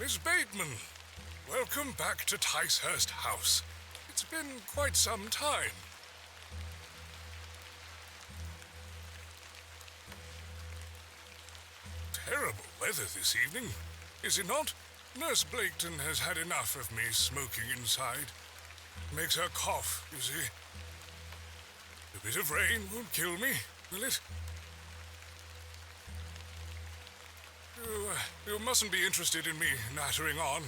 Miss Bateman, welcome back to Ticehurst House. It's been quite some time. Terrible weather this evening, is it not? Nurse Blaketon has had enough of me smoking inside. Makes her cough, you see. A bit of rain won't kill me, will it? You mustn't be interested in me nattering on.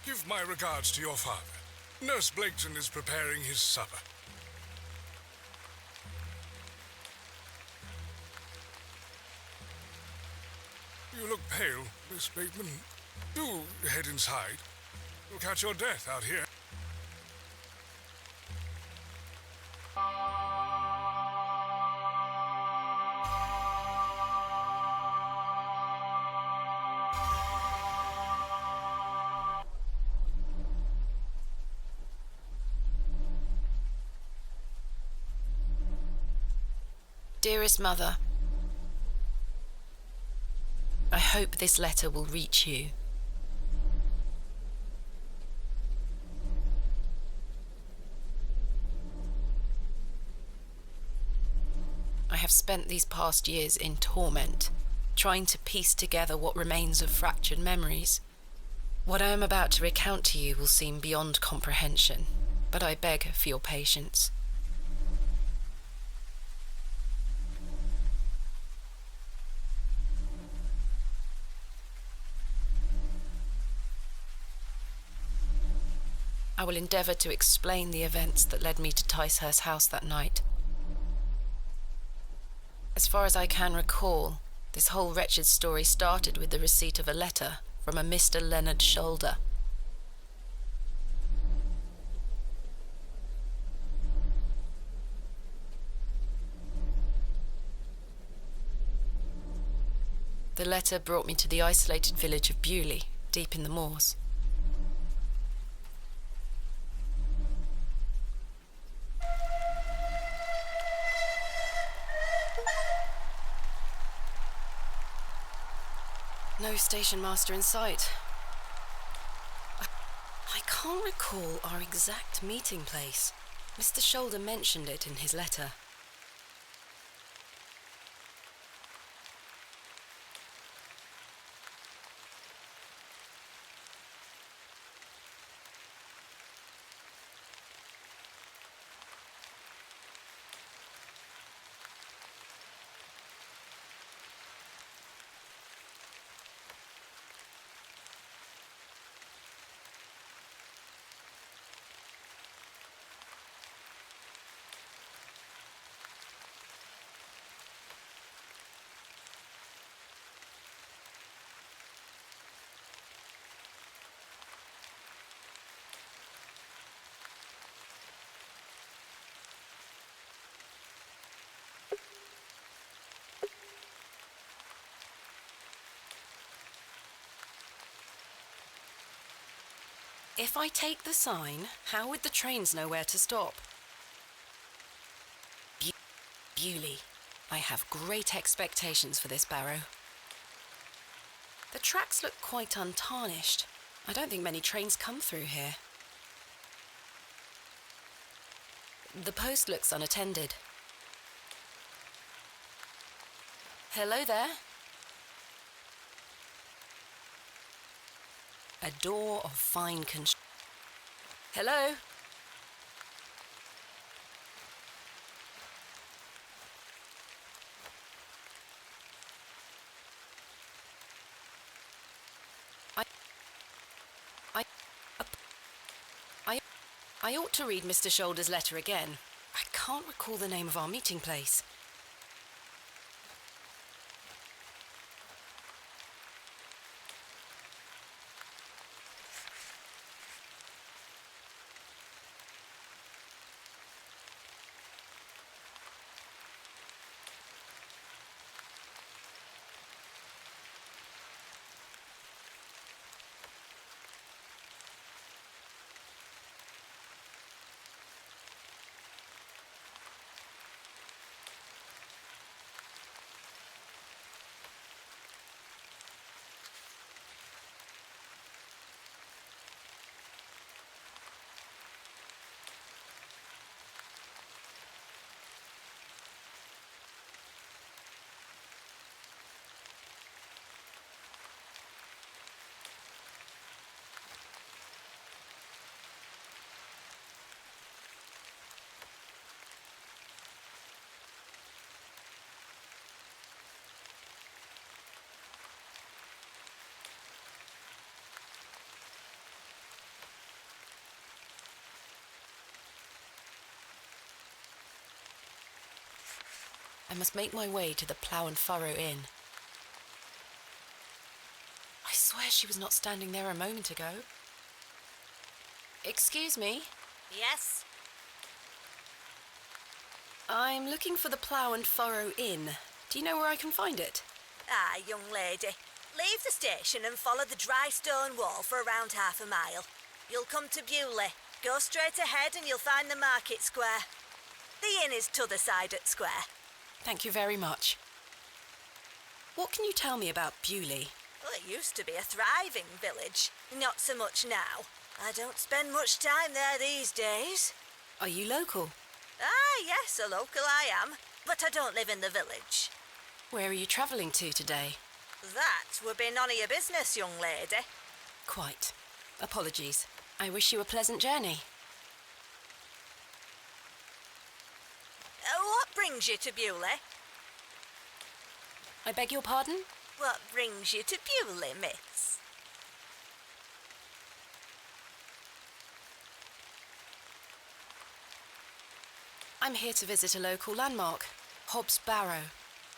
Give my regards to your father. Nurse Blaketon is preparing his supper. You look pale, Miss Bateman. Do head inside. You'll catch your death out here. Dearest Mother, I hope this letter will reach you. I have spent these past years in torment, trying to piece together what remains of fractured memories. What I am about to recount to you will seem beyond comprehension, but I beg for your patience. I will endeavour to explain the events that led me to Ticehurst House that night. As far as I can recall, this whole wretched story started with the receipt of a letter from a Mr. Leonard Shoulder. The letter brought me to the isolated village of Bewlay, deep in the moors. No station master in sight. I can't recall our exact meeting place. Mr. Shoulder mentioned it in his letter. If I take the sign, how would the trains know where to stop? Bewlay. I have great expectations for this Barrow. The tracks look quite untarnished. I don't think many trains come through here. The post looks unattended. Hello there. A door of fine construction. Hello? I ought to read Mr. Shoulder's letter again. I can't recall the name of our meeting place. I must make my way to the Plough and Furrow Inn. I swear she was not standing there a moment ago. Excuse me? Yes? I'm looking for the Plough and Furrow Inn. Do you know where I can find it? Aye, young lady. Leave the station and follow the dry stone wall for around half a mile. You'll come to Bewlay. Go straight ahead and you'll find the market square. The inn is t'other side at square. Thank you very much. What can you tell me about Bewlay? Well, it used to be a thriving village. Not so much now. I don't spend much time there these days. Are you local? Ah, yes, a local I am. But I don't live in the village. Where are you travelling to today? That would be none of your business, young lady. Quite. Apologies. I wish you a pleasant journey. What brings you to Bewlay? I beg your pardon? What brings you to Bewlay, miss? I'm here to visit a local landmark, Hob's Barrow.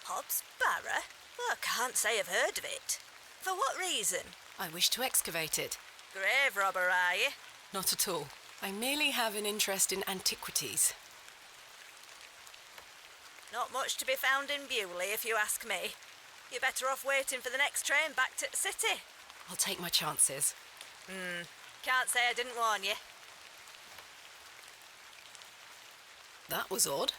Hob's Barrow? Well, I can't say I've heard of it. For what reason? I wish to excavate it. Grave robber, are you? Not at all. I merely have an interest in antiquities. Not much to be found in Bewlay, if you ask me. You're better off waiting for the next train back to the city. I'll take my chances. Can't say I didn't warn you. That was odd.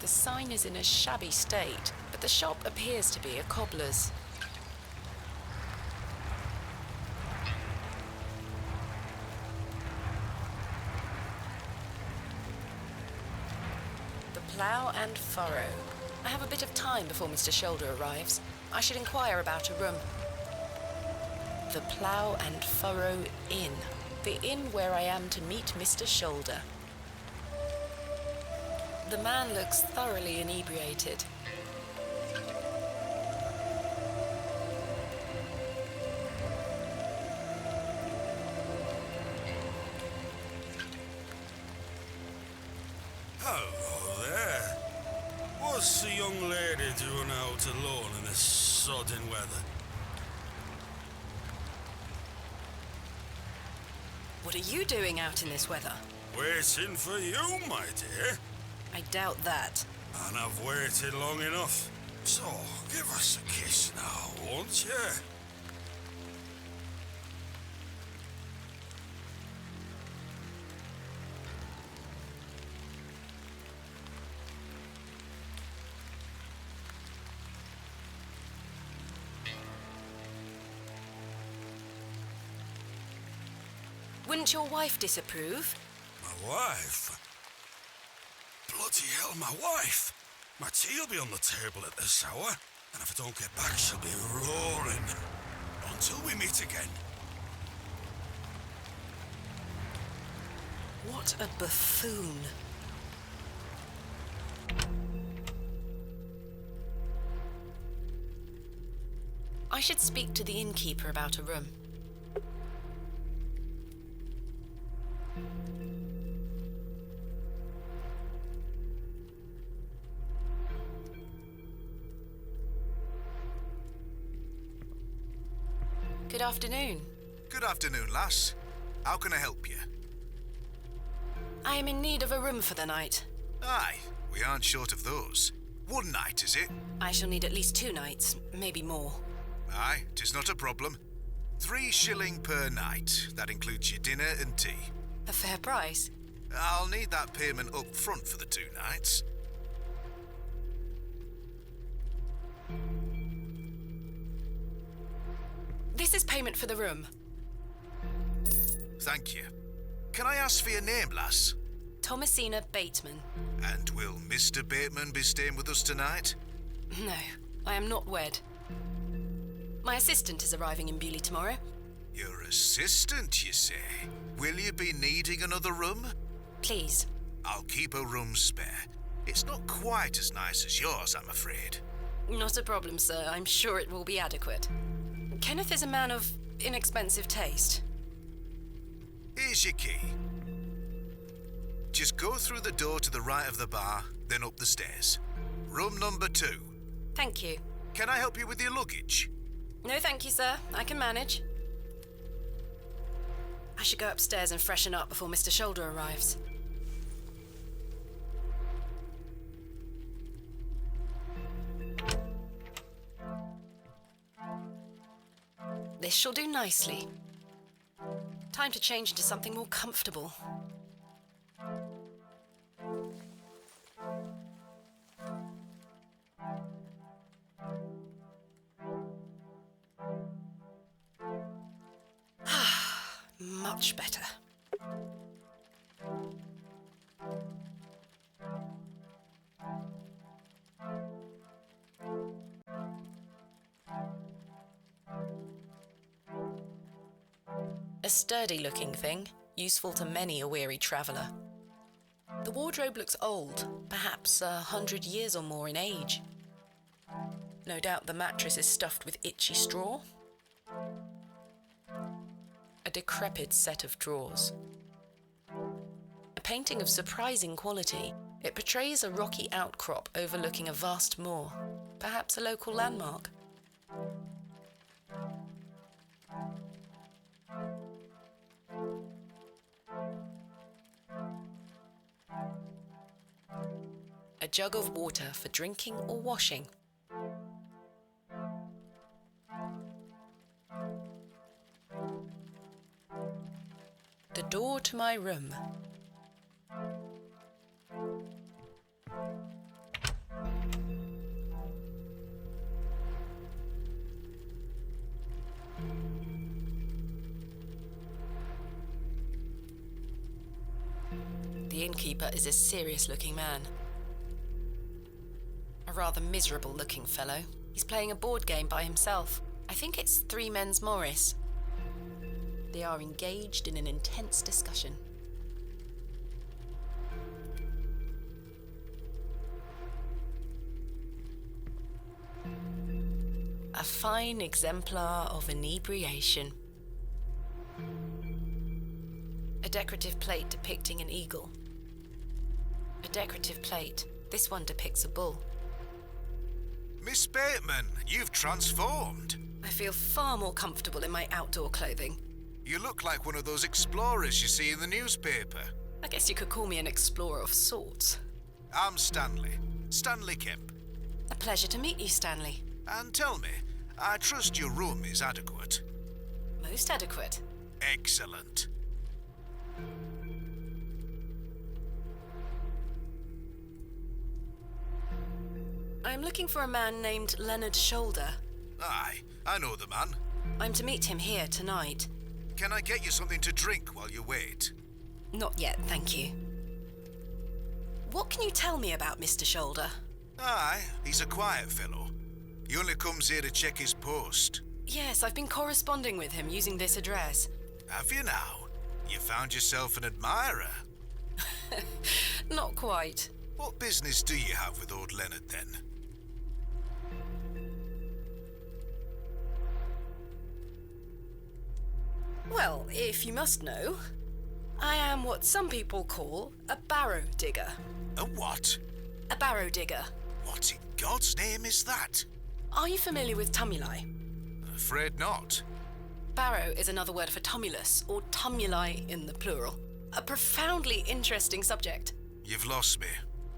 The sign is in a shabby state, but the shop appears to be a cobbler's. The Plough and Furrow. I have a bit of time before Mr. Shoulder arrives. I should inquire about a room. The Plough and Furrow Inn. The inn where I am to meet Mr. Shoulder. The man looks thoroughly inebriated. Hello there. What's the young lady doing out alone in this sodden weather? What are you doing out in this weather? Waiting for you, my dear. I doubt that. And I've waited long enough. So, give us a kiss now, won't you? Wouldn't your wife disapprove? My wife? Bloody hell, my wife! My tea'll be on the table at this hour, and if I don't get back, she'll be roaring. Until we meet again. What a buffoon. I should speak to the innkeeper about a room. Good afternoon. Good afternoon, lass. How can I help you? I am in need of a room for the night. Aye, we aren't short of those. One night, is it? I shall need at least 2 nights, maybe more. Aye, 'tis not a problem. 3 shilling per night. That includes your dinner and tea. A fair price. I'll need that payment up front for the 2 nights. This is payment for the room. Thank you. Can I ask for your name, lass? Thomasina Bateman. And will Mr. Bateman be staying with us tonight? No, I am not wed. My assistant is arriving in Bewlay tomorrow. Your assistant, you say? Will you be needing another room? Please. I'll keep a room spare. It's not quite as nice as yours, I'm afraid. Not a problem, sir. I'm sure it will be adequate. Kenneth is a man of inexpensive taste. Here's your key. Just go through the door to the right of the bar, then up the stairs. Room number 2. Thank you. Can I help you with your luggage? No, thank you, sir. I can manage. I should go upstairs and freshen up before Mr. Shoulder arrives. This shall do nicely. Time to change into something more comfortable. Much better. A sturdy-looking thing, useful to many a weary traveller. The wardrobe looks old, perhaps 100 years or more in age. No doubt the mattress is stuffed with itchy straw. A decrepit set of drawers. A painting of surprising quality, it portrays a rocky outcrop overlooking a vast moor, perhaps a local landmark. A jug of water for drinking or washing. The door to my room. The innkeeper is a serious-looking man. A rather miserable-looking fellow. He's playing a board game by himself. I think it's Three Men's Morris. They are engaged in an intense discussion. A fine exemplar of inebriation. A decorative plate depicting an eagle. A decorative plate. This one depicts a bull. Miss Bateman, you've transformed. I feel far more comfortable in my outdoor clothing. You look like one of those explorers you see in the newspaper. I guess you could call me an explorer of sorts. I'm Stanley. Stanley Kemp. A pleasure to meet you, Stanley. And tell me, I trust your room is adequate. Most adequate. Excellent. I'm looking for a man named Leonard Shoulder. Aye, I know the man. I'm to meet him here tonight. Can I get you something to drink while you wait? Not yet, thank you. What can you tell me about Mr. Shoulder? Aye, he's a quiet fellow. He only comes here to check his post. Yes, I've been corresponding with him using this address. Have you now? You found yourself an admirer? Not quite. What business do you have with old Leonard, then? Well, if you must know, I am what some people call a barrow digger. A what? A barrow digger. What in God's name is that? Are you familiar with tumuli? Afraid not. Barrow is another word for tumulus, or tumuli in the plural. A profoundly interesting subject. You've lost me.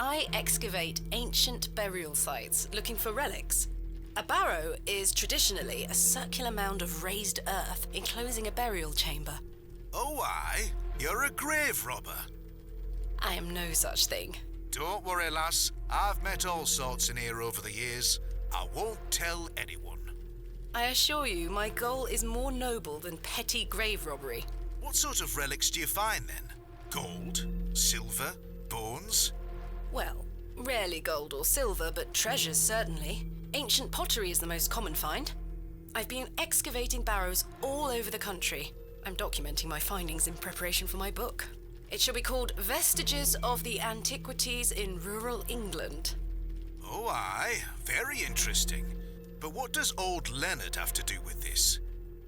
I excavate ancient burial sites looking for relics. A barrow is traditionally a circular mound of raised earth enclosing a burial chamber. Oh, aye? You're a grave robber. I am no such thing. Don't worry, lass. I've met all sorts in here over the years. I won't tell anyone. I assure you, my goal is more noble than petty grave robbery. What sort of relics do you find then? Gold? Silver? Bones? Well, rarely gold or silver, but treasures certainly. Ancient pottery is the most common find. I've been excavating barrows all over the country. I'm documenting my findings in preparation for my book. It shall be called Vestiges of the Antiquities in Rural England. Oh, aye. Very interesting. But what does old Leonard have to do with this?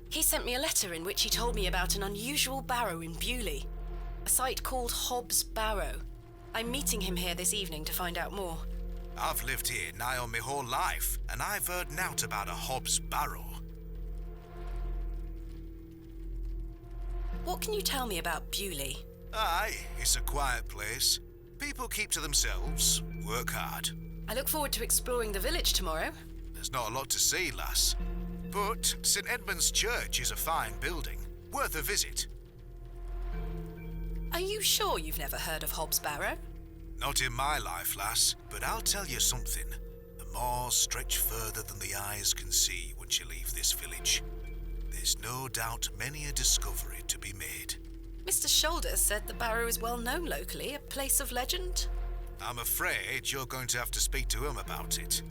He sent me a letter in which he told me about an unusual barrow in Bewlay, a site called Hob's Barrow. I'm meeting him here this evening to find out more. I've lived here nigh on my whole life, and I've heard nowt about a Hob's Barrow. What can you tell me about Bewlay? Aye, it's a quiet place. People keep to themselves, work hard. I look forward to exploring the village tomorrow. There's not a lot to see, lass. But St Edmund's Church is a fine building, worth a visit. Are you sure you've never heard of Hob's Barrow? Not in my life, lass, but I'll tell you something. The moors stretch further than the eyes can see once you leave this village. There's no doubt many a discovery to be made. Mr. Shoulder said the barrow is well known locally, a place of legend. I'm afraid you're going to have to speak to him about it.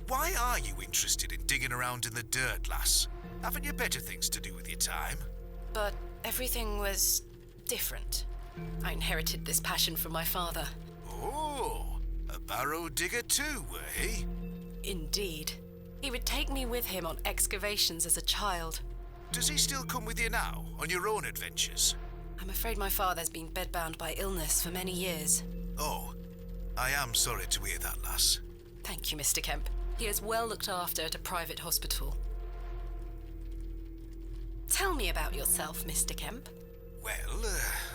Why are you interested in digging around in the dirt, lass? Haven't you better things to do with your time? But everything was different. I inherited this passion from my father. Oh, a barrow digger too, were he? Indeed. He would take me with him on excavations as a child. Does he still come with you now, on your own adventures? I'm afraid my father's been bedbound by illness for many years. Oh, I am sorry to hear that, lass. Thank you, Mr. Kemp. He is well looked after at a private hospital. Tell me about yourself, Mr. Kemp. Well,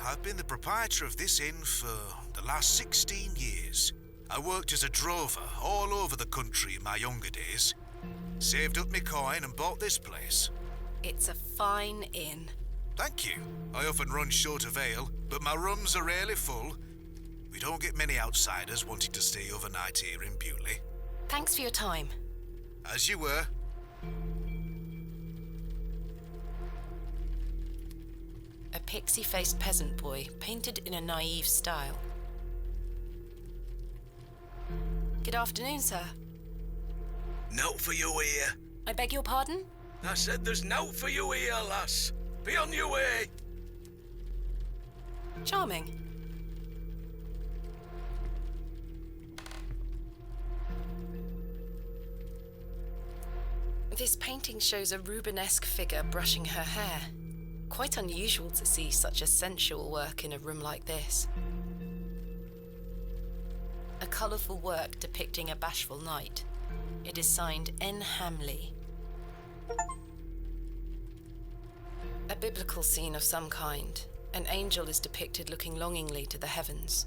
I've been the proprietor of this inn for the last 16 years. I worked as a drover all over the country in my younger days. Saved up my coin and bought this place. It's a fine inn. Thank you. I often run short of ale, but my rooms are rarely full. We don't get many outsiders wanting to stay overnight here in Bewlay. Thanks for your time. As you were. A pixie-faced peasant boy, painted in a naive style. Good afternoon, sir. Nought for you here. I beg your pardon? I said there's nought for you here, lass. Be on your way. Charming. This painting shows a Rubenesque figure brushing her hair. Quite unusual to see such a sensual work in a room like this. A colourful work depicting a bashful knight. It is signed N. Hamley. A biblical scene of some kind. An angel is depicted looking longingly to the heavens.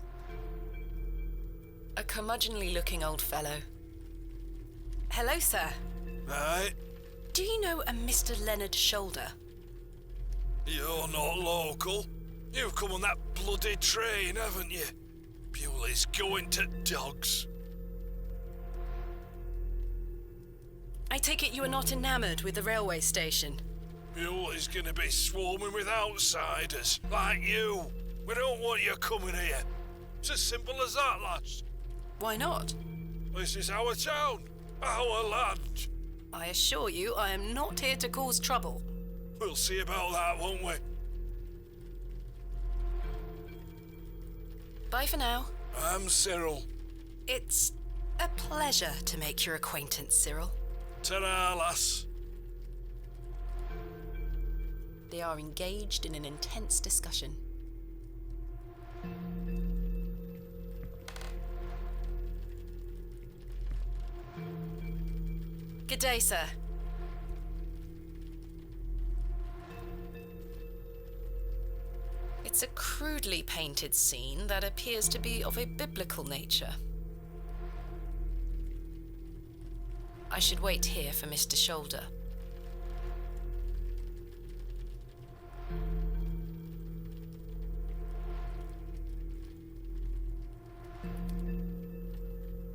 A curmudgeonly-looking old fellow. Hello, sir. Right, Do you know a Mr. Leonard Shoulder? you're not local. You've come on that bloody train, haven't you? Bewlay's going to dogs. I take it you are not enamoured with the railway station. Bewlay's gonna be swarming with outsiders, like you. We don't want you coming here. It's as simple as that, lass. Why not? This is our town, our land. I assure you I am not here to cause trouble. We'll see about that, won't we? Bye for now. I'm Cyril. It's a pleasure to make your acquaintance, Cyril. Ta-ra, lass. They are engaged in an intense discussion. Good day, sir. It's a crudely painted scene that appears to be of a biblical nature. I should wait here for Mr. Shoulder.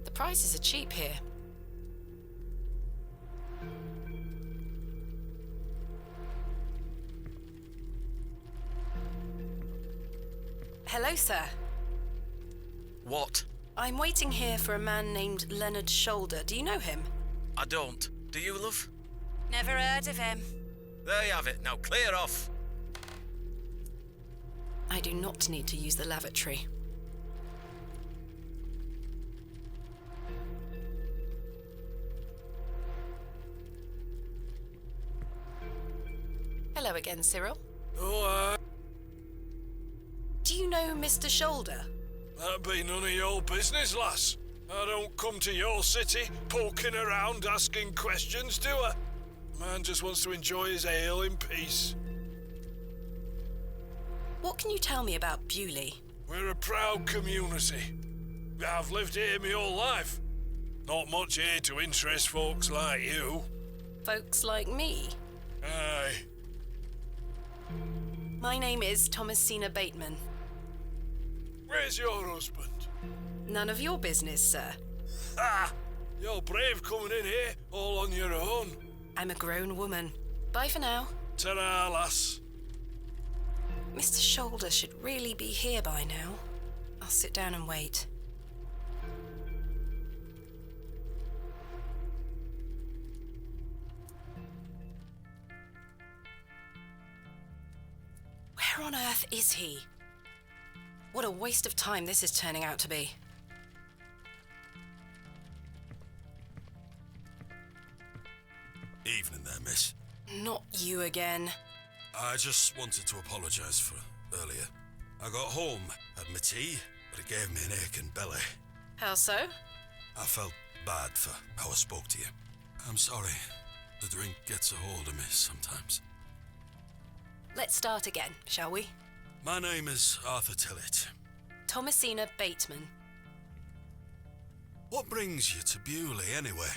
The prices are cheap here. Hello, sir. What? I'm waiting here for a man named Leonard Shoulder. Do you know him? I don't. Do you, love? Never heard of him. There you have it. Now clear off. I do not need to use the lavatory. Hello again, Cyril. Oh, Do you know Mr. Shoulder? that'd be none of your business, lass. I don't come to your city poking around asking questions, do I? Man just wants to enjoy his ale in peace. What can you tell me about Bewlay? We're a proud community. I've lived here my whole life. Not much here to interest folks like you. Folks like me? Aye. My name is Thomasina Bateman. Where's your husband? None of your business, sir. Ah! You're brave coming in here all on your own. I'm a grown woman. Bye for now. Ta-ra, lass. Mr. Shoulder should really be here by now. I'll sit down and wait. Where on earth is he? What a waste of time this is turning out to be. Evening there, miss. Not you again. I just wanted to apologise for earlier. I got home, had my tea, but it gave me an aching belly. How so? I felt bad for how I spoke to you. I'm sorry. The drink gets a hold of me sometimes. Let's start again, shall we? My name is Arthur Tillett. Thomasina Bateman. What brings you to Bewlay, anyway?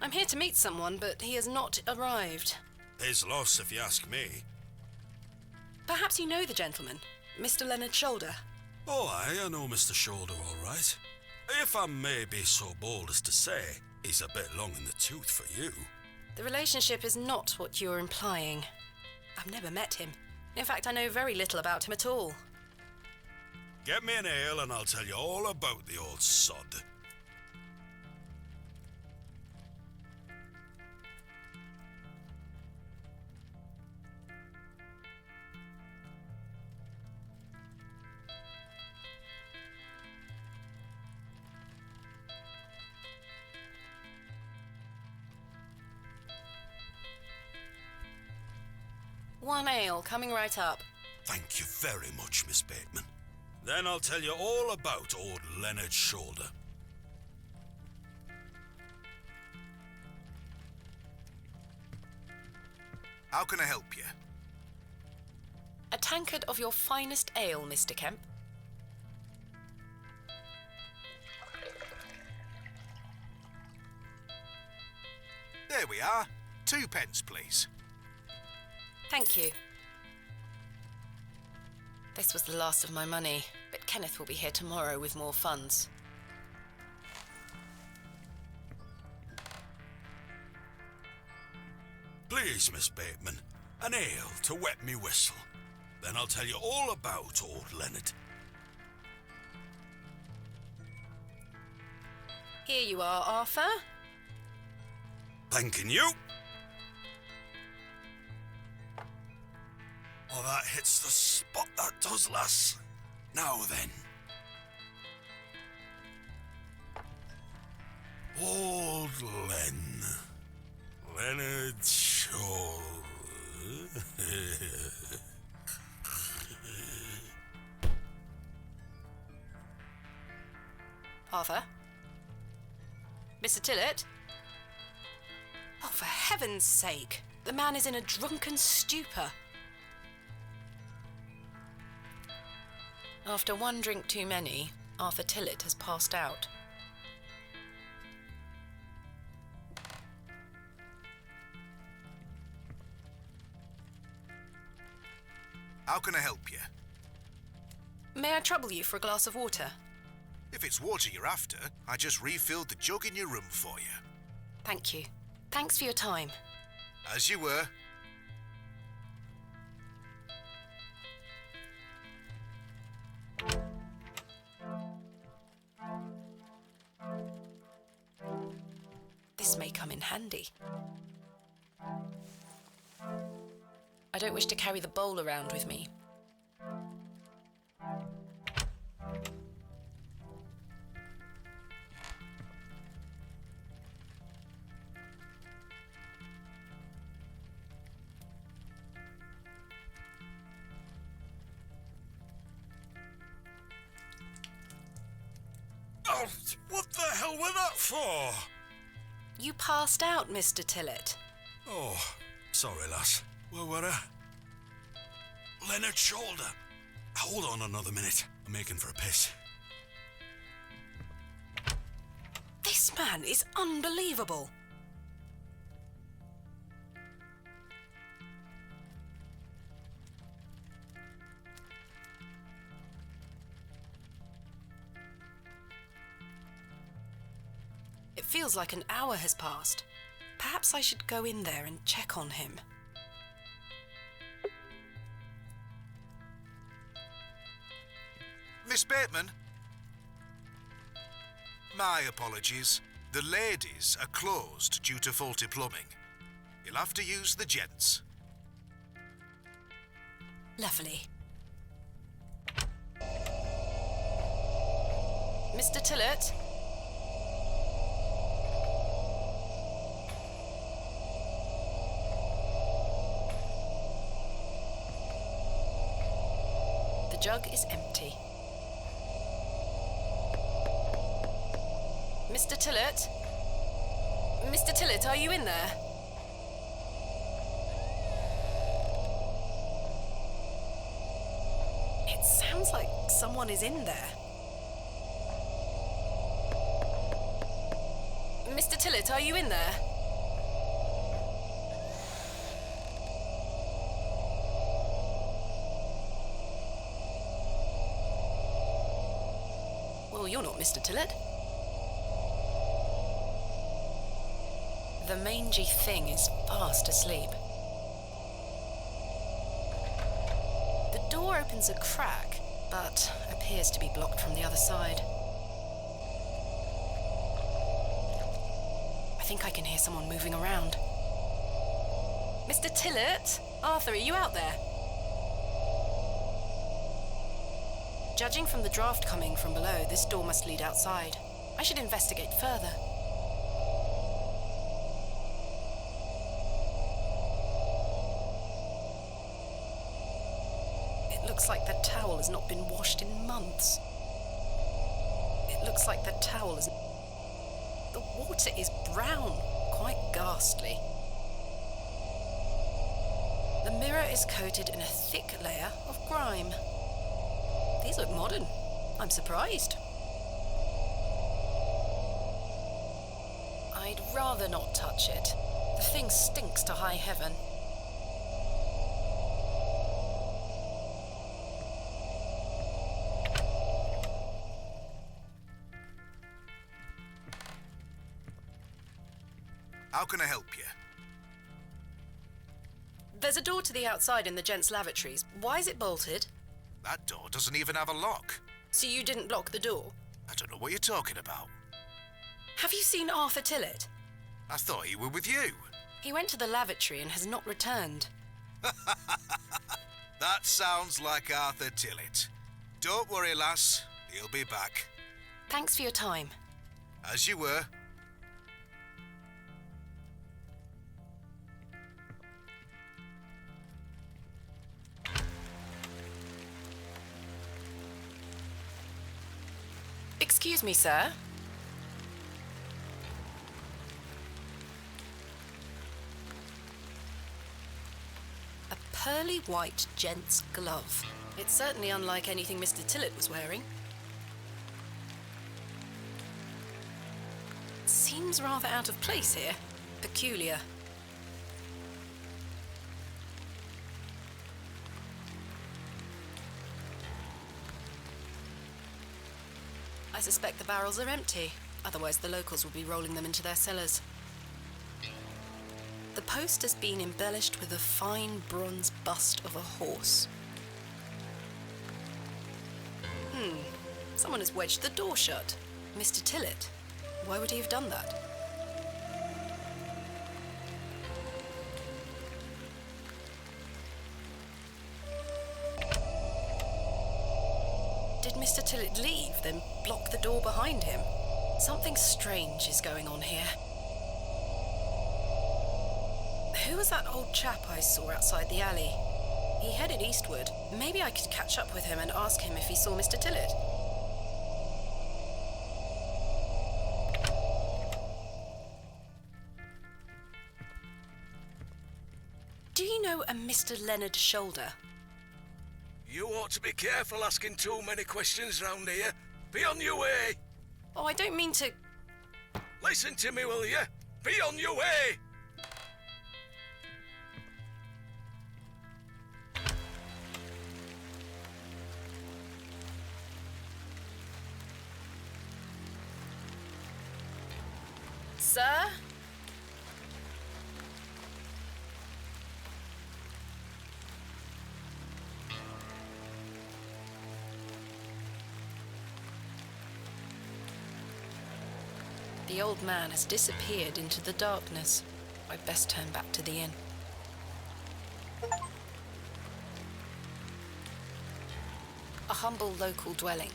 I'm here to meet someone, but he has not arrived. His loss, if you ask me. Perhaps you know the gentleman, Mr. Leonard Shoulder. Oh, I know Mr. Shoulder all right. If I may be so bold as to say, he's a bit long in the tooth for you. The relationship is not what you're implying. I've never met him. In fact, I know very little about him at all. Get me an ale and I'll tell you all about the old sod. One ale, coming right up. Thank you very much, Miss Bateman. Then I'll tell you all about old Leonard Shoulder. How can I help you? A tankard of your finest ale, Mr. Kemp. There we are. 2 pence, please. Thank you. This was the last of my money, but Kenneth will be here tomorrow with more funds. Please, Miss Bateman, an ale to wet me whistle. Then I'll tell you all about old Leonard. Here you are, Arthur. Thanking you. Oh, that hits the spot, that does, lass. Now then. Old Leonard Shoulder. Arthur? Mr. Tillett? Oh, for heaven's sake. The man is in a drunken stupor. After one drink too many, Arthur Tillett has passed out. How can I help you? May I trouble you for a glass of water? If it's water you're after, I just refilled the jug in your room for you. Thank you. Thanks for your time. As you were. This may come in handy. I don't wish to carry the bowl around with me. Oh, what the hell were that for? You passed out, Mr. Tillett. Oh, sorry, lass. Where were I? Leonard Shoulder. Hold on another minute. I'm making for a piss. This man is unbelievable. It feels like an hour has passed. Perhaps I should go in there and check on him. Miss Bateman? My apologies. The ladies are closed due to faulty plumbing. You'll have to use the gents. Lovely. Mr. Tillett? The jug is empty. Mr. Tillett? Mr. Tillett, are you in there? It sounds like someone is in there. Mr. Tillett, are you in there? Well, you're not Mr. Tillett. The mangy thing is fast asleep. The door opens a crack, but appears to be blocked from the other side. I think I can hear someone moving around. Mr. Tillett? Arthur, are you out there? Judging from the draft coming from below, this door must lead outside. I should investigate further. It looks like the towel has not been washed in months. It looks like the towel is... The water is brown, quite ghastly. The mirror is coated in a thick layer of grime. These look modern. I'm surprised. I'd rather not touch it. The thing stinks to high heaven. How can I help you? There's a door to the outside in the gents' lavatories. Why is it bolted? That door doesn't even have a lock. So you didn't block the door? I don't know what you're talking about. Have you seen Arthur Tillett? I thought he were with you. He went to the lavatory and has not returned. That sounds like Arthur Tillett. Don't worry, lass. He'll be back. Thanks for your time. As you were. Excuse me, sir. A pearly white gent's glove. It's certainly unlike anything Mr. Tillett was wearing. Seems rather out of place here. Peculiar. I suspect the barrels are empty, otherwise the locals will be rolling them into their cellars. The post has been embellished with a fine bronze bust of a horse. Someone has wedged the door shut. Mr. Tillett. Why would he have done that? Mr. Tillett leave, then block the door behind him. Something strange is going on here. Who was that old chap I saw outside the alley? He headed eastward. Maybe I could catch up with him and ask him if he saw Mr. Tillett. Do you know a Mr. Leonard Shoulder? You ought to be careful asking too many questions round here. Be on your way. Oh, I don't mean to... Listen to me, will you? Be on your way. Sir? The old man has disappeared into the darkness. I'd best turn back to the inn. A humble local dwelling.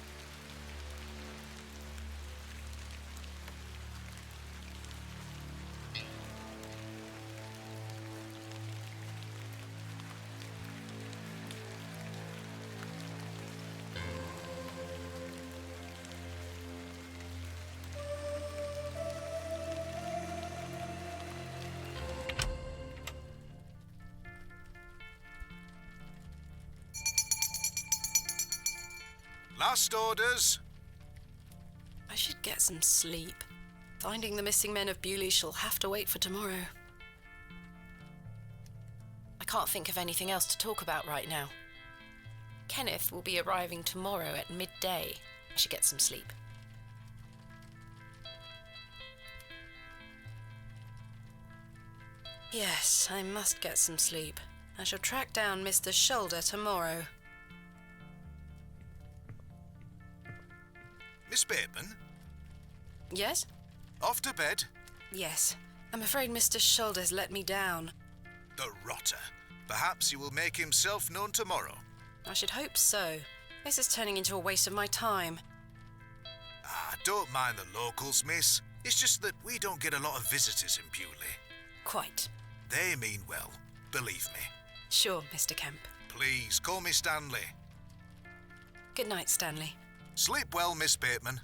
Last orders. I should get some sleep. Finding the missing men of Bewlay shall have to wait for tomorrow. I can't think of anything else to talk about right now. Kenneth will be arriving tomorrow at midday. I should get some sleep. Yes, I must get some sleep. I shall track down Mr. Shoulder tomorrow. Miss Bateman, Yes? off to bed. Yes. I'm afraid Mr. Shoulder's let me down. The rotter. Perhaps he will make himself known tomorrow. I should hope so. This is turning into a waste of my time. Don't mind the locals, miss. It's just that we don't get a lot of visitors in Bewlay. Quite. They mean well, believe me. Sure, Mr. Kemp. Please, call me Stanley. Good night, Stanley. Sleep well, Miss Bateman.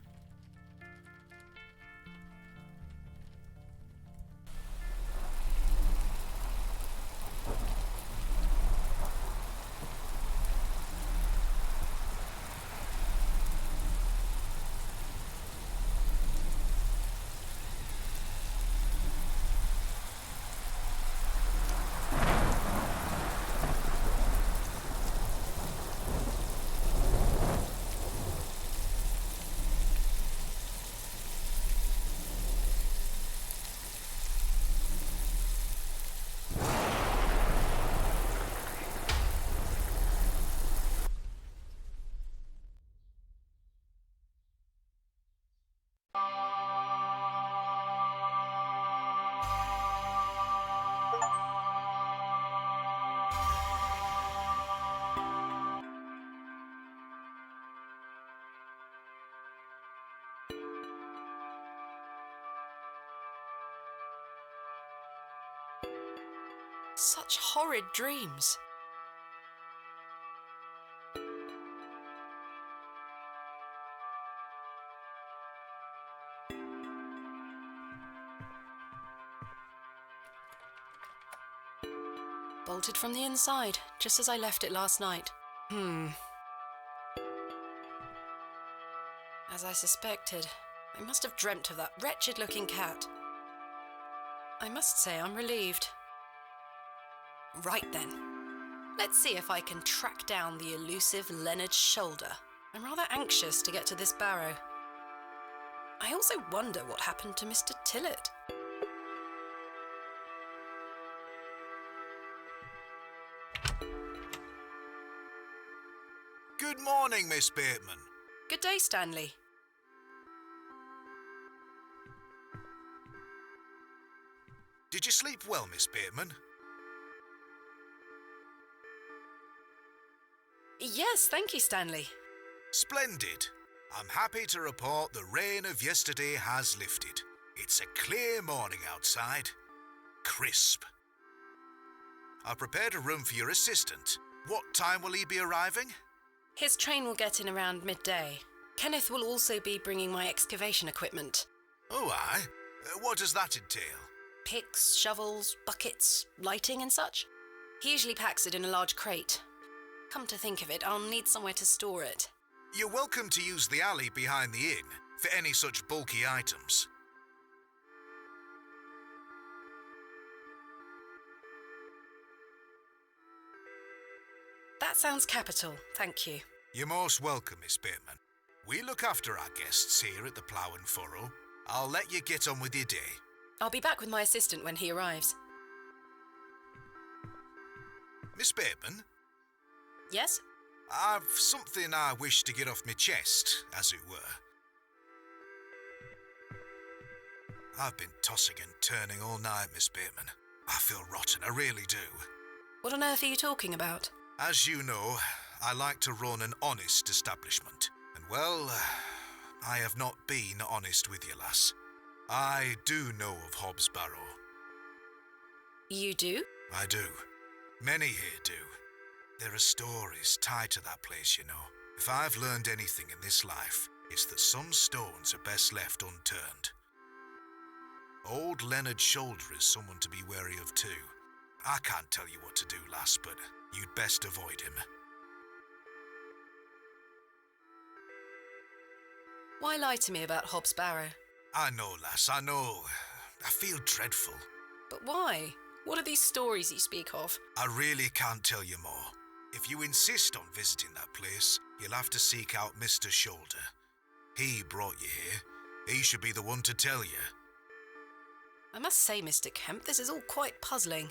Such horrid dreams. Bolted from the inside, just as I left it last night. As I suspected, I must have dreamt of that wretched-looking cat. I must say I'm relieved. Right then. Let's see if I can track down the elusive Leonard Shoulder. I'm rather anxious to get to this Barrow. I also wonder what happened to Mr. Tillett. Good morning, Miss Bateman. Good day, Stanley. Did you sleep well, Miss Bateman? Yes, thank you, Stanley. Splendid. I'm happy to report the rain of yesterday has lifted. It's a clear morning outside. Crisp. I've prepared a room for your assistant. What time will he be arriving? His train will get in around midday. Kenneth will also be bringing my excavation equipment. Oh, aye. What does that entail? Picks, shovels, buckets, lighting and such. He usually packs it in a large crate. Come to think of it, I'll need somewhere to store it. You're welcome to use the alley behind the inn for any such bulky items. That sounds capital, thank you. You're most welcome, Miss Bateman. We look after our guests here at the Plough and Furrow. I'll let you get on with your day. I'll be back with my assistant when he arrives. Miss Bateman? Yes? I've something I wish to get off my chest, as it were. I've been tossing and turning all night, Miss Bateman. I feel rotten, I really do. What on earth are you talking about? As you know, I like to run an honest establishment. And well, I have not been honest with you, lass. I do know of Hob's Barrow. You do? I do. Many here do. There are stories tied to that place, you know. If I've learned anything in this life, it's that some stones are best left unturned. Old Leonard Shoulder is someone to be wary of too. I can't tell you what to do, lass, but you'd best avoid him. Why lie to me about Hob's Barrow? I know, lass, I know. I feel dreadful. But why? What are these stories you speak of? I really can't tell you more. If you insist on visiting that place, you'll have to seek out Mr. Shoulder. He brought you here. He should be the one to tell you. I must say, Mr. Kemp, this is all quite puzzling.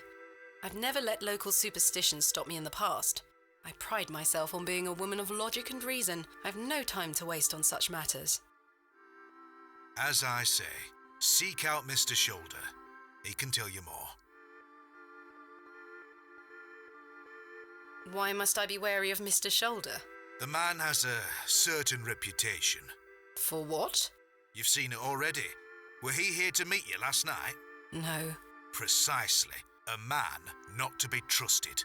I've never let local superstitions stop me in the past. I pride myself on being a woman of logic and reason. I've no time to waste on such matters. As I say, seek out Mr. Shoulder. He can tell you more. Why must I be wary of Mr. Shoulder? The man has a certain reputation. For what? You've seen it already. Were he here to meet you last night? No. Precisely. A man not to be trusted.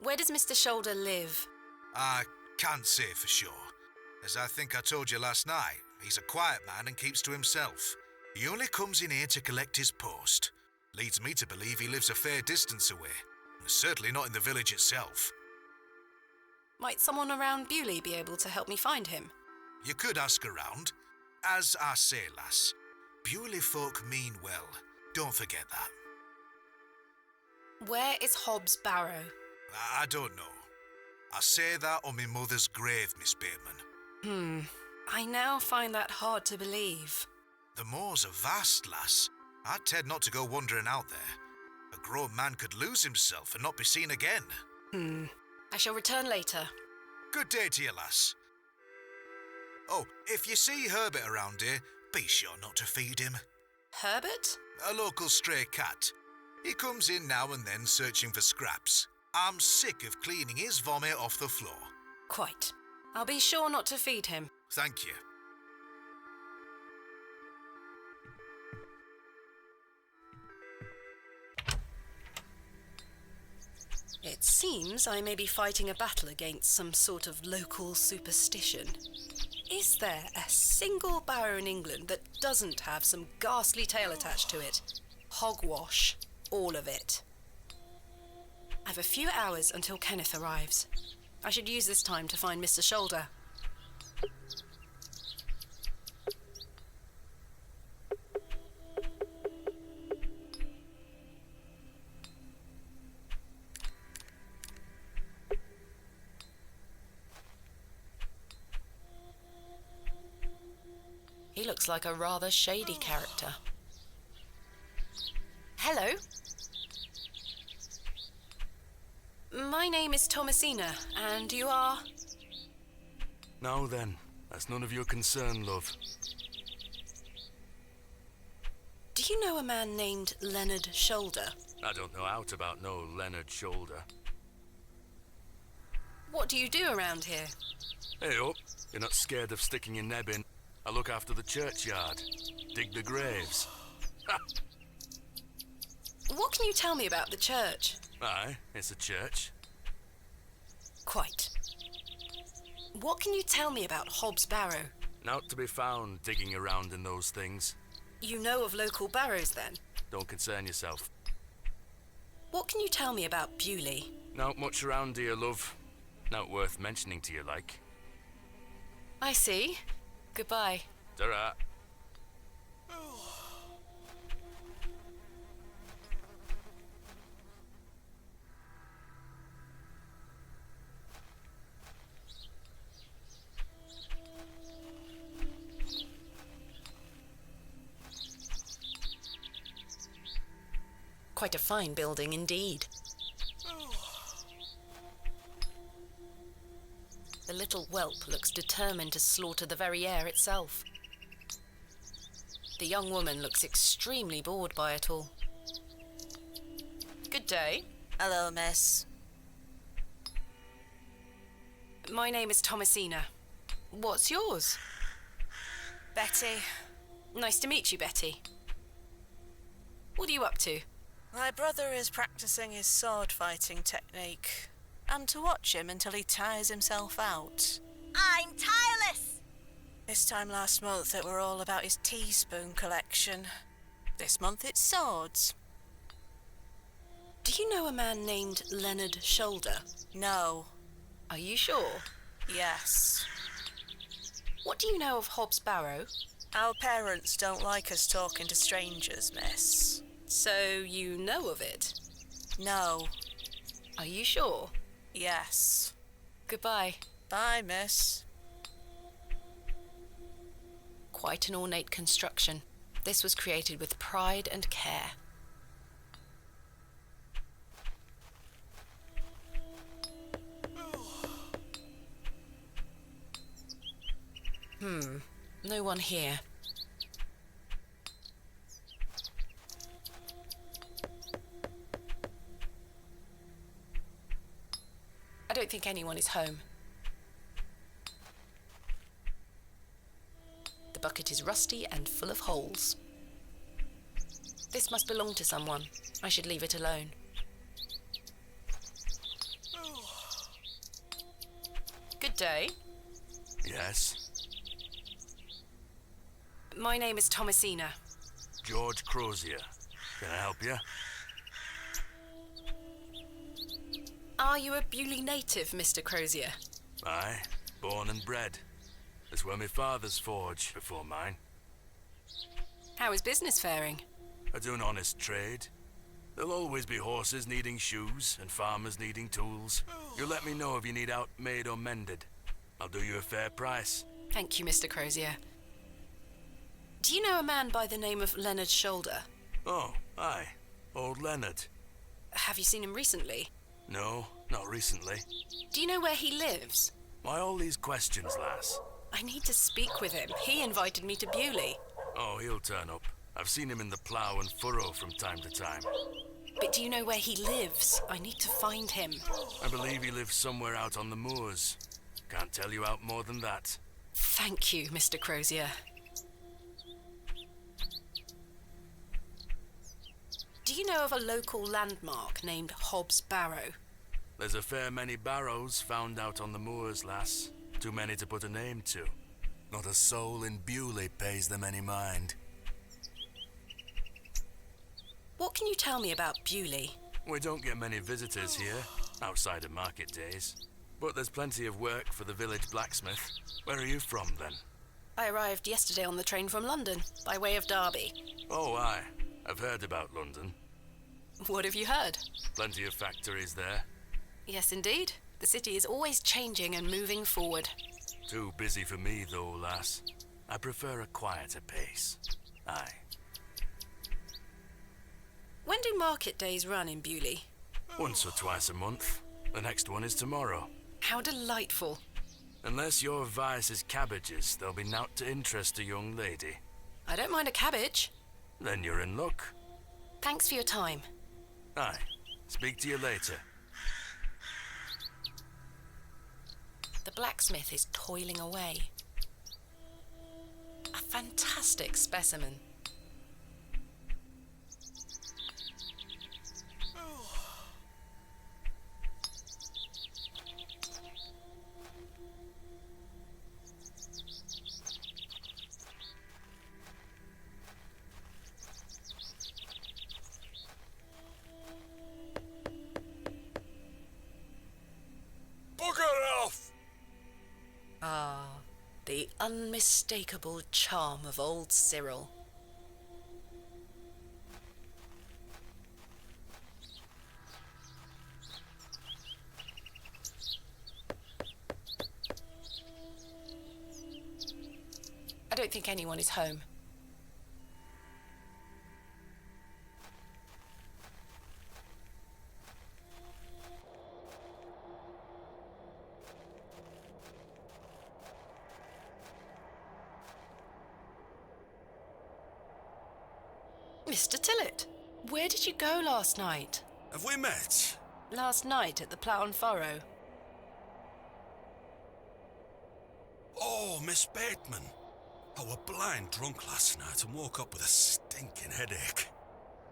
Where does Mr. Shoulder live? I can't say for sure. As I think I told you last night, he's a quiet man and keeps to himself. He only comes in here to collect his post. Leads me to believe he lives a fair distance away. Certainly not in the village itself. Might someone around Bewlay be able to help me find him? You could ask around. As I say, lass, Bewlay folk mean well. Don't forget that. Where is Hob's Barrow? I don't know. I say that on my mother's grave, Miss Bateman. I now find that hard to believe. The moors are vast, lass. I'd tend not to go wandering out there. A grown man could lose himself and not be seen again. I shall return later. Good day to you, lass. Oh, if you see Herbert around here, be sure not to feed him. Herbert? A local stray cat. He comes in now and then searching for scraps. I'm sick of cleaning his vomit off the floor. Quite. I'll be sure not to feed him. Thank you. It seems I may be fighting a battle against some sort of local superstition. Is there a single barrow in England that doesn't have some ghastly tale attached to it? Hogwash. All of it. I've a few hours until Kenneth arrives. I should use this time to find Mr. Shoulder. He looks like a rather shady character. Hello. My name is Thomasina, and you are? Now then, that's none of your concern, love. Do you know a man named Leonard Shoulder? I don't know out about no Leonard Shoulder. What do you do around here? Hey up, you're not scared of sticking your neb in. I look after the churchyard, dig the graves. Ha! What can you tell me about the church? Aye, it's a church. Quite. What can you tell me about Hob's Barrow? Not to be found digging around in those things. You know of local barrows, then? Don't concern yourself. What can you tell me about Bewlay? Not much around here, love. Not worth mentioning to you, like. I see. Goodbye. Ta-ra. Quite a fine building indeed. The little whelp looks determined to slaughter the very air itself. The young woman looks extremely bored by it all. Good day. Hello, miss. My name is Thomasina. What's yours? Betty. Nice to meet you, Betty. What are you up to? My brother is practicing his sword-fighting technique. I'm to watch him until he tires himself out. I'm tireless! This time last month it were all about his teaspoon collection. This month it's swords. Do you know a man named Leonard Shoulder? No. Are you sure? Yes. What do you know of Hob's Barrow? Our parents don't like us talking to strangers, miss. So you know of it? No. Are you sure? Yes. Goodbye. Bye, miss. Quite an ornate construction. This was created with pride and care. No one here. I don't think anyone is home. The bucket is rusty and full of holes. This must belong to someone. I should leave it alone. Good day. Yes? My name is Thomasina. George Crozier. Can I help you? Are you a Bewlay native, Mr. Crozier? Aye, born and bred. That's where my father's forge before mine. How is business faring? I do an honest trade. There'll always be horses needing shoes and farmers needing tools. You let me know if you need out made or mended. I'll do you a fair price. Thank you, Mr. Crozier. Do you know a man by the name of Leonard Shoulder? Oh, aye. Old Leonard. Have you seen him recently? No, not recently. Do you know where he lives? Why all these questions, lass? I need to speak with him. He invited me to Bewlay. Oh, he'll turn up. I've seen him in the plough and furrow from time to time. But do you know where he lives? I need to find him. I believe he lives somewhere out on the moors. Can't tell you out more than that. Thank you, Mr. Crozier. Do you know of a local landmark named Hob's Barrow? There's a fair many barrows found out on the moors, lass. Too many to put a name to. Not a soul in Bewlay pays them any mind. What can you tell me about Bewlay? We don't get many visitors here, outside of market days. But there's plenty of work for the village blacksmith. Where are you from, then? I arrived yesterday on the train from London, by way of Derby. Oh, aye. I've heard about London. What have you heard? Plenty of factories there. Yes, indeed. The city is always changing and moving forward. Too busy for me, though, lass. I prefer a quieter pace. Aye. When do market days run in Bewlay? Once or twice a month. The next one is tomorrow. How delightful. Unless your vice is cabbages, there'll be naught to interest a young lady. I don't mind a cabbage. Then you're in luck. Thanks for your time. Aye. Speak to you later. The blacksmith is toiling away. A fantastic specimen. The unmistakable charm of old Cyril. I don't think anyone is home. Mr. Tillett, where did you go last night? Have we met? Last night at the Plough and Furrow. Oh, Miss Bateman. I were blind drunk last night and woke up with a stinking headache.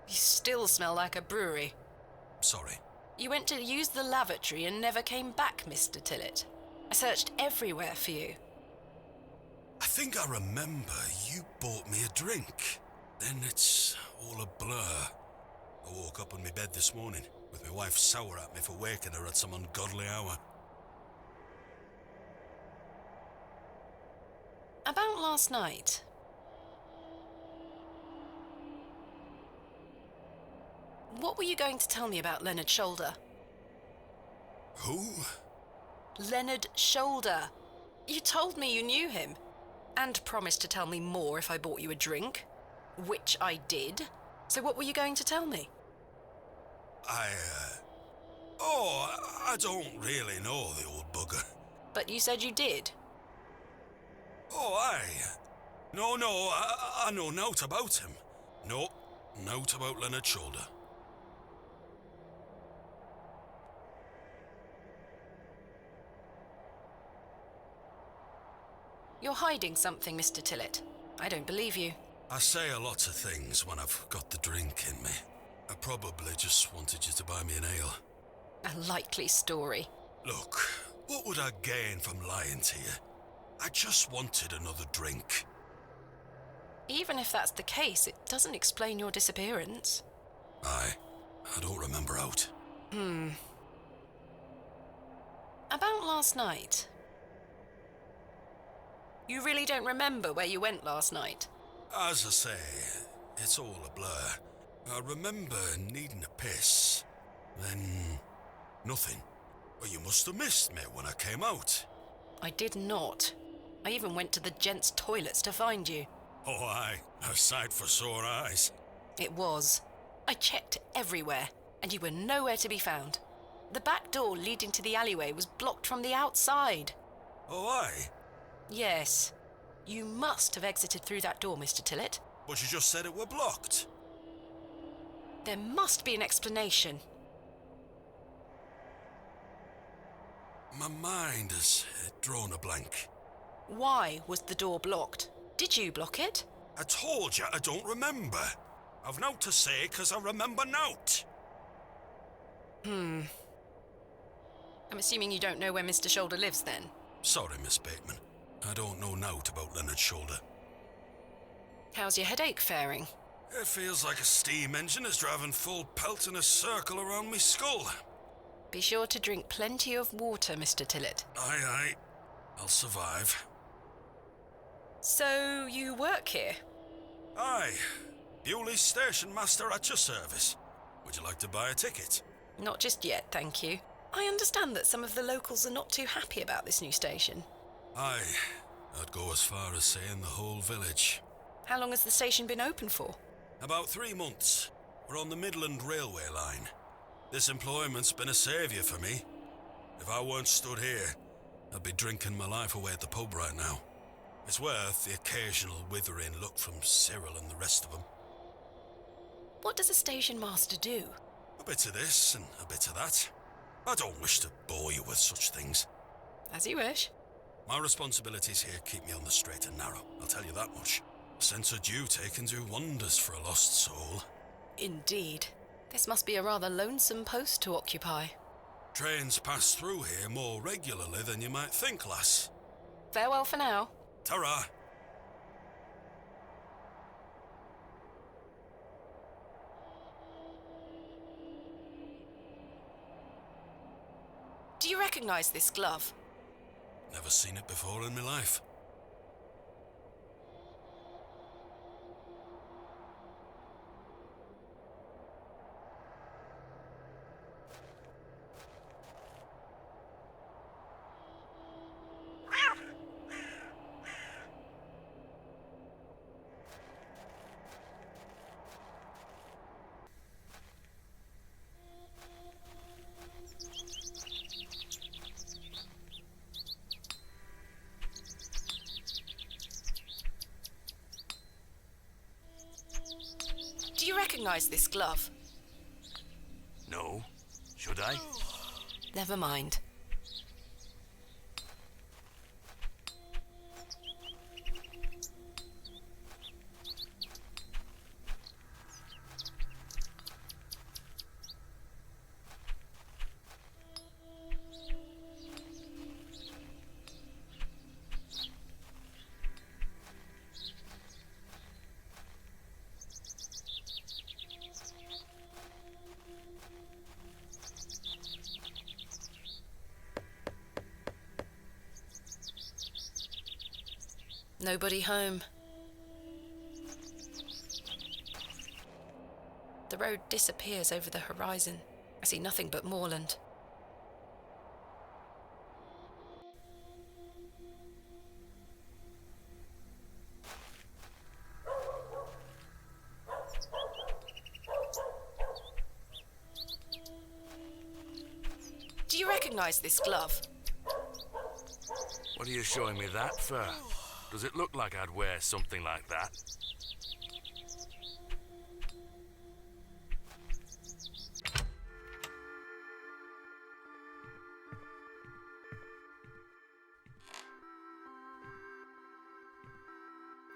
You still smell like a brewery. Sorry. You went to use the lavatory and never came back, Mr. Tillett. I searched everywhere for you. I think I remember you bought me a drink. Then it's all a blur. I woke up in my bed this morning with my wife sour at me for waking her at some ungodly hour. About last night. What were you going to tell me about Leonard Shoulder? Who? Leonard Shoulder. You told me you knew him. And promised to tell me more if I bought you a drink. Which I did. So what were you going to tell me? I don't really know the old bugger. But you said you did. Oh, aye. No, I know naught about him. No, naught about Leonard Shoulder. You're hiding something, Mr. Tillett. I don't believe you. I say a lot of things when I've got the drink in me. I probably just wanted you to buy me an ale. A likely story. Look, what would I gain from lying to you? I just wanted another drink. Even if that's the case, it doesn't explain your disappearance. Aye, I don't remember out. About last night. You really don't remember where you went last night? As I say, it's all a blur. I remember needing a piss. Then, nothing. Well, you must have missed me when I came out. I did not. I even went to the gents' toilets to find you. Oh, aye. A sight for sore eyes. It was. I checked everywhere, and you were nowhere to be found. The back door leading to the alleyway was blocked from the outside. Oh, aye. Yes. You must have exited through that door, Mr. Tillett. But you just said it were blocked. There must be an explanation. My mind has drawn a blank. Why was the door blocked? Did you block it? I told you I don't remember. I've naught to say 'cause I remember naught. I'm assuming you don't know where Mr. Shoulder lives then? Sorry, Miss Bateman. I don't know naught about Leonard Shoulder. How's your headache faring? It feels like a steam engine is driving full pelt in a circle around me skull. Be sure to drink plenty of water, Mr. Tillett. Aye. I'll survive. So, you work here? Aye. Bewlay station master at your service. Would you like to buy a ticket? Not just yet, thank you. I understand that some of the locals are not too happy about this new station. Aye. I'd go as far as saying the whole village. How long has the station been open for? About 3 months. We're on the Midland Railway line. This employment's been a saviour for me. If I weren't stood here, I'd be drinking my life away at the pub right now. It's worth the occasional withering look from Cyril and the rest of them. What does a station master do? A bit of this and a bit of that. I don't wish to bore you with such things. As you wish. My responsibilities here keep me on the straight and narrow, I'll tell you that much. A sense of duty can do wonders for a lost soul. Indeed. This must be a rather lonesome post to occupy. Trains pass through here more regularly than you might think, lass. Farewell for now. Ta-ra! Do you recognise this glove? Never seen it before in my life. Do you recognise this glove? No. Should I? Never mind. Nobody home. The road disappears over the horizon. I see nothing but moorland. Do you recognise this glove? What are you showing me that for? Does it look like I'd wear something like that?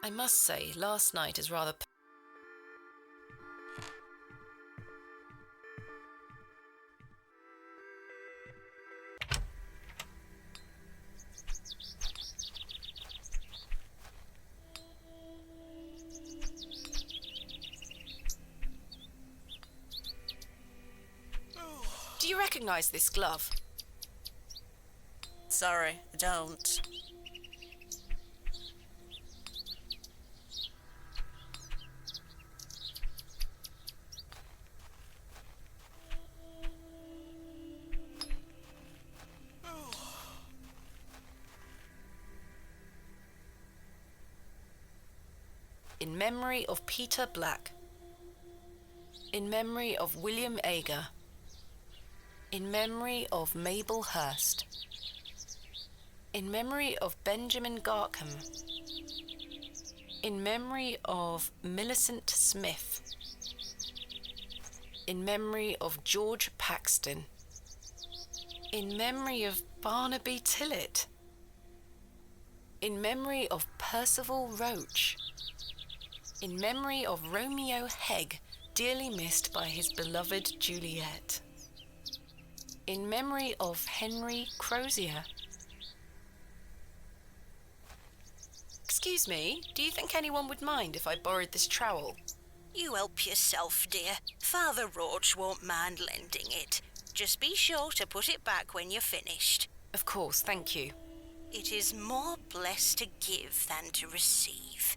I must say, last night is rather... Do you recognise this glove? Sorry, I don't. In memory of Peter Black. In memory of William Ager. In memory of Mabel Hurst. In memory of Benjamin Garkham. In memory of Millicent Smith. In memory of George Paxton. In memory of Barnaby Tillett. In memory of Percival Roach. In memory of Romeo Hegg, dearly missed by his beloved Juliet. In memory of Henry Crozier. Excuse me, do you think anyone would mind if I borrowed this trowel? You help yourself, dear. Father Roach won't mind lending it. Just be sure to put it back when you're finished. Of course, thank you. It is more blessed to give than to receive.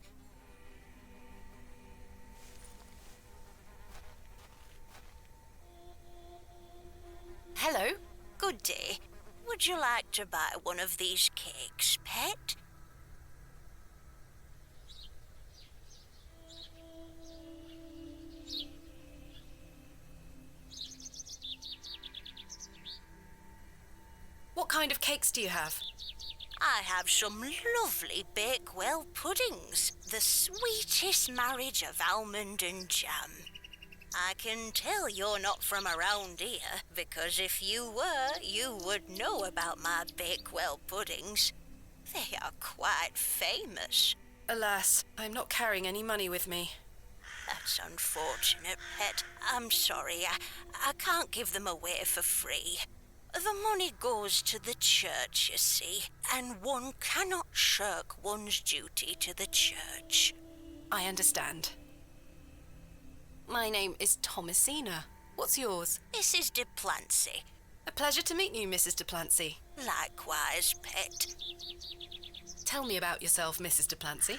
Hello? Good day. Would you like to buy one of these cakes, pet? What kind of cakes do you have? I have some lovely Bakewell puddings, the sweetest marriage of almond and jam. I can tell you're not from around here, because if you were, you would know about my Bakewell puddings. They are quite famous. Alas, I'm not carrying any money with me. That's unfortunate, pet. I'm sorry, I can't give them away for free. The money goes to the church, you see, and one cannot shirk one's duty to the church. I understand. My name is Thomasina. What's yours? Mrs. de Plancy. A pleasure to meet you, Mrs. de Plancy. Likewise, pet. Tell me about yourself, Mrs. de Plancy.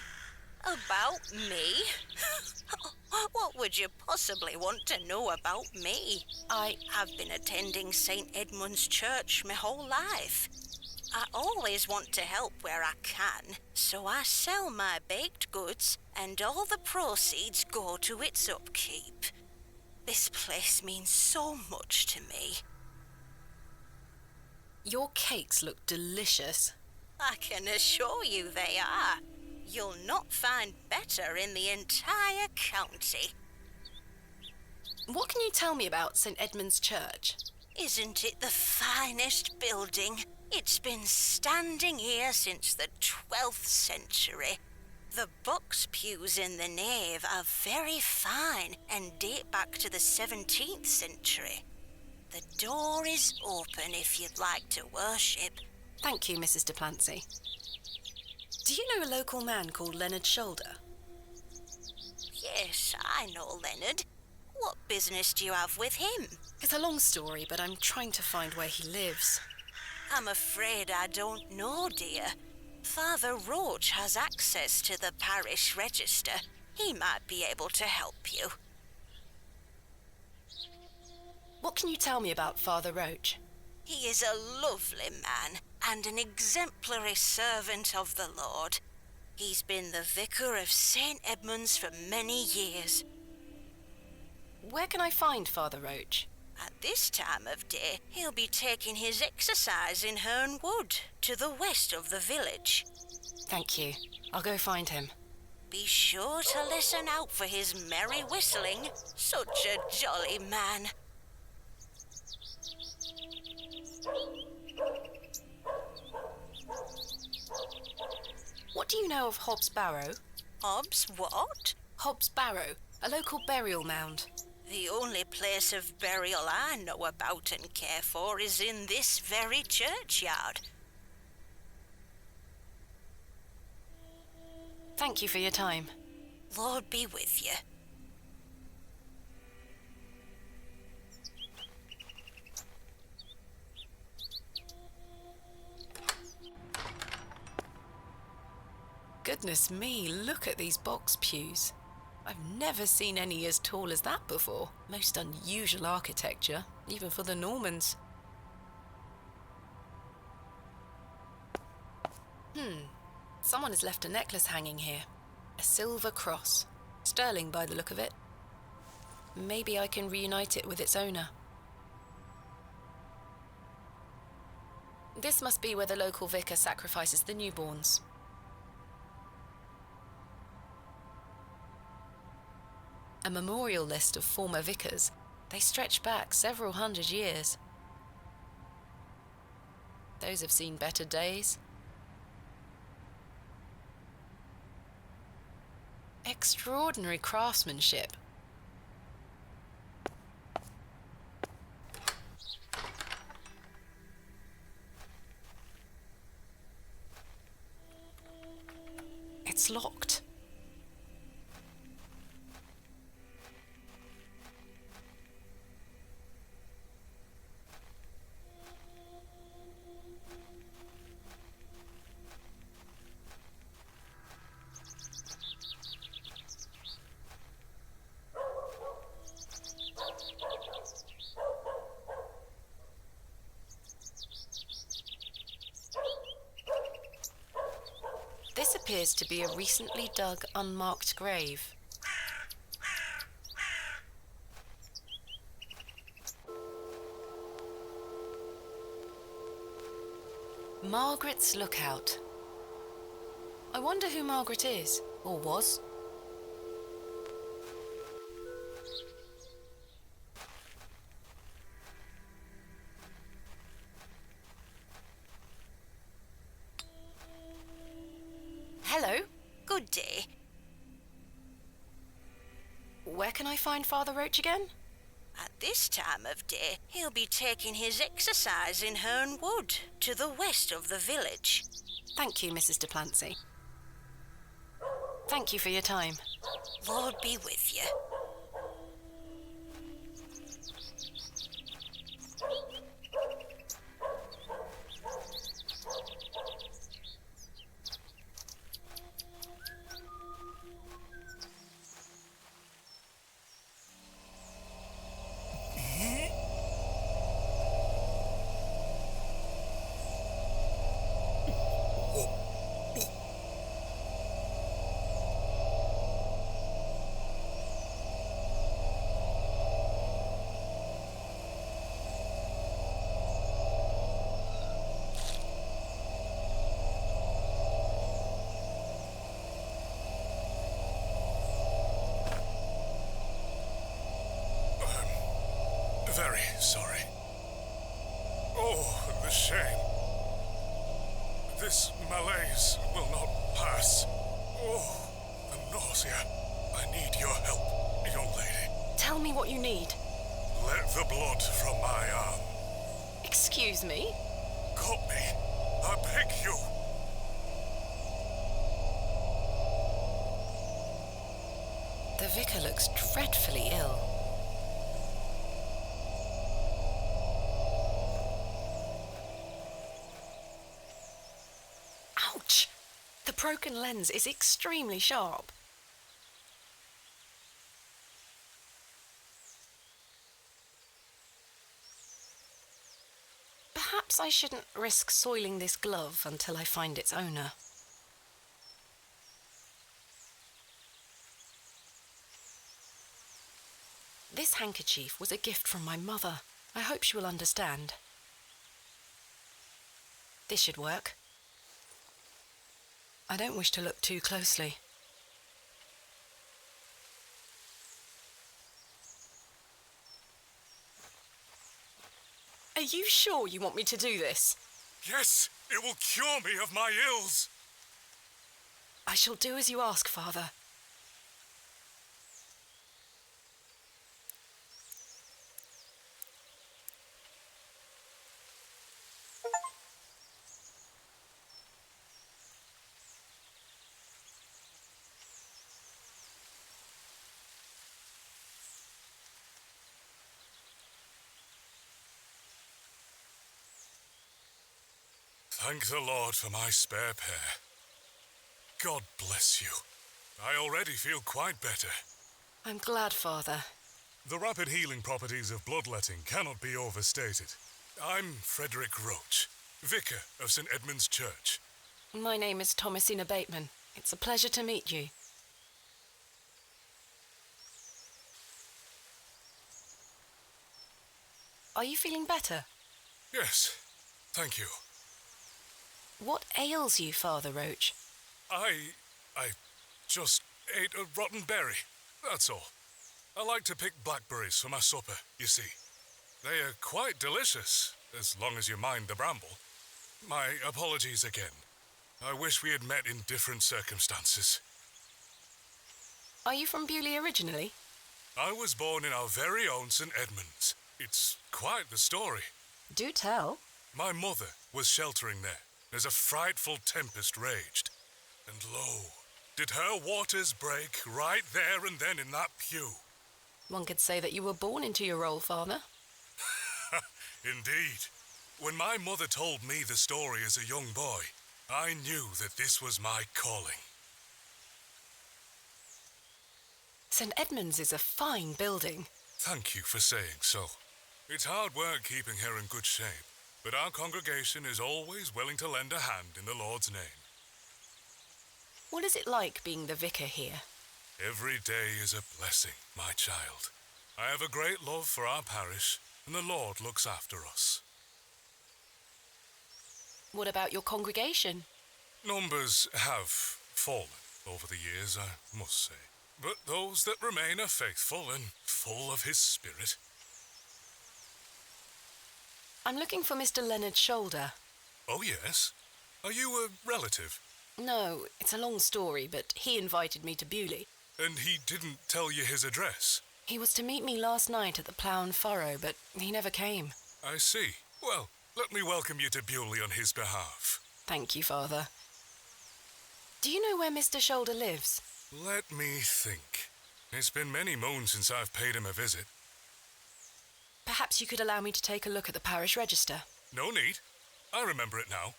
About me? What would you possibly want to know about me? I've been attending St. Edmund's Church my whole life. I always want to help where I can, so I sell my baked goods, and all the proceeds go to its upkeep. This place means so much to me. Your cakes look delicious. I can assure you they are. You'll not find better in the entire county. What can you tell me about St. Edmund's Church? Isn't it the finest building? It's been standing here since the 12th century. The box pews in the nave are very fine and date back to the 17th century. The door is open if you'd like to worship. Thank you, Mrs. de Plancy. Do you know a local man called Leonard Shoulder? Yes, I know Leonard. What business do you have with him? It's a long story, but I'm trying to find where he lives. I'm afraid I don't know, dear. Father Roach has access to the parish register. He might be able to help you. What can you tell me about Father Roach? He is a lovely man and an exemplary servant of the Lord. He's been the vicar of St. Edmund's for many years. Where can I find Father Roach? At this time of day, he'll be taking his exercise in Herne Wood, to the west of the village. Thank you. I'll go find him. Be sure to listen out for his merry whistling. Such a jolly man. What do you know of Hob's Barrow? Hobbs what? Hob's Barrow, a local burial mound. The only place of burial I know about and care for is in this very churchyard. Thank you for your time. Lord be with you. Goodness me, look at these box pews. I've never seen any as tall as that before. Most unusual architecture, even for the Normans. Someone has left a necklace hanging here. A silver cross. Sterling by the look of it. Maybe I can reunite it with its owner. This must be where the local vicar sacrifices the newborns. A memorial list of former vicars. They stretch back several hundred years. Those have seen better days. Extraordinary craftsmanship. It's locked. This appears to be a recently dug, unmarked grave. Margaret's Lookout. I wonder who Margaret is, or was. Where can I find Father Roach again? At this time of day, he'll be taking his exercise in Herne Wood, to the west of the village. Thank you, Mrs. de Plancy. Thank you for your time. Lord be with you. Very sorry. Oh, the shame. This malaise will not pass. Oh, the nausea. I need your help, young lady. Tell me what you need. Let the blood from my arm. Excuse me? Cut me. I beg you. The vicar looks dreadfully ill. Ouch! The broken lens is extremely sharp. Perhaps I shouldn't risk soiling this glove until I find its owner. This handkerchief was a gift from my mother. I hope she will understand. This should work. I don't wish to look too closely. Are you sure you want me to do this? Yes, it will cure me of my ills. I shall do as you ask, Father. Thank the Lord for my spare pair. God bless you. I already feel quite better. I'm glad, Father. The rapid healing properties of bloodletting cannot be overstated. I'm Frederick Roach, vicar of St. Edmund's Church. My name is Thomasina Bateman. It's a pleasure to meet you. Are you feeling better? Yes, thank you. What ails you, Father Roach? I just ate a rotten berry, that's all. I like to pick blackberries for my supper, you see. They are quite delicious, as long as you mind the bramble. My apologies again. I wish we had met in different circumstances. Are you from Bewlay originally? I was born in our very own St. Edmund's. It's quite the story. Do tell. My mother was sheltering there as a frightful tempest raged. And lo, did her waters break right there and then in that pew. One could say that you were born into your role, Father. Indeed. When my mother told me the story as a young boy, I knew that this was my calling. St. Edmund's is a fine building. Thank you for saying so. It's hard work keeping her in good shape, but our congregation is always willing to lend a hand in the Lord's name. What is it like being the vicar here? Every day is a blessing, my child. I have a great love for our parish, and the Lord looks after us. What about your congregation? Numbers have fallen over the years, I must say. But those that remain are faithful and full of His Spirit. I'm looking for Mr. Leonard Shoulder. Oh, yes? Are you a relative? No, it's a long story, but he invited me to Bewlay. And he didn't tell you his address? He was to meet me last night at the Plough and Furrow, but he never came. I see. Well, let me welcome you to Bewlay on his behalf. Thank you, Father. Do you know where Mr. Shoulder lives? Let me think. It's been many moons since I've paid him a visit. Perhaps you could allow me to take a look at the parish register. No need. I remember it now.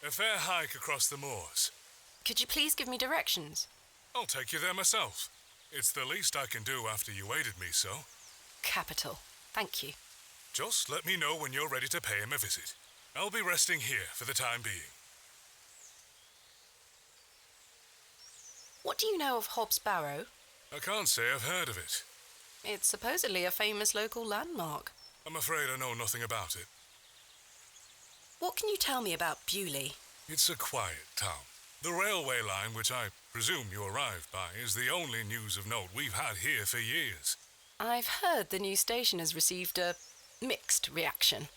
A fair hike across the moors. Could you please give me directions? I'll take you there myself. It's the least I can do after you aided me so. Capital. Thank you. Just let me know when you're ready to pay him a visit. I'll be resting here for the time being. What do you know of Hob's Barrow? I can't say I've heard of it. It's supposedly a famous local landmark. I'm afraid I know nothing about it. What can you tell me about Bewlay? It's a quiet town. The railway line, which I presume you arrived by, is the only news of note we've had here for years. I've heard the new station has received a mixed reaction.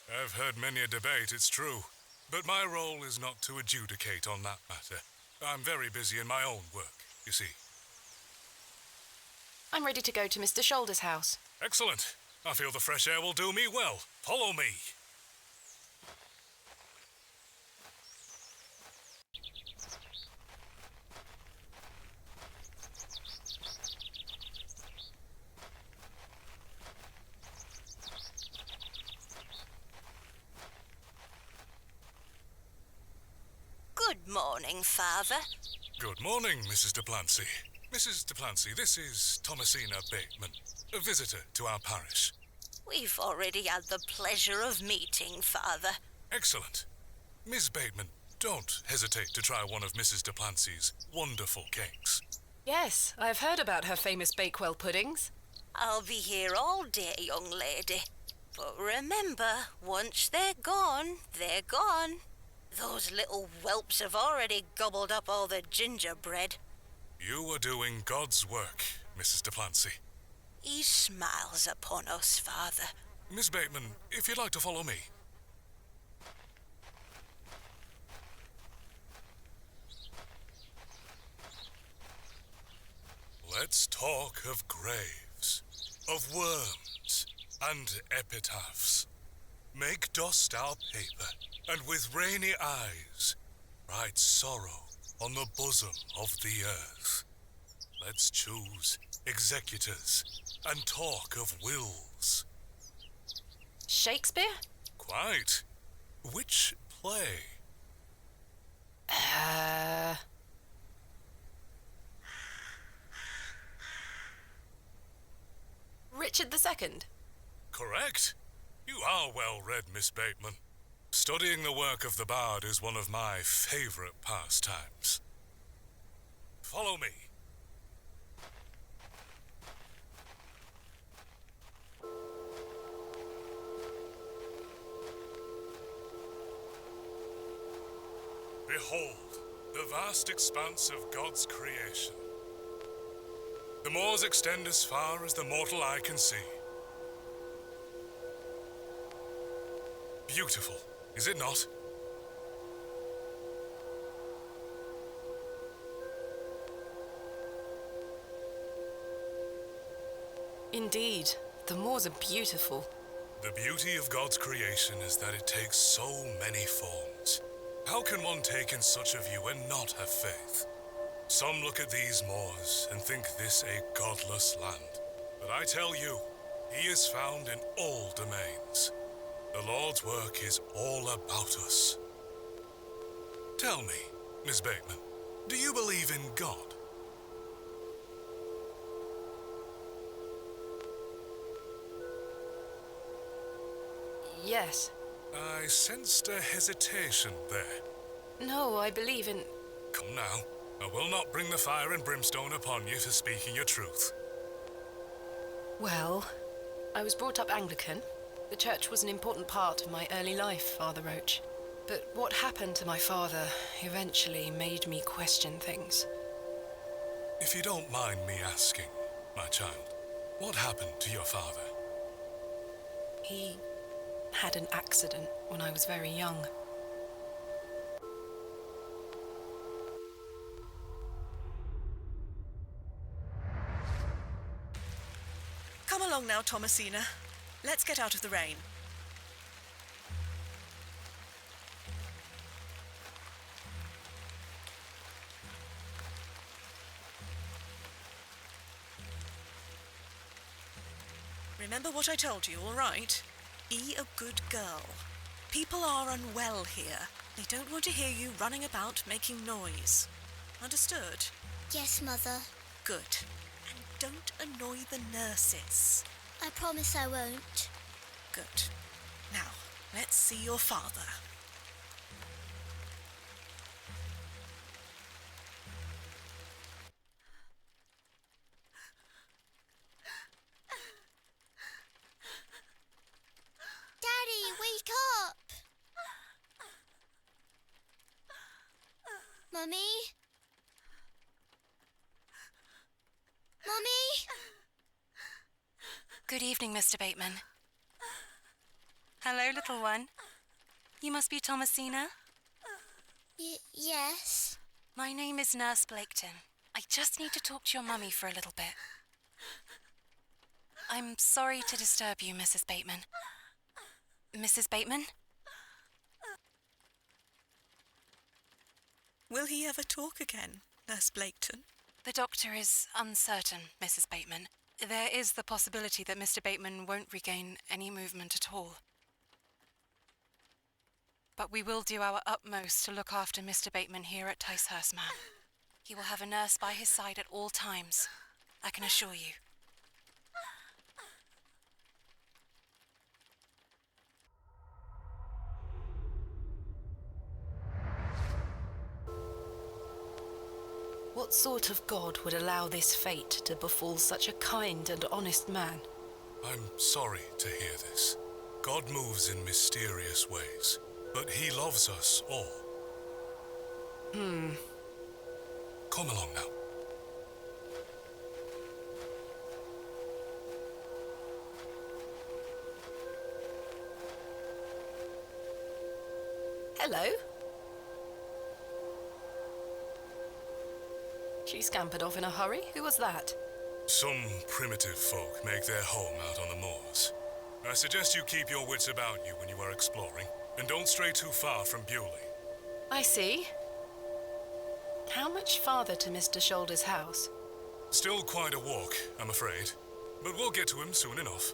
I've heard many a debate, it's true. But my role is not to adjudicate on that matter. I'm very busy in my own work, you see. I'm ready to go to Mr. Shoulder's house. Excellent. I feel the fresh air will do me well. Follow me. Good morning, Father. Good morning, Mrs. Duplancy. Mrs. Duplancy, this is Thomasina Bateman, a visitor to our parish. We've already had the pleasure of meeting, Father. Excellent. Miss Bateman, don't hesitate to try one of Mrs. Duplancy's wonderful cakes. Yes, I've heard about her famous Bakewell puddings. I'll be here all day, young lady. But remember, once they're gone, they're gone. Those little whelps have already gobbled up all the gingerbread. You are doing God's work, Mrs. Duplancy. He smiles upon us, Father. Miss Bateman, if you'd like to follow me. Let's talk of graves, of worms, and epitaphs. Make dust our paper, and with rainy eyes write sorrow on the bosom of the earth. Let's choose executors and talk of wills. Shakespeare? Quite. Which play? Richard II? Correct. You are well read, Miss Bateman. Studying the work of the bard is one of my favorite pastimes. Follow me. Behold, the vast expanse of God's creation. The moors extend as far as the mortal eye can see. Beautiful, is it not? Indeed, the moors are beautiful. The beauty of God's creation is that it takes so many forms. How can one take in such a view and not have faith? Some look at these moors and think this a godless land. But I tell you, he is found in all domains. The Lord's work is all about us. Tell me, Miss Bateman, do you believe in God? Yes. I sensed a hesitation there. No, I believe in... Come now, I will not bring the fire and brimstone upon you for speaking your truth. Well, I was brought up Anglican. The church was an important part of my early life, Father Roach. But what happened to my father eventually made me question things. If you don't mind me asking, my child, what happened to your father? He had an accident when I was very young. along now, Thomasina. Let's get out of the rain. Remember what I told you, all right? Be a good girl. People are unwell here. They don't want to hear you running about making noise. Understood? Yes, Mother. Good. And don't annoy the nurses. I promise I won't. Good. Now, let's see your father. Daddy, wake up! Mummy? Mummy? Good evening, Mr. Bateman. Hello, little one. You must be Thomasina? Yes. My name is Nurse Blaketon. I just need to talk to your mummy for a little bit. I'm sorry to disturb you, Mrs. Bateman. Mrs. Bateman? Will he ever talk again, Nurse Blaketon? The doctor is uncertain, Mrs. Bateman. There is the possibility that Mr. Bateman won't regain any movement at all. But we will do our utmost to look after Mr. Bateman here at Ticehurst Manor. He will have a nurse by his side at all times, I can assure you. What sort of God would allow this fate to befall such a kind and honest man? I'm sorry to hear this. God moves in mysterious ways, but he loves us all. Come along now. Hello. She scampered off in a hurry. Who was that? Some primitive folk make their home out on the moors. I suggest you keep your wits about you when you are exploring, and don't stray too far from Bewlay. I see. How much farther to Mr. Shoulder's house? Still quite a walk, I'm afraid, but we'll get to him soon enough.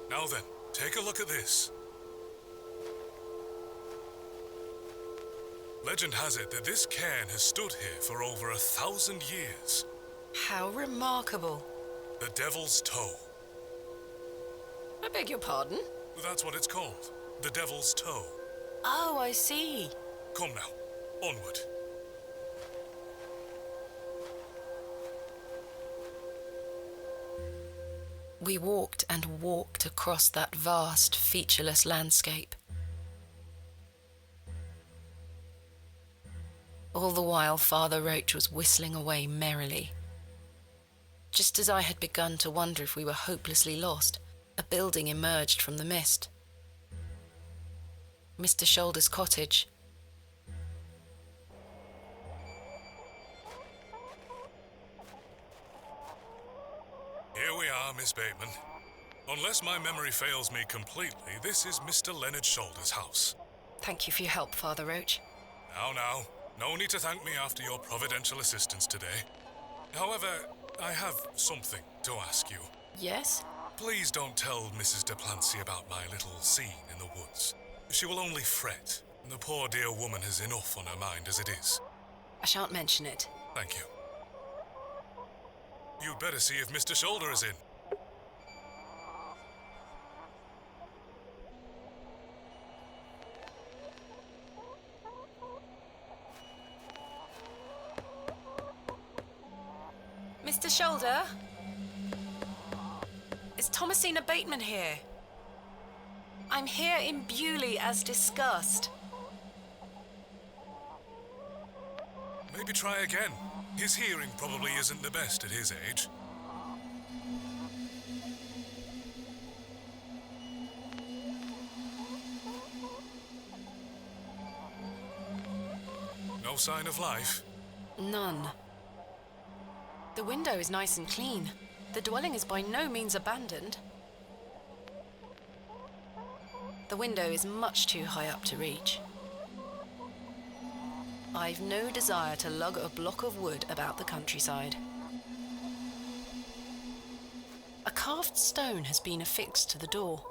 Now then, take a look at this. Legend has it that this cairn has stood here for over 1,000 years. How remarkable. The Devil's Toe. I beg your pardon? That's what it's called. The Devil's Toe. Oh, I see. Come now, onward. We walked and walked across that vast, featureless landscape. All the while, Father Roach was whistling away merrily. Just as I had begun to wonder if we were hopelessly lost, a building emerged from the mist. Mr. Shoulder's cottage. Here we are, Miss Bateman. Unless my memory fails me completely, this is Mr. Leonard Shoulder's house. Thank you for your help, Father Roach. Now, no need to thank me after your providential assistance today. However, I have something to ask you. Yes? Please don't tell Mrs. Duplancy about my little scene in the woods. She will only fret, and the poor dear woman has enough on her mind as it is. I shan't mention it. Thank you. You'd better see if Mr. Shoulder is in. Mr. Shoulder? Is Thomasina Bateman here? I'm here in Bewlay as discussed. Maybe try again. His hearing probably isn't the best at his age. No sign of life? None. The window is nice and clean. The dwelling is by no means abandoned. The window is much too high up to reach. I've no desire to lug a block of wood about the countryside. A carved stone has been affixed to the door.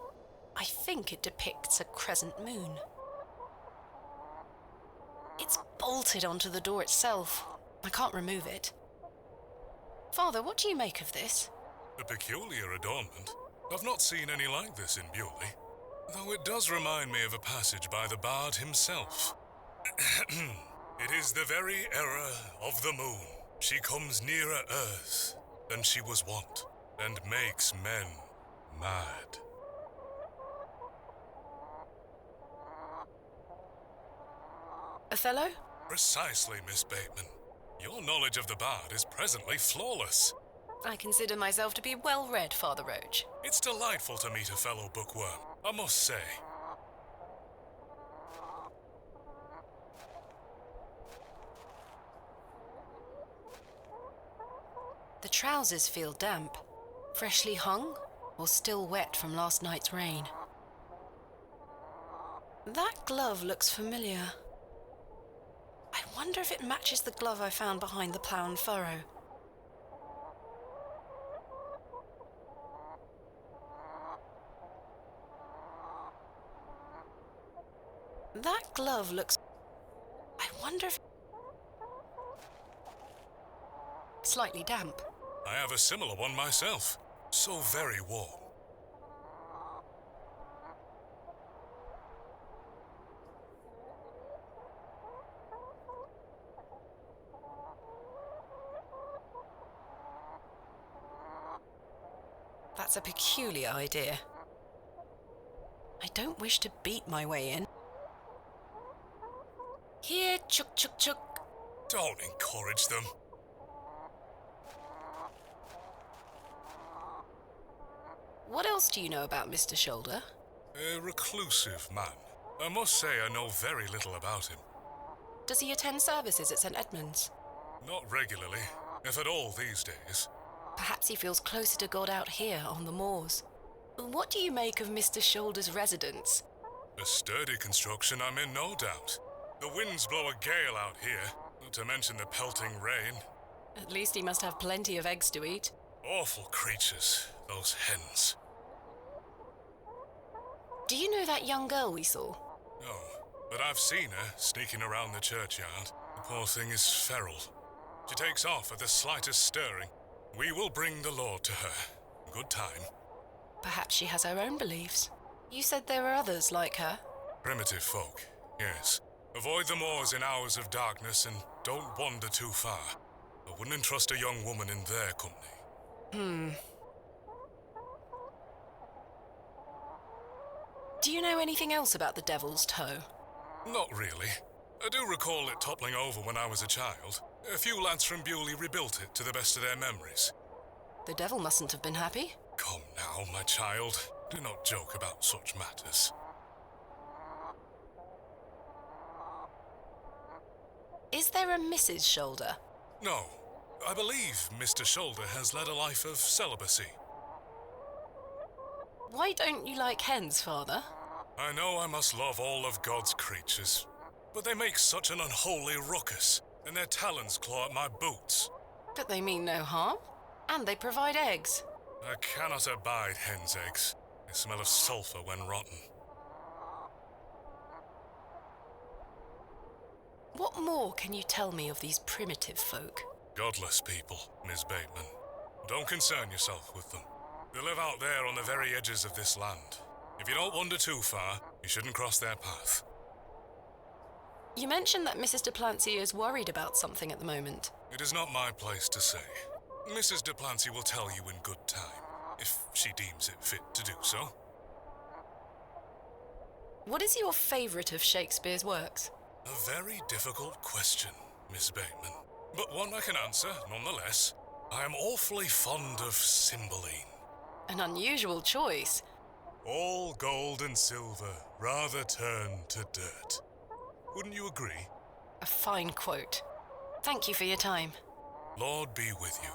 I think it depicts a crescent moon. It's bolted onto the door itself. I can't remove it. Father, what do you make of this? A peculiar adornment. I've not seen any like this in Bewlay, though it does remind me of a passage by the bard himself. It is the very era of the moon. She comes nearer earth than she was wont, and makes men mad. Othello? Precisely, Miss Bateman. Your knowledge of the bard is presently flawless. I consider myself to be well-read, Father Roach. It's delightful to meet a fellow bookworm, I must say. The trousers feel damp, freshly hung, or still wet from last night's rain. That glove looks familiar. I wonder if it matches the glove I found behind the plough and furrow. That glove looks... I wonder if... Slightly damp. I have a similar one myself. So very warm. That's a peculiar idea. I don't wish to beat my way in. Here, chuk chuk chuk. Don't encourage them. What else do you know about Mr. Shoulder? A reclusive man. I must say I know very little about him. Does he attend services at St. Edmund's? Not regularly, if at all these days. Perhaps he feels closer to God out here on the moors. What do you make of Mr. Shoulder's residence? A sturdy construction, I'm in, no doubt. The winds blow a gale out here, not to mention the pelting rain. At least he must have plenty of eggs to eat. Awful creatures, those hens. Do you know that young girl we saw? No, but I've seen her sneaking around the churchyard. The poor thing is feral. She takes off at the slightest stirring. We will bring the Lord to her. Good time. Perhaps she has her own beliefs. You said there were others like her. Primitive folk, yes. Avoid the moors in hours of darkness and don't wander too far. I wouldn't entrust a young woman in their company. Do you know anything else about the Devil's Toe? Not really. I do recall it toppling over when I was a child. A few lads from Bewlay rebuilt it to the best of their memories. The devil mustn't have been happy. Come now, my child. Do not joke about such matters. Is there a Mrs. Shoulder? No. I believe Mr. Shoulder has led a life of celibacy. Why don't you like hens, Father? I know I must love all of God's creatures, but they make such an unholy ruckus, and their talons claw at my boots. But they mean no harm, and they provide eggs. I cannot abide hens' eggs. They smell of sulphur when rotten. What more can you tell me of these primitive folk? Godless people, Miss Bateman. Don't concern yourself with them. They live out there on the very edges of this land. If you don't wander too far, you shouldn't cross their path. You mentioned that Mrs. de Plancy is worried about something at the moment. It is not my place to say. Mrs. de Plancy will tell you in good time, if she deems it fit to do so. What is your favourite of Shakespeare's works? A very difficult question, Miss Bateman. But one I can answer, nonetheless. I am awfully fond of Cymbeline. An unusual choice. All gold and silver rather turn to dirt. Wouldn't you agree? A fine quote. Thank you for your time. Lord be with you.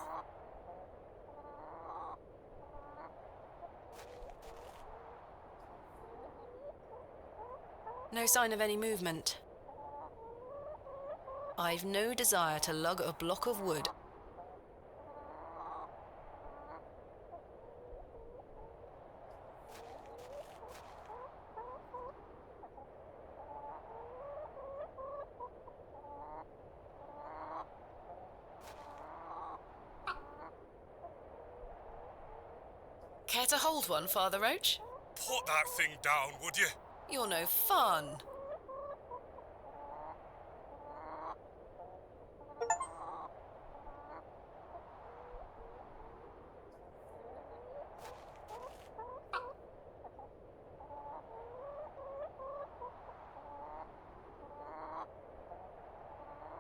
No sign of any movement. I've no desire to lug a block of wood. Care to hold one, Father Roach? Put that thing down, would you? You're no fun.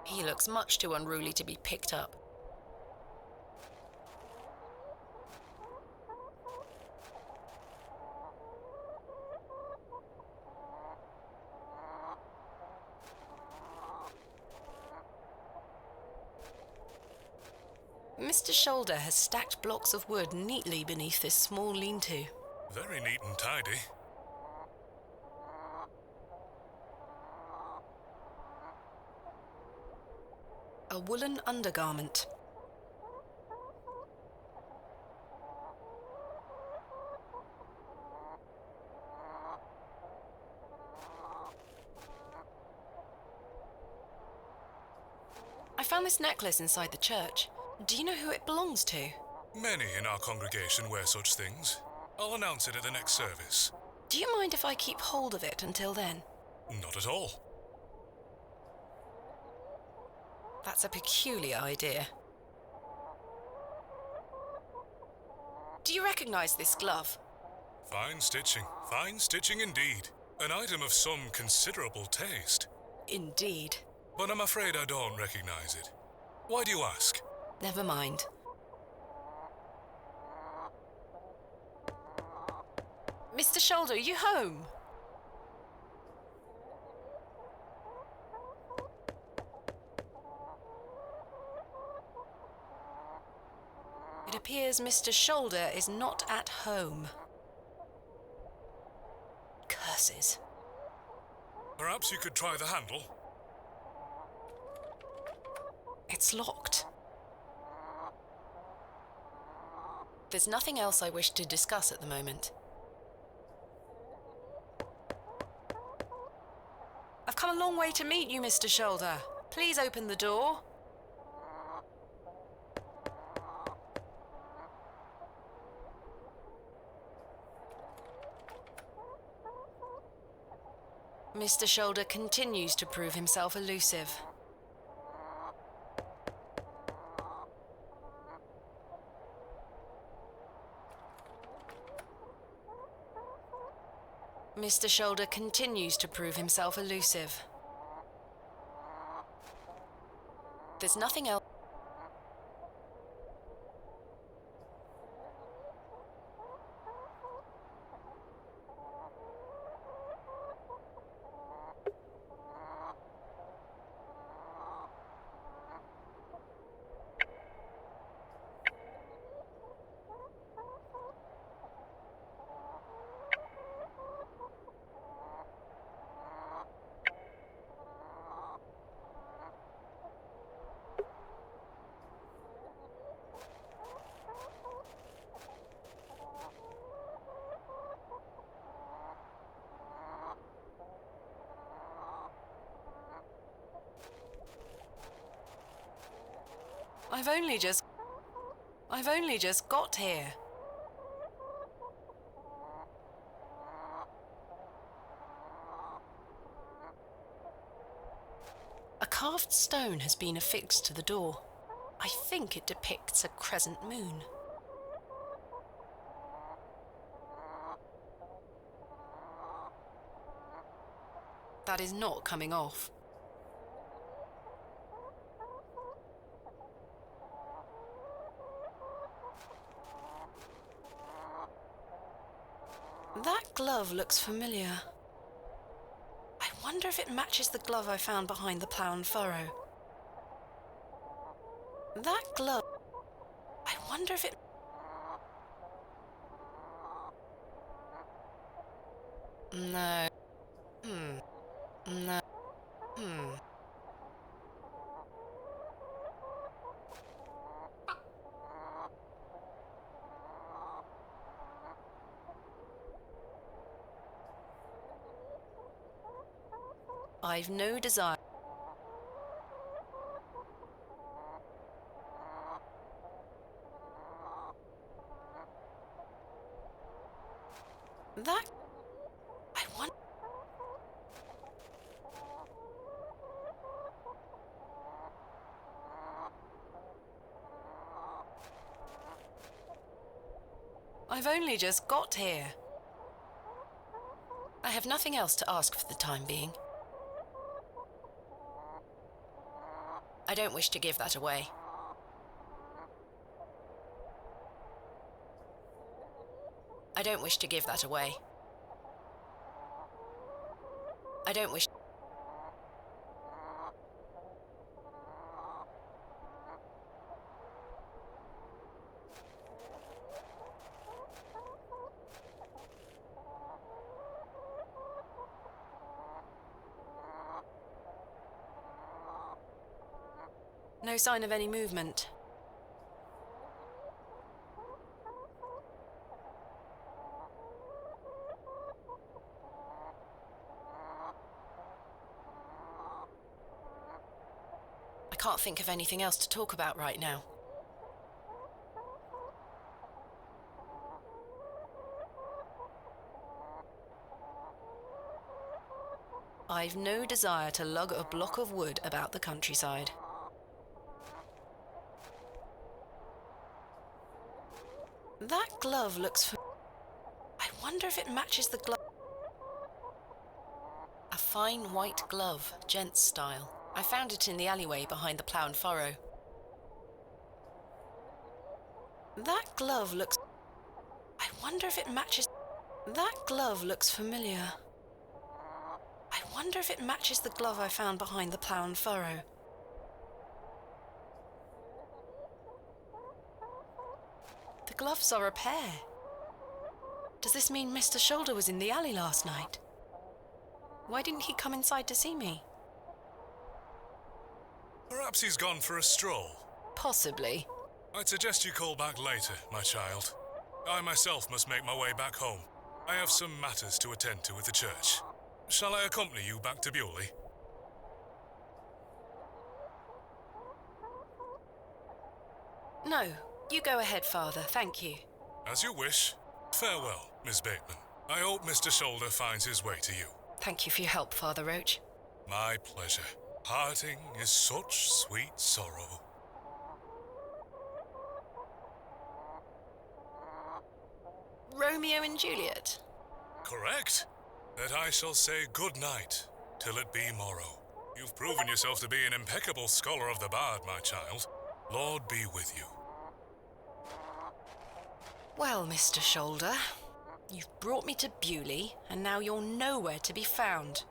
He looks much too unruly to be picked up. Mr. Shoulder has stacked blocks of wood neatly beneath this small lean-to. Very neat and tidy. A woolen undergarment. I found this necklace inside the church. Do you know who it belongs to? Many in our congregation wear such things. I'll announce it at the next service. Do you mind if I keep hold of it until then? Not at all. That's a peculiar idea. Do you recognize this glove? Fine stitching indeed. An item of some considerable taste. Indeed. But I'm afraid I don't recognize it. Why do you ask? Never mind. Mr. Shoulder, are you home? It appears Mr. Shoulder is not at home. Curses. Perhaps you could try the handle. It's locked. There's nothing else I wish to discuss at the moment. I've come a long way to meet you, Mr. Shoulder. Please open the door. Mr. Shoulder continues to prove himself elusive. Mr. Shoulder continues to prove himself elusive. There's nothing else. I've only just got here. A carved stone has been affixed to the door. I think it depicts a crescent moon. That is not coming off. That glove looks familiar. I wonder if it matches the glove I found behind the plough and furrow. That glove... I wonder if it... No. No. I've no desire. That... I want... I've only just got here. I have nothing else to ask for the time being. I don't wish to give that away. I don't wish to give that away. I don't wish... No sign of any movement. I can't think of anything else to talk about right now. I've no desire to lug a block of wood about the countryside. That glove looks... I wonder if it matches the glove... A fine white glove, gents style. I found it in the alleyway behind the plough and furrow. That glove looks... I wonder if it matches... That glove looks familiar. I wonder if it matches the glove I found behind the plough and furrow. The gloves are a pair. Does this mean Mr. Shoulder was in the alley last night? Why didn't he come inside to see me? Perhaps he's gone for a stroll. Possibly. I'd suggest you call back later, my child. I myself must make my way back home. I have some matters to attend to at the church. Shall I accompany you back to Bewlay? No, you go ahead, Father, thank you. As you wish. Farewell, Miss Bateman. I hope Mr. Shoulder finds his way to you. Thank you for your help, Father Roach. My pleasure. Parting is such sweet sorrow. Romeo and Juliet? Correct. That I shall say good night till it be morrow. You've proven yourself to be an impeccable scholar of the bard, my child. Lord be with you. Well, Mr. Shoulder, you've brought me to Bewlay, and now you're nowhere to be found.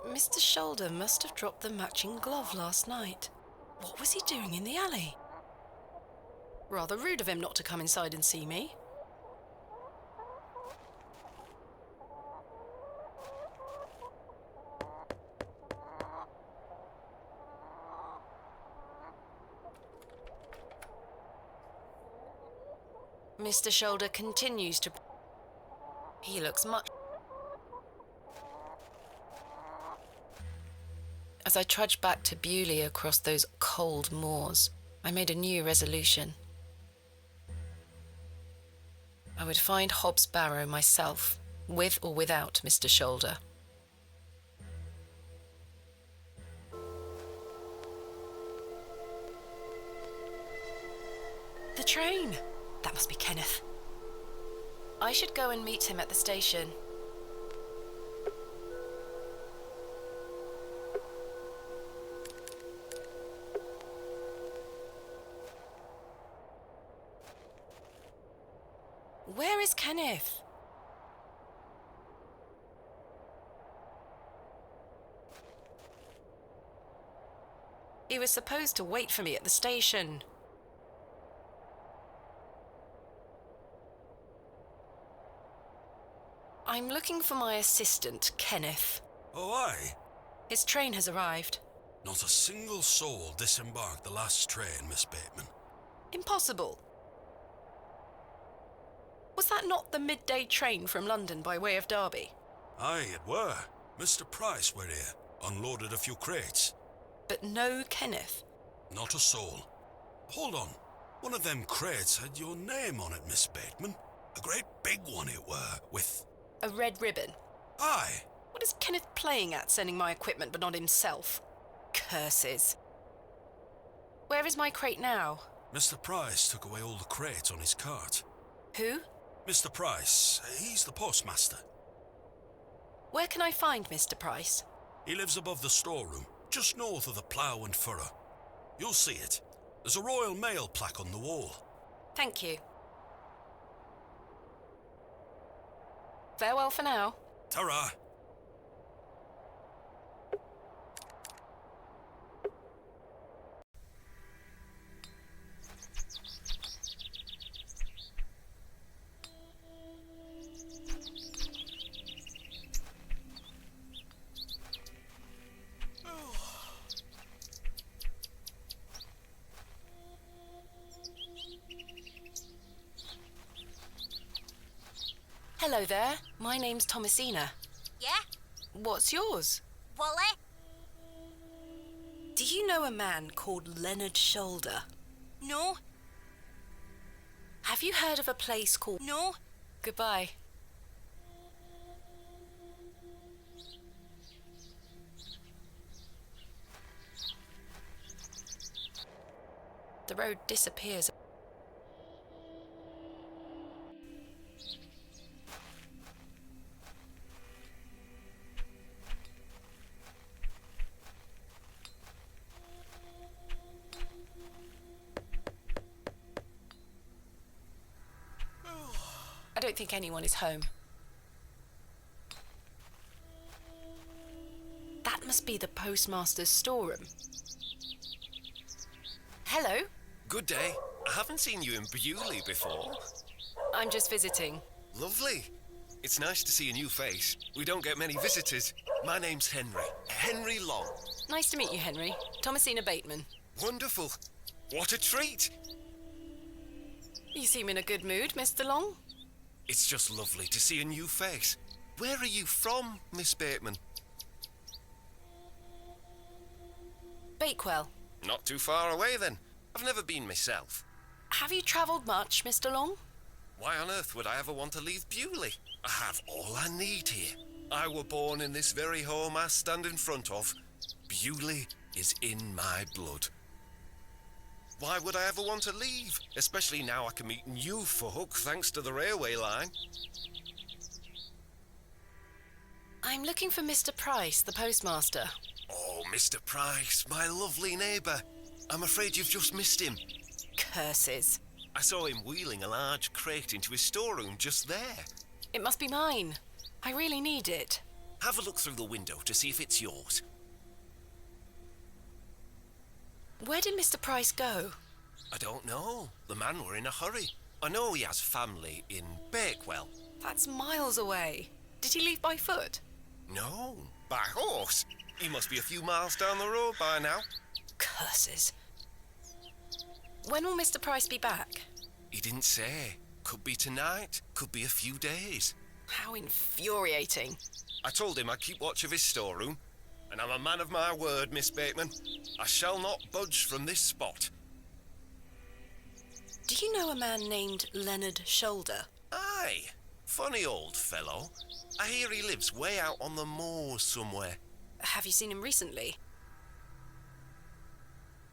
Mr. Shoulder must have dropped the matching glove last night. What was he doing in the alley? Rather rude of him not to come inside and see me. Mr. Shoulder continues to... He looks much... As I trudged back to Bewlay across those cold moors, I made a new resolution. I would find Hob's Barrow myself, with or without Mr. Shoulder. The train! That must be Kenneth. I should go and meet him at the station. Where is Kenneth? He was supposed to wait for me at the station. I'm looking for my assistant, Kenneth. Oh, aye. His train has arrived. Not a single soul disembarked the last train, Miss Bateman. Impossible. Was that not the midday train from London by way of Derby? Aye, it were. Mr. Price were here, unloaded a few crates. But no Kenneth. Not a soul. Hold on. One of them crates had your name on it, Miss Bateman. A great big one it were, with... A red ribbon. Aye. What is Kenneth playing at, sending my equipment but not himself? Curses. Where is my crate now? Mr. Price took away all the crates on his cart. Who? Mr. Price, he's the postmaster. Where can I find Mr. Price? He lives above the storeroom, just north of the plough and furrow. You'll see it. There's a Royal Mail plaque on the wall. Thank you. Farewell for now. Ta-ra. Hello there. My name's Thomasina. Yeah? What's yours? Wally? Do you know a man called Leonard Shoulder? No. Have you heard of a place called... No. Goodbye. The road disappears. I don't think anyone is home. That must be the postmaster's storeroom. Hello? Good day. I haven't seen you in Bewlay before. I'm just visiting. Lovely. It's nice to see a new face. We don't get many visitors. My name's Henry. Henry Long. Nice to meet you, Henry. Thomasina Bateman. Wonderful. What a treat. You seem in a good mood, Mr. Long. It's just lovely to see a new face. Where are you from, Miss Bateman? Bakewell. Not too far away, then. I've never been myself. Have you travelled much, Mr. Long? Why on earth would I ever want to leave Bewlay? I have all I need here. I were born in this very home I stand in front of. Bewlay is in my blood. Why would I ever want to leave? Especially now I can meet new folk thanks to the railway line. I'm looking for Mr. Price, the postmaster. Oh, Mr. Price, my lovely neighbour. I'm afraid you've just missed him. Curses. I saw him wheeling a large crate into his storeroom just there. It must be mine. I really need it. Have a look through the window to see if it's yours. Where did Mr. Price go? I don't know. The man were in a hurry. I know he has family in Bakewell. That's miles away. Did he leave by foot? No, by horse. He must be a few miles down the road by now. Curses. When will Mr. Price be back? He didn't say. Could be tonight, could be a few days. How infuriating. I told him I'd keep watch of his storeroom, and I'm a man of my word, Miss Bateman. I shall not budge from this spot. Do you know a man named Leonard Shoulder? Aye, funny old fellow. I hear he lives way out on the moors somewhere. Have you seen him recently?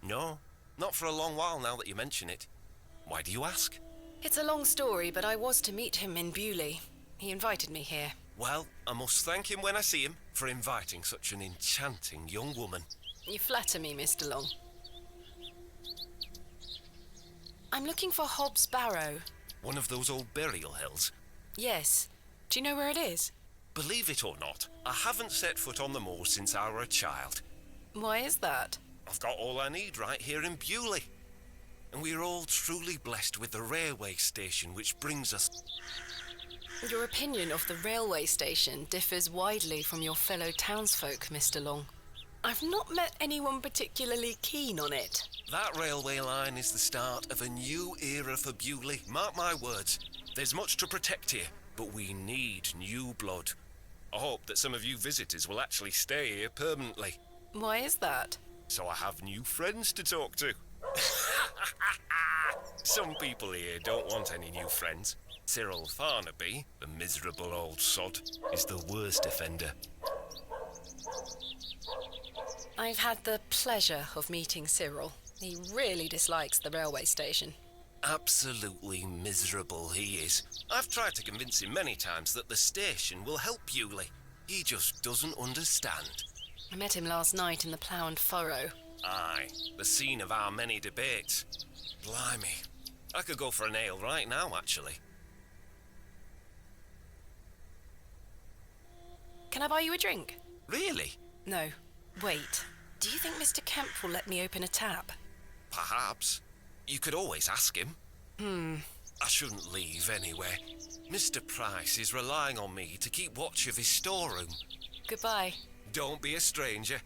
No, not for a long while now that you mention it. Why do you ask? It's a long story, but I was to meet him in Bewlay. He invited me here. Well, I must thank him when I see him for inviting such an enchanting young woman. You flatter me, Mr. Long. I'm looking for Hob's Barrow. One of those old burial hills? Yes. Do you know where it is? Believe it or not, I haven't set foot on the moors since I were a child. Why is that? I've got all I need right here in Bewlay. And we're all truly blessed with the railway station which brings us... Your opinion of the railway station differs widely from your fellow townsfolk, Mr. Long. I've not met anyone particularly keen on it. That railway line is the start of a new era for Bewlay. Mark my words. There's much to protect here, but we need new blood. I hope that some of you visitors will actually stay here permanently. Why is that? So I have new friends to talk to. Some people here don't want any new friends. Cyril Farnaby, the miserable old sod, is the worst offender. I've had the pleasure of meeting Cyril. He really dislikes the railway station. Absolutely miserable he is. I've tried to convince him many times that the station will help Bewlay. He just doesn't understand. I met him last night in the Plough and Furrow. Aye, the scene of our many debates. Blimey, I could go for an ale right now, actually. Can I buy you a drink? Really? No. Wait. Do you think Mr. Kemp will let me open a tab? Perhaps. You could always ask him. I shouldn't leave anyway. Mr. Price is relying on me to keep watch of his storeroom. Goodbye. Don't be a stranger.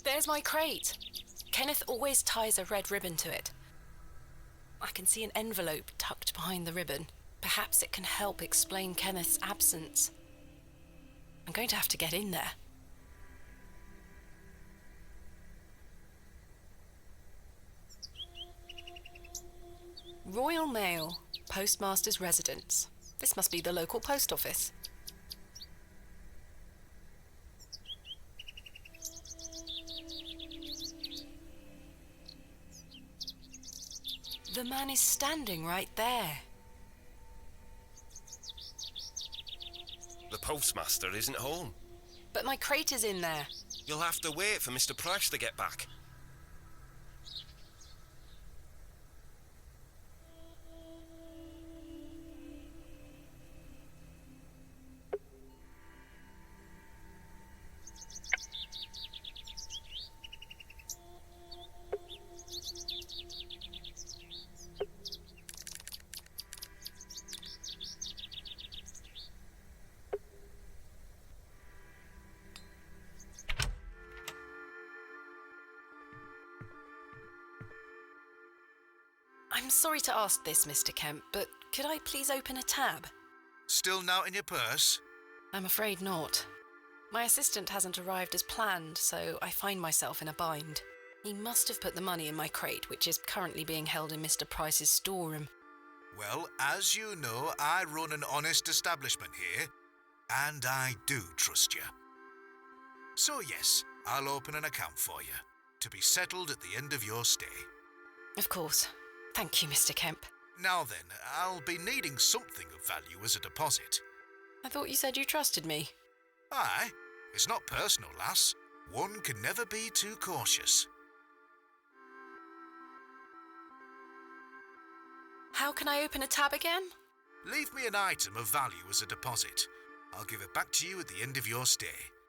There's my crate. Kenneth always ties a red ribbon to it. I can see an envelope tucked behind the ribbon. Perhaps it can help explain Kenneth's absence. I'm going to have to get in there. Royal Mail, Postmaster's Residence. This must be the local post office. The man is standing right there. The postmaster isn't home. But my crate is in there. You'll have to wait for Mr. Price to get back. I'm sorry to ask this, Mr. Kemp, but could I please open a tab? Still not in your purse? I'm afraid not. My assistant hasn't arrived as planned, so I find myself in a bind. He must have put the money in my crate, which is currently being held in Mr. Price's storeroom. Well, as you know, I run an honest establishment here, and I do trust you. So yes, I'll open an account for you, to be settled at the end of your stay. Of course. Thank you, Mr. Kemp. Now then, I'll be needing something of value as a deposit. I thought you said you trusted me. Aye, it's not personal, lass. One can never be too cautious. How can I open a tab again? Leave me an item of value as a deposit. I'll give it back to you at the end of your stay,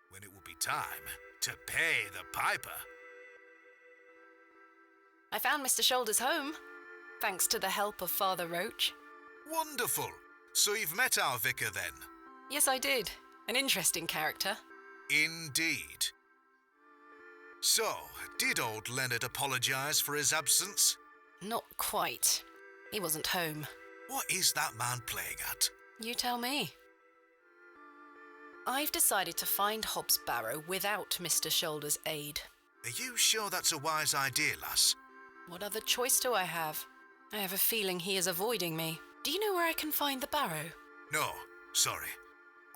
when it will be time to pay the piper. I found Mr. Shoulder's home, thanks to the help of Father Roach. Wonderful. So you've met our vicar then? Yes, I did. An interesting character. Indeed. So, did old Leonard apologise for his absence? Not quite. He wasn't home. What is that man playing at? You tell me. I've decided to find Hob's Barrow without Mr. Shoulder's aid. Are you sure that's a wise idea, lass? What other choice do I have? I have a feeling he is avoiding me. Do you know where I can find the Barrow? No, sorry.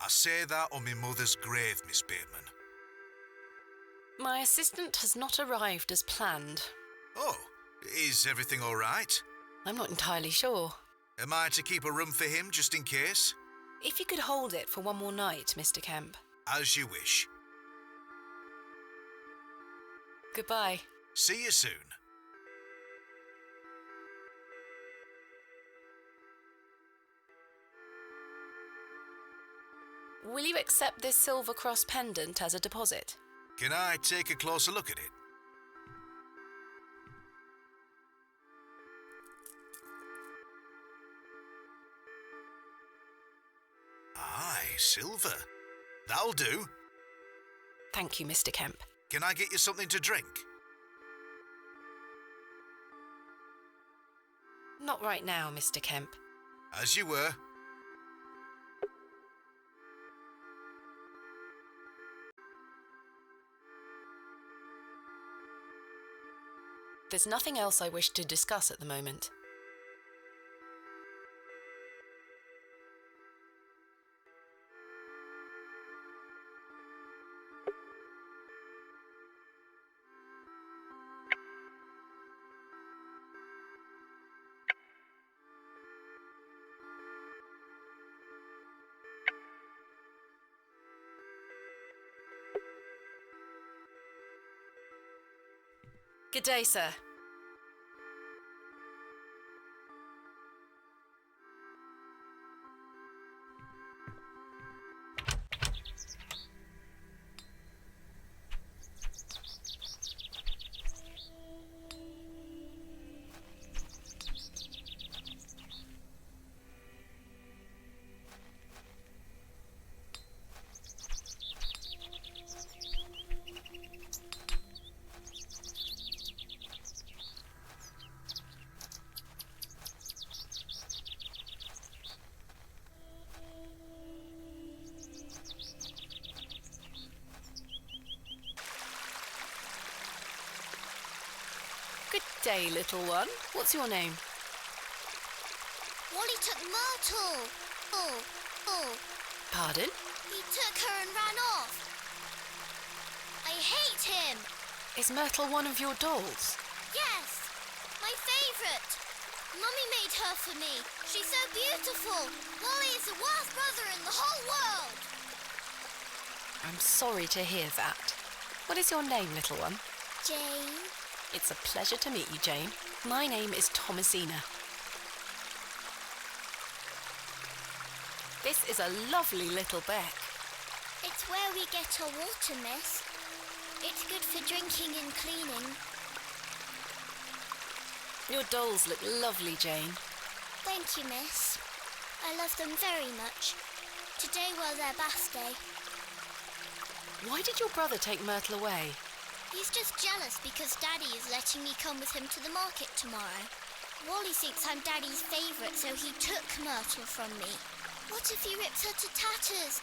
I say that on my mother's grave, Miss Bateman. My assistant has not arrived as planned. Oh, is everything all right? I'm not entirely sure. Am I to keep a room for him, just in case? If you could hold it for one more night, Mr. Kemp. As you wish. Goodbye. See you soon. Will you accept this silver cross pendant as a deposit? Can I take a closer look at it? silver. That'll do. Thank you, Mr. Kemp. Can I get you something to drink? Not right now, Mr. Kemp. As you were. There's nothing else I wish to discuss at the moment. Good day, sir. Good day, little one. What's your name? Wally took Myrtle. Pardon? He took her and ran off. I hate him. Is Myrtle one of your dolls? Yes, my favourite. Mummy made her for me. She's so beautiful. Wally is the worst brother in the whole world. I'm sorry to hear that. What is your name, little one? Jane. It's a pleasure to meet you, Jane. My name is Thomasina. This is a lovely little beck. It's where we get our water, miss. It's good for drinking and cleaning. Your dolls look lovely, Jane. Thank you, miss. I love them very much. Today was their birthday. Why did your brother take Myrtle away? He's just jealous because Daddy is letting me come with him to the market tomorrow. Wally thinks I'm Daddy's favourite, so he took Myrtle from me. What if he rips her to tatters?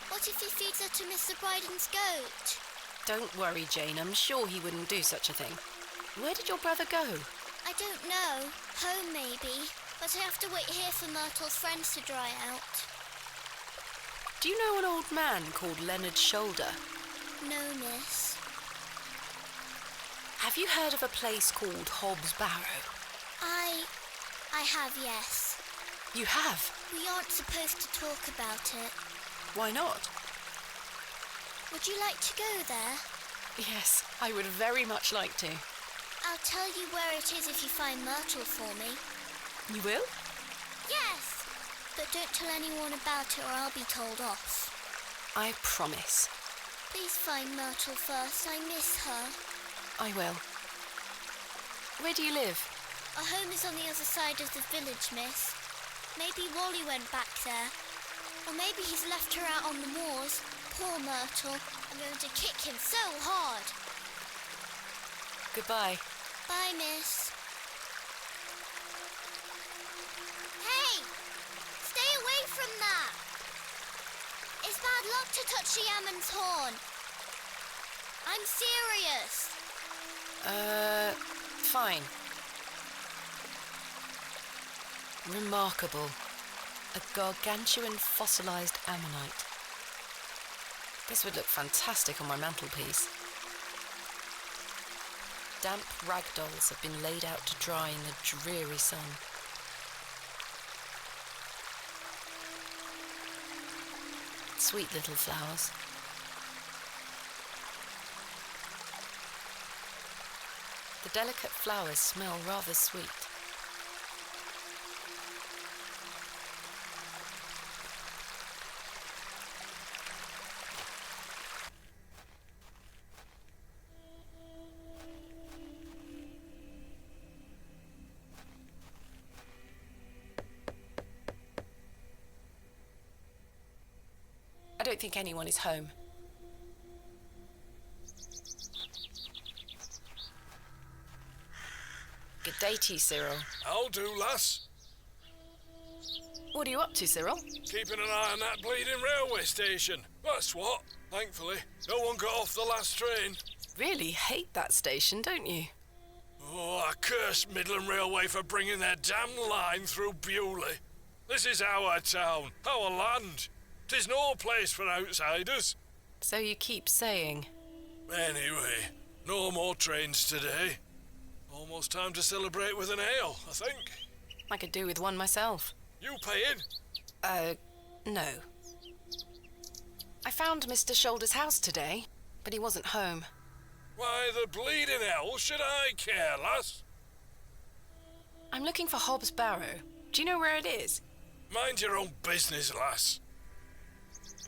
What if he feeds her to Mr. Bryden's goat? Don't worry, Jane. I'm sure he wouldn't do such a thing. Where did your brother go? I don't know. Home, maybe. But I have to wait here for Myrtle's friends to dry out. Do you know an old man called Leonard Shoulder? No, miss. Have you heard of a place called Hobb's Barrow? I have, yes. You have? We aren't supposed to talk about it. Why not? Would you like to go there? Yes, I would very much like to. I'll tell you where it is if you find Myrtle for me. You will? Yes! But don't tell anyone about it or I'll be told off. I promise. Please find Myrtle first. I miss her. I will. Where do you live? Our home is on the other side of the village, miss. Maybe Wally went back there. Or maybe he's left her out on the moors. Poor Myrtle. I'm going to kick him so hard. Goodbye. Bye, miss. Hey! Stay away from that! It's bad luck to touch a yaman's horn. I'm serious. Fine. Remarkable. A gargantuan fossilised ammonite. This would look fantastic on my mantelpiece. Damp rag dolls have been laid out to dry in the dreary sun. Sweet little flowers. The delicate flowers smell rather sweet. don't think anyone is home. Good day to you, Cyril. I'll do, lass. What are you up to, Cyril? Keeping an eye on that bleeding railway station. That's what. Thankfully, no one got off the last train. Really hate that station, don't you? Oh, I curse Midland Railway for bringing their damn line through Bewlay. This is our town, our land. 'Tis no place for outsiders. So you keep saying. Anyway, no more trains today. Almost time to celebrate with an ale, I think. I could do with one myself. You paying? No. I found Mr. Shoulder's house today, but he wasn't home. Why the bleeding hell should I care, lass? I'm looking for Hob's Barrow. Do you know where it is? Mind your own business, lass.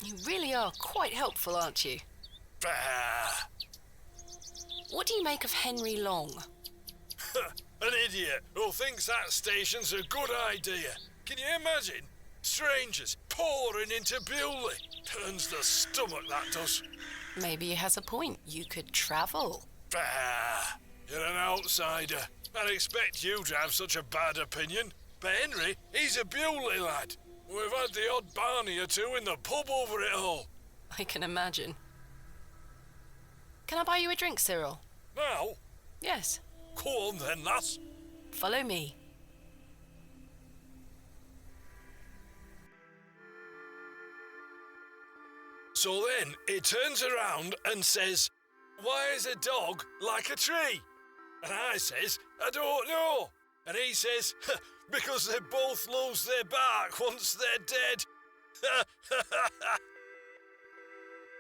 You really are quite helpful, aren't you? Bah! What do you make of Henry Long? An idiot who thinks that station's a good idea. Can you imagine? Strangers pouring into Bewlay. Turns the stomach, that does. Maybe he has a point. You could travel. Bah! You're an outsider. I'd expect you to have such a bad opinion. But Henry, he's a Bewlay lad. We've had the odd barney or two in the pub over it all. I can imagine. Can I buy you a drink, Cyril? Now? Yes. Go on then, lass. Follow me. So then he turns around and says, "Why is a dog like a tree?" And I says, "I don't know." And he says, "Because they both lose their bark once they're dead."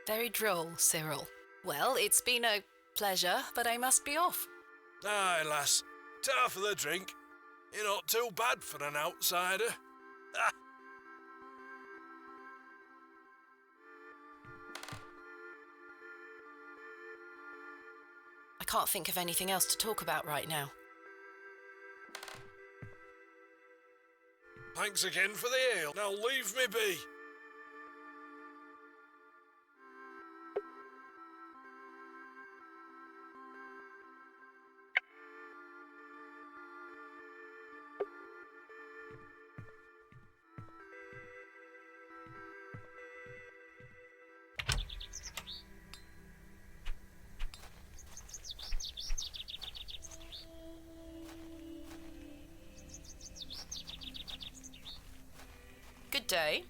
Very droll, Cyril. Well, it's been a pleasure, but I must be off. Aye, lass. Ta for the drink. You're not too bad for an outsider. I can't think of anything else to talk about right now. Thanks again for the ale. Now leave me be. Good day.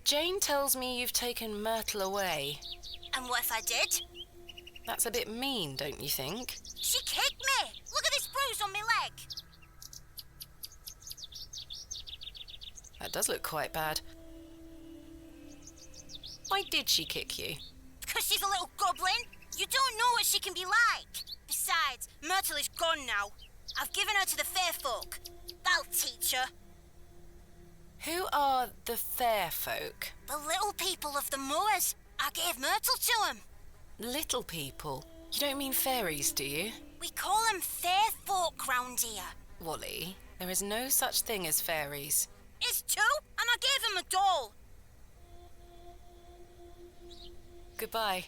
Jane tells me you've taken Myrtle away. And what if I did? That's a bit mean, don't you think? She kicked me! Look at this bruise on my leg! That does look quite bad. Why did she kick you? Because she's a little goblin. You don't know what she can be like. Besides, Myrtle is gone now. I've given her to the fair folk. That'll teach her. Who are the fair folk? The little people of the moors. I gave Myrtle to them. Little people? You don't mean fairies, do you? We call them fair folk round here. Wally, there is no such thing as fairies. It's two, and I gave him a doll. Goodbye.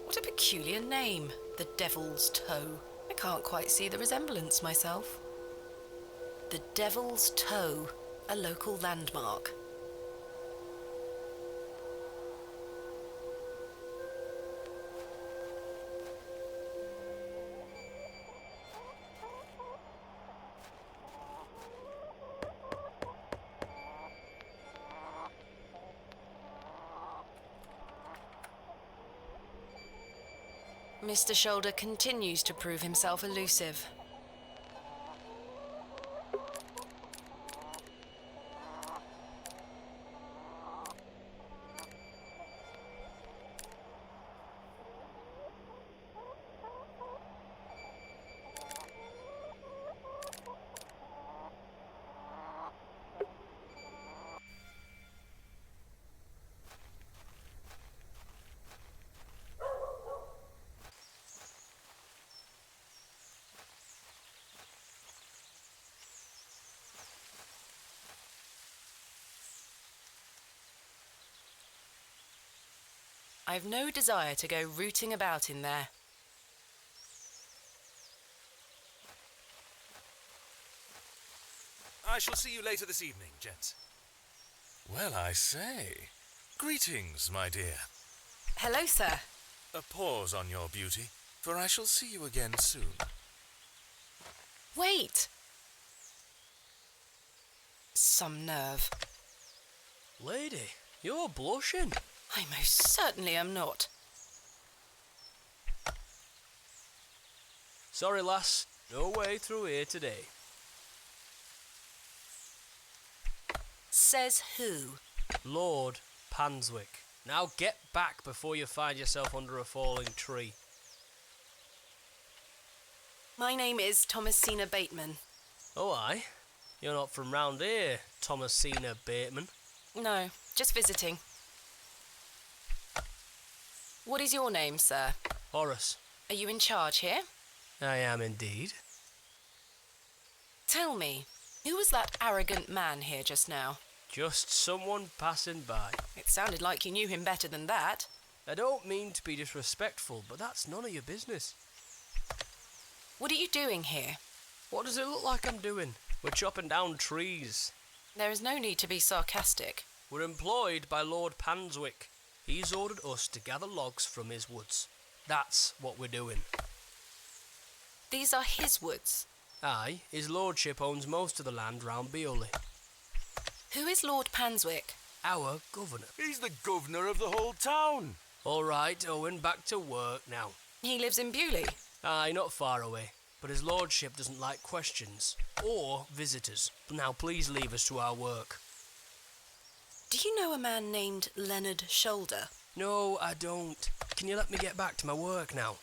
What a peculiar name, the Devil's Toe. I can't quite see the resemblance myself. The Devil's Toe, a local landmark. Mr. Shoulder continues to prove himself elusive. I've no desire to go rooting about in there. I shall see you later this evening, gents. Well, I say. Greetings, my dear. Hello, sir. A pause on your beauty, for I shall see you again soon. Wait! Some nerve. Lady, you're blushing. I most certainly am not. Sorry, lass. No way through here today. Says who? Lord Panswick. Now get back before you find yourself under a falling tree. My name is Thomasina Bateman. Oh, aye? You're not from round here, Thomasina Bateman. No, just visiting. What is your name, sir? Horace. Are you in charge here? I am indeed. Tell me, who was that arrogant man here just now? Just someone passing by. It sounded like you knew him better than that. I don't mean to be disrespectful, but that's none of your business. What are you doing here? What does it look like I'm doing? We're chopping down trees. There is no need to be sarcastic. We're employed by Lord Panswick. He's ordered us to gather logs from his woods. That's what we're doing. These are his woods? Aye, his lordship owns most of the land round Bewlay. Who is Lord Panswick? Our governor. He's the governor of the whole town. All right, Owen, back to work now. He lives in Bewlay? Aye, not far away. But his lordship doesn't like questions. Or visitors. Now please leave us to our work. Do you know a man named Leonard Shoulder? No, I don't. Can you let me get back to my work now?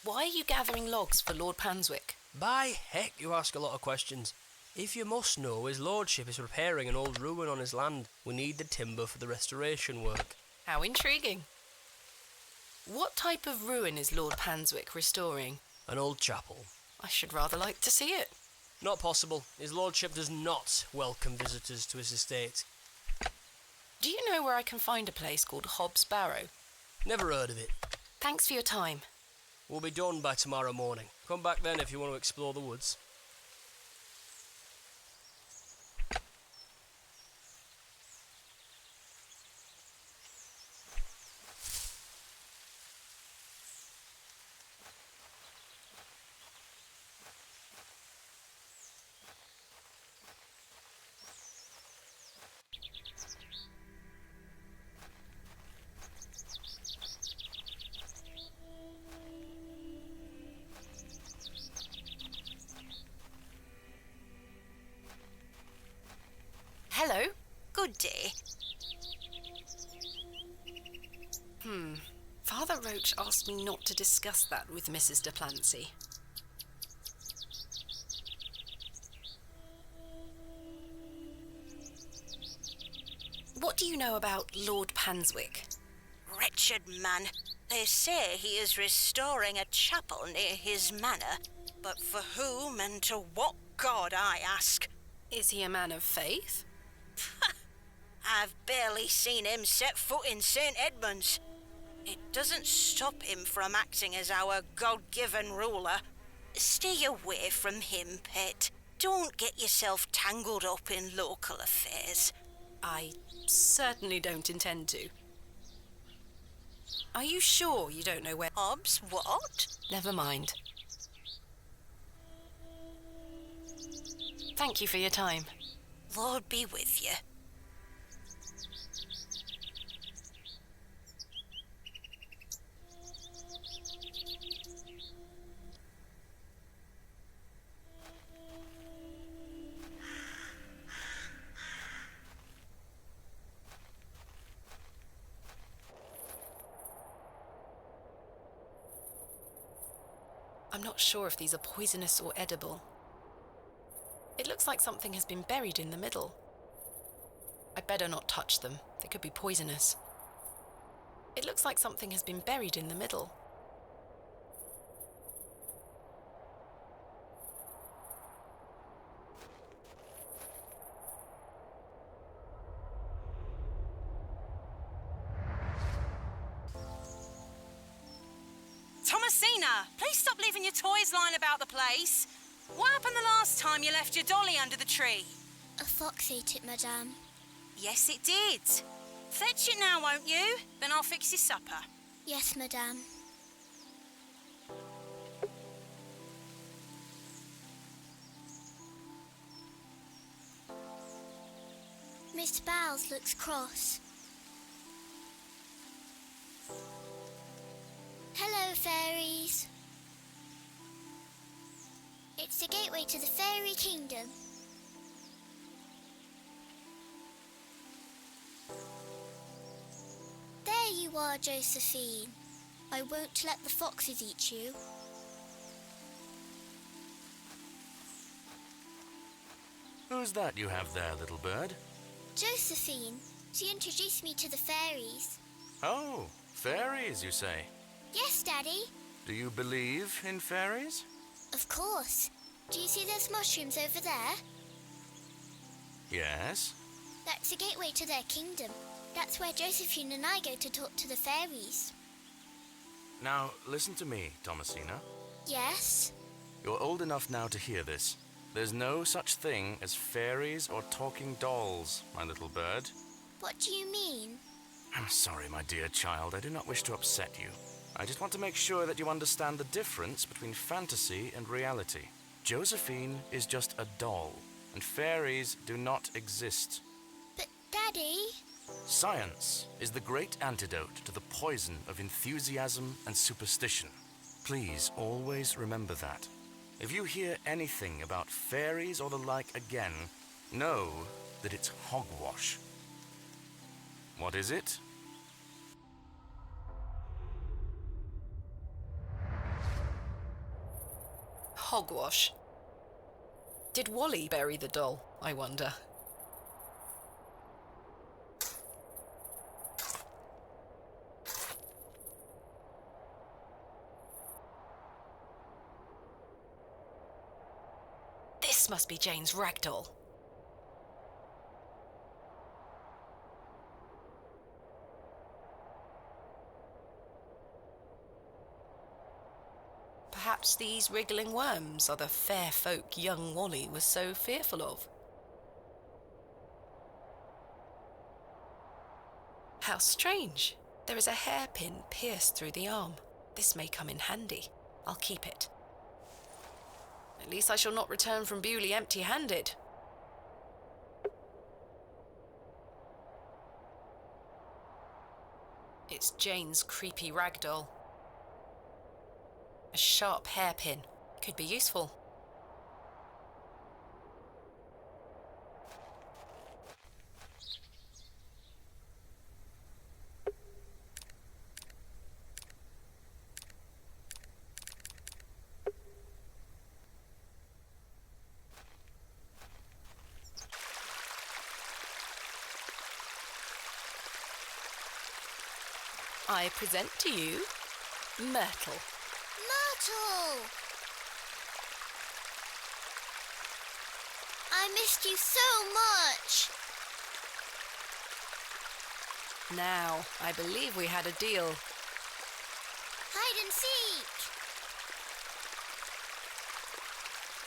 Why are you gathering logs for Lord Panswick? By heck, you ask a lot of questions. If you must know, his lordship is repairing an old ruin on his land. We need the timber for the restoration work. How intriguing. What type of ruin is Lord Panswick restoring? An old chapel. I should rather like to see it. Not possible. His lordship does not welcome visitors to his estate. Do you know where I can find a place called Hob's Barrow? Never heard of it. Thanks for your time. We'll be done by tomorrow morning. Come back then if you want to explore the woods. Hello. Good day. Father Roach asked me not to discuss that with Mrs. de Plancy. What do you know about Lord Panswick? Wretched man. They say he is restoring a chapel near his manor. But for whom and to what god, I ask? Is he a man of faith? I've barely seen him set foot in St. Edmund's. It doesn't stop him from acting as our God-given ruler. Stay away from him, pet. Don't get yourself tangled up in local affairs. I certainly don't intend to. Are you sure you don't know where... Hobbs, what? Never mind. Thank you for your time. Lord be with you. I'm not sure if these are poisonous or edible. It looks like something has been buried in the middle. I'd better not touch them. They could be poisonous. It looks like something has been buried in the middle. Thomasina, please stop leaving your toys lying about the place. What happened the last time you left your dolly under the tree? A fox ate it, madame. Yes, it did. Fetch it now, won't you? Then I'll fix your supper. Yes, madame. Mr. Bowles looks cross. Hello, fairies. It's the gateway to the fairy kingdom. There you are, Josephine. I won't let the foxes eat you. Who's that you have there, little bird? Josephine. She introduced me to the fairies. Oh, fairies, you say? Yes, Daddy. Do you believe in fairies? Of course. Do you see those mushrooms over there? Yes. That's the gateway to their kingdom. That's where Josephine and I go to talk to the fairies. Now, listen to me, Thomasina. Yes? You're old enough now to hear this. There's no such thing as fairies or talking dolls, my little bird. What do you mean? I'm sorry, my dear child. I do not wish to upset you. I just want to make sure that you understand the difference between fantasy and reality. Josephine is just a doll, and fairies do not exist. But, Daddy... Science is the great antidote to the poison of enthusiasm and superstition. Please always remember that. If you hear anything about fairies or the like again, know that it's hogwash. What is it? Hogwash. Did Wally bury the doll, I wonder? This must be Jane's ragdoll. Perhaps these wriggling worms are the fair folk young Wally was so fearful of. How strange. There is a hairpin pierced through the arm. This may come in handy. I'll keep it. At least I shall not return from Bewlay empty-handed. It's Jane's creepy ragdoll. A sharp hairpin. Could be useful. I present to you Myrtle. Myrtle! I missed you so much. Now, I believe we had a deal. Hide and seek.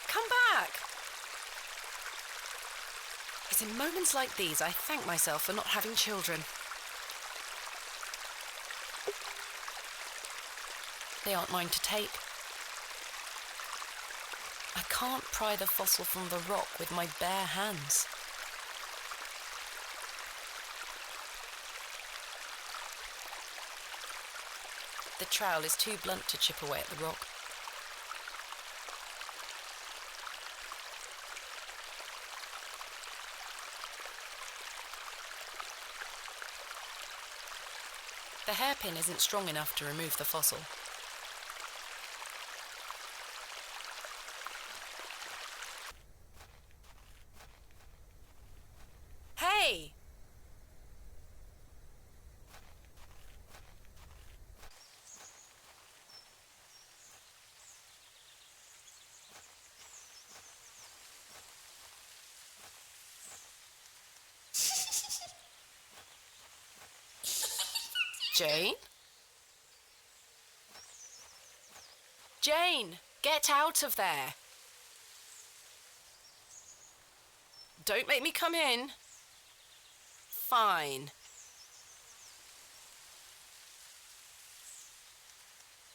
Come back! It's in moments like these I thank myself for not having children. They aren't mine to take. I can't pry the fossil from the rock with my bare hands. The trowel is too blunt to chip away at the rock. The hairpin isn't strong enough to remove the fossil. Jane? Jane, get out of there. Don't make me come in. Fine.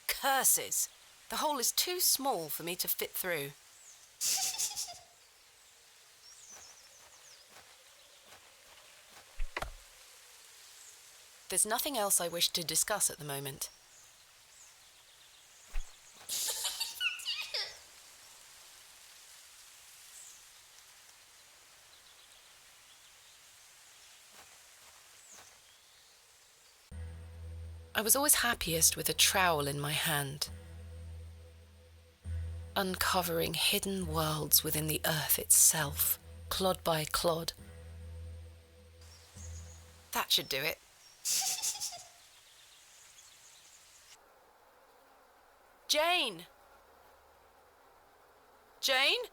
Curses. The hole is too small for me to fit through. There's nothing else I wish to discuss at the moment. I was always happiest with a trowel in my hand, uncovering hidden worlds within the earth itself, clod by clod. That should do it. Jane! Jane?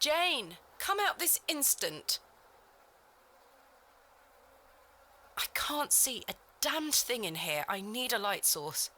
Jane, come out this instant. I can't see a damned thing in here. I need a light source.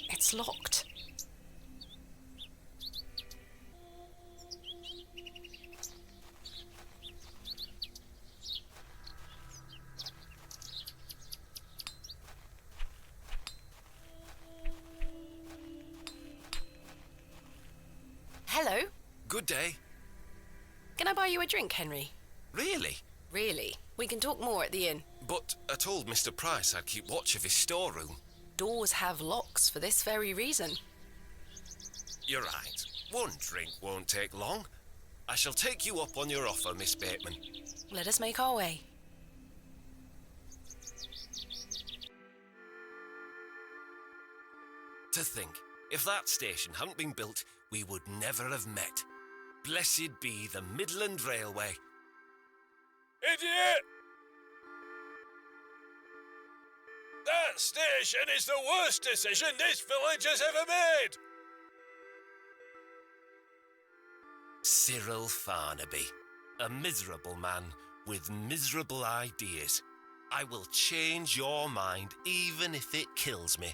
It's locked. Hello. Good day. Can I buy you a drink, Henry? Really? Really. We can talk more at the inn. But I told Mr. Price I'd keep watch of his storeroom. Doors have locks for this very reason. You're right. One drink won't take long. I shall take you up on your offer, Miss Bateman. Let us make our way. To think, if that station hadn't been built, we would never have met. Blessed be the Midland Railway. Idiot! That station is the worst decision this village has ever made! Cyril Farnaby, a miserable man with miserable ideas. I will change your mind even if it kills me.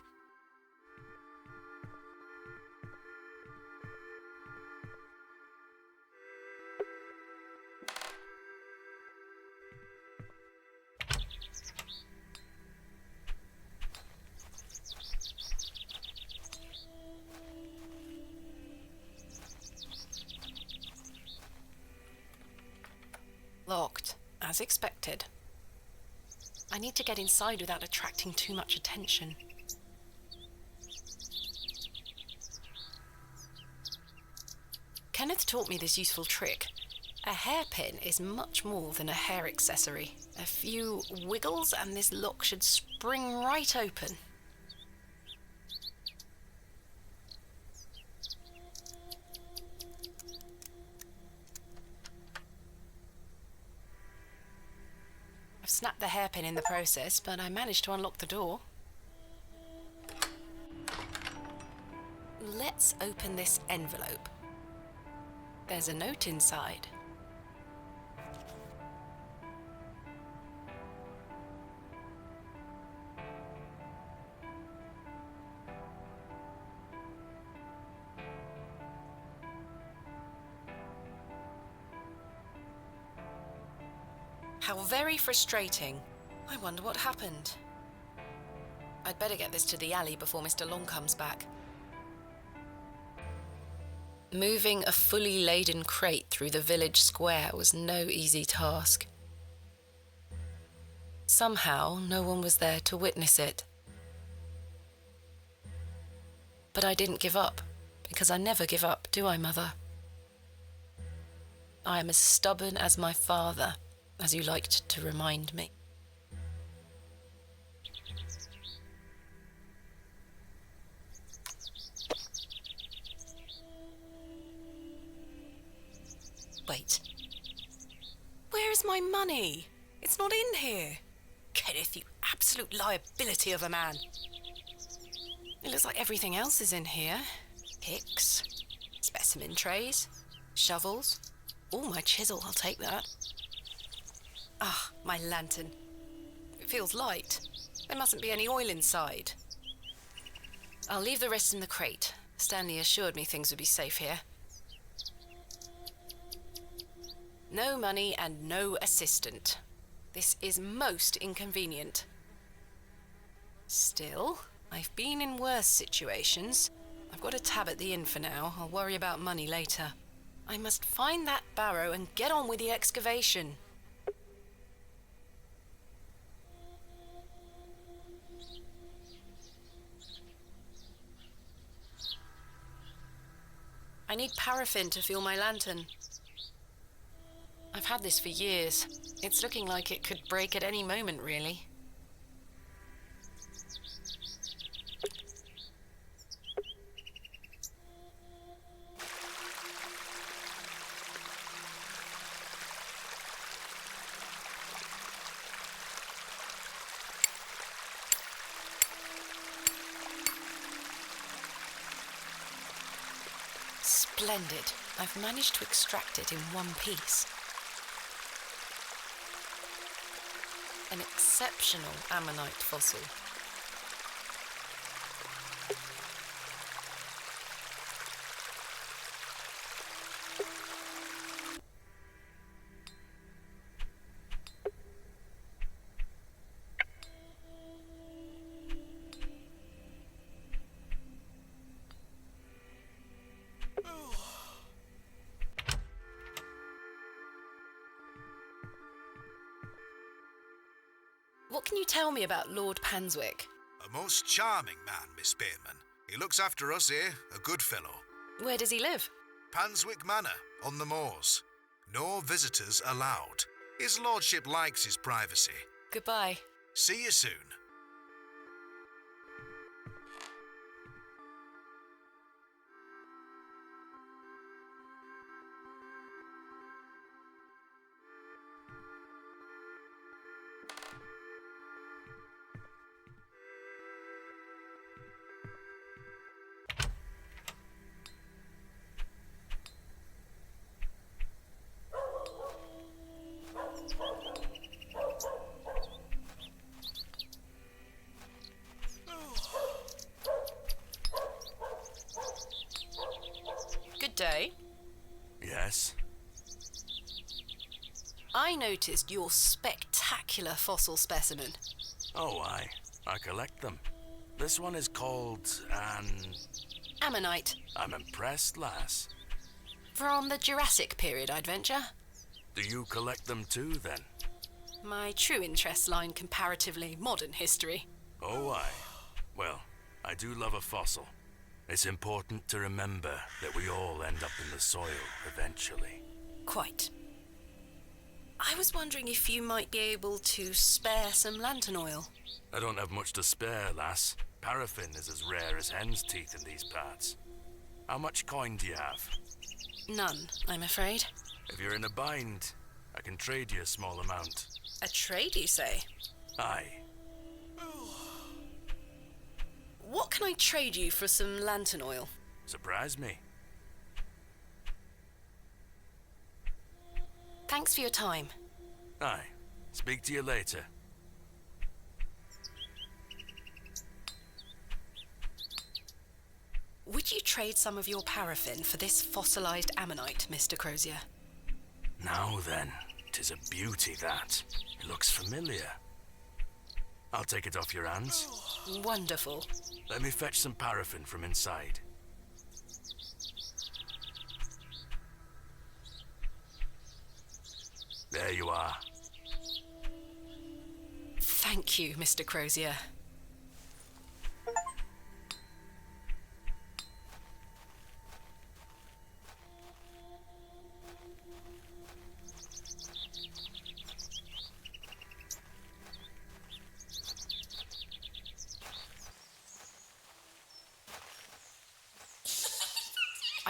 Locked, as expected. I need to get inside without attracting too much attention. Kenneth taught me this useful trick. A hairpin is much more than a hair accessory. A few wiggles and this lock should spring right open. I've snapped the hairpin in the process, but I managed to unlock the door. Let's open this envelope. There's a note inside. How very frustrating. I wonder what happened. I'd better get this to the alley before Mr. Long comes back. Moving a fully laden crate through the village square was no easy task. Somehow, no one was there to witness it. But I didn't give up, because I never give up, do I, Mother? I am as stubborn as my father, as you liked to remind me. Wait. Where is my money? It's not in here. Kenneth, you absolute liability of a man. It looks like everything else is in here. Picks, specimen trays, shovels. Oh, my chisel, I'll take that. Ah, my lantern. It feels light. There mustn't be any oil inside. I'll leave the rest in the crate. Stanley assured me things would be safe here. No money and no assistant. This is most inconvenient. Still, I've been in worse situations. I've got a tab at the inn for now. I'll worry about money later. I must find that barrow and get on with the excavation. I need paraffin to fuel my lantern. I've had this for years. It's looking like it could break at any moment, really. Splendid. I've managed to extract it in one piece. An exceptional ammonite fossil. What can you tell me about Lord Panswick? A most charming man, Miss Bateman. He looks after us here, a good fellow. Where does he live? Panswick Manor, on the moors. No visitors allowed. His lordship likes his privacy. Goodbye. See you soon. Good day. Yes? I noticed your spectacular fossil specimen. Oh, I collect them. This one is called Ammonite. I'm impressed, lass. From the Jurassic period, I'd venture. Do you collect them too, then? My true interests lie in comparatively modern history. Oh, well, I do love a fossil. It's important to remember that we all end up in the soil eventually. Quite. I was wondering if you might be able to spare some lantern oil. I don't have much to spare, lass. Paraffin is as rare as hen's teeth in these parts. How much coin do you have? None, I'm afraid. If you're in a bind, I can trade you a small amount. A trade, you say? Aye. What can I trade you for some lantern oil? Surprise me. Thanks for your time. Aye. Speak to you later. Would you trade some of your paraffin for this fossilized ammonite, Mr. Crozier? Now then, 'tis a beauty that. It looks familiar. I'll take it off your hands. Wonderful. Let me fetch some paraffin from inside. There you are. Thank you, Mr. Crozier.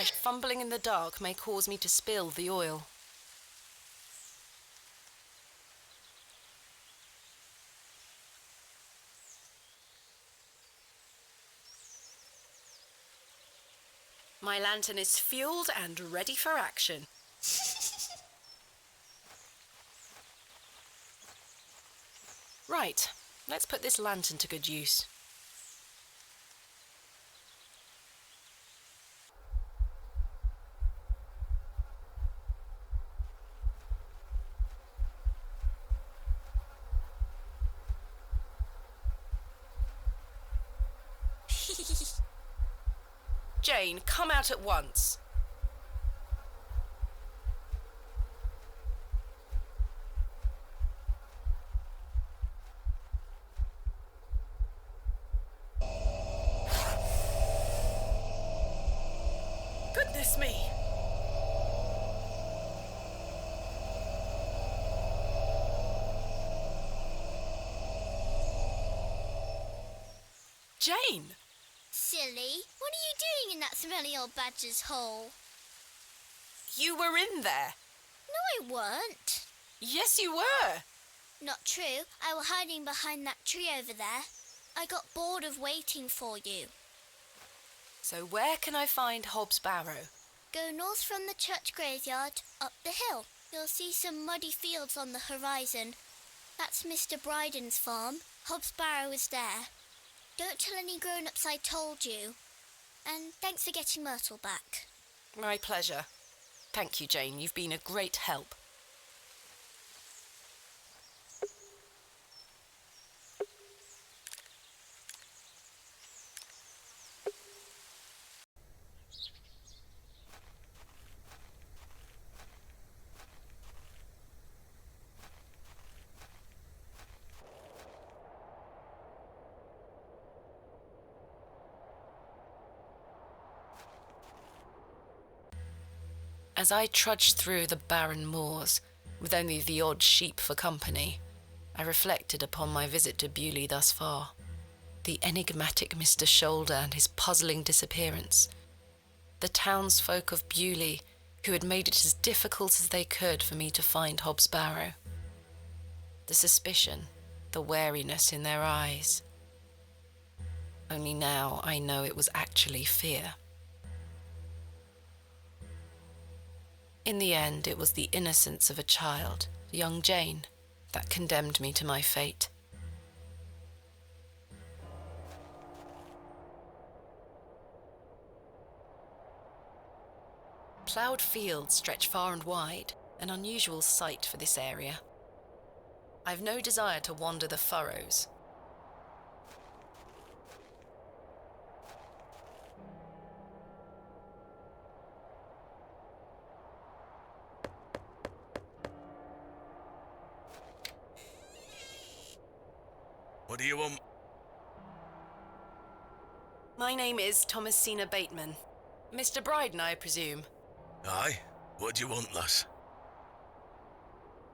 Fumbling in the dark may cause me to spill the oil. My lantern is fueled and ready for action. Right, let's put this lantern to good use. Jane, come out at once. Goodness me! Jane! Silly, what are you doing in that smelly old badger's hole? You were in there. No, I weren't. Yes, you were. Not true. I was hiding behind that tree over there. I got bored of waiting for you. So where can I find Hob's Barrow? Go north from the church graveyard, up the hill. You'll see some muddy fields on the horizon. That's Mr. Bryden's farm. Hob's Barrow is there. Don't tell any grown-ups I told you. And thanks for getting Myrtle back. My pleasure. Thank you, Jane. You've been a great help. As I trudged through the barren moors, with only the odd sheep for company, I reflected upon my visit to Bewlay thus far. The enigmatic Mr. Shoulder and his puzzling disappearance. The townsfolk of Bewlay who had made it as difficult as they could for me to find Hob's Barrow. The suspicion, the wariness in their eyes. Only now I know it was actually fear. In the end, it was the innocence of a child, young Jane, that condemned me to my fate. Ploughed fields stretch far and wide, an unusual sight for this area. I've no desire to wander the furrows. What do you want? My name is Thomasina Bateman. Mr. Bryden, I presume. Aye? What do you want, lass?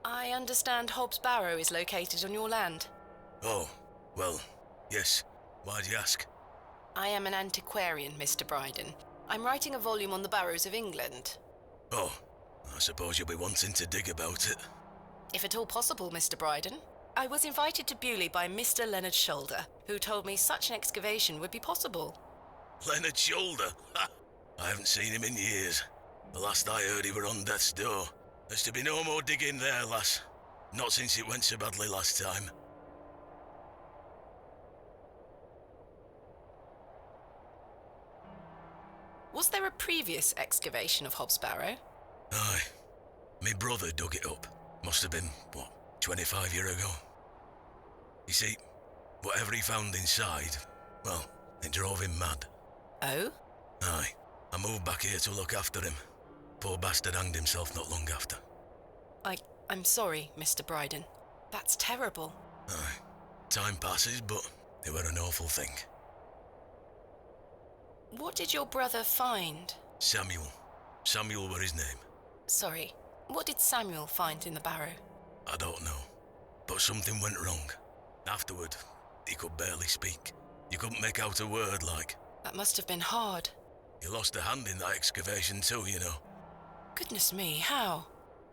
I understand Hob's Barrow is located on your land. Oh, well, yes. Why do you ask? I am an antiquarian, Mr. Bryden. I'm writing a volume on the barrows of England. Oh, I suppose you'll be wanting to dig about it. If at all possible, Mr. Bryden. I was invited to Bewlay by Mr. Leonard Shoulder, who told me such an excavation would be possible. Leonard Shoulder? Ha! I haven't seen him in years. The last I heard he were on death's door. There's to be no more digging there, lass. Not since it went so badly last time. Was there a previous excavation of Hob's Barrow? Aye. Me brother dug it up. Must have been, 25 years ago. You see, whatever he found inside, well, it drove him mad. Oh? Aye. I moved back here to look after him. Poor bastard hanged himself not long after. I'm sorry, Mr. Bryden. That's terrible. Aye. Time passes, but it were an awful thing. What did your brother find? Samuel. Samuel were his name. Sorry, what did Samuel find in the barrow? I don't know. But something went wrong. Afterward, he could barely speak. You couldn't make out a word, like. That must have been hard. You lost a hand in that excavation too, you know. Goodness me, how?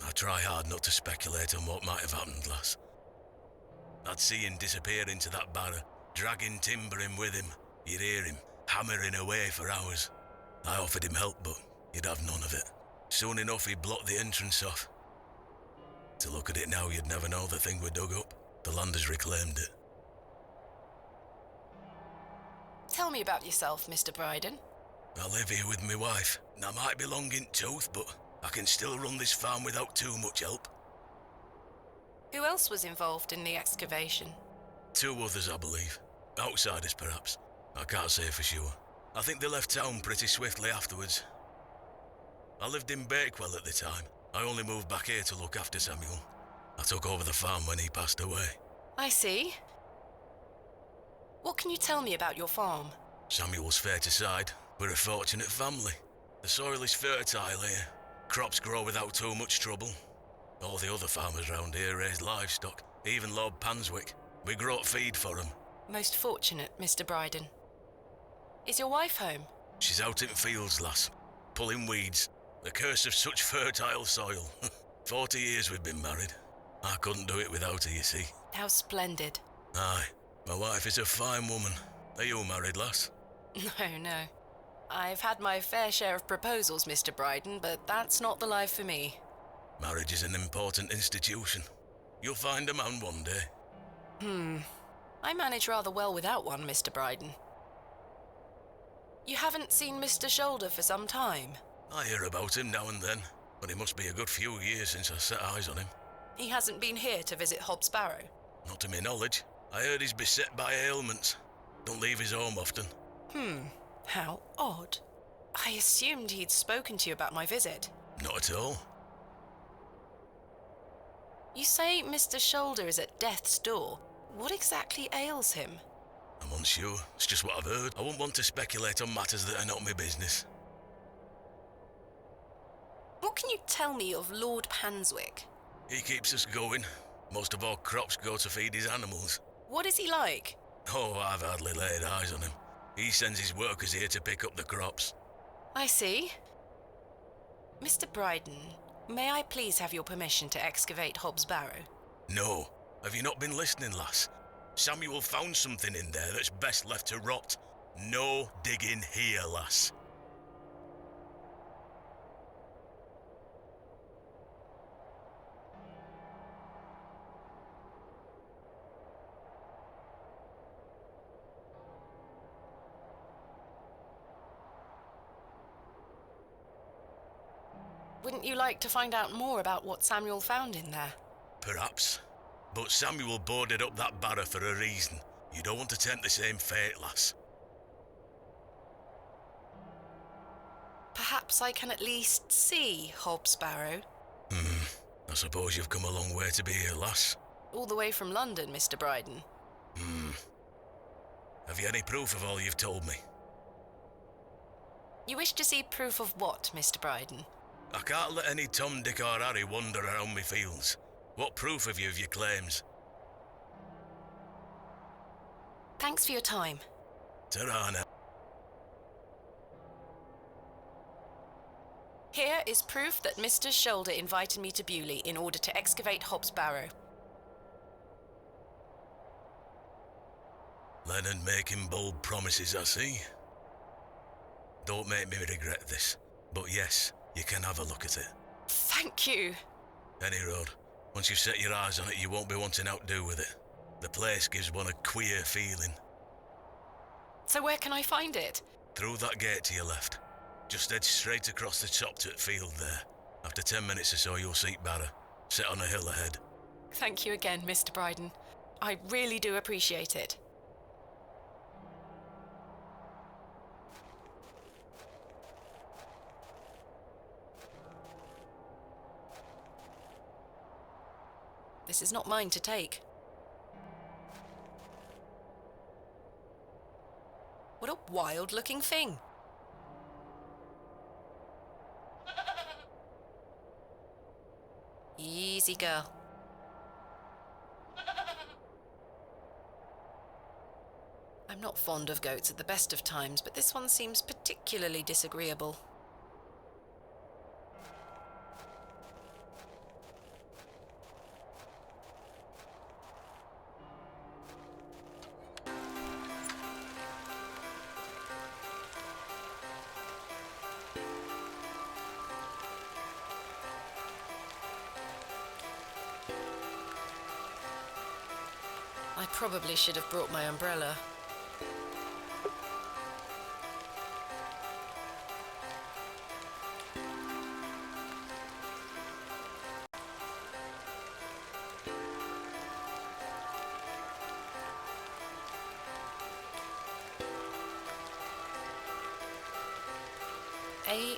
I try hard not to speculate on what might have happened, lass. I'd see him disappear into that barrow, dragging timber in with him. You'd hear him hammering away for hours. I offered him help, but he'd have none of it. Soon enough, he'd block the entrance off. To look at it now, you'd never know the thing we dug up. The land has reclaimed it. Tell me about yourself, Mr. Bryden. I live here with my wife, and I might be long in tooth, but I can still run this farm without too much help. Who else was involved in the excavation? 2 others, I believe. Outsiders, perhaps. I can't say for sure. I think they left town pretty swiftly afterwards. I lived in Bakewell at the time. I only moved back here to look after Samuel. I took over the farm when he passed away. I see. What can you tell me about your farm? Samuel's fair to side. We're a fortunate family. The soil is fertile here. Crops grow without too much trouble. All the other farmers round here raise livestock, even Lord Panswick. We grow feed for him. Most fortunate, Mr. Bryden. Is your wife home? She's out in fields, lass, pulling weeds. The curse of such fertile soil. 40 years we've been married. I couldn't do it without her, you see. How splendid. Aye, my wife is a fine woman. Are you married, lass? No. I've had my fair share of proposals, Mr. Bryden, but that's not the life for me. Marriage is an important institution. You'll find a man one day. I manage rather well without one, Mr. Bryden. You haven't seen Mr. Shoulder for some time? I hear about him now and then, but it must be a good few years since I set eyes on him. He hasn't been here to visit Hob's Barrow? Not to my knowledge. I heard he's beset by ailments. Don't leave his home often. How odd. I assumed he'd spoken to you about my visit. Not at all. You say Mr. Shoulder is at death's door. What exactly ails him? I'm unsure. It's just what I've heard. I wouldn't want to speculate on matters that are not my business. What can you tell me of Lord Panswick? He keeps us going. Most of our crops go to feed his animals. What is he like? Oh, I've hardly laid eyes on him. He sends his workers here to pick up the crops. I see. Mr. Bryden, may I please have your permission to excavate Hob's Barrow? No. Have you not been listening, lass? Samuel found something in there that's best left to rot. No digging here, lass. Wouldn't you like to find out more about what Samuel found in there? Perhaps. But Samuel boarded up that barrow for a reason. You don't want to tempt the same fate, lass. Perhaps I can at least see Hob's Barrow. I suppose you've come a long way to be here, lass. All the way from London, Mr. Bryden. Have you any proof of all you've told me? You wish to see proof of what, Mr. Bryden? I can't let any Tom, Dick or Harry wander around me fields. What proof have you of your claims? Thanks for your time. Ta-ra now. Here is proof that Mr. Shoulder invited me to Bewlay in order to excavate Hob's Barrow. Leonard making bold promises, I see. Don't make me regret this, but yes, you can have a look at it. Thank you. Any road. Once you've set your eyes on it, you won't be wanting out do with it. The place gives one a queer feeling. So where can I find it? Through that gate to your left. Just head straight across the top to the field there. After 10 minutes or so, you'll see Barrow, set on a hill ahead. Thank you again, Mr. Bryden. I really do appreciate it. This is not mine to take. What a wild-looking thing. Easy, girl. I'm not fond of goats at the best of times, but this one seems particularly particularly disagreeable. I probably should have brought my umbrella.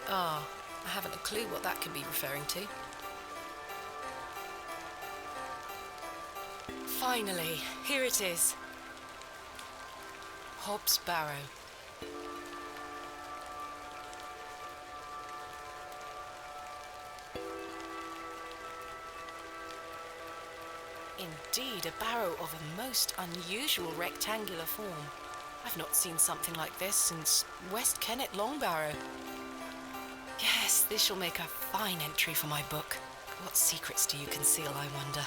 AR. I haven't a clue what that could be referring to. Finally, here it is. Hob's Barrow. Indeed, a barrow of a most unusual rectangular form. I've not seen something like this since West Kennet Long Barrow. Yes, this shall make a fine entry for my book. What secrets do you conceal, I wonder?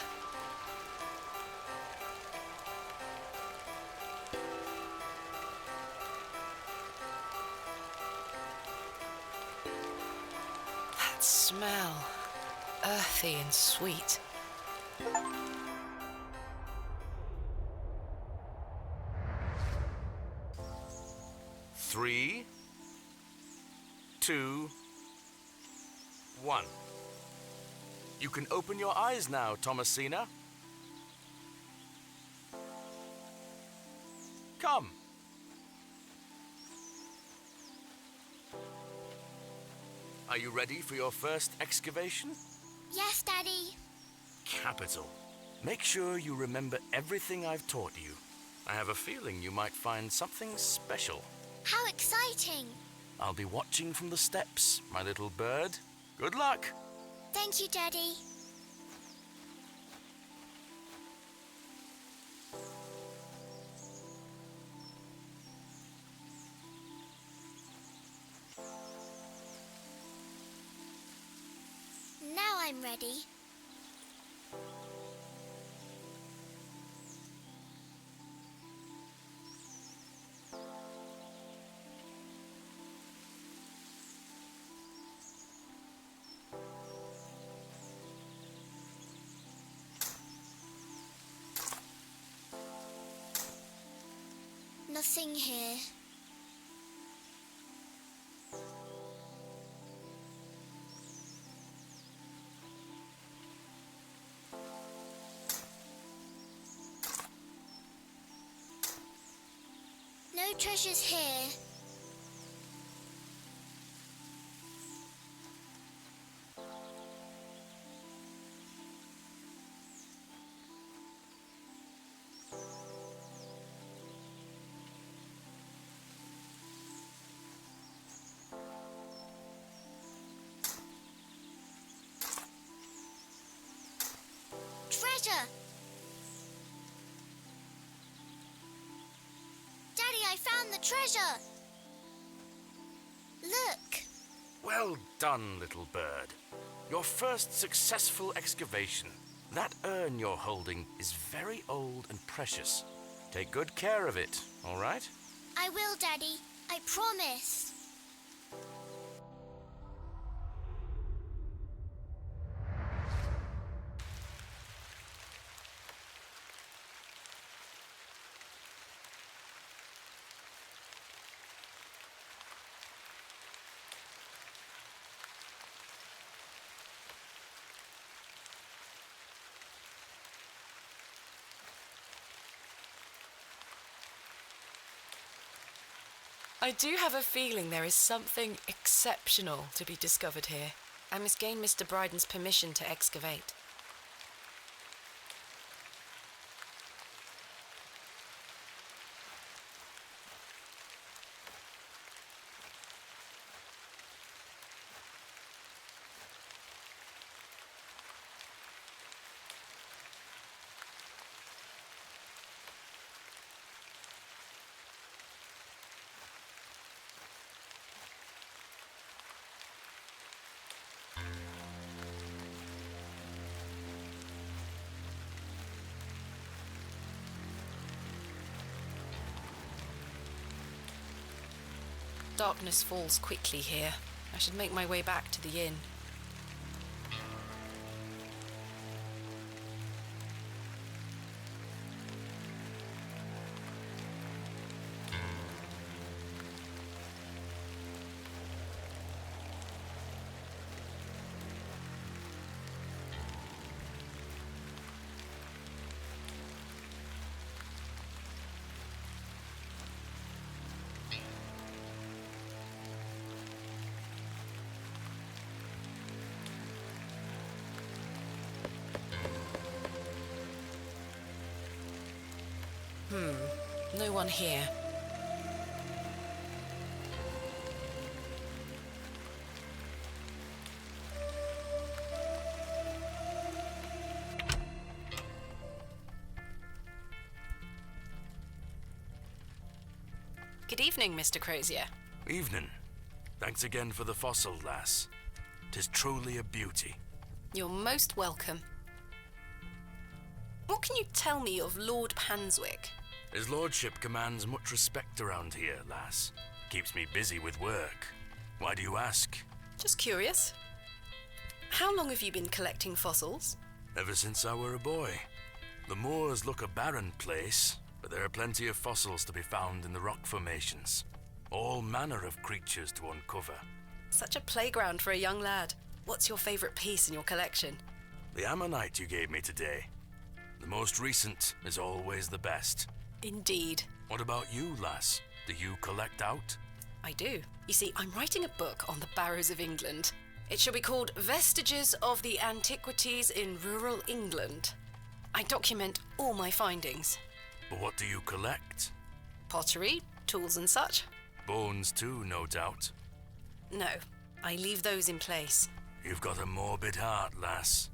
That smell. Earthy and sweet. Three, 2, 1. You can open your eyes now, Thomasina. Come. Are you ready for your first excavation? Yes, Daddy. Capital. Make sure you remember everything I've taught you. I have a feeling you might find something special. How exciting! I'll be watching from the steps, my little bird. Good luck! Thank you, Daddy. Now I'm ready. Nothing here. No treasures here. Treasure! Daddy, I found the treasure! Look! Well done, little bird. Your first successful excavation. That urn you're holding is very old and precious. Take good care of it, all right? I will, Daddy. I promise. I do have a feeling there is something exceptional to be discovered here. I must gain Mr. Bryden's permission to excavate. Darkness falls quickly here. I should make my way back to the inn. No one here. Good evening, Mr. Crozier. Evening. Thanks again for the fossil, lass. 'Tis truly a beauty. You're most welcome. What can you tell me of Lord Panswick? His lordship commands much respect around here, lass. Keeps me busy with work. Why do you ask? Just curious. How long have you been collecting fossils? Ever since I were a boy. The moors look a barren place, but there are plenty of fossils to be found in the rock formations. All manner of creatures to uncover. Such a playground for a young lad. What's your favourite piece in your collection? The ammonite you gave me today. The most recent is always the best. Indeed. What about you, lass? Do you collect out? I do. You see, I'm writing a book on the Barrows of England. It shall be called Vestiges of the Antiquities in Rural England. I document all my findings. But what do you collect? Pottery, tools and such. Bones too, no doubt. No, I leave those in place. You've got a morbid heart, lass.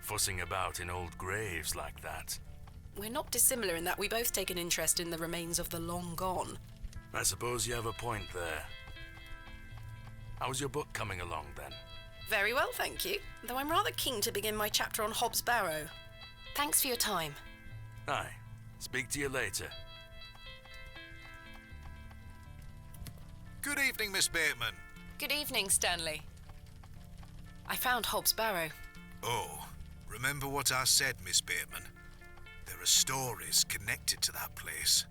Fussing about in old graves like that. We're not dissimilar in that we both take an interest in the remains of the long gone. I suppose you have a point there. How's your book coming along, then? Very well, thank you. Though I'm rather keen to begin my chapter on Hob's Barrow. Thanks for your time. Aye. Speak to you later. Good evening, Miss Bateman. Good evening, Stanley. I found Hob's Barrow. Oh, remember what I said, Miss Bateman? There are stories connected to that place.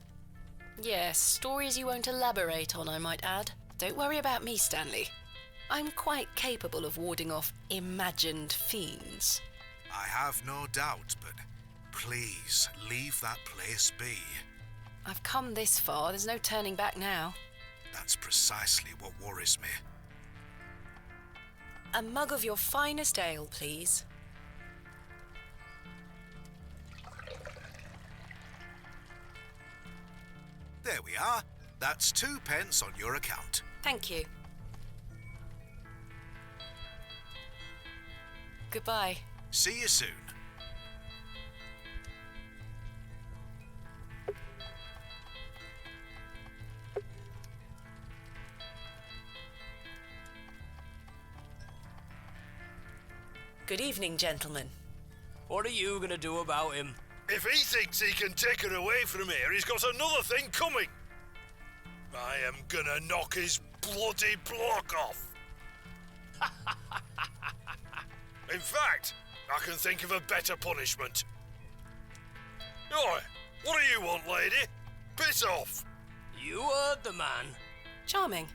Yes, stories you won't elaborate on, I might add. Don't worry about me, Stanley. I'm quite capable of warding off imagined fiends. I have no doubt, but please leave that place be. I've come this far, there's no turning back now. That's precisely what worries me. A mug of your finest ale, please. There we are. That's 2 pence on your account. Thank you. Goodbye. See you soon. Good evening, gentlemen. What are you gonna do about him? If he thinks he can take her away from here, he's got another thing coming. I am gonna knock his bloody block off. In fact, I can think of a better punishment. Oi, what do you want, lady? Piss off. You heard the man. Charming.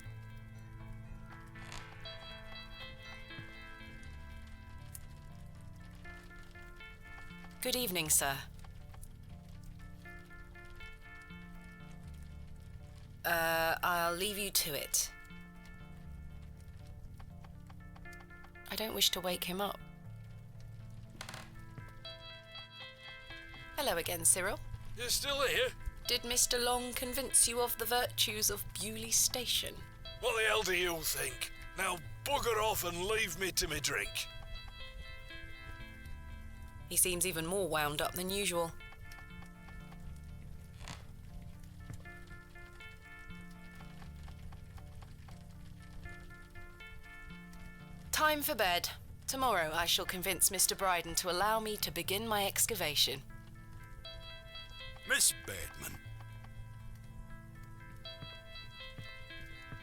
Good evening, sir. I'll leave you to it. I don't wish to wake him up. Hello again, Cyril. You're still here? Did Mr. Long convince you of the virtues of Bewlay Station? What the hell do you think? Now bugger off and leave me to me drink. He seems even more wound up than usual. Time for bed. Tomorrow I shall convince Mr. Bryden to allow me to begin my excavation. Miss Bateman.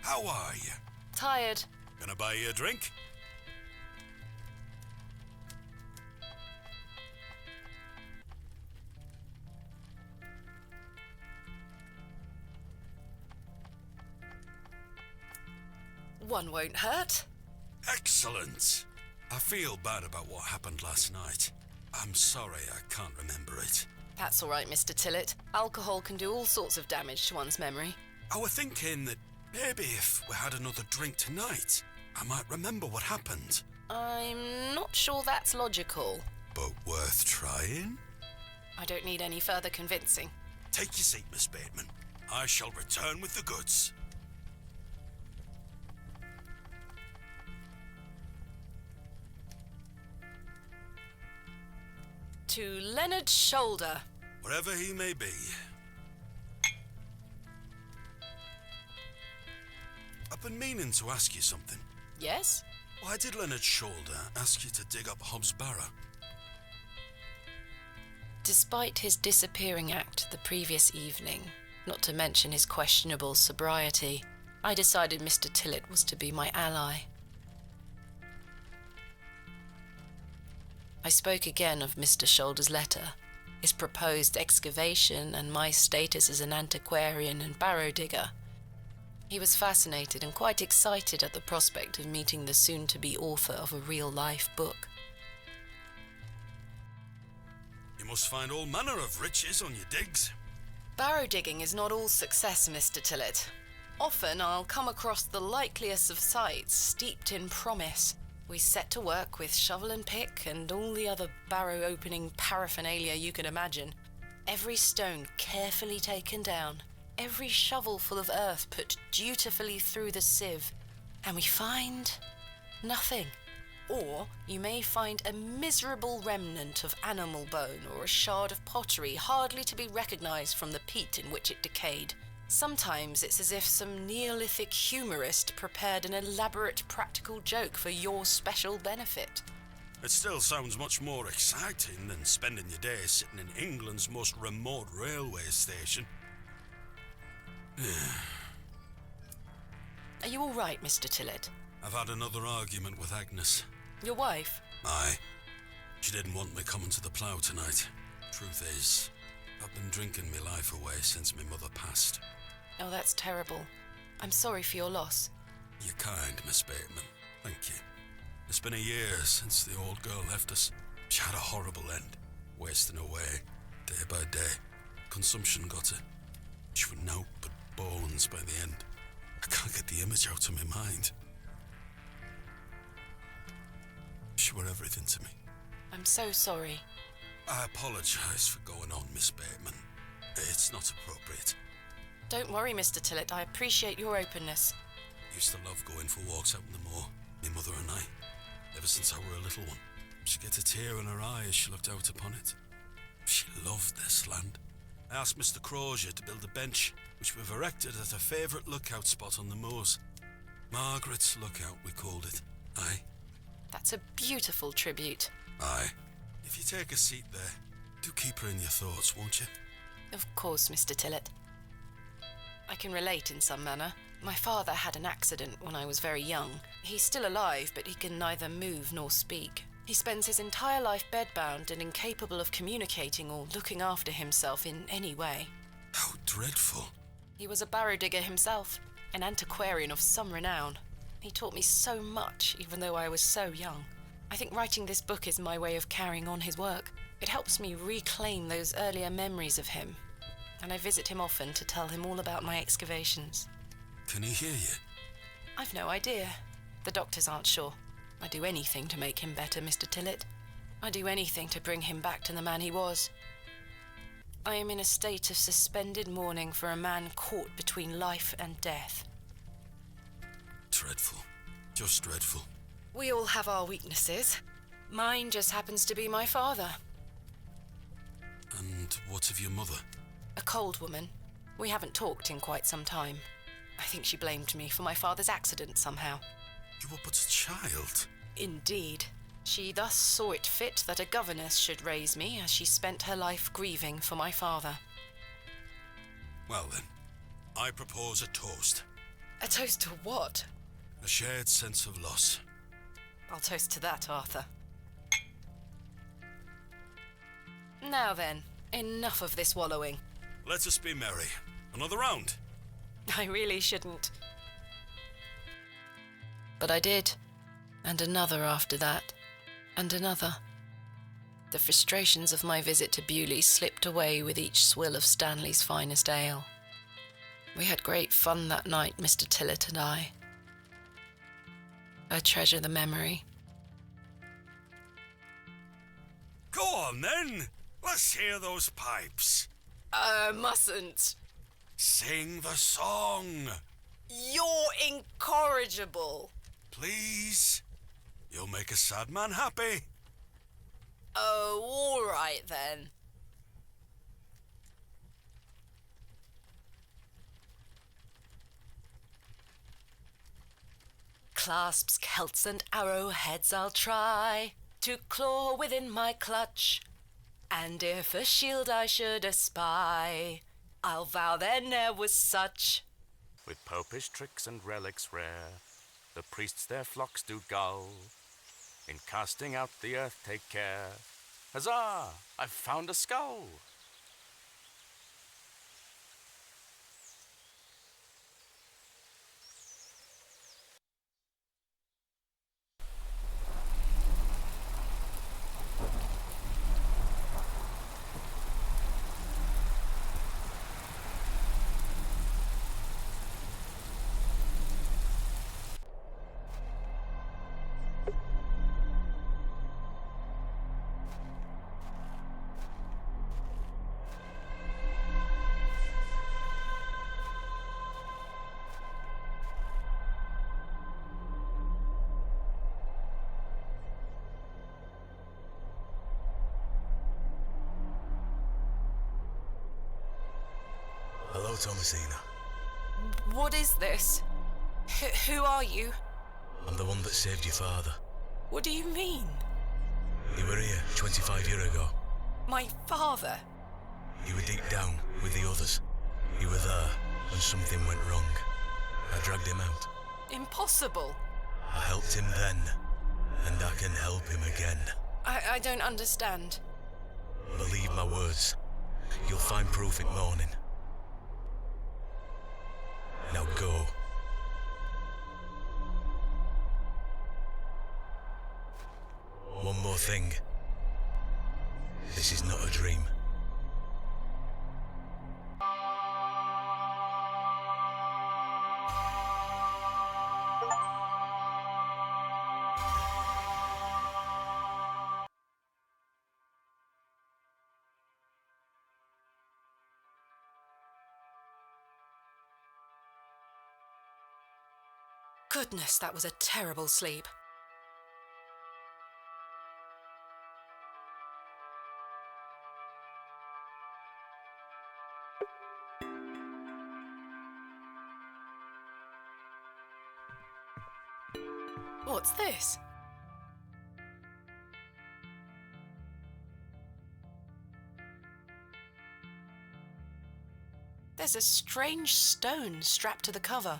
How are you? Tired. Gonna buy you a drink? One won't hurt. Excellent. I feel bad about what happened last night. I'm sorry I can't remember it. That's all right, Mr. Tillett. Alcohol can do all sorts of damage to one's memory. I was thinking that maybe if we had another drink tonight, I might remember what happened. I'm not sure that's logical. But worth trying? I don't need any further convincing. Take your seat, Miss Bateman. I shall return with the goods. To Leonard Shoulder. Wherever he may be. I've been meaning to ask you something. Yes? Why did Leonard Shoulder ask you to dig up Hob's Barrow? Despite his disappearing act the previous evening, not to mention his questionable sobriety, I decided Mr. Tillett was to be my ally. I spoke again of Mr. Shoulder's letter, his proposed excavation, and my status as an antiquarian and barrow digger. He was fascinated and quite excited at the prospect of meeting the soon-to-be author of a real-life book. You must find all manner of riches on your digs. Barrow digging is not all success, Mr. Tillett. Often I'll come across the likeliest of sites steeped in promise. We set to work with shovel and pick and all the other barrow-opening paraphernalia you can imagine. Every stone carefully taken down, every shovel full of earth put dutifully through the sieve, and we find nothing. Or you may find a miserable remnant of animal bone or a shard of pottery hardly to be recognized from the peat in which it decayed. Sometimes it's as if some Neolithic humorist prepared an elaborate practical joke for your special benefit. It still sounds much more exciting than spending your day sitting in England's most remote railway station. Are you all right, Mr. Tillett? I've had another argument with Agnes. Your wife? Aye. She didn't want me coming to the plough tonight. Truth is, I've been drinking my life away since my mother passed. Oh, that's terrible. I'm sorry for your loss. You're kind, Miss Bateman. Thank you. It's been a year since the old girl left us. She had a horrible end, wasting away, day by day. Consumption got her. She was naught but bones by the end. I can't get the image out of my mind. She were everything to me. I'm so sorry. I apologise for going on, Miss Bateman. It's not appropriate. Don't worry, Mr. Tillett. I appreciate your openness. Used to love going for walks out in the moor, my mother and I. Ever since I were a little one. She'd get a tear in her eye as she looked out upon it. She loved this land. I asked Mr. Crozier to build a bench, which we've erected at her favourite lookout spot on the moors. Margaret's Lookout, we called it. Aye. That's a beautiful tribute. Aye. If you take a seat there, do keep her in your thoughts, won't you? Of course, Mr. Tillett. I can relate in some manner. My father had an accident when I was very young. He's still alive, but he can neither move nor speak. He spends his entire life bedbound and incapable of communicating or looking after himself in any way. How dreadful. He was a barrow digger himself, an antiquarian of some renown. He taught me so much, even though I was so young. I think writing this book is my way of carrying on his work. It helps me reclaim those earlier memories of him, and I visit him often to tell him all about my excavations. Can he hear you? I've no idea. The doctors aren't sure. I'd do anything to make him better, Mr. Tillett. I'd do anything to bring him back to the man he was. I am in a state of suspended mourning for a man caught between life and death. Dreadful. Just dreadful. We all have our weaknesses. Mine just happens to be my father. And what of your mother? A cold woman. We haven't talked in quite some time. I think she blamed me for my father's accident somehow. You were but a child. Indeed. She thus saw it fit that a governess should raise me as she spent her life grieving for my father. Well then, I propose a toast. A toast to what? A shared sense of loss. I'll toast to that, Arthur. Now then, enough of this wallowing. Let us be merry. Another round. I really shouldn't. But I did. And another after that. And another. The frustrations of my visit to Bewlay slipped away with each swill of Stanley's finest ale. We had great fun that night, Mr. Tillett and I. I treasure the memory. Go on then. Let's hear those pipes. Mustn't. Sing the song. You're incorrigible. Please. You'll make a sad man happy. Oh, all right then. Clasps, celts and arrowheads I'll try to claw within my clutch, and if a shield I should espy, I'll vow there ne'er was such. With popish tricks and relics rare, the priests their flocks do gull. In casting out the earth take care. Huzzah! I've found a skull! Hello, Thomasina. What is this? Who are you? I'm the one that saved your father. What do you mean? You were here 25 years ago. My father? You were deep down with the others. You were there when something went wrong. I dragged him out. Impossible. I helped him then, and I can help him again. I don't understand. Believe my words. You'll find proof in morning. Now go. One more thing. This is not a dream. Goodness, that was a terrible sleep. What's this? There's a strange stone strapped to the cover.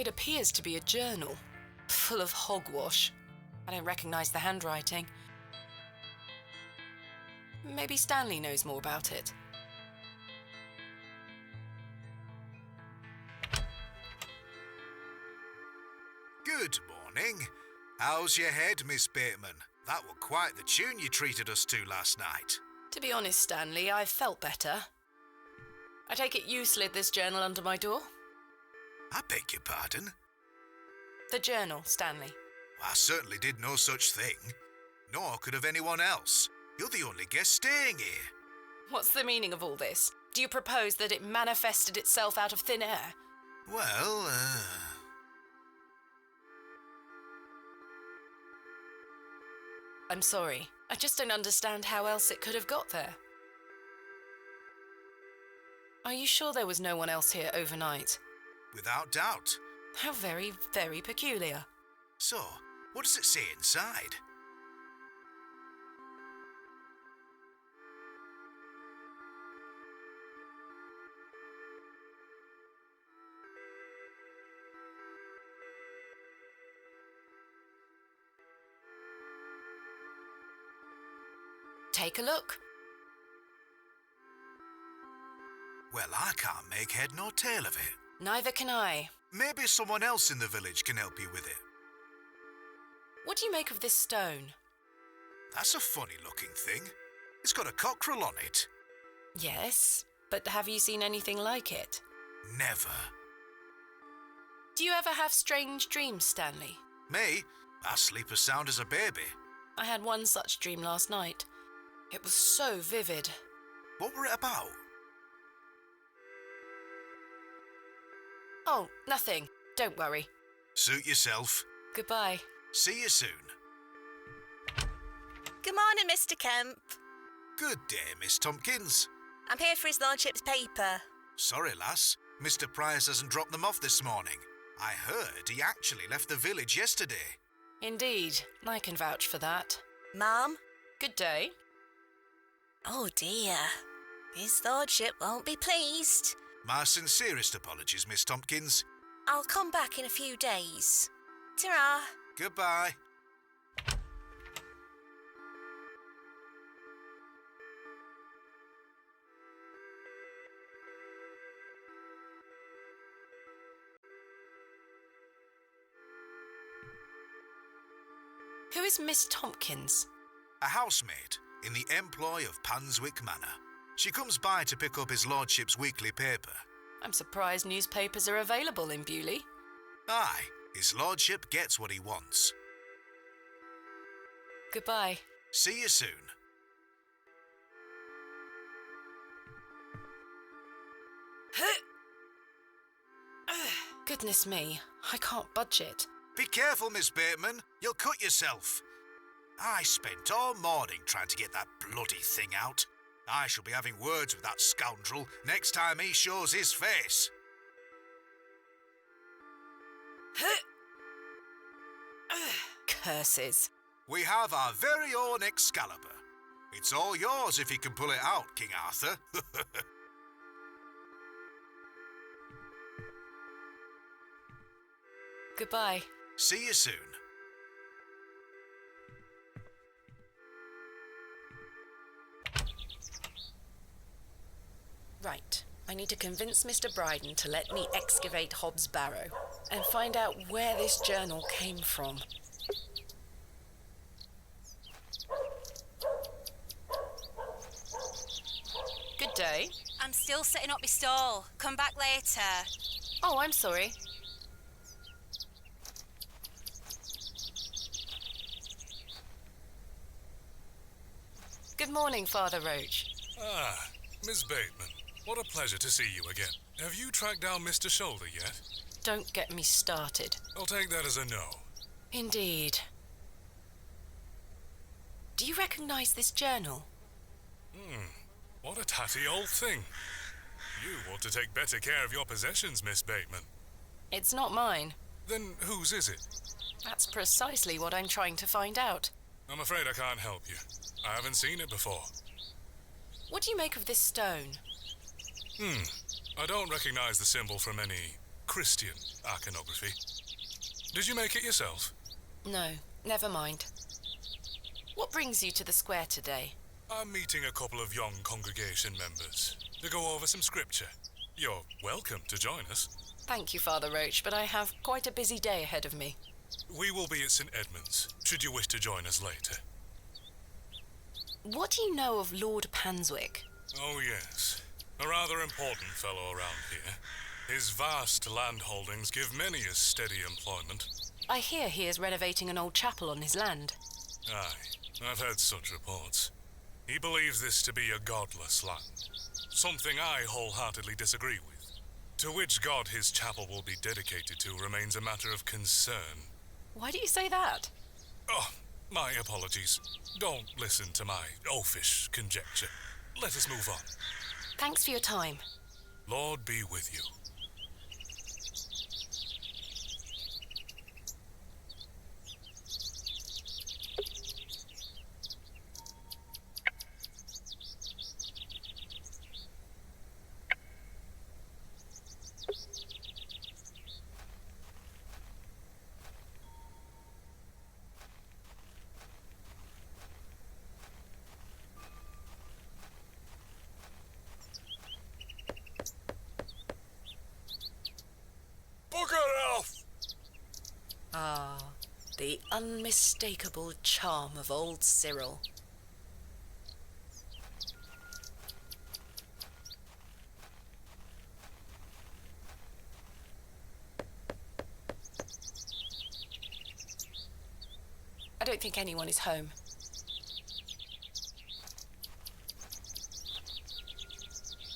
It appears to be a journal, full of hogwash. I don't recognize the handwriting. Maybe Stanley knows more about it. Good morning. How's your head, Miss Bateman? That were quite the tune you treated us to last night. To be honest, Stanley, I've felt better. I take it you slid this journal under my door? I beg your pardon? The journal, Stanley. I certainly did no such thing. Nor could have anyone else. You're the only guest staying here. What's the meaning of all this? Do you propose that it manifested itself out of thin air? Well, I'm sorry. I just don't understand how else it could have got there. Are you sure there was no one else here overnight? Without doubt. How very, very peculiar. So, what does it say inside? Take a look. Well, I can't make head nor tail of it. Neither can I. Maybe someone else in the village can help you with it. What do you make of this stone? That's a funny-looking thing. It's got a cockerel on it. Yes, but have you seen anything like it? Never. Do you ever have strange dreams, Stanley? Me? I sleep as sound as a baby. I had one such dream last night. It was so vivid. What were it about? Oh, nothing. Don't worry. Suit yourself. Goodbye. See you soon. Good morning, Mr. Kemp. Good day, Miss Tompkins. I'm here for his lordship's paper. Sorry, lass. Mr. Price hasn't dropped them off this morning. I heard he actually left the village yesterday. Indeed. I can vouch for that. Ma'am? Good day. Oh dear. His lordship won't be pleased. My sincerest apologies, Miss Tompkins. I'll come back in a few days. Ta-ra. Goodbye. Who is Miss Tompkins? A housemaid in the employ of Panswick Manor. She comes by to pick up his lordship's weekly paper. I'm surprised newspapers are available in Bewlay. Aye, his lordship gets what he wants. Goodbye. See you soon. Goodness me, I can't budge it. Be careful, Miss Bateman. You'll cut yourself. I spent all morning trying to get that bloody thing out. I shall be having words with that scoundrel next time he shows his face. Curses. We have our very own Excalibur. It's all yours if you can pull it out, King Arthur. Goodbye. See you soon. Right. I need to convince Mr. Bryden to let me excavate Hob's Barrow and find out where this journal came from. Good day. I'm still setting up my stall. Come back later. Oh, I'm sorry. Good morning, Father Roach. Ah, Miss Bateman. What a pleasure to see you again. Have you tracked down Mr. Shoulder yet? Don't get me started. I'll take that as a no. Indeed. Do you recognize this journal? What a tatty old thing. You ought to take better care of your possessions, Miss Bateman. It's not mine. Then whose is it? That's precisely what I'm trying to find out. I'm afraid I can't help you. I haven't seen it before. What do you make of this stone? I don't recognize the symbol from any Christian iconography. Did you make it yourself? No, never mind. What brings you to the square today? I'm meeting a couple of young congregation members to go over some scripture. You're welcome to join us. Thank you, Father Roach, but I have quite a busy day ahead of me. We will be at St. Edmund's, should you wish to join us later. What do you know of Lord Panswick? Oh, yes. A rather important fellow around here. His vast land holdings give many a steady employment. I hear he is renovating an old chapel on his land. Aye, I've heard such reports. He believes this to be a godless land, something I wholeheartedly disagree with. To which god his chapel will be dedicated to remains a matter of concern. Why do you say that? Oh, my apologies. Don't listen to my oafish conjecture. Let us move on. Thanks for your time. Lord be with you. The unmistakable charm of old Cyril. I don't think anyone is home.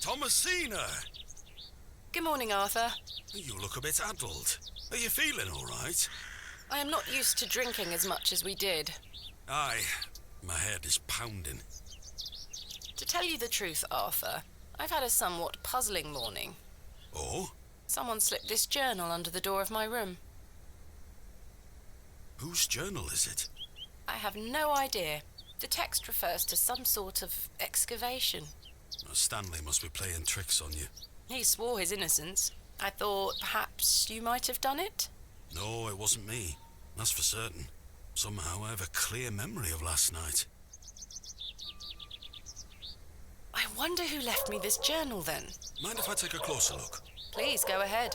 Thomasina! Good morning, Arthur. You look a bit addled. Are you feeling all right? I am not used to drinking as much as we did. Aye, my head is pounding. To tell you the truth, Arthur, I've had a somewhat puzzling morning. Oh? Someone slipped this journal under the door of my room. Whose journal is it? I have no idea. The text refers to some sort of excavation. Stanley must be playing tricks on you. He swore his innocence. I thought perhaps you might have done it? No, it wasn't me. That's for certain. Somehow I have a clear memory of last night. I wonder who left me this journal then. Mind if I take a closer look? Please, go ahead.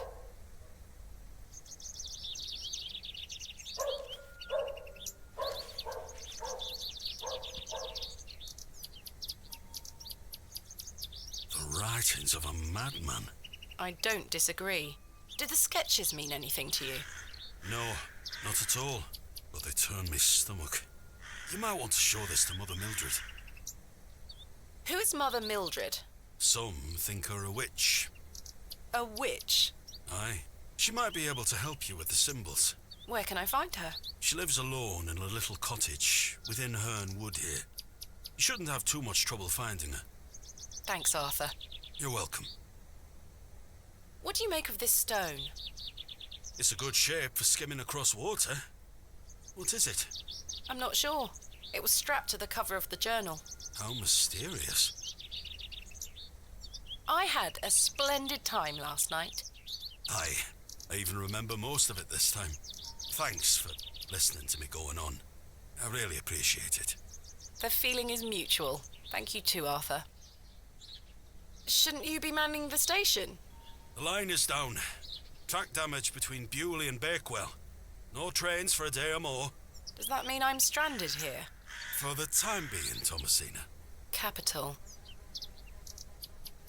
The writings of a madman. I don't disagree. Did the sketches mean anything to you? No, not at all. But they turned me stomach. You might want to show this to Mother Mildred. Who is Mother Mildred? Some think her a witch. A witch? Aye. She might be able to help you with the symbols. Where can I find her? She lives alone in a little cottage within Herne Wood here. You shouldn't have too much trouble finding her. Thanks, Arthur. You're welcome. What do you make of this stone? It's a good shape for skimming across water. What is it? I'm not sure. It was strapped to the cover of the journal. How mysterious. I had a splendid time last night. Aye, I even remember most of it this time. Thanks for listening to me going on. I really appreciate it. The feeling is mutual. Thank you too, Arthur. Shouldn't you be manning the station? The line is down. Track damage between Bewlay and Bakewell. No trains for a day or more. Does that mean I'm stranded here? For the time being, Thomasina. Capital.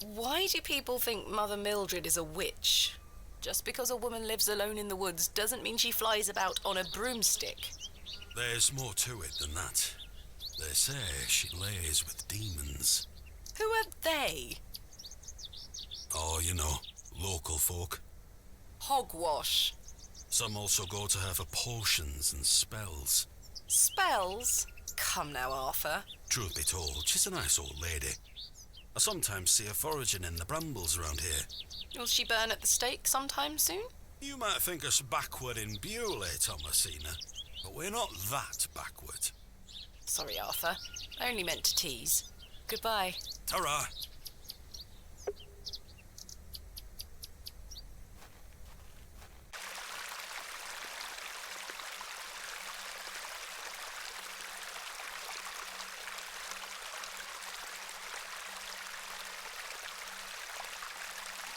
Why do people think Mother Mildred is a witch? Just because a woman lives alone in the woods doesn't mean she flies about on a broomstick. There's more to it than that. They say she lays with demons. Who are they? Oh, you know, local folk. Hogwash. Some also go to her for potions and spells. Spells? Come now, Arthur. Truth be told, she's a nice old lady. I sometimes see her foraging in the brambles around here. Will she burn at the stake sometime soon? You might think us backward in Bewlay, Thomasina, but we're not that backward. Sorry, Arthur. I only meant to tease. Goodbye. Ta-ra!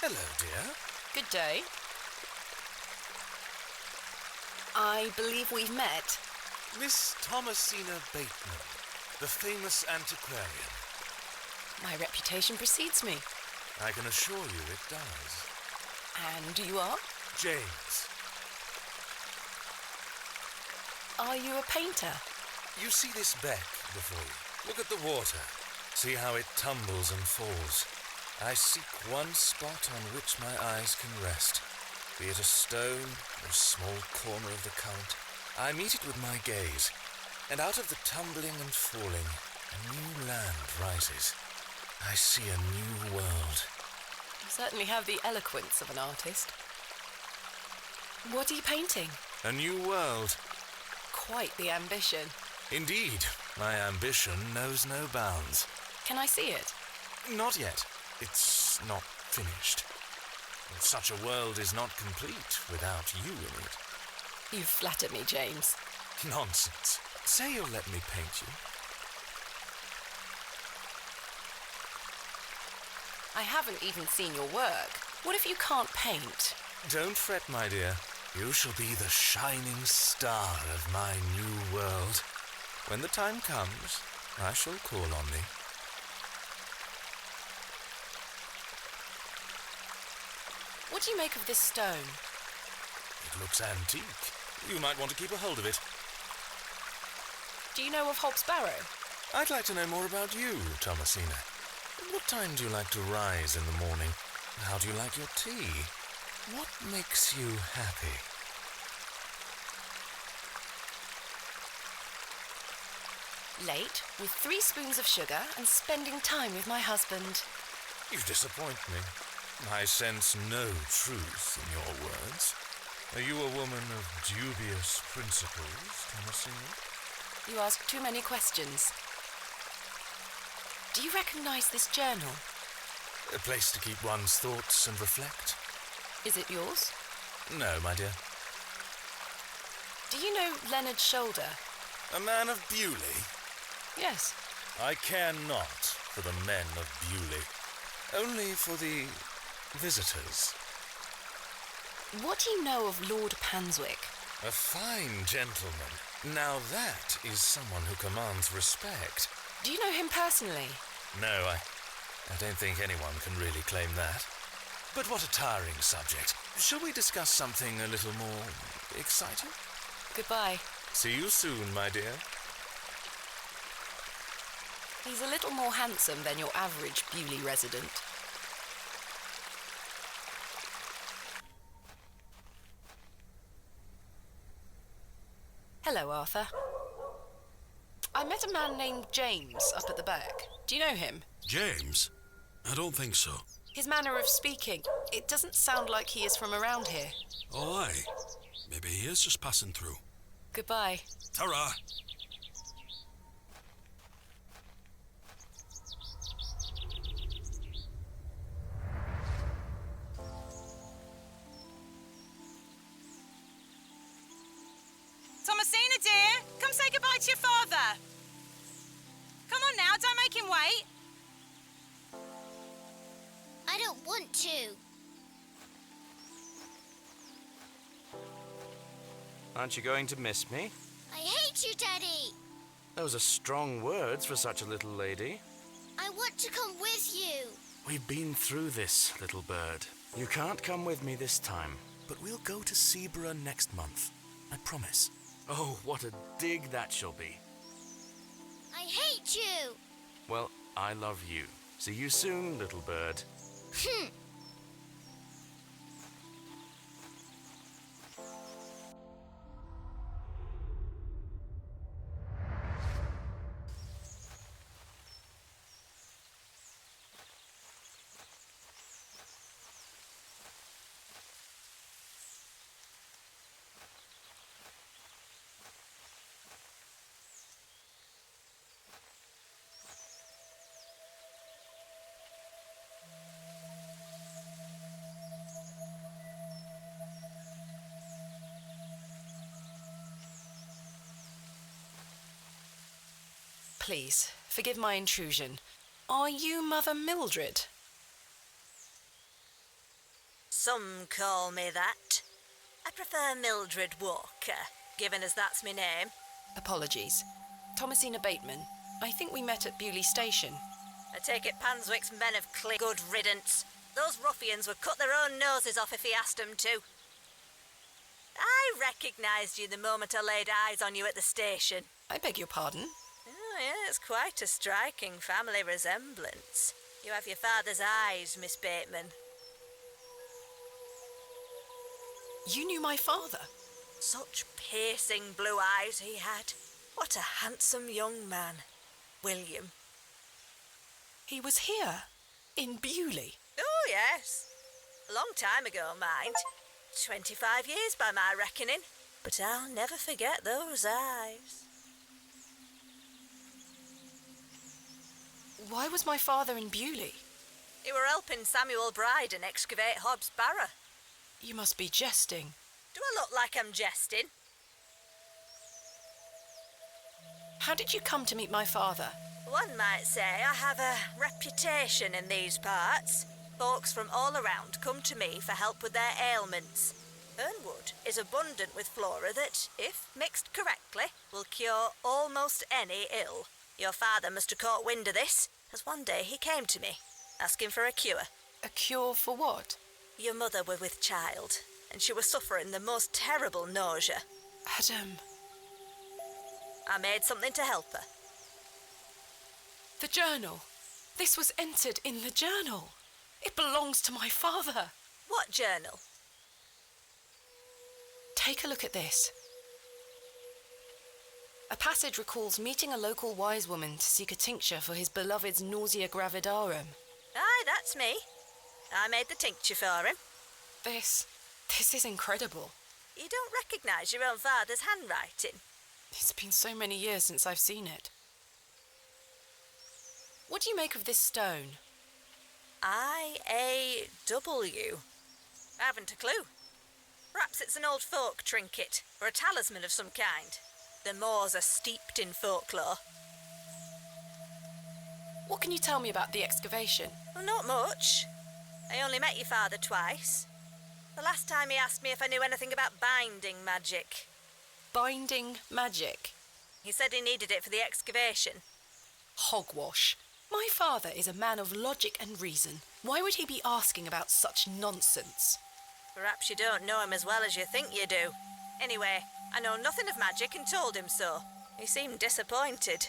Hello, dear. Good day. I believe we've met. Miss Thomasina Bateman, the famous antiquarian. My reputation precedes me. I can assure you it does. And you are? James. Are you a painter? You see this beck before you. Look at the water. See how it tumbles and falls. I seek one spot on which my eyes can rest. Be it a stone or a small corner of the current, I meet it with my gaze, and out of the tumbling and falling, a new land rises. I see a new world. You certainly have the eloquence of an artist. What are you painting? A new world. Quite the ambition. Indeed, my ambition knows no bounds. Can I see it? Not yet. It's not finished. Such a world is not complete without you in it. You flatter me, James. Nonsense. Say you'll let me paint you. I haven't even seen your work. What if you can't paint? Don't fret, my dear. You shall be the shining star of my new world. When the time comes, I shall call on thee. What do you make of this stone? It looks antique. You might want to keep a hold of it. Do you know of Hobb's Barrow? I'd like to know more about you, Thomasina. What time do you like to rise in the morning? How do you like your tea? What makes you happy? Late, with 3 spoons of sugar and spending time with my husband. You disappoint me. I sense no truth in your words. Are you a woman of dubious principles, Thomasina? You ask too many questions. Do you recognise this journal? A place to keep one's thoughts and reflect. Is it yours? No, my dear. Do you know Leonard Shoulder? A man of Bewlay? Yes. I care not for the men of Bewlay, only for the visitors. What do you know of Lord Panswick? A fine gentleman. Now that is someone who commands respect. Do you know him personally? No, I don't think anyone can really claim that. But what a tiring subject. Shall we discuss something a little more exciting? Goodbye. See you soon, my dear. He's a little more handsome than your average Bewlay resident. Hello, Arthur. I met a man named James up at the back. Do you know him? James? I don't think so. His manner of speaking, it doesn't sound like he is from around here. Oh, aye. Maybe he is just passing through. Goodbye. Ta-ra! Thomasina, dear, come say goodbye to your father. Come on now, don't make him wait. I don't want to. Aren't you going to miss me? I hate you, Daddy. Those are strong words for such a little lady. I want to come with you. We've been through this, little bird. You can't come with me this time, but we'll go to Seaborough next month. I promise. Oh, what a dig that shall be. I hate you. Well, I love you. See you soon, little bird. Please, forgive my intrusion. Are you Mother Mildred? Some call me that. I prefer Mildred Walker, given as that's my name. Apologies. Thomasina Bateman. I think we met at Bewlay Station. I take it Panswick's men have cleared. Good riddance. Those ruffians would cut their own noses off if he asked them to. I recognised you the moment I laid eyes on you at the station. I beg your pardon? Oh, yeah, it's quite a striking family resemblance. You have your father's eyes, Miss Bateman. You knew my father? Such piercing blue eyes he had. What a handsome young man. William. He was here, in Bewlay. Oh, yes. A long time ago, mind. 25 years by my reckoning. But I'll never forget those eyes. Why was my father in Bewlay? You were helping Samuel Bryden excavate Hob's Barrow. You must be jesting. Do I look like I'm jesting? How did you come to meet my father? One might say I have a reputation in these parts. Folks from all around come to me for help with their ailments. Fernwood is abundant with flora that, if mixed correctly, will cure almost any ill. Your father must have caught wind of this, as one day he came to me, asking for a cure. A cure for what? Your mother were with child, and she was suffering the most terrible nausea. Adam. I made something to help her. The journal. This was entered in the journal. It belongs to my father. What journal? Take a look at this. A passage recalls meeting a local wise woman to seek a tincture for his beloved's nausea gravidarum. Aye, that's me. I made the tincture for him. This is incredible. You don't recognise your own father's handwriting? It's been so many years since I've seen it. What do you make of this stone? I-A-W. I haven't a clue. Perhaps it's an old folk trinket, or a talisman of some kind. The moors are steeped in folklore. What can you tell me about the excavation? Well, not much. I only met your father twice. The last time he asked me if I knew anything about binding magic. Binding magic? He said he needed it for the excavation. Hogwash. My father is a man of logic and reason. Why would he be asking about such nonsense? Perhaps you don't know him as well as you think you do. Anyway, I know nothing of magic and told him so. He seemed disappointed.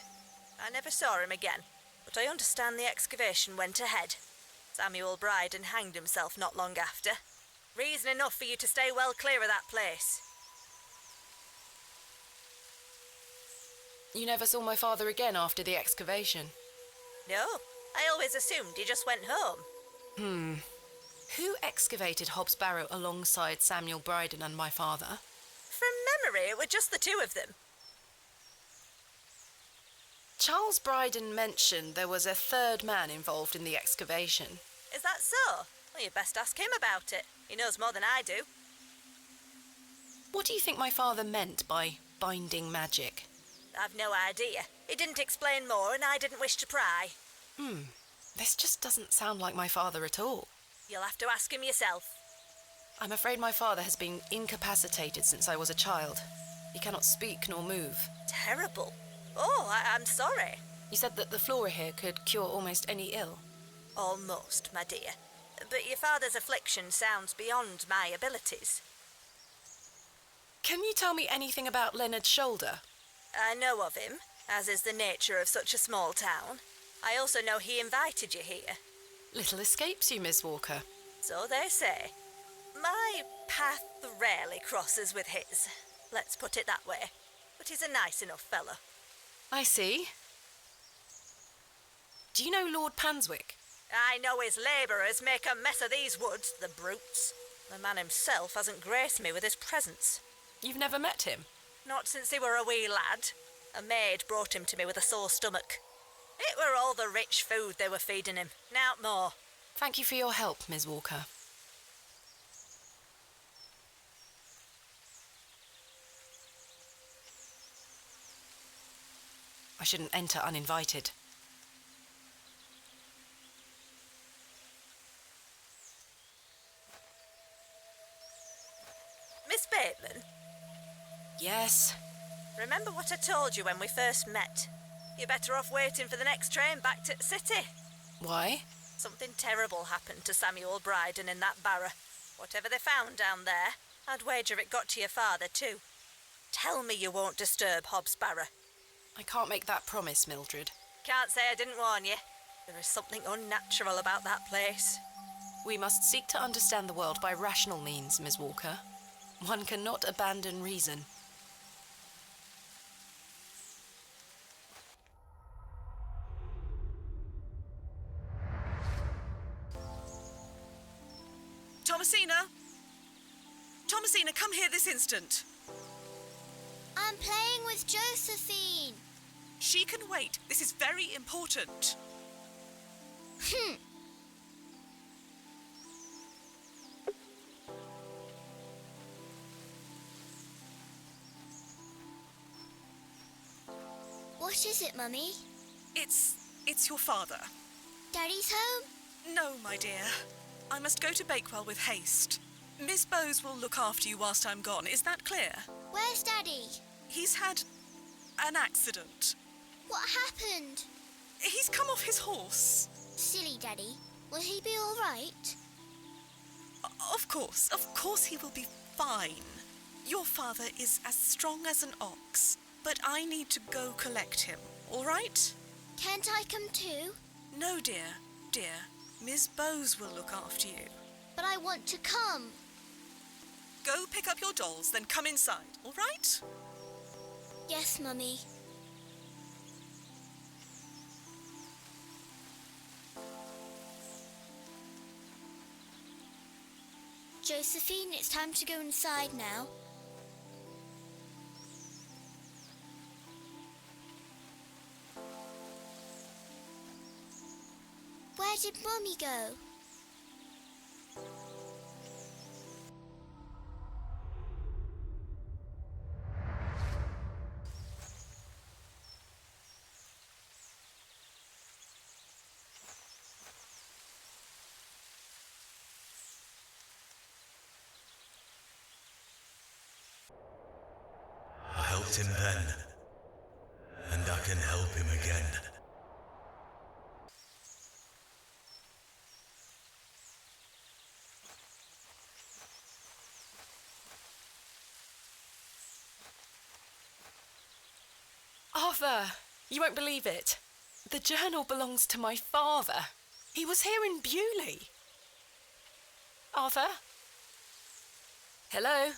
I never saw him again, but I understand the excavation went ahead. Samuel Bryden hanged himself not long after. Reason enough for you to stay well clear of that place. You never saw my father again after the excavation? No, I always assumed he just went home. Who excavated Hob's Barrow alongside Samuel Bryden and my father? From memory, it were just the two of them. Charles Bryden mentioned there was a third man involved in the excavation. Is that so? Well, you best ask him about it. He knows more than I do. What do you think my father meant by binding magic? I've no idea. He didn't explain more and I didn't wish to pry. This just doesn't sound like my father at all. You'll have to ask him yourself. I'm afraid my father has been incapacitated since I was a child. He cannot speak nor move. Terrible. Oh, I'm sorry. You said that the flora here could cure almost any ill. Almost, my dear. But your father's affliction sounds beyond my abilities. Can you tell me anything about Leonard Shoulder? I know of him, as is the nature of such a small town. I also know he invited you here. Little escapes you, Miss Walker. So they say. My path rarely crosses with his. Let's put it that way. But he's a nice enough fellow. I see. Do you know Lord Panswick? I know his labourers make a mess of these woods, the brutes. The man himself hasn't graced me with his presence. You've never met him? Not since he were a wee lad. A maid brought him to me with a sore stomach. It were all the rich food they were feeding him, nowt more. Thank you for your help, Miss Walker. I shouldn't enter uninvited. Yes. Remember what I told you when we first met? You're better off waiting for the next train back to the city. Why? Something terrible happened to Samuel Bryden in that barrow. Whatever they found down there, I'd wager it got to your father too. Tell me you won't disturb Hobbs Barrow. I can't make that promise, Mildred. Can't say I didn't warn you. There is something unnatural about that place. We must seek to understand the world by rational means, Miss Walker. One cannot abandon reason. Thomasina! Thomasina, come here this instant. I'm playing with Josephine. She can wait. This is very important. What is it, Mummy? It's your father. Daddy's home? No, my dear. I must go to Bakewell with haste. Miss Bowes will look after you whilst I'm gone. Is that clear? Where's Daddy? He's had an accident. What happened? He's come off his horse. Silly Daddy. Will he be all right? Of course he will be fine. Your father is as strong as an ox, but I need to go collect him, all right? Can't I come too? No, dear. Miss Bowes will look after you. But I want to come. Go pick up your dolls, then come inside, all right? Yes, Mummy. Josephine, it's time to go inside now. Where did Mummy go? I helped him then, and I can help him again. Arthur, you won't believe it. The journal belongs to my father. He was here in Bewlay. Arthur? Hello?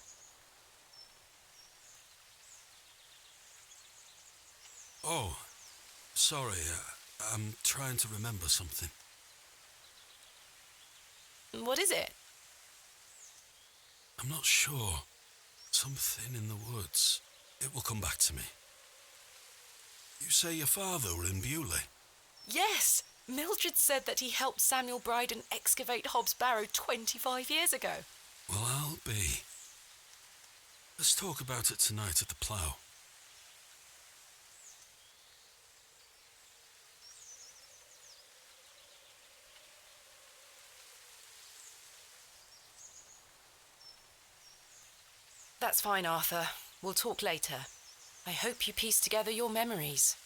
Oh, sorry. I'm trying to remember something. What is it? I'm not sure. Something in the woods. It will come back to me. You say your father were in Bewlay? Yes. Mildred said that he helped Samuel Bryden excavate Hobbs Barrow 25 years ago. Well, I'll be. Let's talk about it tonight at the plough. That's fine, Arthur. We'll talk later. I hope you piece together your memories.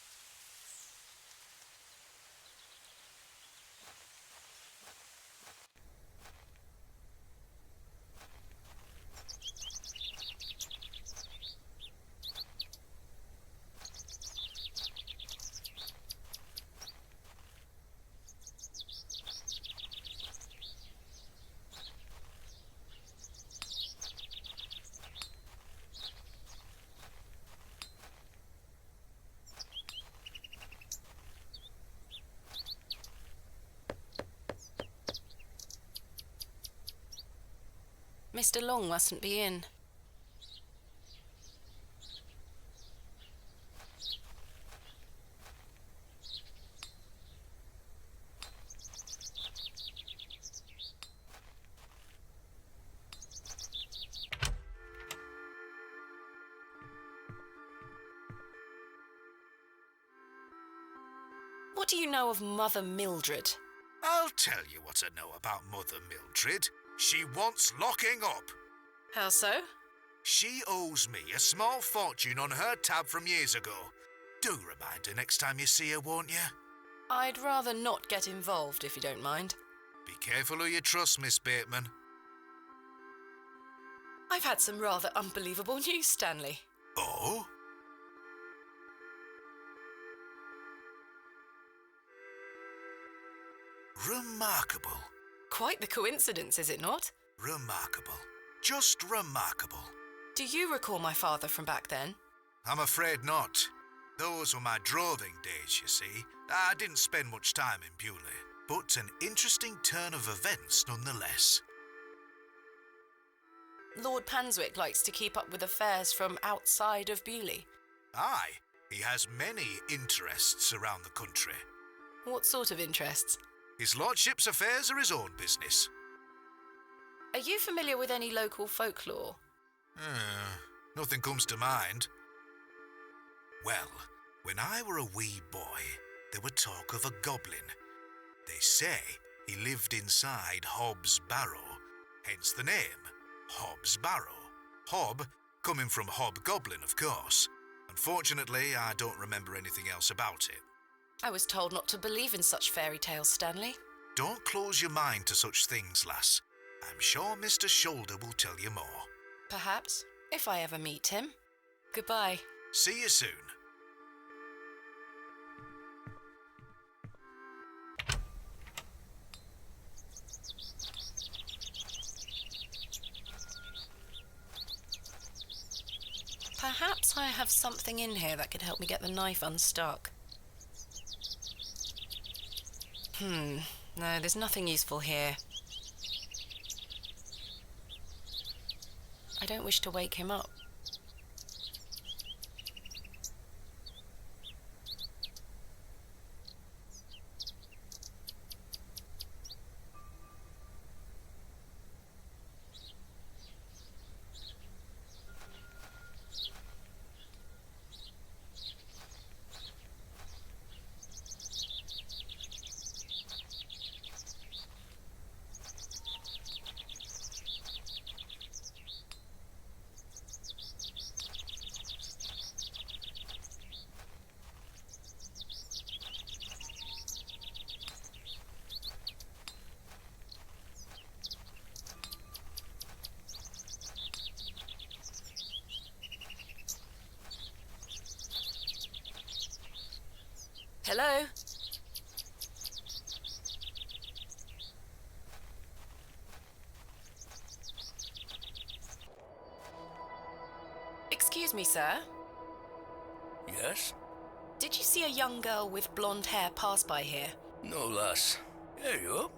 Mr. Long mustn't be in. What do you know of Mother Mildred? I'll tell you what I know about Mother Mildred. She wants locking up. How so? She owes me a small fortune on her tab from years ago. Do remind her next time you see her, won't you? I'd rather not get involved, if you don't mind. Be careful who you trust, Miss Bateman. I've had some rather unbelievable news, Stanley. Oh? Remarkable. Quite the coincidence, is it not? Remarkable. Just remarkable. Do you recall my father from back then? I'm afraid not. Those were my droving days, you see. I didn't spend much time in Bewlay, but an interesting turn of events nonetheless. Lord Panswick likes to keep up with affairs from outside of Bewlay. Aye, he has many interests around the country. What sort of interests? His lordship's affairs are his own business. Are you familiar with any local folklore? Nothing comes to mind. Well, when I were a wee boy, there were talk of a goblin. They say he lived inside Hob's Barrow, hence the name, Hob's Barrow. Hob, coming from hobgoblin, of course. Unfortunately, I don't remember anything else about it. I was told not to believe in such fairy tales, Stanley. Don't close your mind to such things, lass. I'm sure Mr. Shoulder will tell you more. Perhaps, if I ever meet him. Goodbye. See you soon. Perhaps I have something in here that could help me get the knife unstuck. No, there's nothing useful here. I don't wish to wake him up. Hello? Excuse me, sir. Yes? Did you see a young girl with blonde hair pass by here? No, lass. Here you are.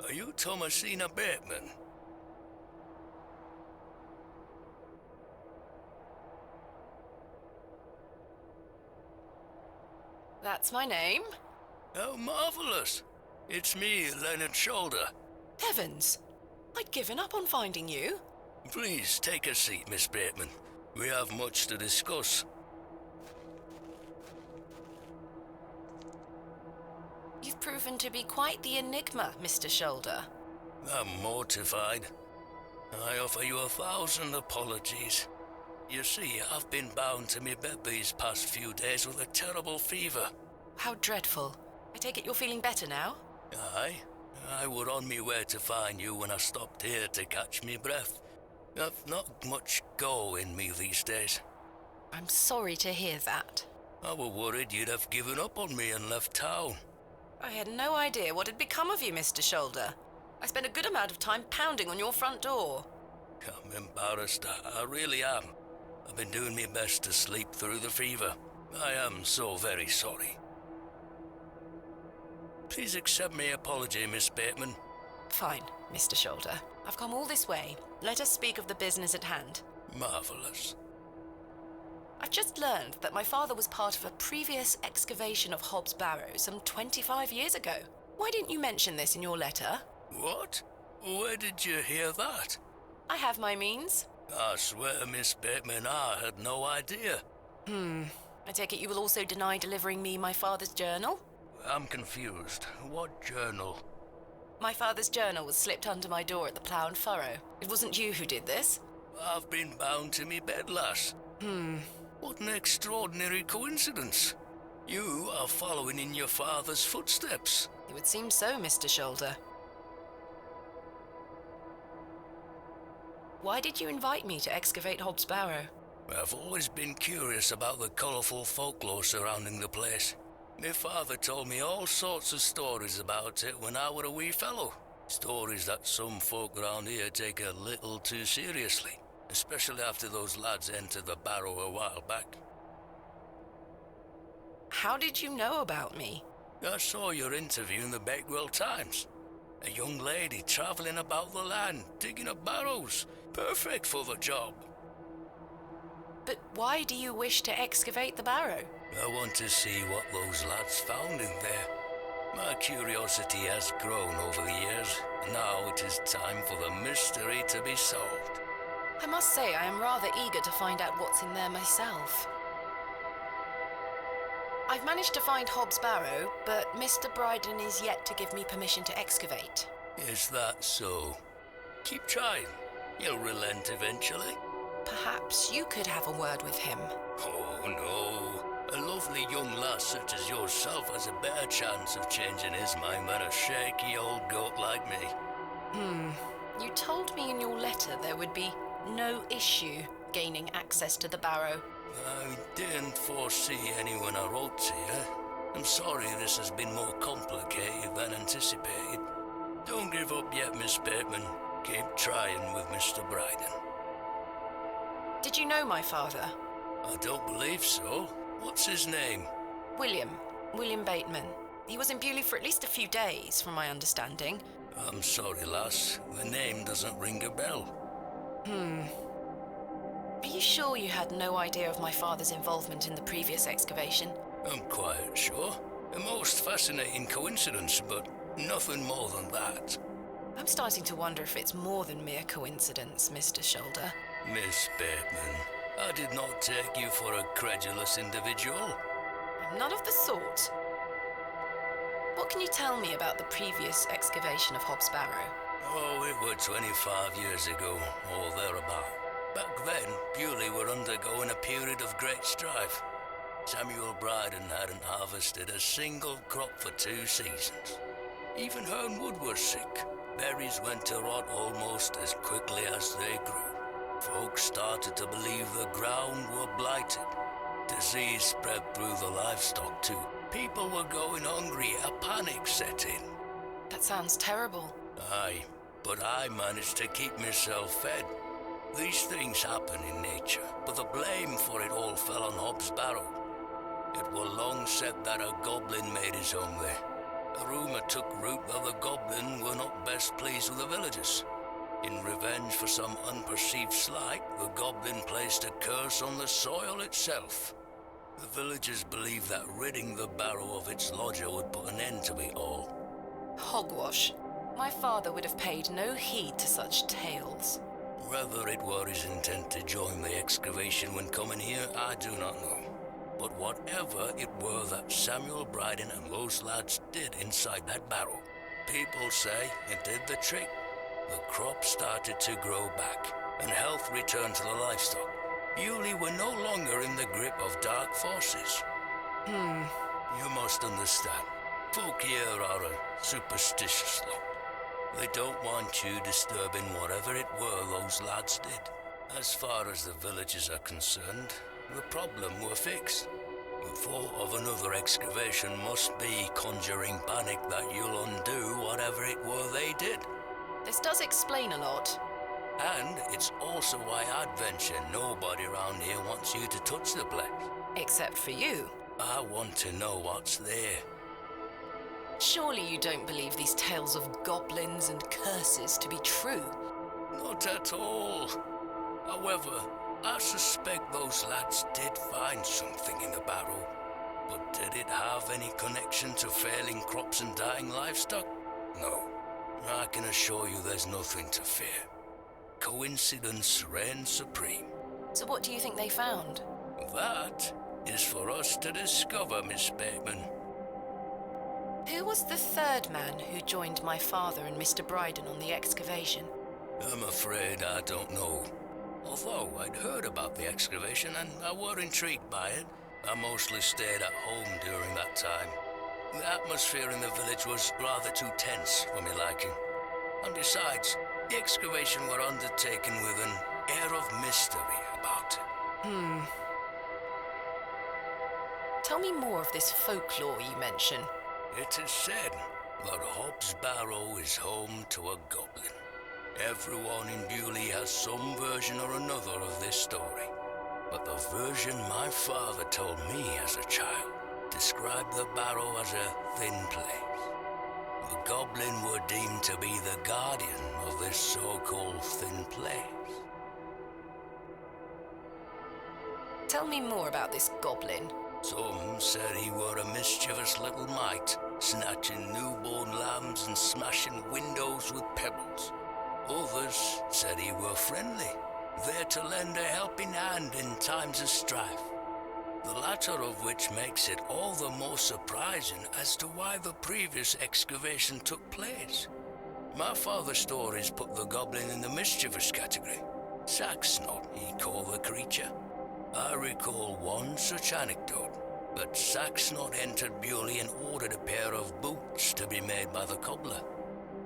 Are you Thomasina Bateman? That's my name. How marvellous. It's me, Leonard Shoulder. Heavens! I'd given up on finding you. Please take a seat, Miss Bateman. We have much to discuss. You've proven to be quite the enigma, Mr. Shoulder. I'm mortified. I offer you 1,000 apologies. You see, I've been bound to me bed these past few days with a terrible fever. How dreadful. I take it you're feeling better now? Aye. I were on me way to find you when I stopped here to catch me breath. I've not much go in me these days. I'm sorry to hear that. I were worried you'd have given up on me and left town. I had no idea what had become of you, Mr. Shoulder. I spent a good amount of time pounding on your front door. I'm embarrassed. I really am. I've been doing my best to sleep through the fever. I am so very sorry. Please accept my apology, Miss Bateman. Fine, Mr. Shoulder. I've come all this way. Let us speak of the business at hand. Marvellous. I've just learned that my father was part of a previous excavation of Hob's Barrow some 25 years ago. Why didn't you mention this in your letter? What? Where did you hear that? I have my means. I swear, Miss Bateman, I had no idea. I take it you will also deny delivering me my father's journal? I'm confused. What journal? My father's journal was slipped under my door at the Plough and Furrow. It wasn't you who did this. I've been bound to me bed, lass. What an extraordinary coincidence. You are following in your father's footsteps. It would seem so, Mr. Shoulder. Why did you invite me to excavate Hob's Barrow? I've always been curious about the colourful folklore surrounding the place. My father told me all sorts of stories about it when I were a wee fellow. Stories that some folk around here take a little too seriously, especially after those lads entered the Barrow a while back. How did you know about me? I saw your interview in the Bakewell Times. A young lady travelling about the land, digging up barrows. Perfect for the job. But why do you wish to excavate the Barrow? I want to see what those lads found in there. My curiosity has grown over the years. Now it is time for the mystery to be solved. I must say I am rather eager to find out what's in there myself. I've managed to find Hob's Barrow, but Mr. Bryden is yet to give me permission to excavate. Is that so? Keep trying. You'll relent eventually. Perhaps you could have a word with him. Oh, no. A lovely young lass such as yourself has a better chance of changing his mind than a shaky old goat like me. You told me in your letter there would be no issue gaining access to the Barrow. I didn't foresee any when I wrote to you. I'm sorry this has been more complicated than anticipated. Don't give up yet, Miss Bateman. Keep trying with Mr. Bryden. Did you know my father? I don't believe so. What's his name? William Bateman. He was in Bewlay for at least a few days, from my understanding. I'm sorry, lass. The name doesn't ring a bell. Are you sure you had no idea of my father's involvement in the previous excavation? I'm quite sure. A most fascinating coincidence, but nothing more than that. I'm starting to wonder if it's more than mere coincidence, Mr. Shoulder. Miss Bateman, I did not take you for a credulous individual. None of the sort. What can you tell me about the previous excavation of Hob's Barrow? Oh, it were 25 years ago, or thereabout. Back then, Bewlay were undergoing a period of great strife. Samuel Bryden hadn't harvested a single crop for 2 seasons. Even Hernwood was sick. Berries went to rot almost as quickly as they grew. Folks started to believe the ground were blighted. Disease spread through the livestock too. People were going hungry, a panic set in. That sounds terrible. Aye, but I managed to keep myself fed. These things happen in nature, but the blame for it all fell on Hob's Barrow. It were long said that a goblin made his home there. A rumour took root that the goblin were not best pleased with the villagers. In revenge for some unperceived slight, the goblin placed a curse on the soil itself. The villagers believed that ridding the Barrow of its lodger would put an end to it all. Hogwash. My father would have paid no heed to such tales. Whether it were his intent to join the excavation when coming here, I do not know. But whatever it were that Samuel Bryden and those lads did inside that barrow, people say it did the trick. The crop started to grow back, and health returned to the livestock. Bewlay were no longer in the grip of dark forces. You must understand, folk here are a superstitious lot. They don't want you disturbing whatever it were those lads did. As far as the villagers are concerned, the problem were fixed. The thought of another excavation must be conjuring panic that you'll undo whatever it were they did. This does explain a lot. And it's also why I'd venture nobody around here wants you to touch the place. Except for you. I want to know what's there. Surely you don't believe these tales of goblins and curses to be true? Not at all. However, I suspect those lads did find something in the barrow. But did it have any connection to failing crops and dying livestock? No. I can assure you there's nothing to fear. Coincidence reigns supreme. So what do you think they found? That is for us to discover, Miss Bateman. Who was the third man who joined my father and Mr. Bryden on the excavation? I'm afraid I don't know. Although I'd heard about the excavation and I were intrigued by it, I mostly stayed at home during that time. The atmosphere in the village was rather too tense for me liking. And besides, the excavation were undertaken with an air of mystery about it. Tell me more of this folklore you mention. It is said that Hob's Barrow is home to a goblin. Everyone in Bewlay has some version or another of this story. But the version my father told me as a child described the Barrow as a thin place. The goblin were deemed to be the guardian of this so-called thin place. Tell me more about this goblin. Some said he were a mischievous little mite, snatching newborn lambs and smashing windows with pebbles. Others said he were friendly, there to lend a helping hand in times of strife. The latter of which makes it all the more surprising as to why the previous excavation took place. My father's stories put the goblin in the mischievous category. Saxnot, he called the creature. I recall one such anecdote, that Saxnot entered Bewlay and ordered a pair of boots to be made by the cobbler.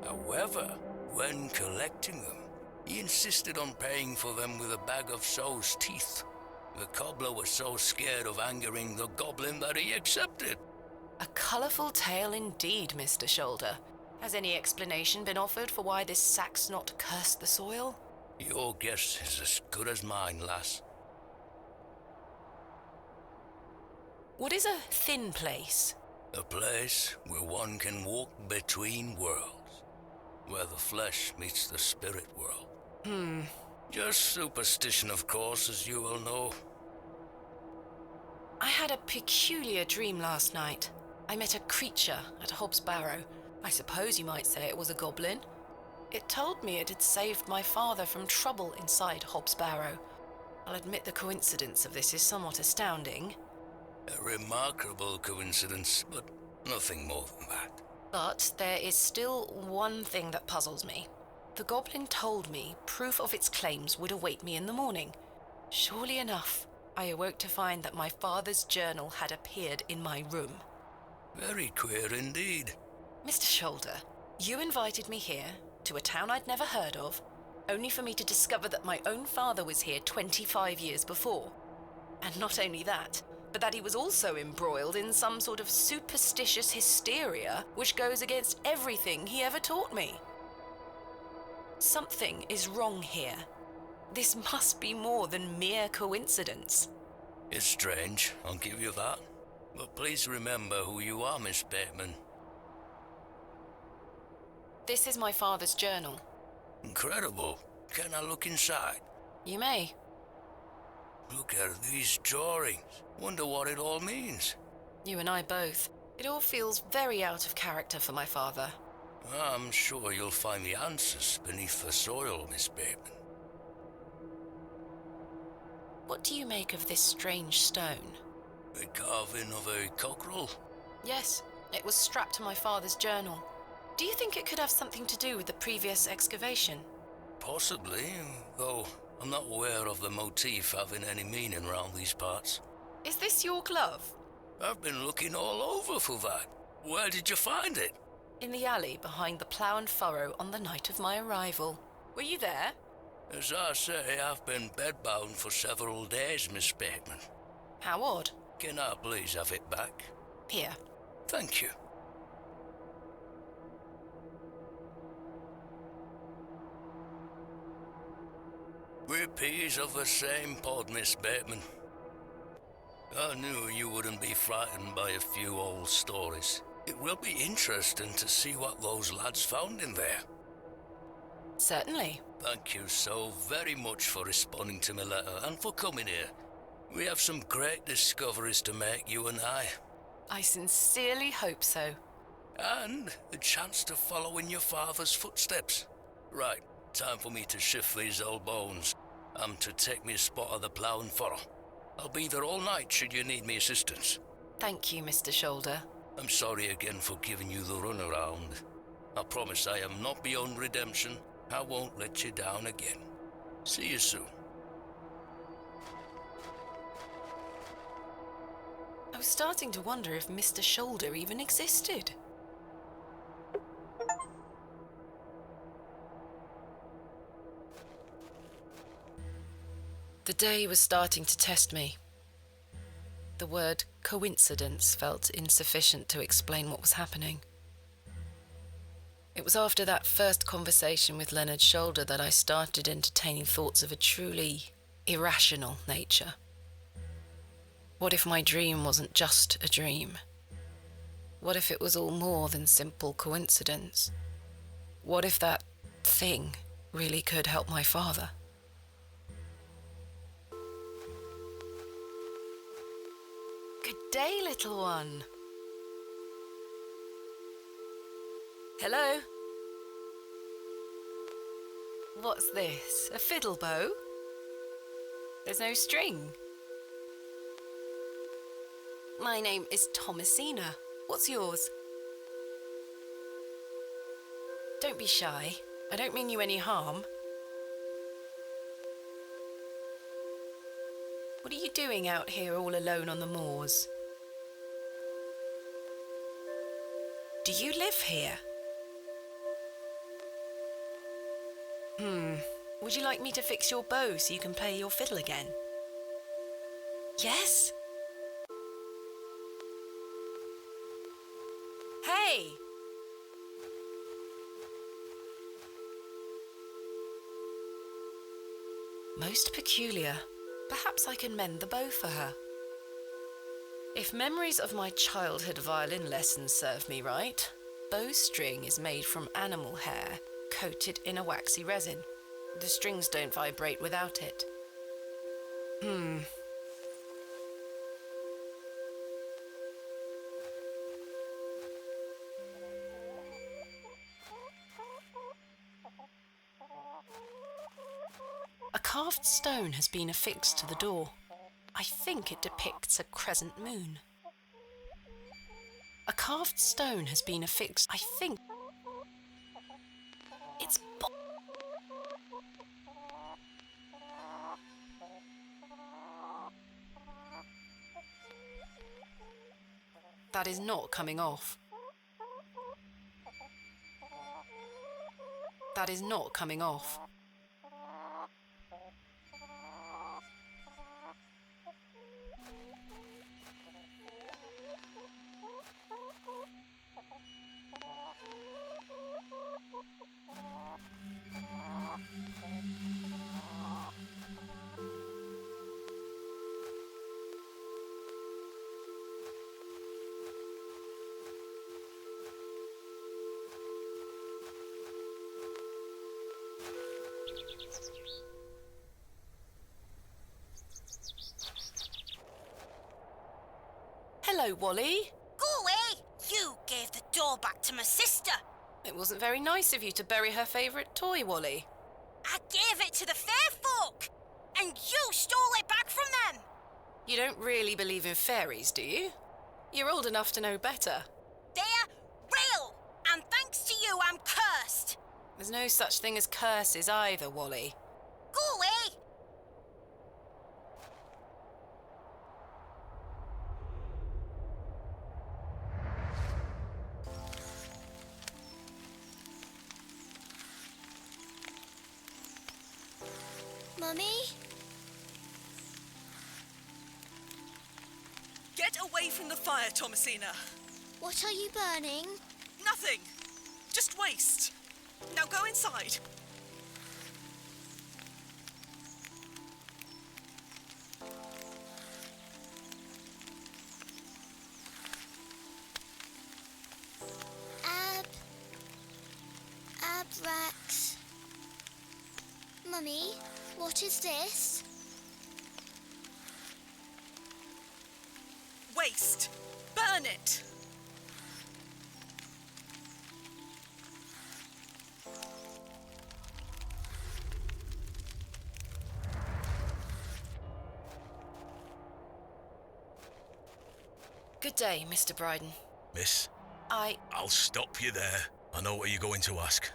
However, when collecting them, he insisted on paying for them with a bag of sow's teeth. The cobbler was so scared of angering the goblin that he accepted. A colourful tale indeed, Mr. Shoulder. Has any explanation been offered for why this Saxnot cursed the soil? Your guess is as good as mine, lass. What is a thin place? A place where one can walk between worlds, where the flesh meets the spirit world. Just superstition, of course, as you will know. I had a peculiar dream last night. I met a creature at Hob's Barrow. I suppose you might say it was a goblin. It told me it had saved my father from trouble inside Hob's Barrow. I'll admit the coincidence of this is somewhat astounding. A remarkable coincidence, but nothing more than that. But there is still one thing that puzzles me. The goblin told me proof of its claims would await me in the morning. Surely enough, I awoke to find that my father's journal had appeared in my room. Very queer indeed. Mr. Shoulder, you invited me here, to a town I'd never heard of, only for me to discover that my own father was here 25 years before. And not only that, but that he was also embroiled in some sort of superstitious hysteria which goes against everything he ever taught me. Something is wrong here. This must be more than mere coincidence. It's strange, I'll give you that. But please remember who you are, Miss Bateman. This is my father's journal. Incredible. Can I look inside? You may. Look at these drawings. Wonder what it all means. You and I both. It all feels very out of character for my father. I'm sure you'll find the answers beneath the soil, Miss Bateman. What do you make of this strange stone? A carving of a cockerel? Yes, it was strapped to my father's journal. Do you think it could have something to do with the previous excavation? Possibly, though I'm not aware of the motif having any meaning around these parts. Is this your glove? I've been looking all over for that. Where did you find it? In the alley behind the plough and furrow on the night of my arrival. Were you there? As I say, I've been bedbound for several days, Miss Bateman. How odd. Can I please have it back? Here. Thank you. We're peas of the same pod, Miss Bateman. I knew you wouldn't be frightened by a few old stories. It will be interesting to see what those lads found in there. Certainly. Thank you so very much for responding to my letter and for coming here. We have some great discoveries to make, you and I. I sincerely hope so. And a chance to follow in your father's footsteps. Right, time for me to shift these old bones. I'm to take me a spot of the plough and furrow. I'll be there all night should you need me assistance. Thank you, Mr. Shoulder. I'm sorry again for giving you the runaround. I promise I am not beyond redemption. I won't let you down again. See you soon. was starting to wonder if Mr. Shoulder even existed. The day was starting to test me. The word coincidence felt insufficient to explain what was happening. It was after that first conversation with Leonard Shoulder that I started entertaining thoughts of a truly irrational nature. What if my dream wasn't just a dream? What if it was all more than simple coincidence? What if that thing really could help my father? Good day, little one. Hello? What's this? A fiddle bow? There's no string. My name is Thomasina. What's yours? Don't be shy. I don't mean you any harm. What are you doing out here all alone on the moors? Do you live here? Would you like me to fix your bow so you can play your fiddle again? Yes? Hey! Most peculiar. Perhaps I can mend the bow for her. If memories of my childhood violin lessons serve me right, bowstring is made from animal hair coated in a waxy resin. The strings don't vibrate without it. A carved stone has been affixed to the door. I think it depicts a crescent moon. A carved stone has been affixed. I think it's that is not coming off. That is not coming off. Hello, Wally. Go away! You gave the door back to my sister. It wasn't very nice of you to bury her favourite toy, Wally. I gave it to the fair folk, and you stole it back from them. You don't really believe in fairies, do you? You're old enough to know better. They're real, and thanks to you, I'm cursed. There's no such thing as curses either, Wally. Go away! Mummy? Get away from the fire, Thomasina. What are you burning? Nothing. Just waste. Now go inside. Abrax. Mummy, what is this? Waste. Burn it. Good day, Mr. Bryden. Miss? I'll stop you there. I know what you're going to ask.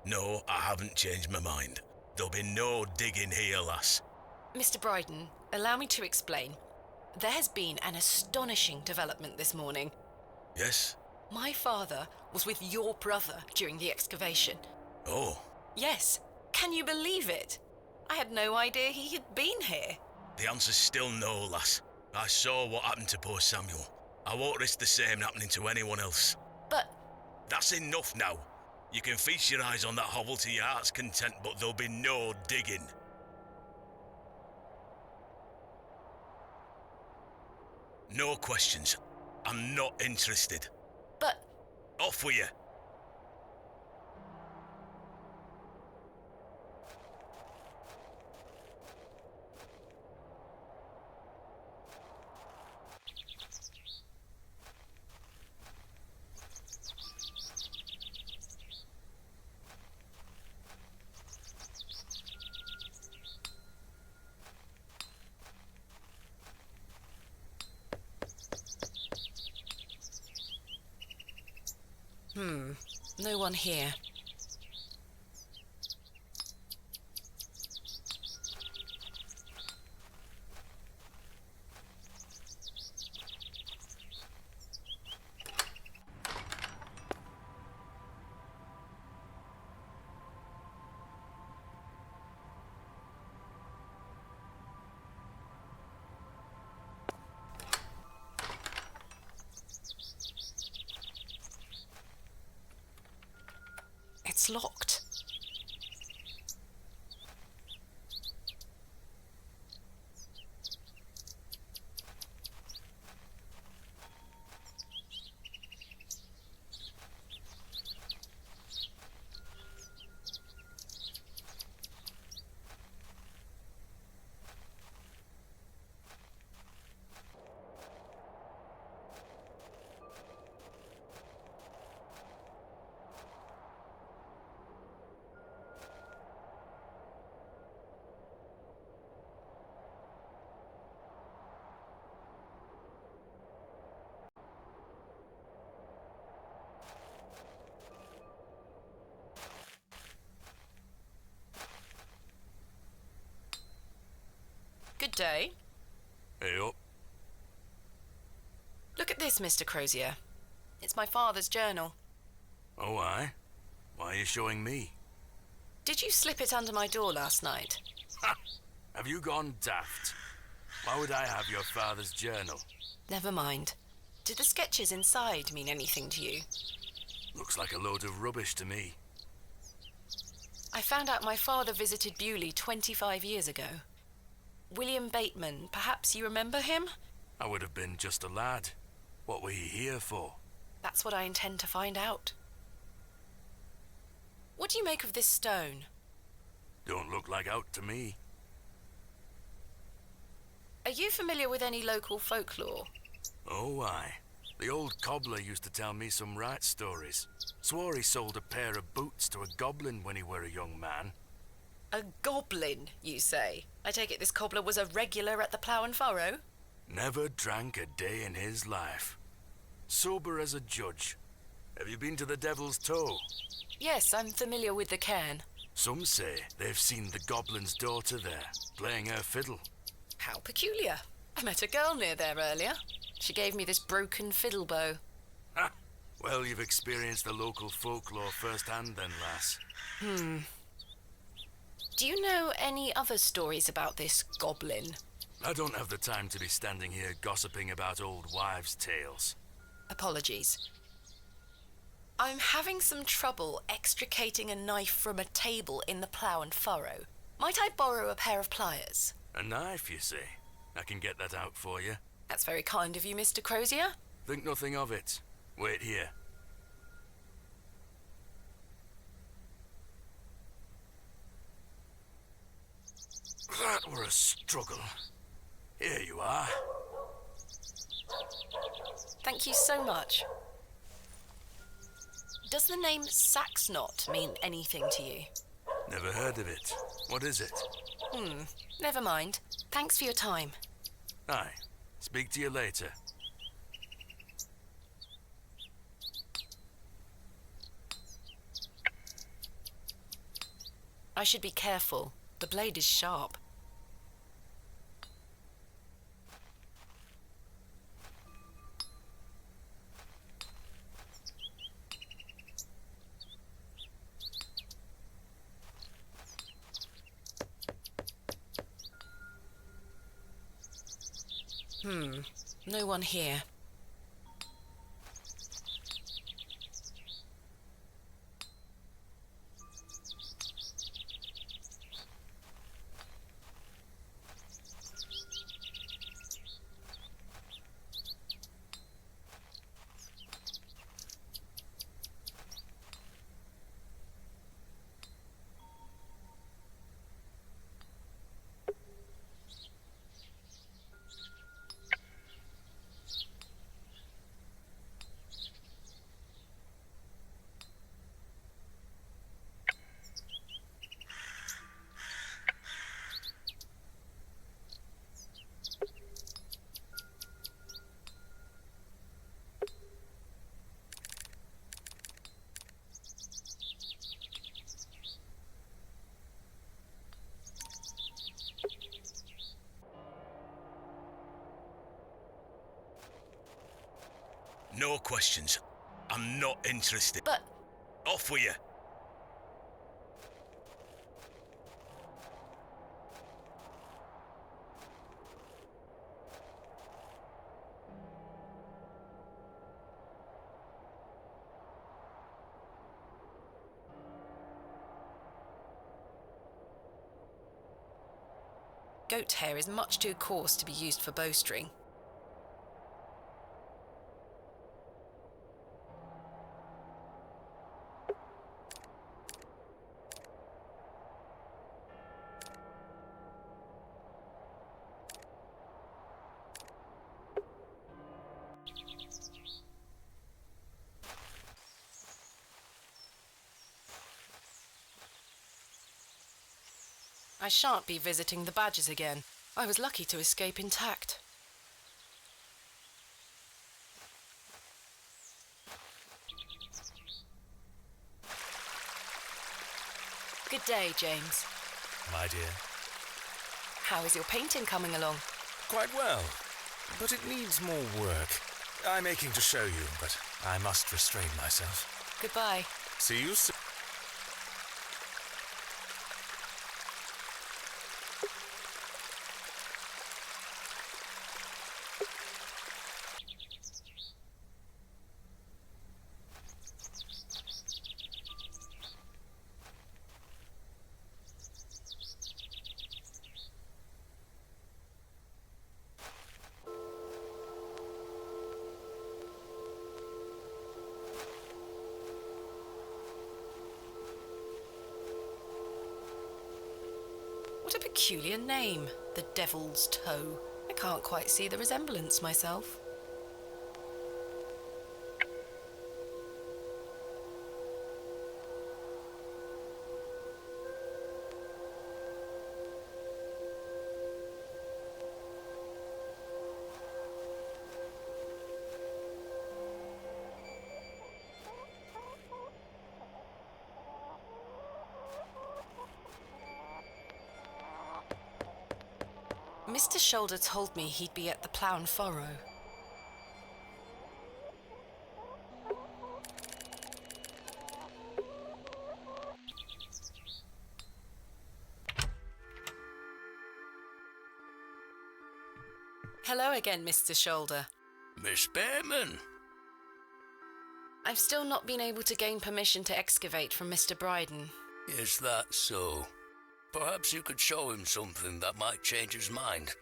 No, I haven't changed my mind. There'll be no digging here, lass. Mr. Bryden, allow me to explain. There has been an astonishing development this morning. Yes? My father was with your brother during the excavation. Oh. Yes. Can you believe it? I had no idea he had been here. The answer's still no, lass. I saw what happened to poor Samuel. I won't risk the same happening to anyone else. But... That's enough now. You can feast your eyes on that hovel to your heart's content, but there'll be no digging. No questions. I'm not interested. But... Off with you. No one here. It's locked. Good day. Hey up. Look at this, Mr. Crozier. It's my father's journal. Oh, aye? Why are you showing me? Did you slip it under my door last night? Ha! Have you gone daft? Why would I have your father's journal? Never mind. Did the sketches inside mean anything to you? Looks like a load of rubbish to me. I found out my father visited Bewlay 25 years ago. William Bateman, perhaps you remember him? I would have been just a lad. What were you here for? That's what I intend to find out. What do you make of this stone? Don't look like out to me. Are you familiar with any local folklore? Oh, aye. The old cobbler used to tell me some right stories. Swore he sold a pair of boots to a goblin when he were a young man. A goblin, you say? I take it this cobbler was a regular at the Plough and Furrow? Never drank a day in his life. Sober as a judge. Have you been to the Devil's Toe? Yes, I'm familiar with the cairn. Some say they've seen the goblin's daughter there, playing her fiddle. How peculiar. I met a girl near there earlier. She gave me this broken fiddle bow. Ha! Well, you've experienced the local folklore firsthand then, lass. Do you know any other stories about this goblin? I don't have the time to be standing here gossiping about old wives' tales. Apologies. I'm having some trouble extricating a knife from a table in the Plough and Furrow. Might I borrow a pair of pliers? A knife, you say? I can get that out for you. That's very kind of you, Mr. Crozier. Think nothing of it. Wait here. That were a struggle. Here you are. Thank you so much. Does the name Saxnot mean anything to you? Never heard of it. What is it? Never mind. Thanks for your time. Aye. Speak to you later. I should be careful. The blade is sharp. No one here. No questions. I'm not interested. But... Off with you. Goat hair is much too coarse to be used for bowstring. I shan't be visiting the badgers again. I was lucky to escape intact. Good day, James. My dear. How is your painting coming along? Quite well, but it needs more work. I'm aching to show you, but I must restrain myself. Goodbye. See you soon. What a peculiar name, the Devil's Toe. I can't quite see the resemblance myself. Mr. Shoulder told me he'd be at the Plough and Furrow. Hello again, Mr. Shoulder. Miss Bateman. I've still not been able to gain permission to excavate from Mr. Bryden. Is that so? Perhaps you could show him something that might change his mind.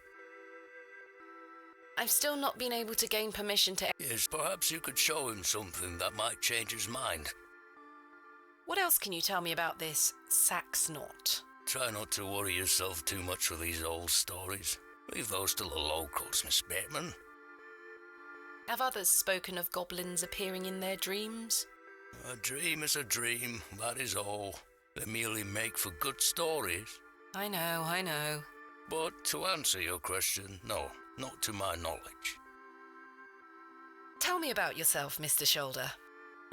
I've still not been able to gain permission to... Yes, perhaps you could show him something that might change his mind. What else can you tell me about this sax knot? Try not to worry yourself too much with these old stories. Leave those to the locals, Miss Bateman. Have others spoken of goblins appearing in their dreams? A dream is a dream, that is all. They merely make for good stories. I know. But to answer your question, no, not to my knowledge. Tell me about yourself, Mr. Shoulder.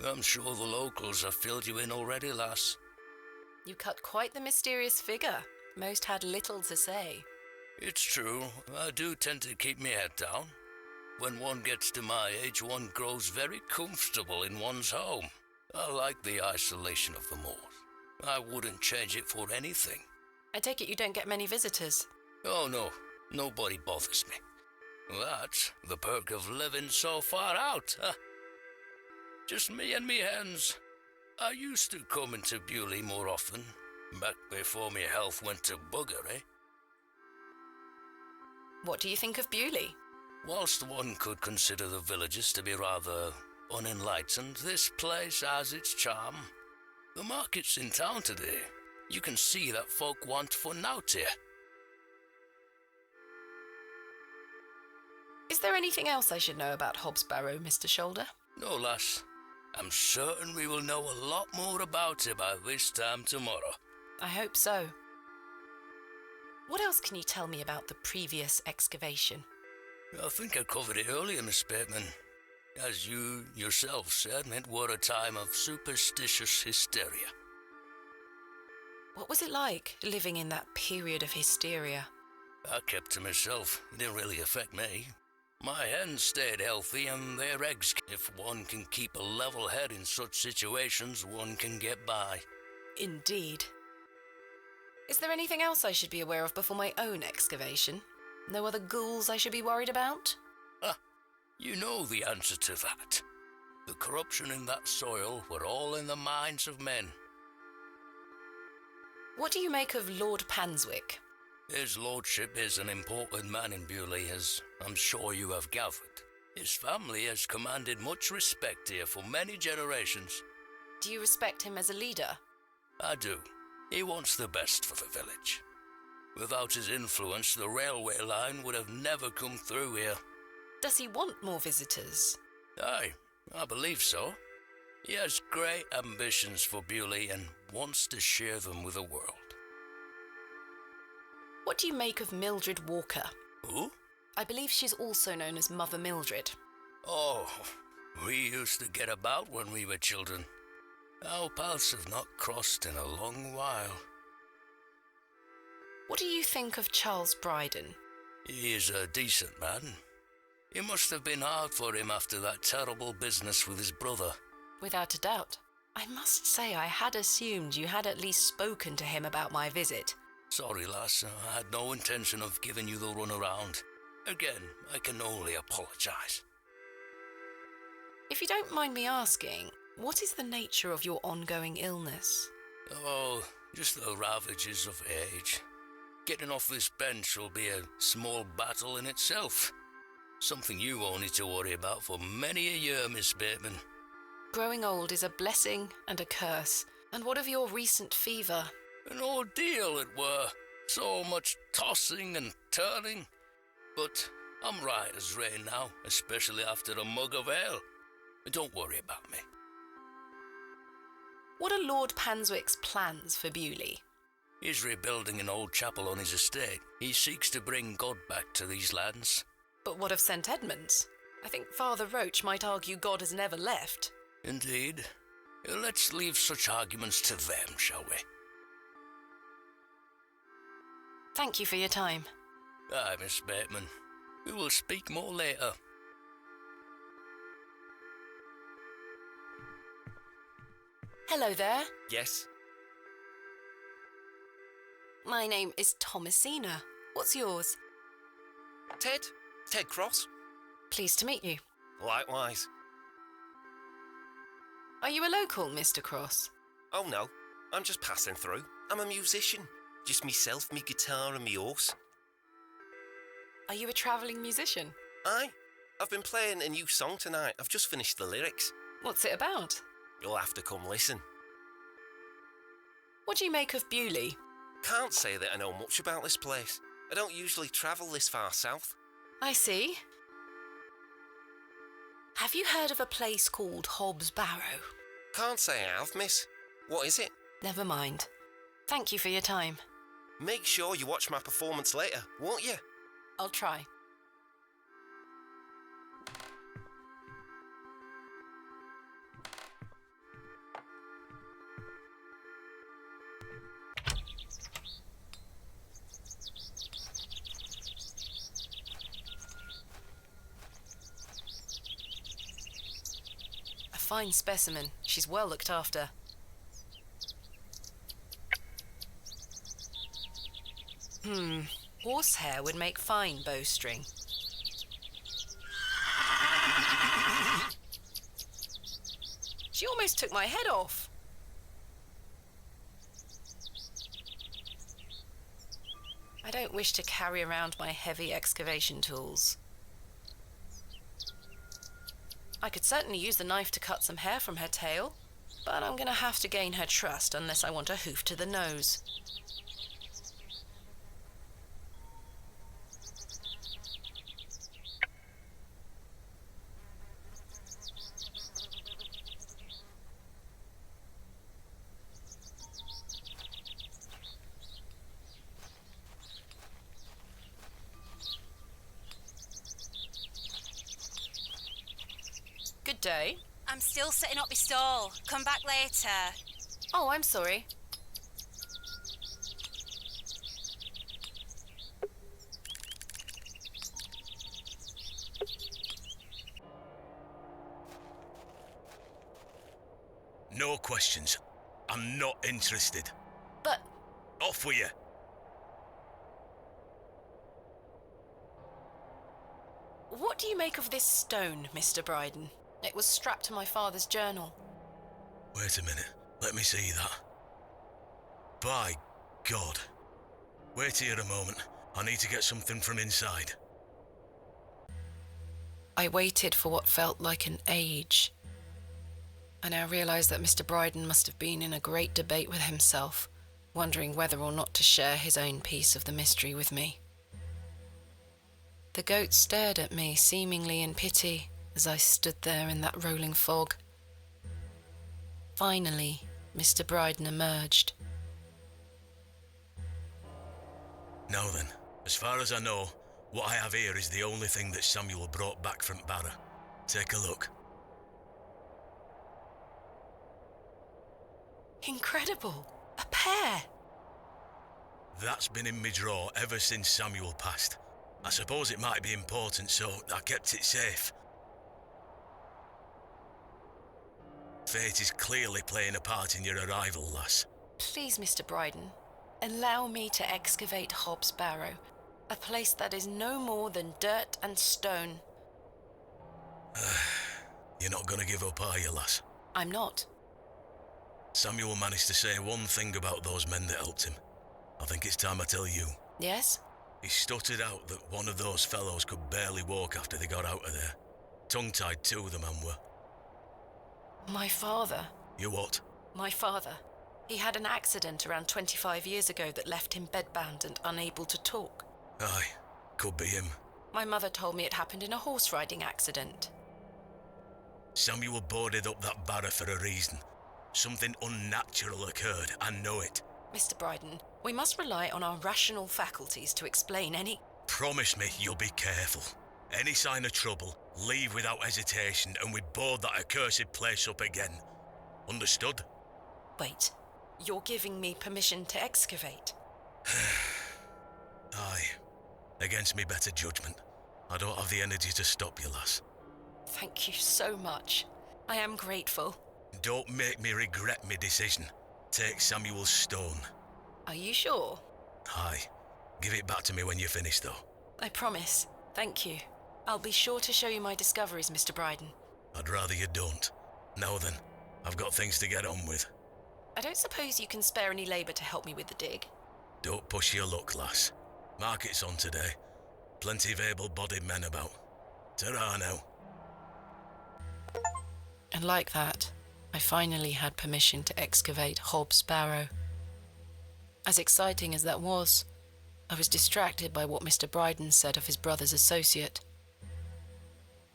I'm sure the locals have filled you in already, lass. You cut quite the mysterious figure. Most had little to say. It's true, I do tend to keep my head down. When one gets to my age, one grows very comfortable in one's home. I like the isolation of the moors. I wouldn't change it for anything. I take it you don't get many visitors? Oh no, nobody bothers me. That's the perk of living so far out, huh? Just me and me hens. I used to come into Bewlay more often, back before me health went to bugger, eh? What do you think of Bewlay? Whilst one could consider the villages to be rather unenlightened, this place has its charm. The market's in town today. You can see that folk want for nought here. Is there anything else I should know about Hob's Barrow, Mr. Shoulder? No, lass. I'm certain we will know a lot more about it by this time tomorrow. I hope so. What else can you tell me about the previous excavation? I think I covered it earlier, Miss Bateman. As you yourself said, it were a time of superstitious hysteria. What was it like, living in that period of hysteria? I kept to myself. It didn't really affect me. My hens stayed healthy and their eggs. If one can keep a level head in such situations, one can get by. Indeed. Is there anything else I should be aware of before my own excavation? No other ghouls I should be worried about? Ah, you know the answer to that. The corruption in that soil were all in the minds of men. What do you make of Lord Panswick? His lordship is an important man in Bewlay, as I'm sure you have gathered. His family has commanded much respect here for many generations. Do you respect him as a leader? I do. He wants the best for the village. Without his influence, the railway line would have never come through here. Does he want more visitors? Aye, I believe so. He has great ambitions for Bewlay and wants to share them with the world. What do you make of Mildred Walker? Who? I believe she's also known as Mother Mildred. Oh, we used to get about when we were children. Our paths have not crossed in a long while. What do you think of Charles Bryden? He is a decent man. It must have been hard for him after that terrible business with his brother. Without a doubt. I must say I had assumed you had at least spoken to him about my visit. Sorry, lass, I had no intention of giving you the runaround. Again, I can only apologise. If you don't mind me asking, what is the nature of your ongoing illness? Oh, just the ravages of age. Getting off this bench will be a small battle in itself. Something you won't need to worry about for many a year, Miss Bateman. Growing old is a blessing and a curse. And what of your recent fever? An ordeal it were. So much tossing and turning. But I'm right as rain now, especially after a mug of ale. Don't worry about me. What are Lord Panswick's plans for Bewlay? He's rebuilding an old chapel on his estate. He seeks to bring God back to these lands. But what of St. Edmunds? I think Father Roach might argue God has never left. Indeed. Let's leave such arguments to them, shall we? Thank you for your time. Aye, Miss Bateman. We will speak more later. Hello there. Yes? My name is Thomasina. What's yours? Ted? Ted Cross? Pleased to meet you. Likewise. Are you a local, Mr. Cross? Oh no, I'm just passing through. I'm a musician. Just myself, me guitar and me horse. Are you a travelling musician? Aye. I've been playing a new song tonight. I've just finished the lyrics. What's it about? You'll have to come listen. What do you make of Bewlay? Can't say that I know much about this place. I don't usually travel this far south. I see. Have you heard of a place called Hob's Barrow? Can't say I have, miss. What is it? Never mind. Thank you for your time. Make sure you watch my performance later, won't you? I'll try. A fine specimen. She's well looked after. Horsehair would make fine bowstring. She almost took my head off. I don't wish to carry around my heavy excavation tools. I could certainly use the knife to cut some hair from her tail, but I'm going to have to gain her trust unless I want a hoof to the nose. Good day. I'm still setting up my stall. Come back later. Oh, I'm sorry. No questions. I'm not interested. But... Off with you. What do you make of this stone, Mr. Bryden? It was strapped to my father's journal. Wait a minute. Let me see that. By God. Wait here a moment. I need to get something from inside. I waited for what felt like an age. I now realise that Mr. Bryden must have been in a great debate with himself, wondering whether or not to share his own piece of the mystery with me. The goat stared at me, seemingly in pity, as I stood there in that rolling fog. Finally, Mr. Bryden emerged. Now then, as far as I know, what I have here is the only thing that Samuel brought back from Barrow. Take a look. Incredible! A pear! That's been in my drawer ever since Samuel passed. I suppose it might be important, so I kept it safe. Fate is clearly playing a part in your arrival, lass. Please, Mr. Bryden, allow me to excavate Hob's Barrow, a place that is no more than dirt and stone. You're not gonna give up, are you, lass? I'm not. Samuel managed to say one thing about those men that helped him. I think it's time I tell you. Yes? He stuttered out that one of those fellows could barely walk after they got out of there. Tongue-tied too, the man were. My father. You what? My father. He had an accident around 25 years ago that left him bedbound and unable to talk. Aye, could be him. My mother told me it happened in a horse-riding accident. Samuel boarded up that barrow for a reason. Something unnatural occurred, I know it. Mr. Bryden, we must rely on our rational faculties to explain any... Promise me you'll be careful. Any sign of trouble, leave without hesitation and we board that accursed place up again. Understood? Wait, you're giving me permission to excavate? Aye. Against me better judgment. I don't have the energy to stop you, lass. Thank you so much. I am grateful. Don't make me regret my decision. Take Samuel's stone. Are you sure? Aye. Give it back to me when you're finished, though. I promise. Thank you. I'll be sure to show you my discoveries, Mr. Bryden. I'd rather you don't. Now then, I've got things to get on with. I don't suppose you can spare any labour to help me with the dig? Don't push your luck, lass. Market's on today. Plenty of able-bodied men about. Ta-ra now. And like that, I finally had permission to excavate Hob's Barrow. As exciting as that was, I was distracted by what Mr. Bryden said of his brother's associate.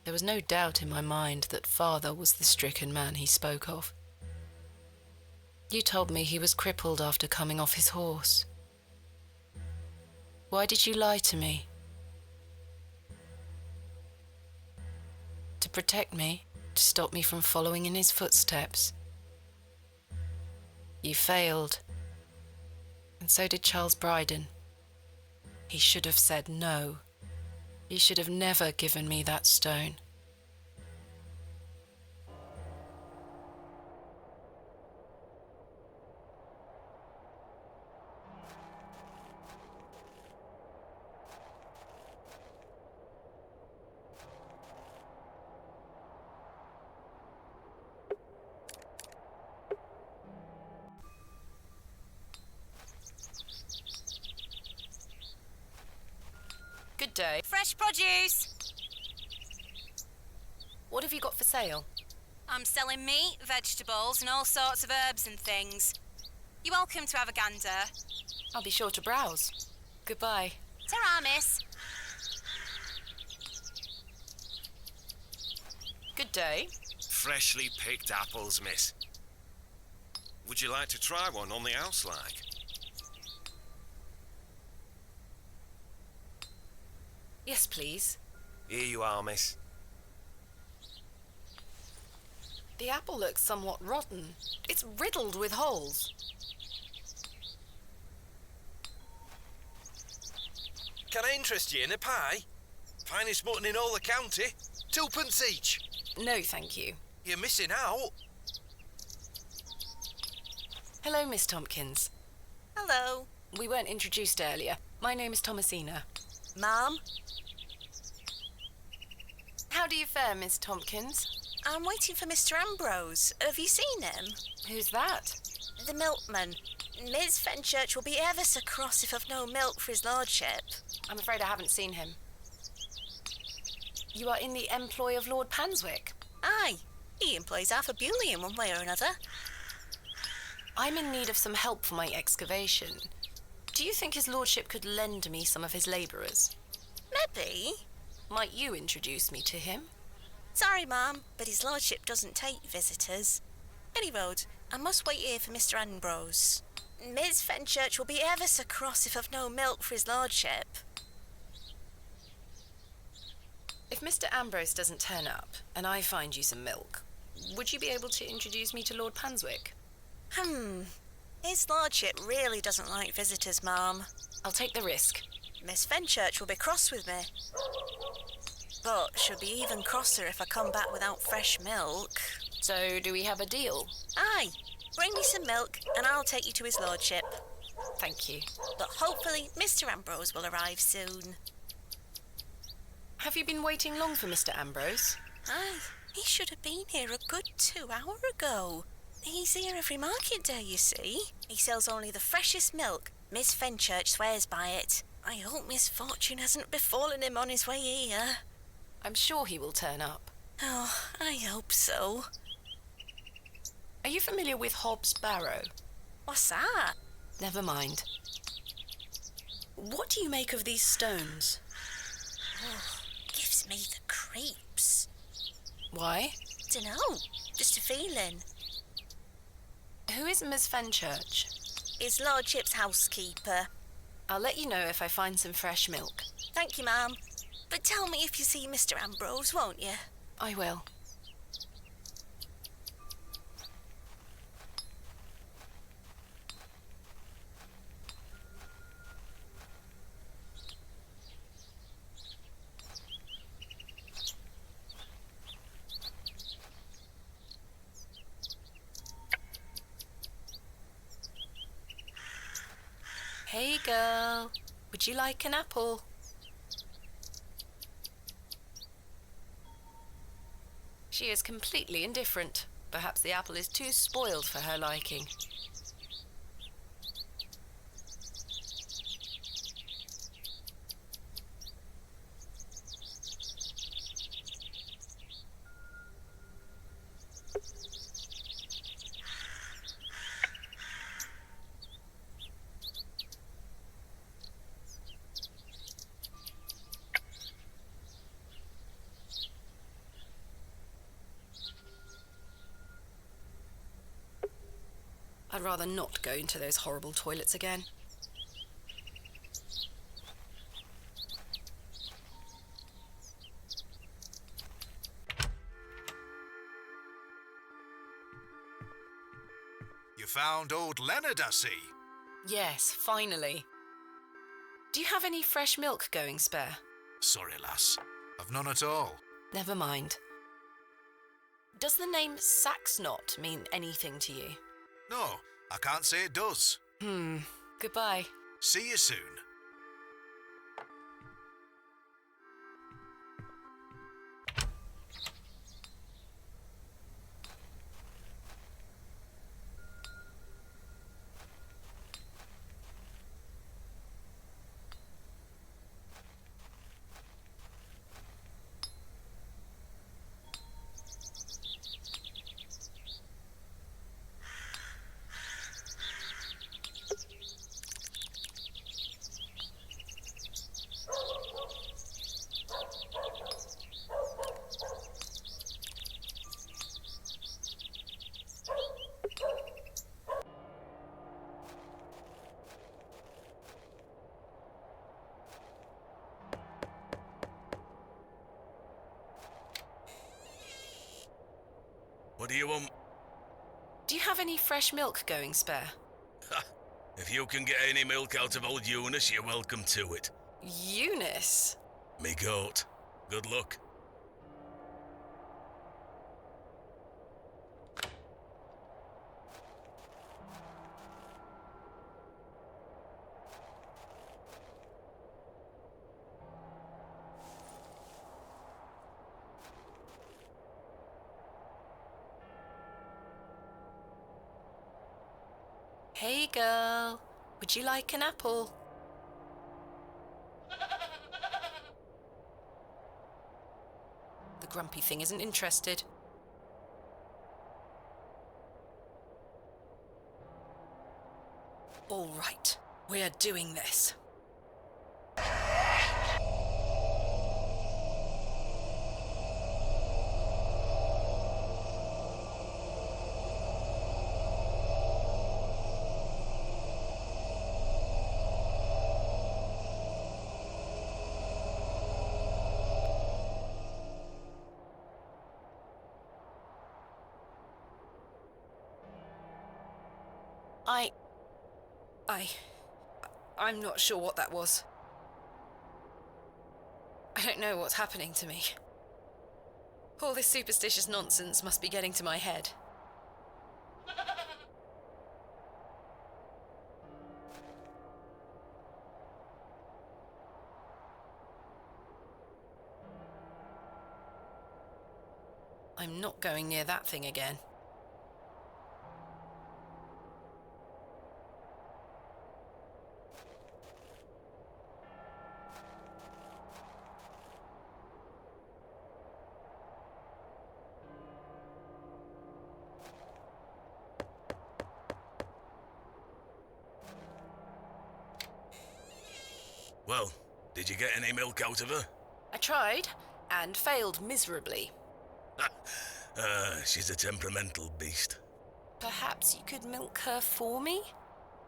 There was no doubt in my mind that father was the stricken man he spoke of. You told me he was crippled after coming off his horse. Why did you lie to me? To protect me, to stop me from following in his footsteps. You failed. And so did Charles Bryden. He should have said no. He should have never given me that stone. day. Fresh produce. What have you got for sale? I'm selling meat, vegetables, and all sorts of herbs and things. You're welcome to have a gander. I'll be sure to browse. Goodbye. Ta-ra, miss. Good day. Freshly picked apples, miss. Would you like to try one on the house like? Yes, please. Here you are, miss. The apple looks somewhat rotten. It's riddled with holes. Can I interest you in a pie? Finest mutton in all the county. 2p each. No, thank you. You're missing out. Hello, Miss Tompkins. Hello. We weren't introduced earlier. My name is Thomasina. Ma'am? How do you fare, Miss Tompkins? I'm waiting for Mr. Ambrose. Have you seen him? Who's that? The milkman. Ms. Fenchurch will be ever so cross if I've no milk for his lordship. I'm afraid I haven't seen him. You are in the employ of Lord Panswick? Aye. He employs half a Bewlay in one way or another. I'm in need of some help for my excavation. Do you think his lordship could lend me some of his labourers? Maybe. Might you introduce me to him? Sorry, ma'am, but his lordship doesn't take visitors. Any road, I must wait here for Mr. Ambrose. Ms. Fenchurch will be ever so cross if I've no milk for his lordship. If Mr. Ambrose doesn't turn up, and I find you some milk, would you be able to introduce me to Lord Panswick? His lordship really doesn't like visitors, ma'am. I'll take the risk. Miss Fenchurch will be cross with me. But she'll be even crosser if I come back without fresh milk. So, do we have a deal? Aye. Bring me some milk and I'll take you to his lordship. Thank you. But hopefully Mr. Ambrose will arrive soon. Have you been waiting long for Mr. Ambrose? Aye. He should have been here a good 2 hours ago. He's here every market day, you see. He sells only the freshest milk. Miss Fenchurch swears by it. I hope misfortune hasn't befallen him on his way here. I'm sure he will turn up. Oh, I hope so. Are you familiar with Hobb's Barrow? What's that? Never mind. What do you make of these stones? Oh, gives me the creeps. Why? Dunno, just a feeling. Who is Miss Fenchurch? His lordship's housekeeper. I'll let you know if I find some fresh milk. Thank you, ma'am. But tell me if you see Mr. Ambrose, won't you? I will. Hey girl, would you like an apple? She is completely indifferent. Perhaps the apple is too spoiled for her liking. I'd rather not go into those horrible toilets again. You found old Leonard, I see. Yes, finally. Do you have any fresh milk going spare? Sorry, lass. I've none at all. Never mind. Does the name Saxnot mean anything to you? No, I can't say it does. Goodbye. See you soon. What do you want? Do you have any fresh milk going spare? If you can get any milk out of old Eunice, you're welcome to it. Eunice? Me goat. Good luck. Hey girl, would you like an apple? The grumpy thing isn't interested. All right, we're doing this. I'm not sure what that was. I don't know what's happening to me. All this superstitious nonsense must be getting to my head. I'm not going near that thing again. Well, did you get any milk out of her? I tried, and failed miserably. She's a temperamental beast. Perhaps you could milk her for me?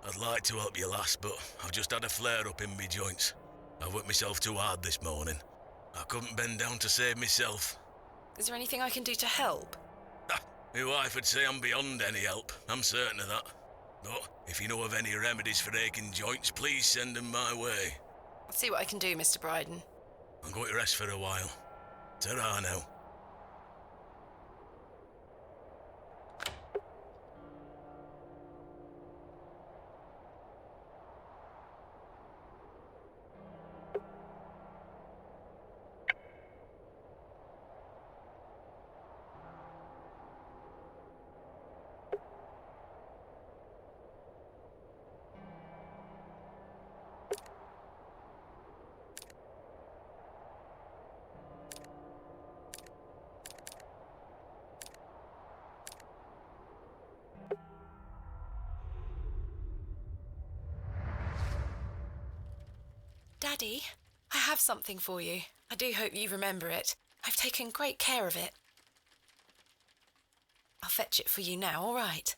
I'd like to help you, lass, but I've just had a flare-up in me joints. I worked myself too hard this morning. I couldn't bend down to save myself. Is there anything I can do to help? My wife would say I'm beyond any help, I'm certain of that. But if you know of any remedies for aching joints, please send them my way. I'll see what I can do, Mr. Bryden. I'm going to rest for a while. Ta-ra now. Daddy, I have something for you. I do hope you remember it. I've taken great care of it. I'll fetch it for you now, all right?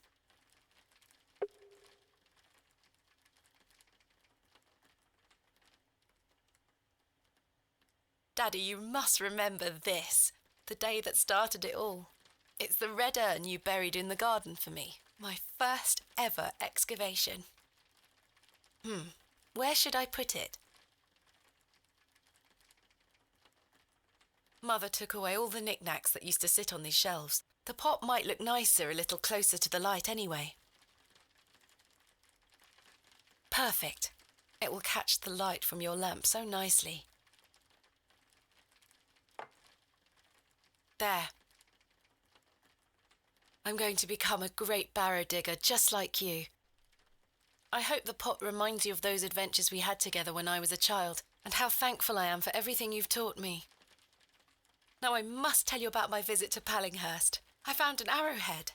Daddy, you must remember this. The day that started it all. It's the red urn you buried in the garden for me. My first ever excavation. Where should I put it? Mother took away all the knickknacks that used to sit on these shelves. The pot might look nicer a little closer to the light anyway. Perfect. It will catch the light from your lamp so nicely. There. I'm going to become a great barrow digger just like you. I hope the pot reminds you of those adventures we had together when I was a child, and how thankful I am for everything you've taught me. Now I must tell you about my visit to Pallinghurst. I found an arrowhead.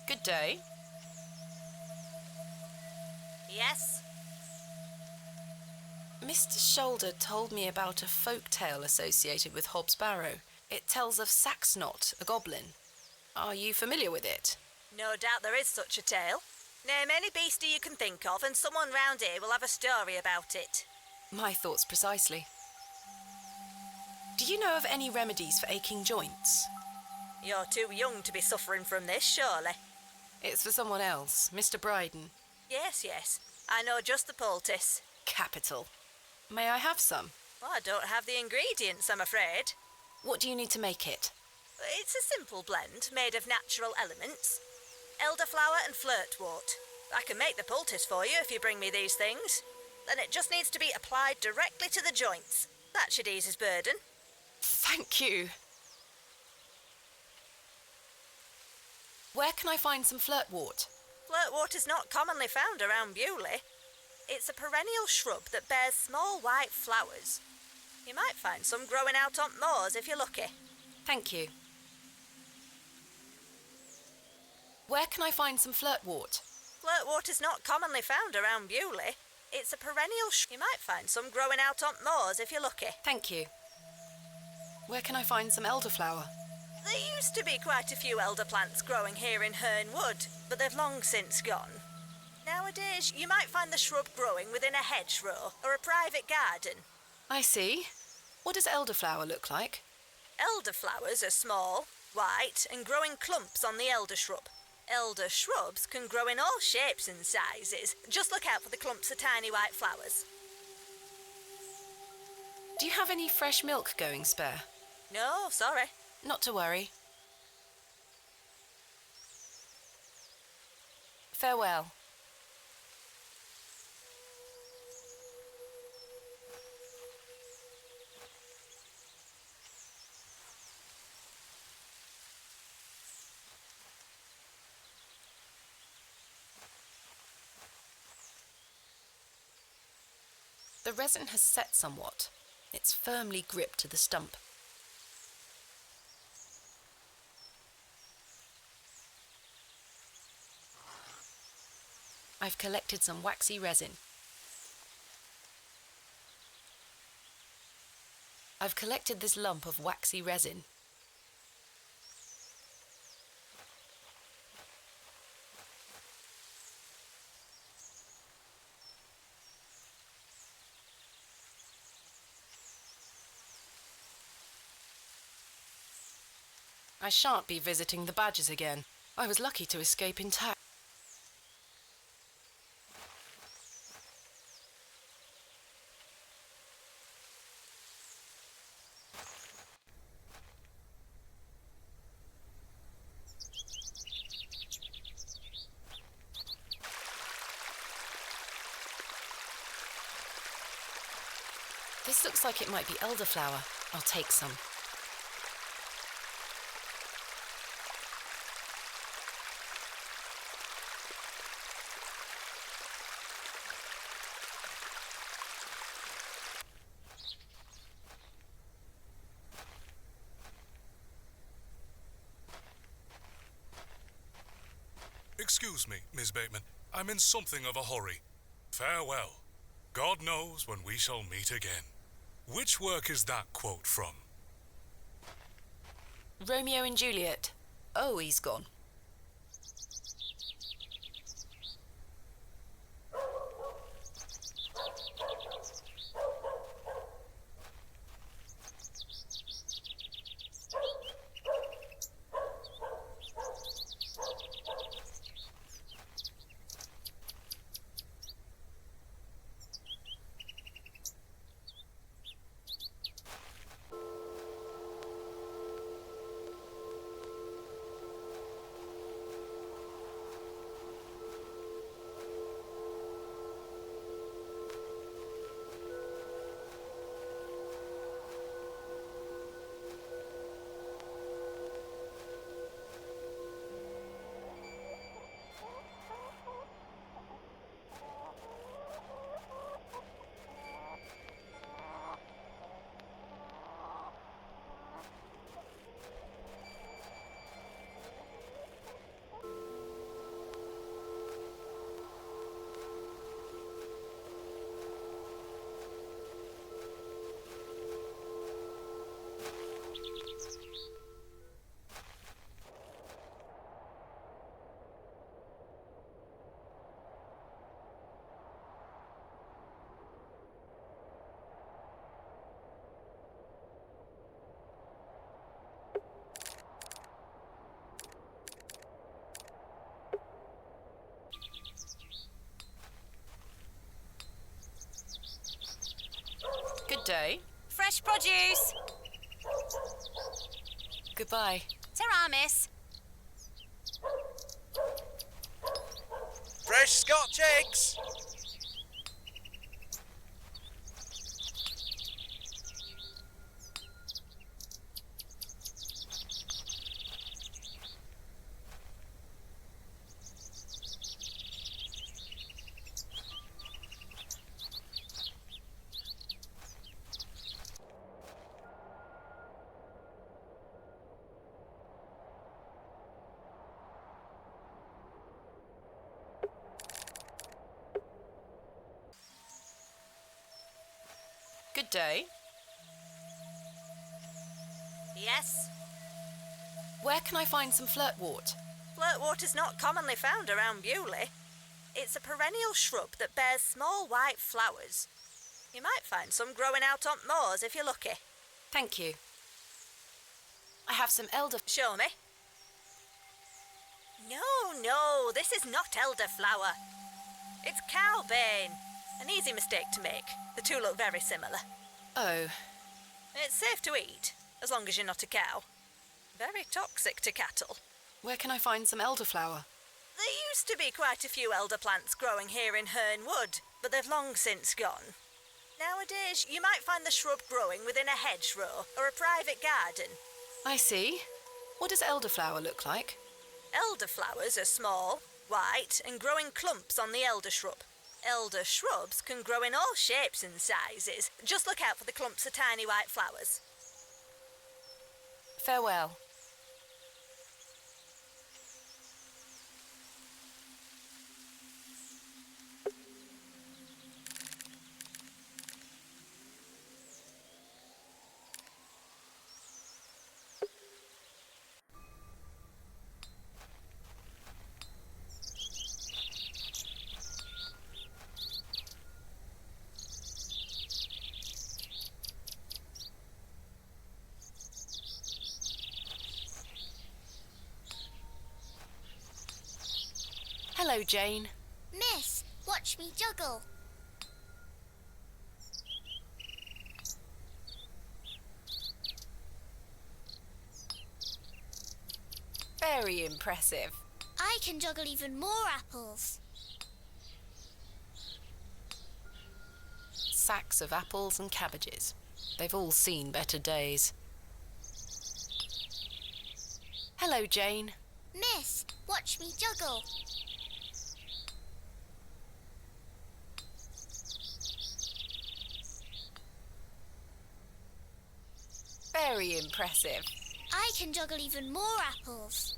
Good day. Yes? Mr. Shoulder told me about a folk tale associated with Hob's Barrow. It tells of Saxnot, a goblin. Are you familiar with it? No doubt there is such a tale. Name any beastie you can think of and someone round here will have a story about it. My thoughts precisely. Do you know of any remedies for aching joints? You're too young to be suffering from this, surely. It's for someone else, Mr. Bryden. Yes. I know just the poultice. Capital. May I have some? Well, I don't have the ingredients, I'm afraid. What do you need to make it? It's a simple blend made of natural elements. Elderflower and flirtwort. I can make the poultice for you if you bring me these things. Then it just needs to be applied directly to the joints. That should ease his burden. Thank you. Where can I find some flirtwort? Flirtwort is not commonly found around Bewlay. It's a perennial shrub that bears small white flowers. You might find some growing out on moors if you're lucky. Thank you. Where can I find some flirtwort? Flirtwort is not commonly found around Bewlay. It's a perennial You might find some growing out on moors if you're lucky. Thank you. Where can I find some elderflower? There used to be quite a few elder plants growing here in Herne Wood, but they've long since gone. Nowadays, you might find the shrub growing within a hedgerow or a private garden. I see. What does elderflower look like? Elderflowers are small, white, and grow in clumps on the elder shrub. Elder shrubs can grow in all shapes and sizes. Just look out for the clumps of tiny white flowers. Do you have any fresh milk going spare? No, sorry. Not to worry. Farewell. The resin has set somewhat. It's firmly gripped to the stump. I've collected some waxy resin. I've collected this lump of waxy resin. I shan't be visiting the badgers again. I was lucky to escape intact. This looks like it might be elderflower. I'll take some. Excuse me, Miss Bateman. I'm in something of a hurry. Farewell. God knows when we shall meet again. Which work is that quote from? Romeo and Juliet. Oh, he's gone. day. Fresh produce. Goodbye. Ta-ra, miss. Fresh Scotch eggs! Good day. Yes? Where can I find some flirtwort? Flirtwort is not commonly found around Bewlay. It's a perennial shrub that bears small white flowers. You might find some growing out on moors if you're lucky. Thank you. I have some elder... Show me. No, this is not elderflower. It's cowbane. An easy mistake to make. The two look very similar. Oh. It's safe to eat, as long as you're not a cow. Very toxic to cattle. Where can I find some elderflower? There used to be quite a few elder plants growing here in Herne Wood, but they've long since gone. Nowadays, you might find the shrub growing within a hedgerow or a private garden. I see. What does elderflower look like? Elderflowers are small, white, and grow in clumps on the elder shrub. Elder shrubs can grow in all shapes and sizes. Just look out for the clumps of tiny white flowers. Farewell. Hello, Jane. Miss, watch me juggle. Very impressive. I can juggle even more apples. Sacks of apples and cabbages. They've all seen better days. Hello, Jane. Miss, watch me juggle. Very impressive. I can juggle even more apples.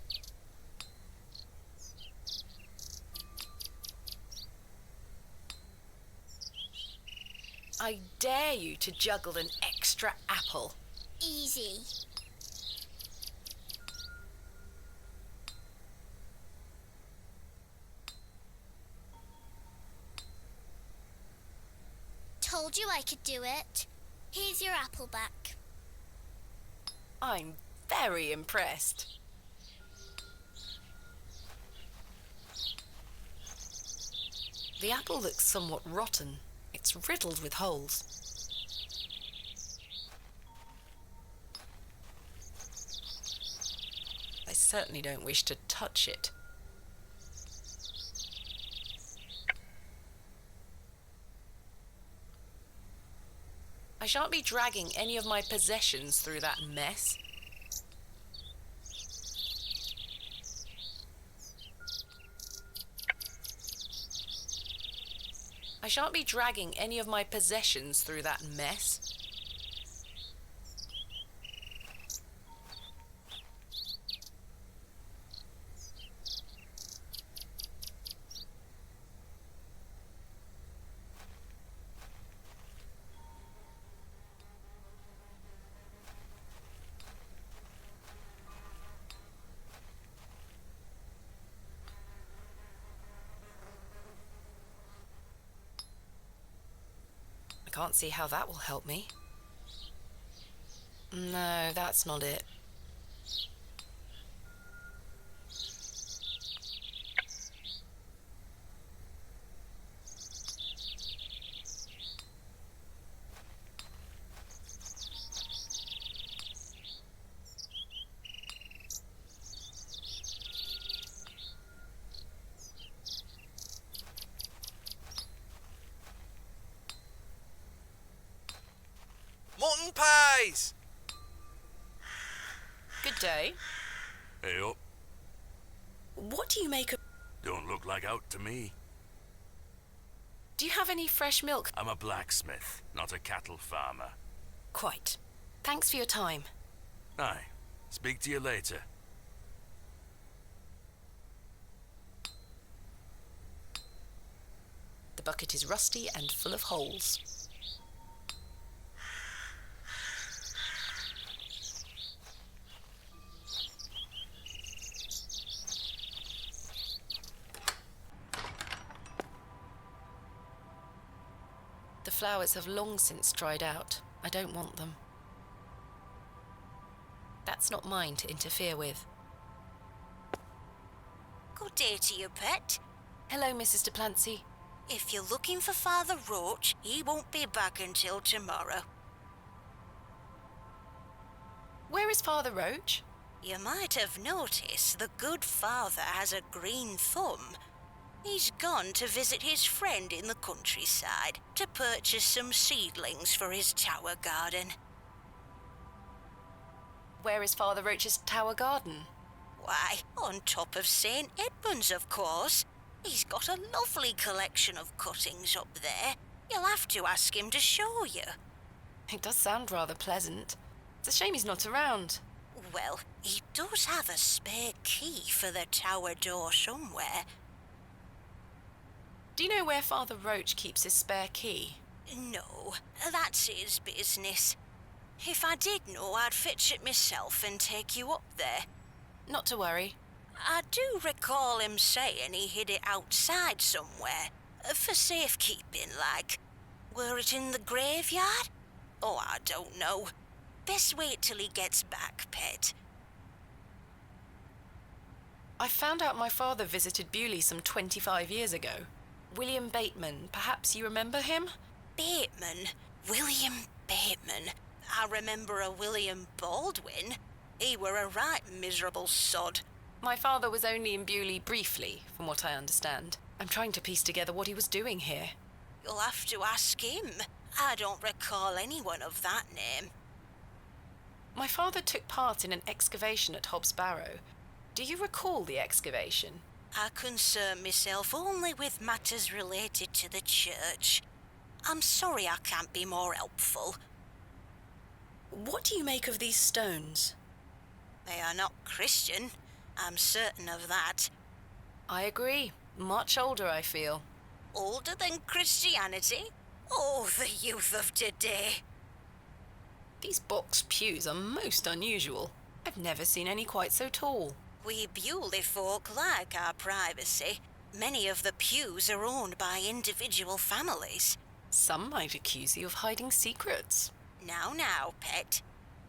I dare you to juggle an extra apple. Easy. Told you I could do it. Here's your apple back. I'm very impressed. The apple looks somewhat rotten. It's riddled with holes. I certainly don't wish to touch it. I shan't be dragging any of my possessions through that mess. I shan't be dragging any of my possessions through that mess. I can't see how that will help me. No, that's not it. mutton pies! Good day. Hey up. What do you make of... Don't look like out to me. Do you have any fresh milk? I'm a blacksmith, not a cattle farmer. Quite. Thanks for your time. Aye. Speak to you later. The bucket is rusty and full of holes. The flowers have long since dried out. I don't want them. That's not mine to interfere with. Good day to you, pet. Hello, Mrs. de Plancy. If you're looking for Father Roach, he won't be back until tomorrow. Where is Father Roach? You might have noticed the good father has a green thumb. He's gone to visit his friend in the countryside to purchase some seedlings for his tower garden. Where is Father Roach's tower garden? Why, on top of St. Edmund's, of course. He's got a lovely collection of cuttings up there. You'll have to ask him to show you. It does sound rather pleasant. It's a shame he's not around. Well, he does have a spare key for the tower door somewhere. Do you know where Father Roach keeps his spare key? No, that's his business. If I did know, I'd fetch it myself and take you up there. Not to worry. I do recall him saying he hid it outside somewhere, for safekeeping, like. Were it in the graveyard? Oh, I don't know. Best wait till he gets back, pet. I found out my father visited Bewlay some 25 years ago. William Bateman, perhaps you remember him? Bateman? William Bateman? I remember a William Baldwin. He were a right miserable sod. My father was only in Bewlay briefly, from what I understand. I'm trying to piece together what he was doing here. You'll have to ask him. I don't recall anyone of that name. My father took part in an excavation at Hob's Barrow. Do you recall the excavation? I concern myself only with matters related to the church. I'm sorry I can't be more helpful. What do you make of these stones? They are not Christian. I'm certain of that. I agree. Much older, I feel. Older than Christianity? Oh, the youth of today. These box pews are most unusual. I've never seen any quite so tall. We Bewlay folk like our privacy. Many of the pews are owned by individual families. Some might accuse you of hiding secrets. Now, pet.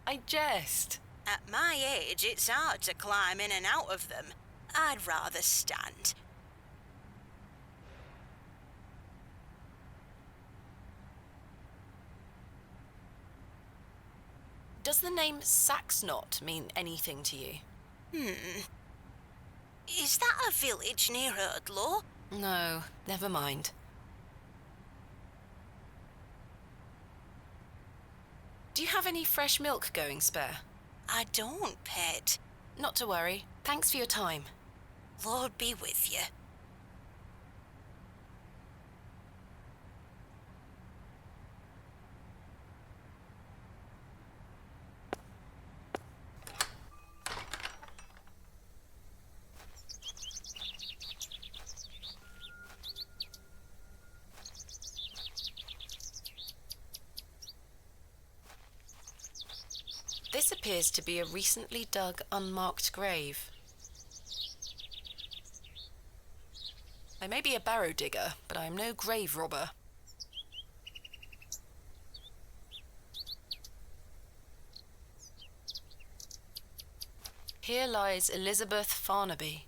I jest. At my age, it's hard to climb in and out of them. I'd rather stand. Does the name Saxnot mean anything to you? Is that a village near Erdlaw? No, never mind. Do you have any fresh milk going spare? I don't, pet. Not to worry. Thanks for your time. Lord be with you. This appears to be a recently dug, unmarked grave. I may be a barrow digger, but I am no grave robber. Here lies Elizabeth Farnaby.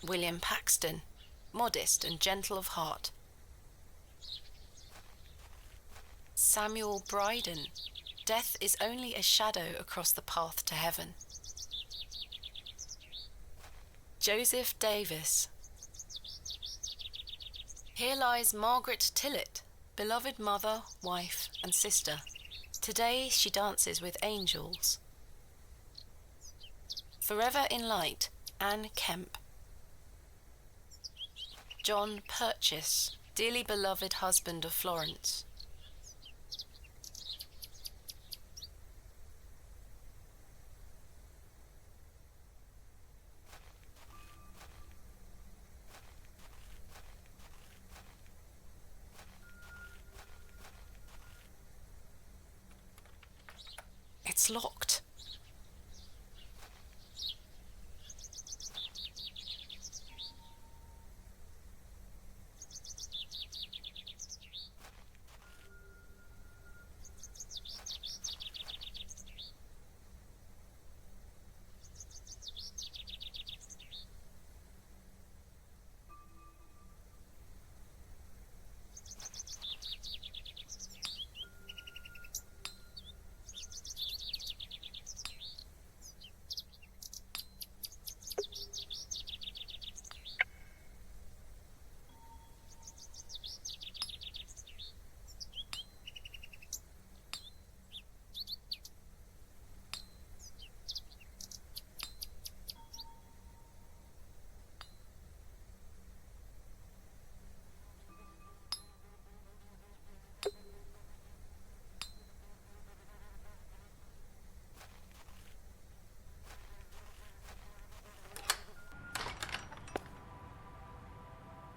William Paxton, modest and gentle of heart. Samuel Bryden, death is only a shadow across the path to heaven. Joseph Davis. Here lies Margaret Tillett, beloved mother, wife, and sister. Today she dances with angels. Forever in light, Anne Kemp. John Purchase, dearly beloved husband of Florence. It's locked.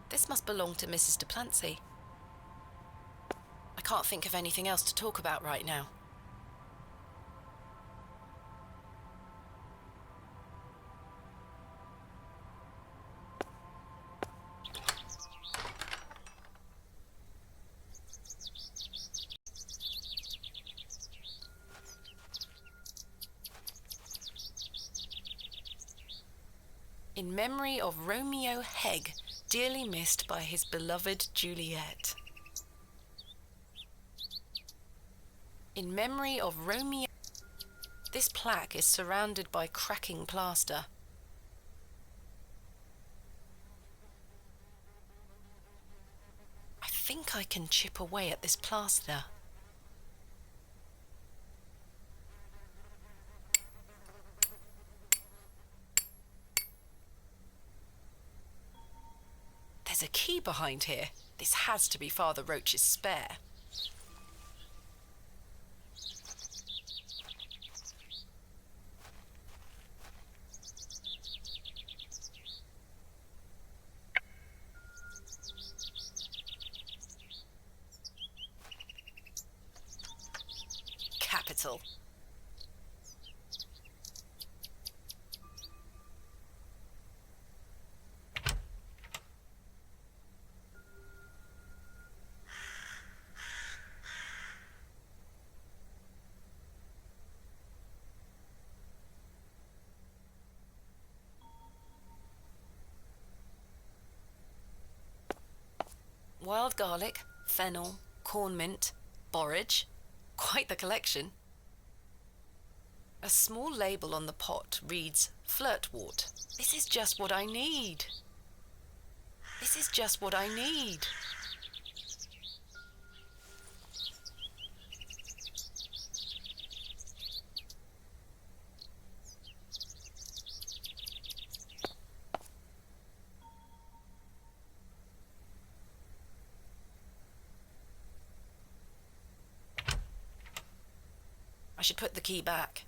This must belong to Mrs. de Plancy. I can't think of anything else to talk about right now. In memory of Romeo Hegg, dearly missed by his beloved Juliet. In memory of Romeo... This plaque is surrounded by cracking plaster. I think I can chip away at this plaster. There's a key behind here. This has to be Father Roach's spare. Capital. Wild garlic, fennel, corn mint, borage. Quite the collection. A small label on the pot reads flirtwort. This is just what I need. This is just what I need. I should put the key back.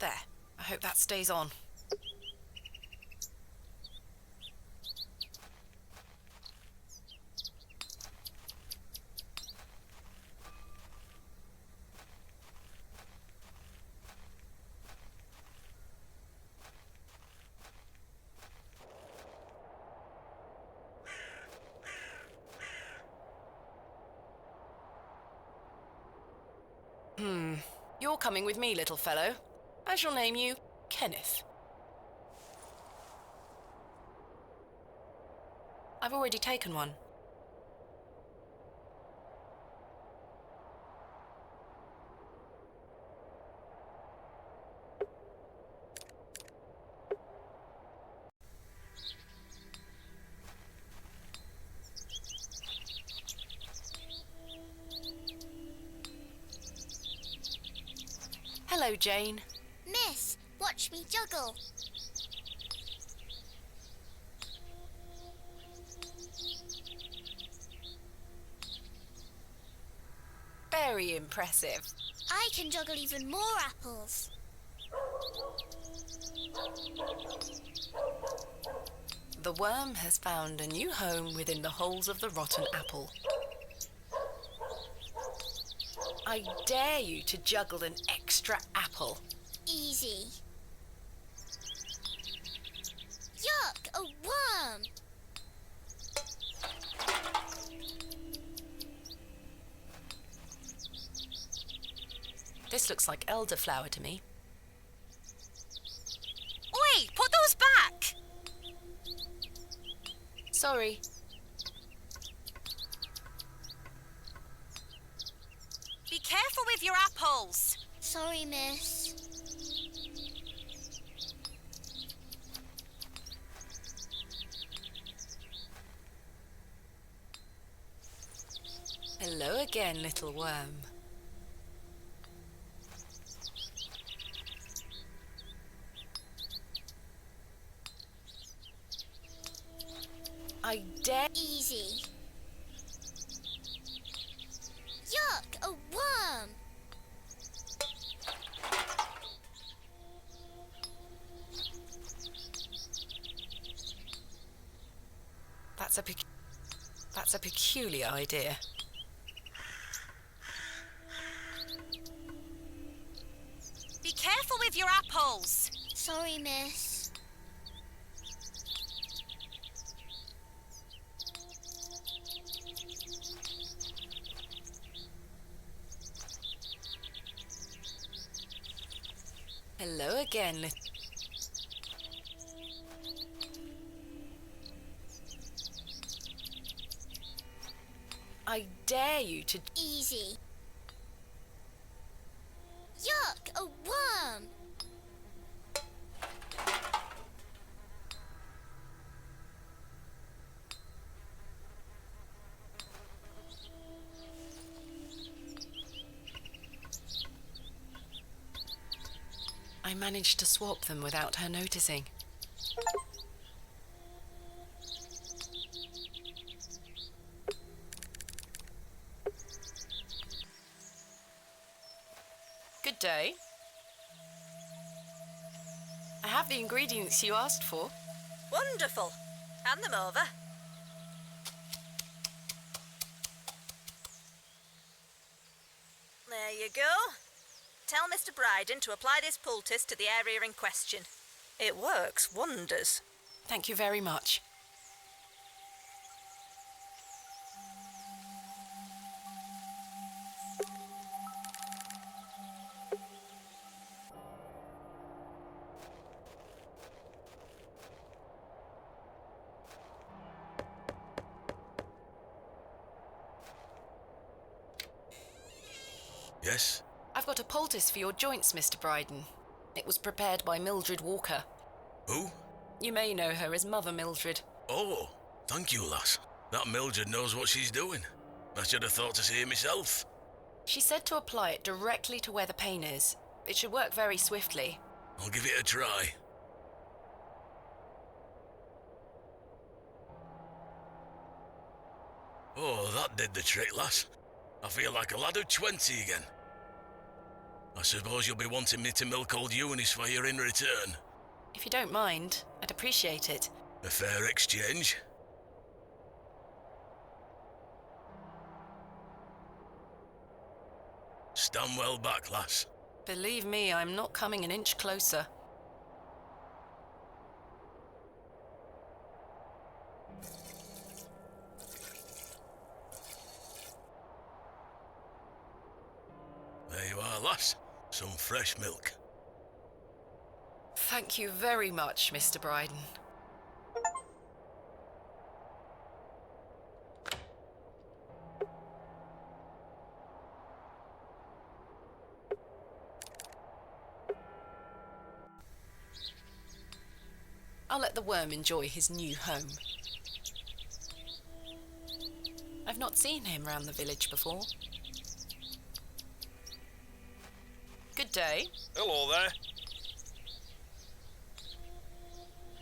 There. I hope that stays on. You're coming with me, little fellow. I shall name you Kenneth. I've already taken one. Hello, Jane. Miss, watch me juggle. Very impressive. I can juggle even more apples. The worm has found a new home within the holes of the rotten apple. I dare you to juggle an extra apple. Easy. Yuck, a worm! This looks like elderflower to me. Oi, put those back! Sorry. Be careful with your apples. Sorry, miss. Hello again, little worm. I dare... Easy. Yuck, a worm! That's a peculiar idea. Be careful with your apples. Sorry, miss. Hello again, I dare you to... Easy. Yuck, a worm! I managed to swap them without her noticing. Good day. I have the ingredients you asked for. Wonderful. Hand them over. There you go. Tell Mr. Bryden to apply this poultice to the area in question. It works wonders. Thank you very much. Yes? I've got a poultice for your joints, Mr. Bryden. It was prepared by Mildred Walker. Who? You may know her as Mother Mildred. Oh, thank you, lass. That Mildred knows what she's doing. I should have thought to see it myself. She said to apply it directly to where the pain is. It should work very swiftly. I'll give it a try. Oh, that did the trick, lass. I feel like a lad of 20 again. I suppose you'll be wanting me to milk old Eunice for you in return. If you don't mind, I'd appreciate it. A fair exchange. Stand well back, lass. Believe me, I'm not coming an inch closer. There you are, lass. Some fresh milk. Thank you very much, Mr. Bryden. I'll let the worm enjoy his new home. I've not seen him round the village before. Good day. Hello there.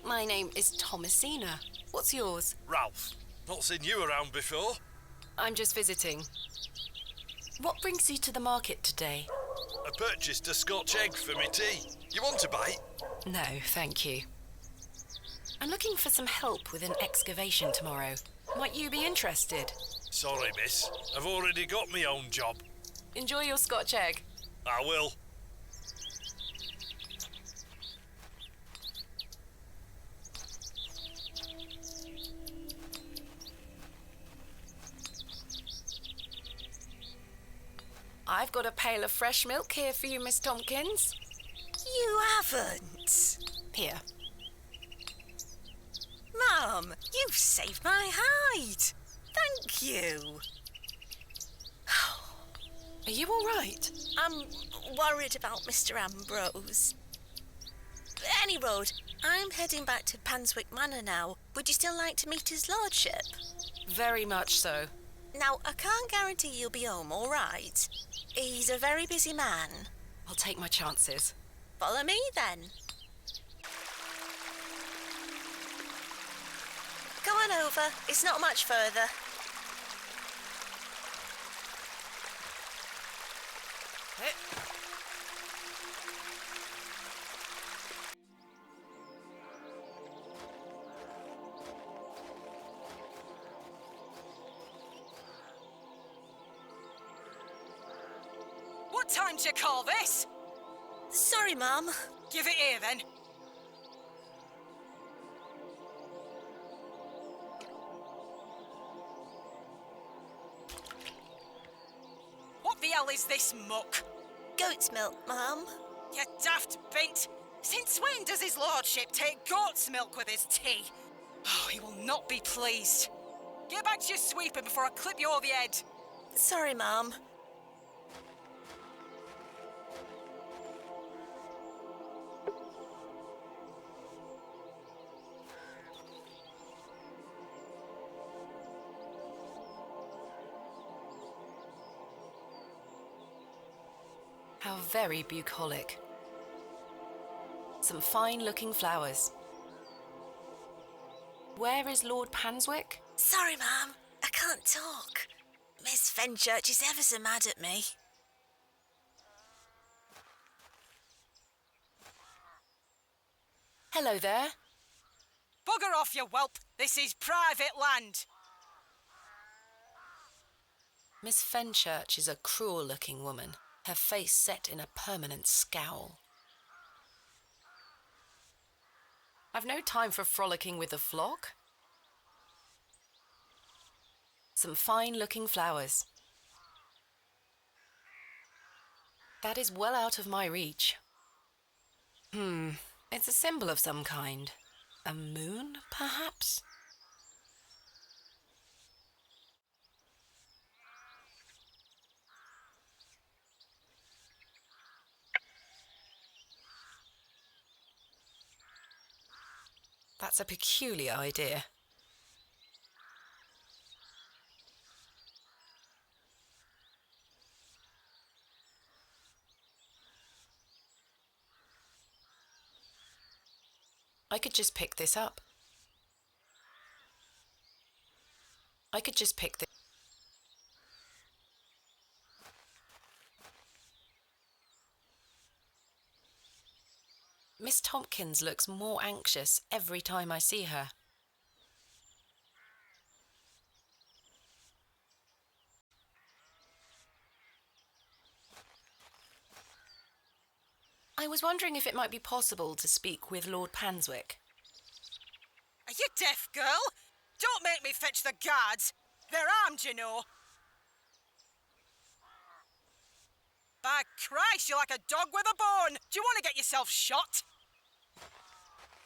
My name is Thomasina. What's yours? Ralph. Not seen you around before. I'm just visiting. What brings you to the market today? I purchased a Scotch egg for me tea. You want a bite? No, thank you. I'm looking for some help with an excavation tomorrow. Might you be interested? Sorry, miss. I've already got my own job. Enjoy your Scotch egg. I will. I've got a pail of fresh milk here for you, Miss Tompkins. You haven't? Here. Mum, you've saved my hide. Thank you. Are you all right? I'm worried about Mr. Ambrose. Any road, I'm heading back to Panswick Manor now. Would you still like to meet his lordship? Very much so. Now, I can't guarantee you'll be home, all right? He's a very busy man. I'll take my chances. Follow me, then. Go on over. It's not much further. What time do you call this? Sorry, Mum. Give it here, then. What the hell is this muck? Goat's milk, Mum. You daft bint. Since when does his lordship take goat's milk with his tea? Oh, he will not be pleased. Get back to your sweeping before I clip you over the head. Sorry, Mum. How very bucolic. Some fine-looking flowers. Where is Lord Panswick? Sorry, Mum. I can't talk. Miss Fenchurch is ever so mad at me. Hello there. Bugger off, you whelp. This is private land. Miss Fenchurch is a cruel-looking woman, her face set in a permanent scowl. I've no time for frolicking with the flock. Some fine-looking flowers. That is well out of my reach. It's a symbol of some kind. A moon, perhaps? That's a peculiar idea. I could just pick this up. I could just pick this. Miss Tompkins looks more anxious every time I see her. I was wondering if it might be possible to speak with Lord Panswick. Are you deaf, girl? Don't make me fetch the guards. They're armed, you know. By Christ, you're like a dog with a bone. Do you want to get yourself shot?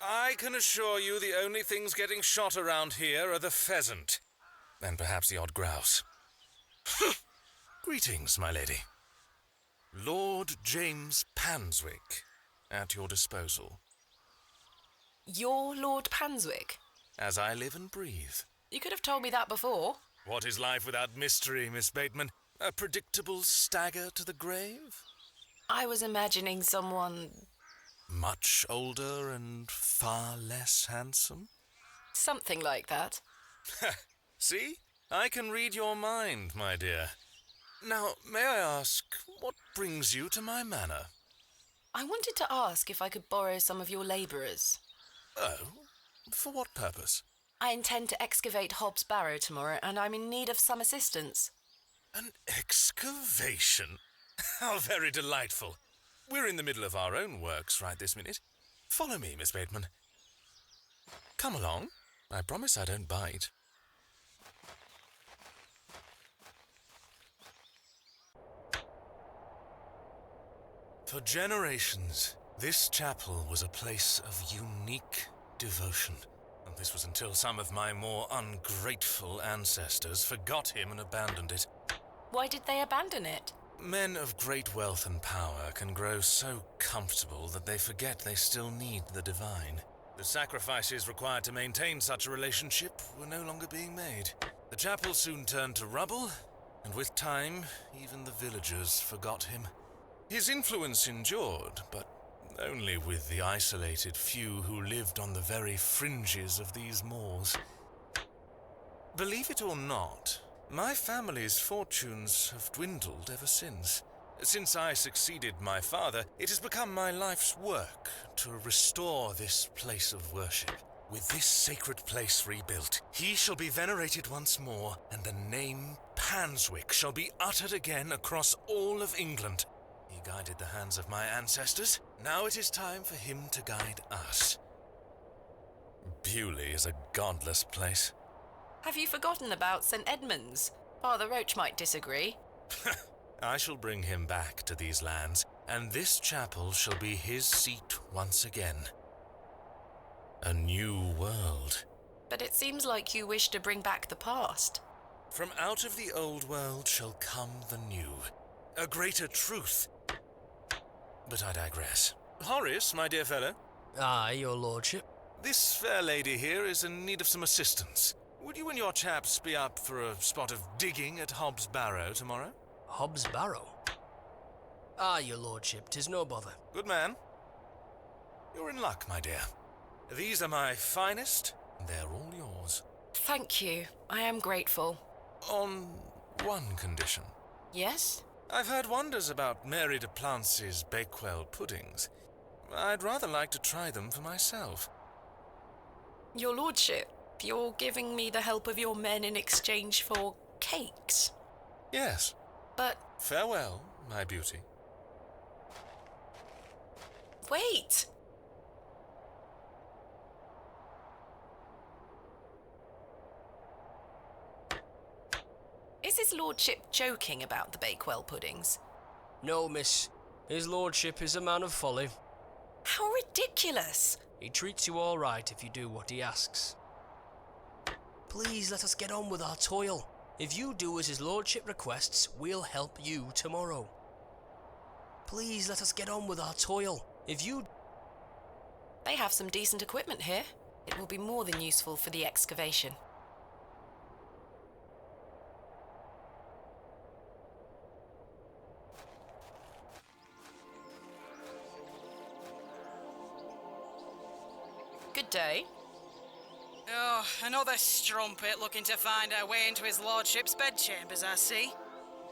I can assure you the only things getting shot around here are the pheasant. And perhaps the odd grouse. Greetings, my lady. Lord James Panswick, at your disposal. You're Lord Panswick? As I live and breathe. You could have told me that before. What is life without mystery, Miss Bateman? A predictable stagger to the grave? I was imagining someone... Much older and far less handsome? Something like that. See? I can read your mind, my dear. Now, may I ask, what brings you to my manor? I wanted to ask if I could borrow some of your labourers. Oh? For what purpose? I intend to excavate Hob's Barrow tomorrow, and I'm in need of some assistance. An excavation? How very delightful. We're in the middle of our own works right this minute. Follow me, Miss Bateman. Come along. I promise I don't bite. For generations, this chapel was a place of unique devotion. And this was until some of my more ungrateful ancestors forgot him and abandoned it. Why did they abandon it? Men of great wealth and power can grow so comfortable that they forget they still need the divine. The sacrifices required to maintain such a relationship were no longer being made. The chapel soon turned to rubble, and with time, even the villagers forgot him. His influence endured, but only with the isolated few who lived on the very fringes of these moors. Believe it or not, my family's fortunes have dwindled ever since. Since I succeeded my father, it has become my life's work to restore this place of worship. With this sacred place rebuilt, he shall be venerated once more, and the name Panswick shall be uttered again across all of England. He guided the hands of my ancestors. Now it is time for him to guide us. Bewlay is a godless place. Have you forgotten about St. Edmund's? Father Roach might disagree. I shall bring him back to these lands, and this chapel shall be his seat once again. A new world. But it seems like you wish to bring back the past. From out of the old world shall come the new. A greater truth. But I digress. Horace, my dear fellow. Aye, your lordship. This fair lady here is in need of some assistance. Would you and your chaps be up for a spot of digging at Hob's Barrow tomorrow? Hob's Barrow? Aye, your lordship, 'tis no bother. Good man. You're in luck, my dear. These are my finest, and they're all yours. Thank you. I am grateful. On one condition. Yes? I've heard wonders about Mary de Plancy's Bakewell puddings. I'd rather like to try them for myself. Your lordship, you're giving me the help of your men in exchange for cakes? Yes. But... Farewell, my beauty. Wait! Is his lordship joking about the Bakewell puddings? No, miss. His lordship is a man of folly. How ridiculous! He treats you all right if you do what he asks. Please let us get on with our toil. If you do as his lordship requests, we'll help you tomorrow. Please let us get on with our toil. If you... They have some decent equipment here. It will be more than useful for the excavation. Good day. Oh, another strumpet looking to find her way into his lordship's bedchambers, I see.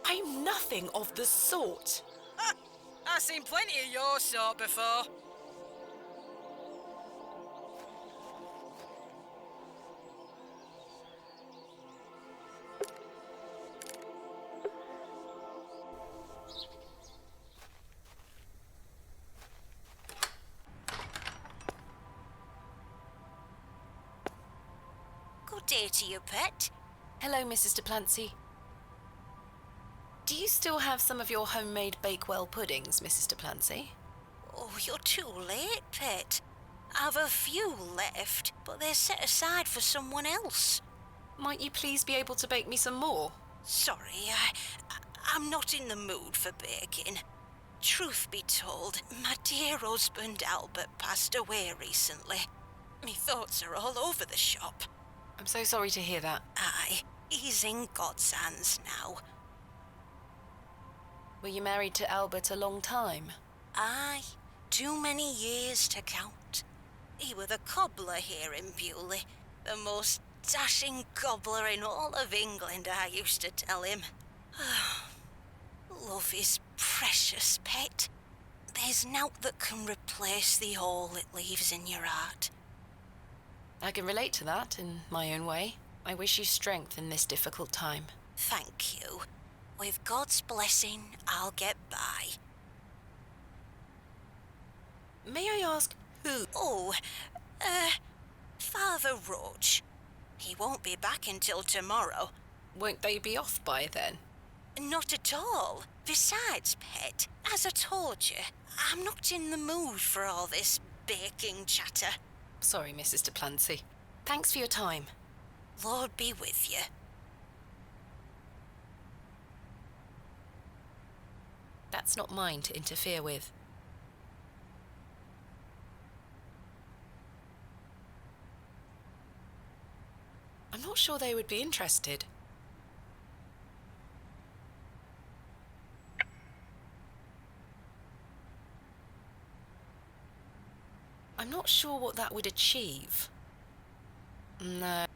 I'm nothing of the sort. Ha! I've seen plenty of your sort before. Good day to you, pet. Hello, Mrs. de Plancy. Do you still have some of your homemade Bakewell puddings, Mrs. de Plancy? Oh, you're too late, pet. I've a few left, but they're set aside for someone else. Might you please be able to bake me some more? Sorry, I'm not in the mood for baking. Truth be told, my dear husband Albert passed away recently. Me thoughts are all over the shop. I'm so sorry to hear that. Aye, he's in God's hands now. Were you married to Albert a long time? Aye, too many years to count. He were the cobbler here in Bewlay, the most dashing cobbler in all of England, I used to tell him. Love is precious, pet. There's nought that can replace the hole it leaves in your heart. I can relate to that in my own way. I wish you strength in this difficult time. Thank you. With God's blessing, I'll get by. May I ask who? Oh, Father Roach. He won't be back until tomorrow. Won't they be off by then? Not at all. Besides, pet, as I told you, I'm not in the mood for all this baking chatter. Sorry, Mrs. Duplancy. Thanks for your time. Lord be with you. That's not mine to interfere with. I'm not sure they would be interested. I'm not sure what that would achieve. No.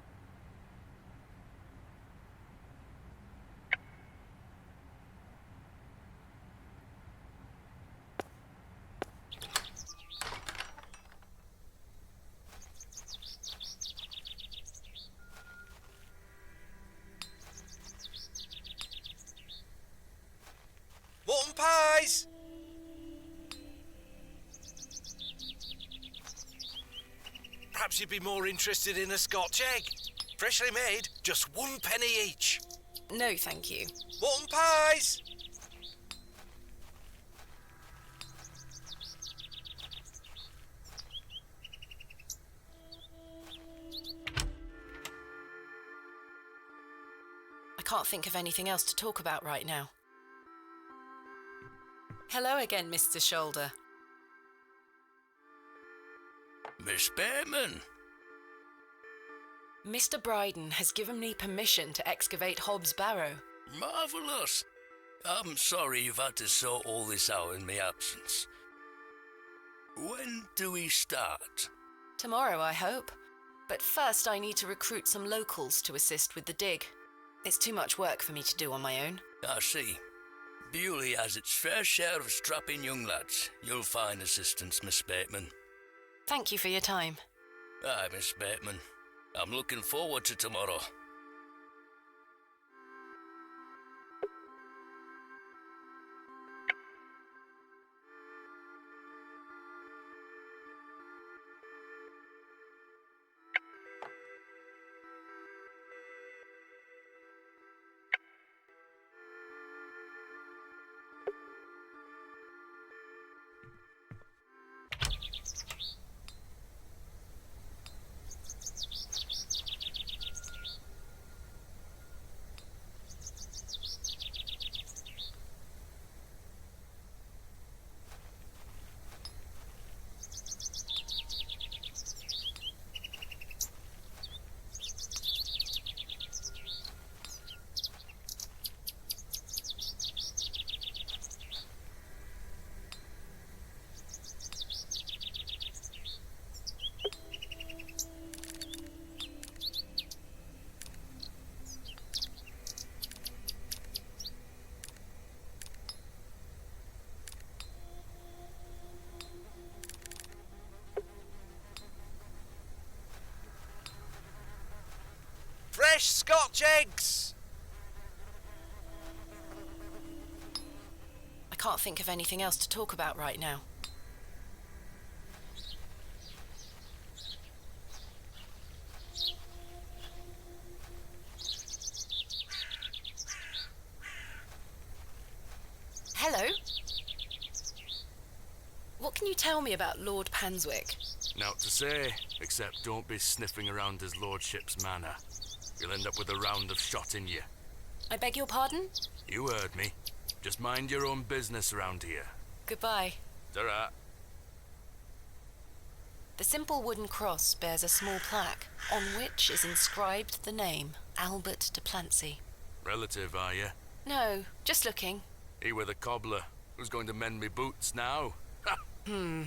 Mutton pies! Perhaps you'd be more interested in a Scotch egg. Freshly made, just 1 penny each. No, thank you. Mutton pies! I can't think of anything else to talk about right now. Hello again, Mr. Shoulder. Miss Bateman. Mr. Bryden has given me permission to excavate Hob's Barrow. Marvellous. I'm sorry you've had to sort all this out in my absence. When do we start? Tomorrow, I hope. But first I need to recruit some locals to assist with the dig. It's too much work for me to do on my own. I see. Bewlay has its fair share of strapping young lads. You'll find assistance, Miss Bateman. Thank you for your time. Aye, Miss Bateman. I'm looking forward to tomorrow. Fresh Scotch eggs! I can't think of anything else to talk about right now. Hello? What can you tell me about Lord Panswick? Naught to say, except don't be sniffing around his lordship's manor. You'll end up with a round of shot in you. I beg your pardon? You heard me. Just mind your own business around here. Goodbye. Ta-ra. The simple wooden cross bears a small plaque, on which is inscribed the name Albert de Plancy. Relative, are you? No, just looking. He were the cobbler. Who's going to mend me boots now? Hmm.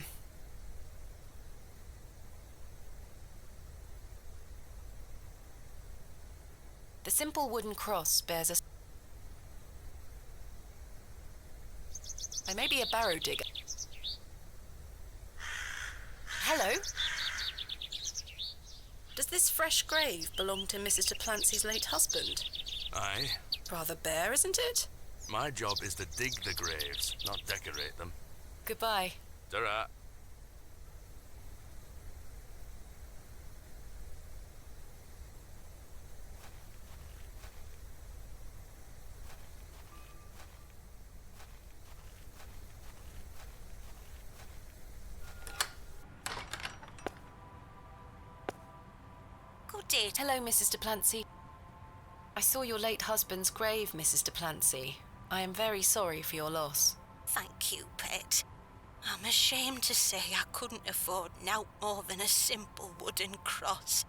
The simple wooden cross bears a... I may be a barrow digger. Hello? Does this fresh grave belong to Mrs. de Plancy's late husband? Aye. Rather bare, isn't it? My job is to dig the graves, not decorate them. Goodbye. Ta-ra. Good day. Hello, Mrs. de Plancy. I saw your late husband's grave, Mrs. de Plancy. I am very sorry for your loss. Thank you, pet. I'm ashamed to say I couldn't afford nowt more than a simple wooden cross.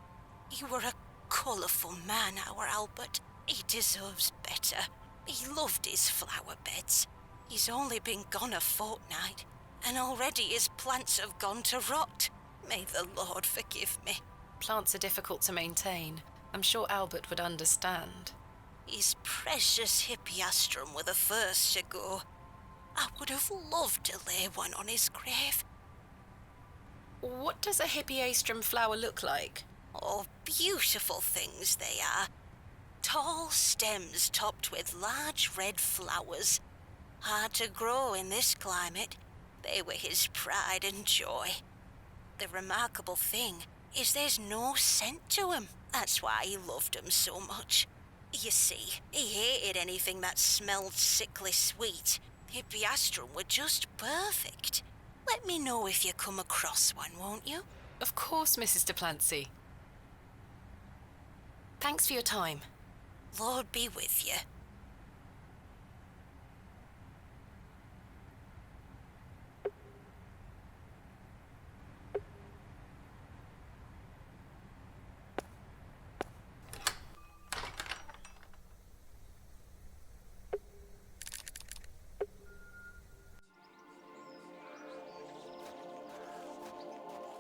He were a colourful man, our Albert. He deserves better. He loved his flower beds. He's only been gone a fortnight, and already his plants have gone to rot. May the Lord forgive me. Plants are difficult to maintain. I'm sure Albert would understand. His precious hippeastrum were the first to go. I would have loved to lay one on his grave. What does a hippeastrum flower look like? Oh, beautiful things they are. Tall stems topped with large red flowers. Hard to grow in this climate. They were his pride and joy. The remarkable thing is there's no scent to 'em. That's why he loved 'em so much. You see, he hated anything that smelled sickly sweet. Hippeastrum were just perfect. Let me know if you come across one, won't you? Of course, Mrs. de Plancy. Thanks for your time. Lord be with you.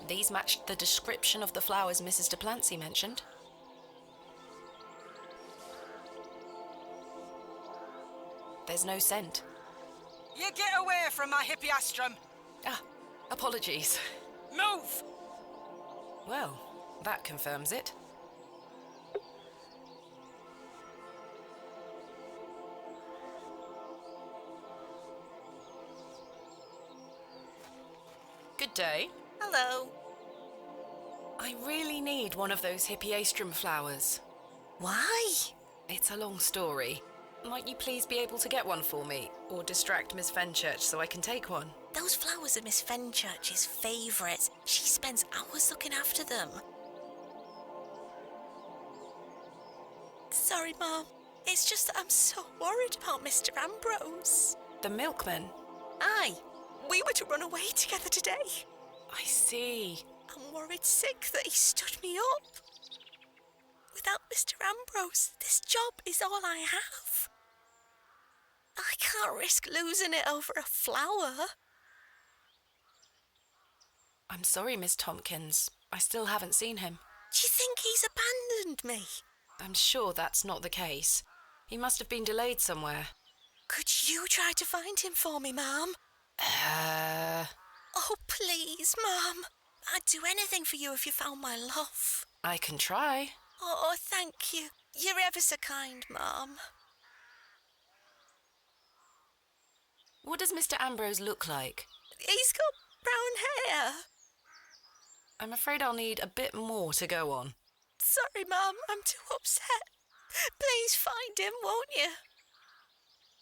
These matched the description of the flowers Mrs. de Plancy mentioned. There's no scent. You get away from my hippeastrum. Ah, apologies. Move! Well, that confirms it. Good day. Hello. I really need one of those hippeastrum flowers. Why? It's a long story. Might you please be able to get one for me, or distract Miss Fenchurch so I can take one? Those flowers are Miss Fenchurch's favourites. She spends hours looking after them. Sorry, Mum. It's just that I'm so worried about Mr. Ambrose. The milkman? Aye. We were to run away together today. I see. I'm worried sick that he stood me up. Without Mr. Ambrose, this job is all I have. I can't risk losing it over a flower. I'm sorry, Miss Tompkins. I still haven't seen him. Do you think he's abandoned me? I'm sure that's not the case. He must have been delayed somewhere. Could you try to find him for me, Mum? Oh, please, Mum. I'd do anything for you if you found my love. I can try. Oh, thank you. You're ever so kind, Mum. What does Mr. Ambrose look like? He's got brown hair. I'm afraid I'll need a bit more to go on. Sorry, Mum. I'm too upset. Please find him, won't you?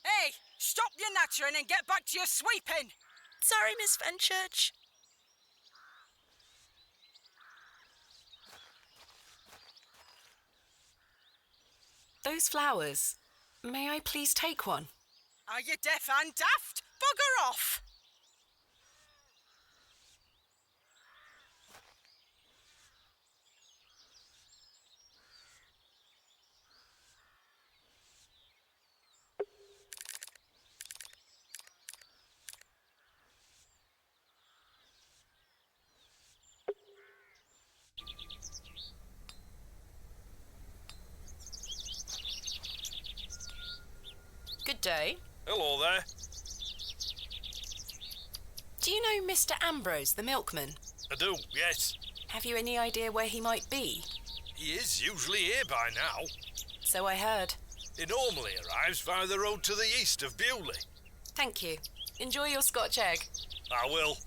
Hey, stop your nattering and get back to your sweeping. Sorry, Miss Fenchurch. Those flowers. May I please take one? Are you deaf and daft? Bugger off! day. Hello there. Do you know Mr. Ambrose, the milkman? I do, yes. Have you any idea where he might be? He is usually here by now. So I heard. He normally arrives via the road to the east of Bewlay. Thank you. Enjoy your Scotch egg. I will.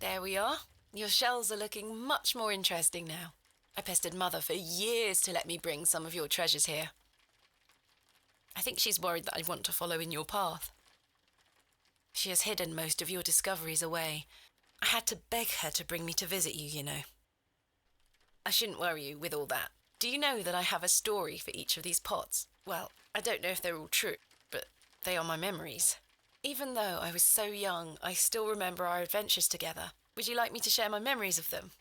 There we are. Your shells are looking much more interesting now. I pestered Mother for years to let me bring some of your treasures here. I think she's worried that I want to follow in your path. She has hidden most of your discoveries away. I had to beg her to bring me to visit you, you know. I shouldn't worry you with all that. Do you know that I have a story for each of these pots? Well, I don't know if they're all true, but they are my memories. Even though I was so young, I still remember our adventures together. Would you like me to share my memories of them?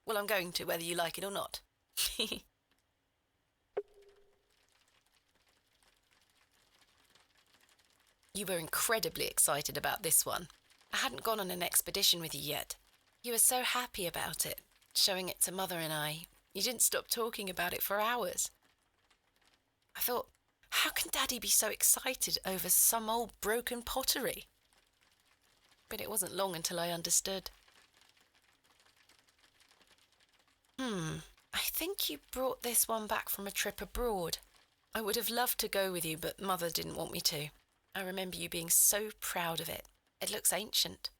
Well, I'm going to, whether you like it or not. You were incredibly excited about this one. I hadn't gone on an expedition with you yet. You were so happy about it, showing it to Mother and I. You didn't stop talking about it for hours. I thought, how can Daddy be so excited over some old broken pottery? But it wasn't long until I understood. I think you brought this one back from a trip abroad. I would have loved to go with you, but Mother didn't want me to. I remember you being so proud of it. It looks ancient.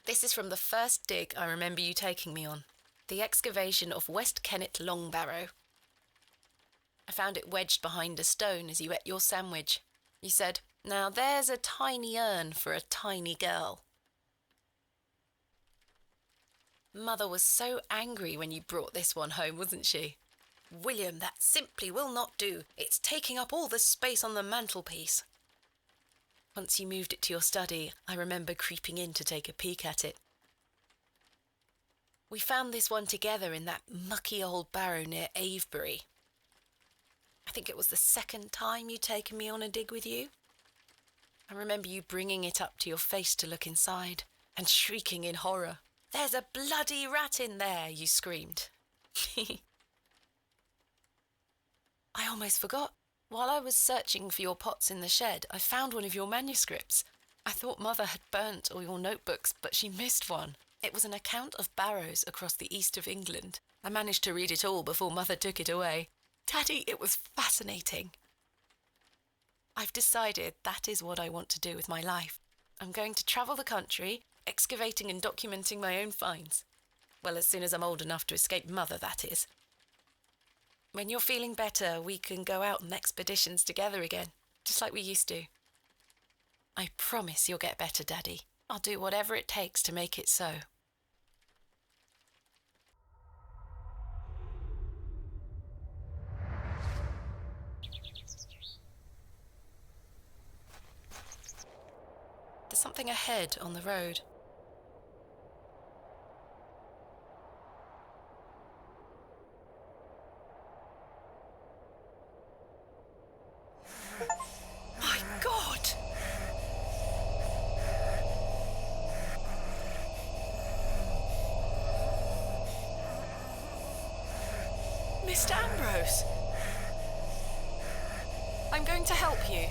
This is from the first dig I remember you taking me on. The excavation of West Kennet Long Barrow. I found it wedged behind a stone as you ate your sandwich. You said, "Now there's a tiny urn for a tiny girl." Mother was so angry when you brought this one home, wasn't she? "William, that simply will not do. It's taking up all the space on the mantelpiece." Once you moved it to your study, I remember creeping in to take a peek at it. We found this one together in that mucky old barrow near Avebury. I think it was the second time you'd taken me on a dig with you. I remember you bringing it up to your face to look inside and shrieking in horror. "There's a bloody rat in there," you screamed. I almost forgot. While I was searching for your pots in the shed, I found one of your manuscripts. I thought Mother had burnt all your notebooks, but she missed one. It was an account of barrows across the east of England. I managed to read it all before Mother took it away. Daddy, it was fascinating. I've decided that is what I want to do with my life. I'm going to travel the country, excavating and documenting my own finds. Well, as soon as I'm old enough to escape Mother, that is. When you're feeling better, we can go out on expeditions together again, just like we used to. I promise you'll get better, Daddy. I'll do whatever it takes to make it so. There's something ahead on the road. My God! Mr. Ambrose! I'm going to help you.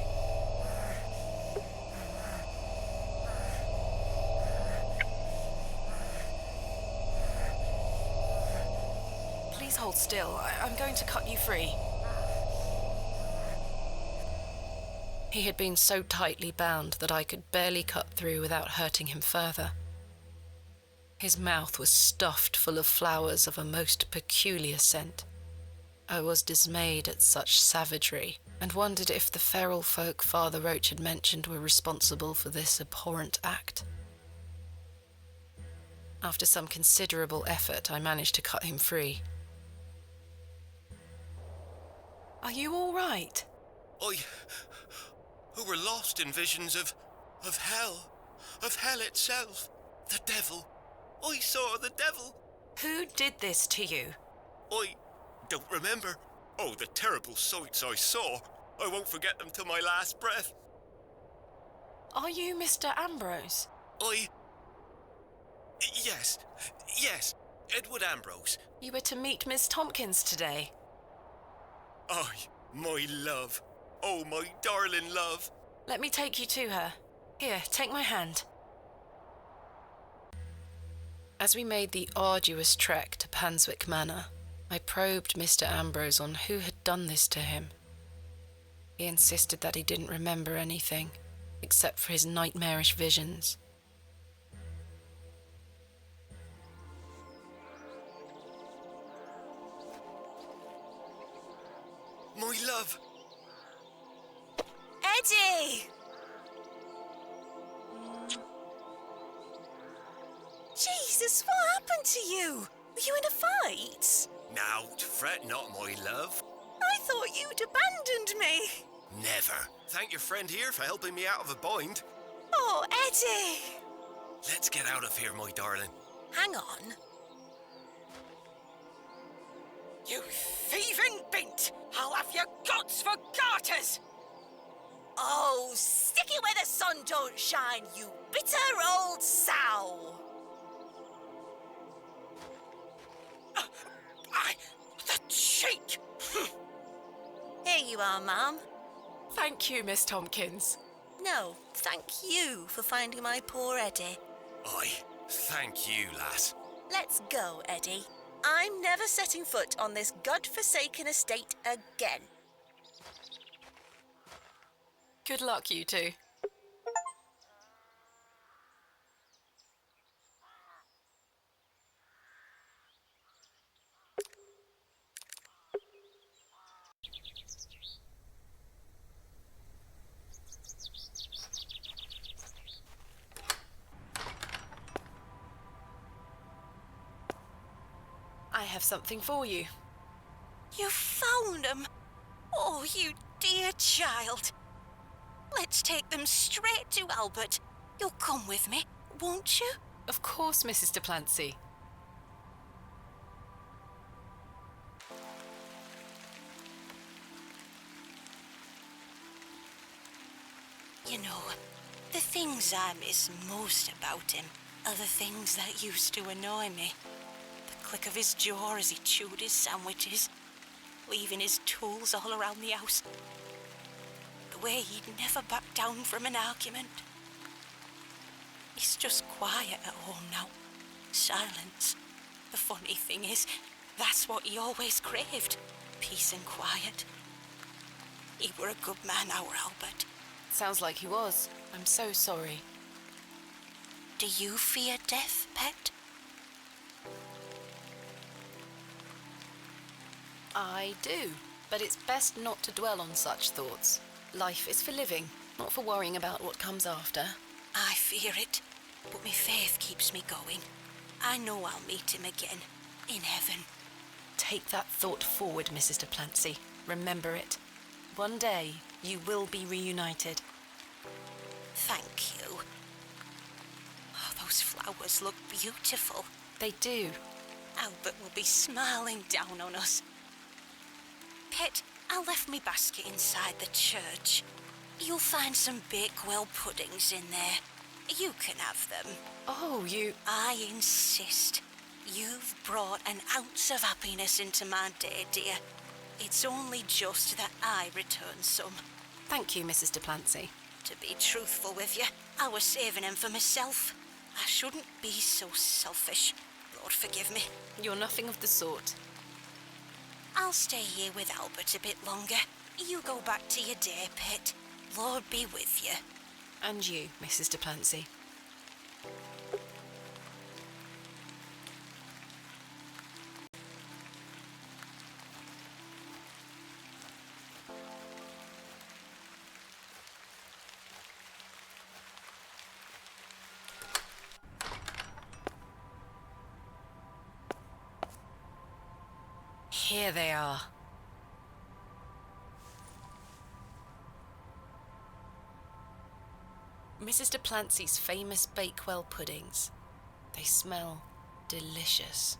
Please hold still. I'm going to cut you free. He had been so tightly bound that I could barely cut through without hurting him further. His mouth was stuffed full of flowers of a most peculiar scent. I was dismayed at such savagery, and wondered if the feral folk Father Roach had mentioned were responsible for this abhorrent act. After some considerable effort, I managed to cut him free. Are you all right? Who were lost in visions of hell itself, the devil. I saw the devil. Who did this to you? I don't remember. Oh, the terrible sights I saw. I won't forget them till my last breath. Are you Mr. Ambrose? Yes, Edward Ambrose. You were to meet Miss Tompkins today. Aye, my love. Oh, my darling love. Let me take you to her. Here, take my hand. As we made the arduous trek to Panswick Manor, I probed Mr. Ambrose on who had done this to him. He insisted that he didn't remember anything, except for his nightmarish visions. My love. Eddie! Jesus, what happened to you? Were you in a fight? Now, fret not, my love. I thought you'd abandoned me. Never. Thank your friend here for helping me out of a bind. Oh, Eddie! Let's get out of here, my darling. Hang on. You thieving bint! I'll have your guts for garters! Oh, stick it where the sun don't shine, you bitter old sow! The cheek! Here you are, Mum. Thank you, Miss Tompkins. No, thank you for finding my poor Eddie. Aye, thank you, lass. Let's go, Eddie. I'm never setting foot on this god-forsaken estate again. Good luck, you two. I have something for you. You found them? Oh, you dear child. Let's take them straight to Albert. You'll come with me, won't you? Of course, Mrs. de Plancy. You know, the things I miss most about him are the things that used to annoy me. The click of his jaw as he chewed his sandwiches, leaving his tools all around the house. The way he'd never back down from an argument. He's just quiet at home now. Silence. The funny thing is, that's what he always craved. Peace and quiet. He were a good man, our Albert. Sounds like he was. I'm so sorry. Do you fear death, pet? I do, but it's best not to dwell on such thoughts. Life is for living, not for worrying about what comes after. I fear it, but my faith keeps me going. I know I'll meet him again, in heaven. Take that thought forward, Mrs. de Plancy. Remember it. One day, you will be reunited. Thank you. Oh, those flowers look beautiful. They do. Albert will be smiling down on us. Pet, I left me basket inside the church. You'll find some Bakewell puddings in there. You can have them. Oh, you... I insist. You've brought an ounce of happiness into my day, dear. It's only just that I return some. Thank you, Mrs. de Plancy. To be truthful with you, I was saving them for myself. I shouldn't be so selfish. Lord forgive me. You're nothing of the sort. I'll stay here with Albert a bit longer. You go back to your day, Pet. Lord be with you. And you, Mrs. de Plancy. Here they are. Mrs. de Plancy's famous Bakewell puddings. They smell delicious.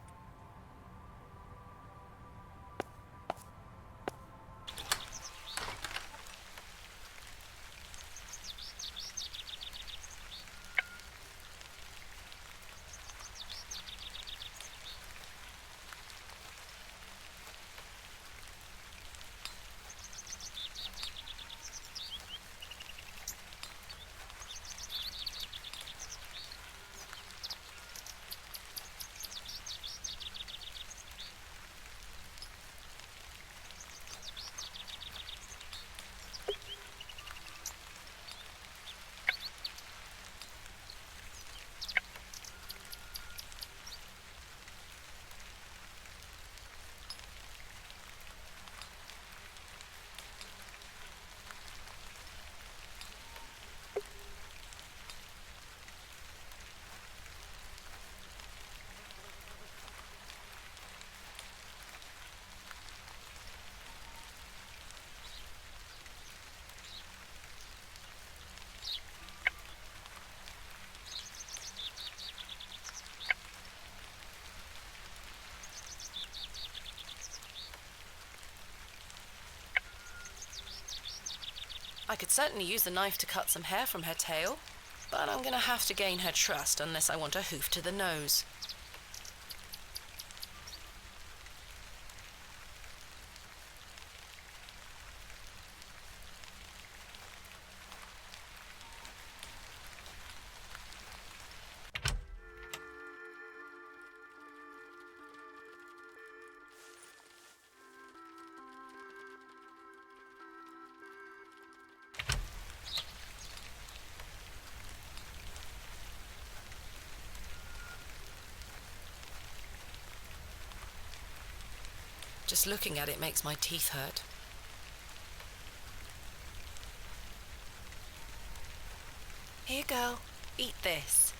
I could certainly use the knife to cut some hair from her tail, but I'm gonna have to gain her trust unless I want a hoof to the nose. Just looking at it makes my teeth hurt. Here, girl. Eat this.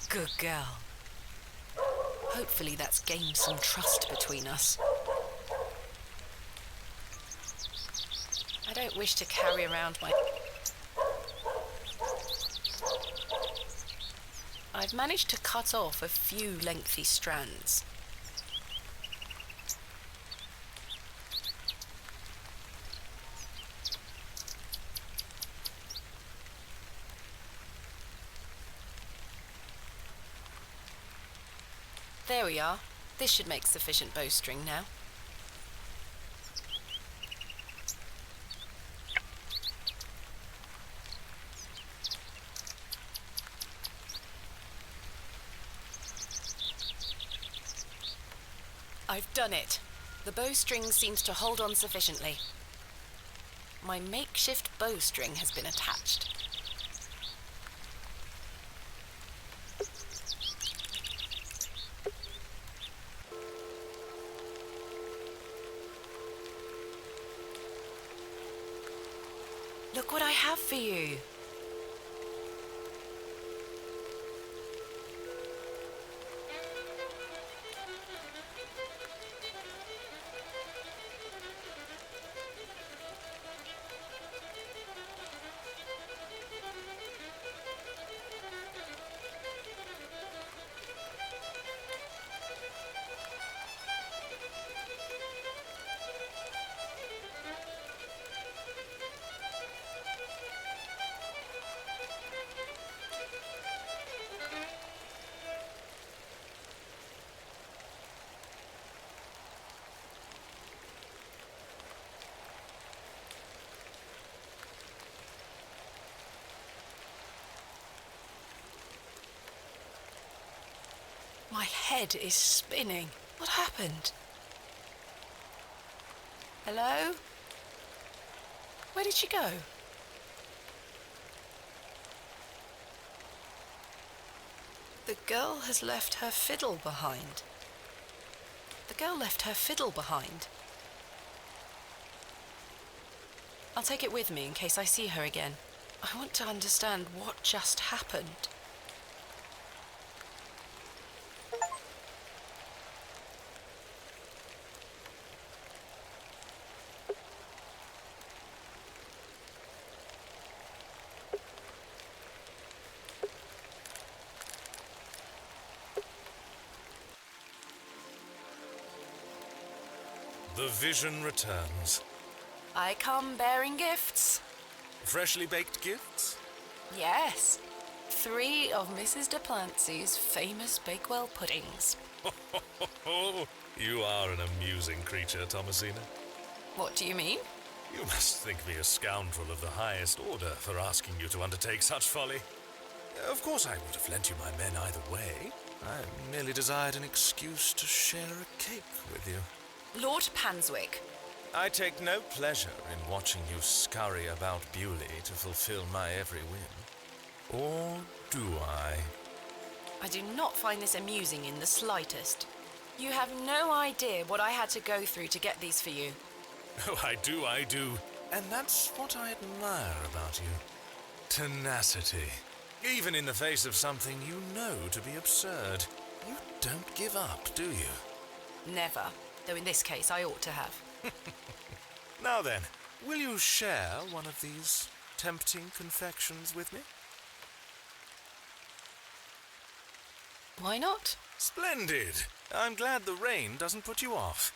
Good girl. Hopefully that's gained some trust between us. I don't wish to carry around my... I've managed to cut off a few lengthy strands. There we are. This should make sufficient bowstring now. I've done it. The bowstring seems to hold on sufficiently. My makeshift bowstring has been attached. Look what I have for you. My head is spinning. What happened? Hello? Where did she go? The girl has left her fiddle behind. The girl left her fiddle behind. I'll take it with me in case I see her again. I want to understand what just happened. The vision returns. I come bearing gifts. Freshly baked gifts? Yes. 3 of Mrs. de Plancy's famous Bakewell puddings. You are an amusing creature, Thomasina. What do you mean? You must think me a scoundrel of the highest order for asking you to undertake such folly. Of course I would have lent you my men either way. I merely desired an excuse to share a cake with you. Lord Panswick. I take no pleasure in watching you scurry about Bewlay to fulfill my every whim. Or do I? I do not find this amusing in the slightest. You have no idea what I had to go through to get these for you. Oh, I do. And that's what I admire about you. Tenacity. Even in the face of something you know to be absurd. You don't give up, do you? Never. Though in this case I ought to have. Now then, will you share one of these tempting confections with me? Why not? Splendid! I'm glad the rain doesn't put you off.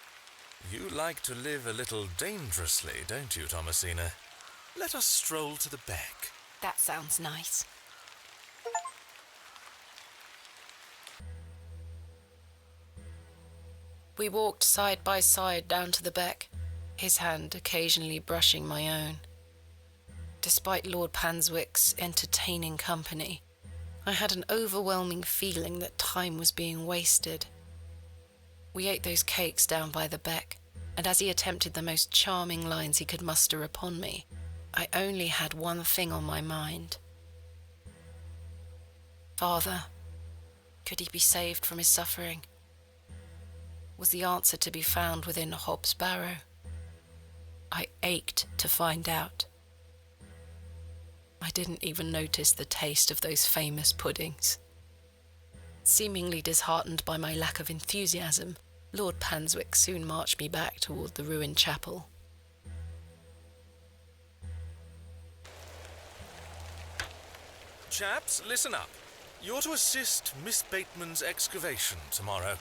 You like to live a little dangerously, don't you, Thomasina? Let us stroll to the beck. That sounds nice. We walked side by side down to the beck, his hand occasionally brushing my own. Despite Lord Panswick's entertaining company, I had an overwhelming feeling that time was being wasted. We ate those cakes down by the beck, and as he attempted the most charming lines he could muster upon me, I only had one thing on my mind. Father, could he be saved from his suffering? Was the answer to be found within Hob's Barrow? I ached to find out. I didn't even notice the taste of those famous puddings. Seemingly disheartened by my lack of enthusiasm, Lord Panswick soon marched me back toward the ruined chapel. Chaps, listen up. You're to assist Miss Bateman's excavation tomorrow.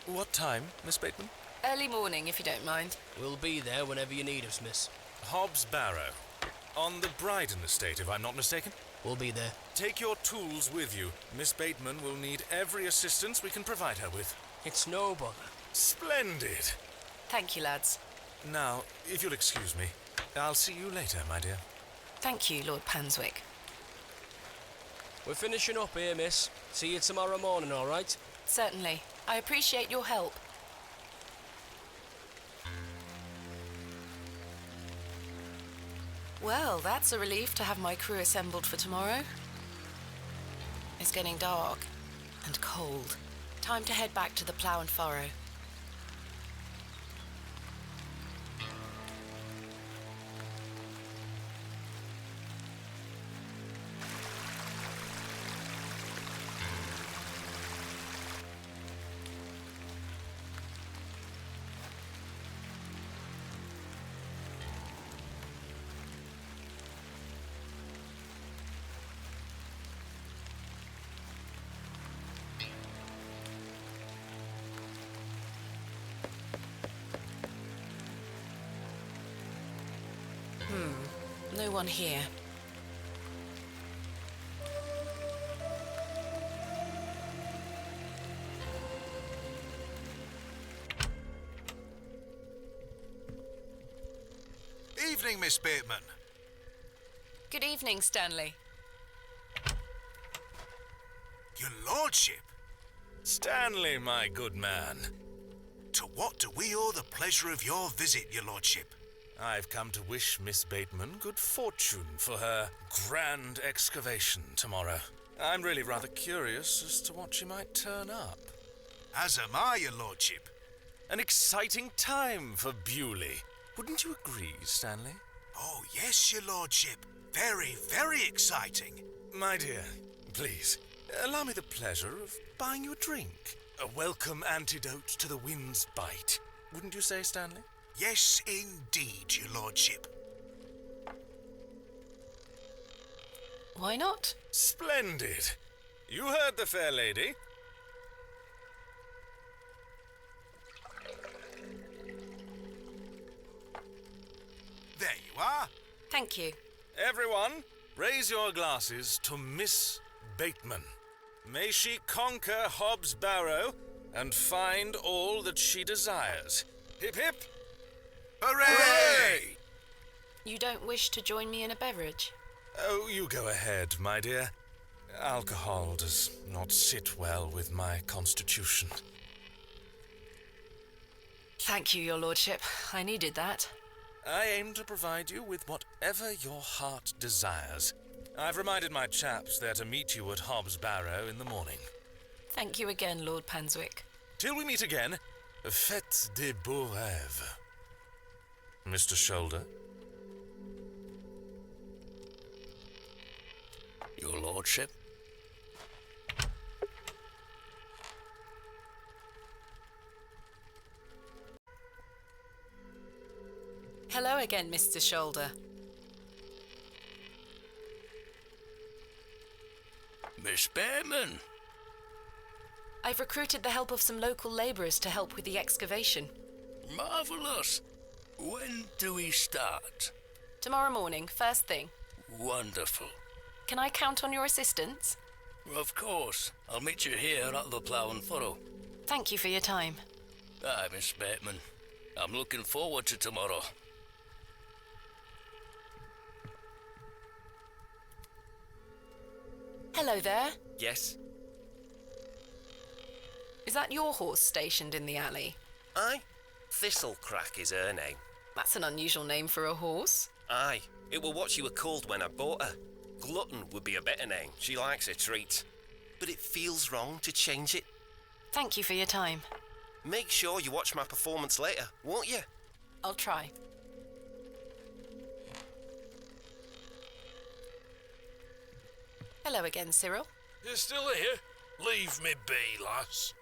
What time, Miss Bateman? Early morning, if you don't mind. We'll be there whenever you need us, miss. Hob's Barrow. On the Bryden estate, if I'm not mistaken. We'll be there. Take your tools with you. Miss Bateman will need every assistance we can provide her with. It's no bother. Splendid. Thank you, lads. Now, if you'll excuse me, I'll see you later, my dear. Thank you, Lord Panswick. We're finishing up here, miss. See you tomorrow morning, all right? Certainly. I appreciate your help. Well, that's a relief to have my crew assembled for tomorrow. It's getting dark and cold. Time to head back to the plough and furrow. No one here. Evening, Miss Bateman. Good evening, Stanley. Your lordship. Stanley, my good man. To what do we owe the pleasure of your visit, your lordship? I've come to wish Miss Bateman good fortune for her grand excavation tomorrow. I'm really rather curious as to what she might turn up. As am I, your lordship. An exciting time for Bewlay. Wouldn't you agree, Stanley? Oh, yes, your lordship. Very, very exciting. My dear, please, allow me the pleasure of buying you a drink. A welcome antidote to the wind's bite. Wouldn't you say, Stanley? Yes, indeed, your lordship. Why not? Splendid. You heard the fair lady. There you are. Thank you. Everyone, raise your glasses to Miss Bateman. May she conquer Hob's Barrow and find all that she desires. Hip hip! Hooray! You don't wish to join me in a beverage? Oh, you go ahead, my dear. Alcohol does not sit well with my constitution. Thank you, your lordship. I needed that. I aim to provide you with whatever your heart desires. I've reminded my chaps they're to meet you at Hob's Barrow in the morning. Thank you again, Lord Panswick. Till we meet again, faites des beaux rêves. Mr. Shoulder? Your lordship? Hello again, Mr. Shoulder. Miss Bateman. I've recruited the help of some local labourers to help with the excavation. Marvellous. When do we start? Tomorrow morning, first thing. Wonderful. Can I count on your assistance? Of course. I'll meet you here at the Plough and Furrow. Thank you for your time. Aye, Miss Bateman. I'm looking forward to tomorrow. Hello there. Yes? Is that your horse stationed in the alley? Aye. Thistlecrack is her name. That's an unusual name for a horse. Aye. It were what she were called when I bought her. Glutton would be a better name. She likes her treats. But it feels wrong to change it. Thank you for your time. Make sure you watch my performance later, won't you? I'll try. Hello again, Cyril. You still here? Leave me be, lass.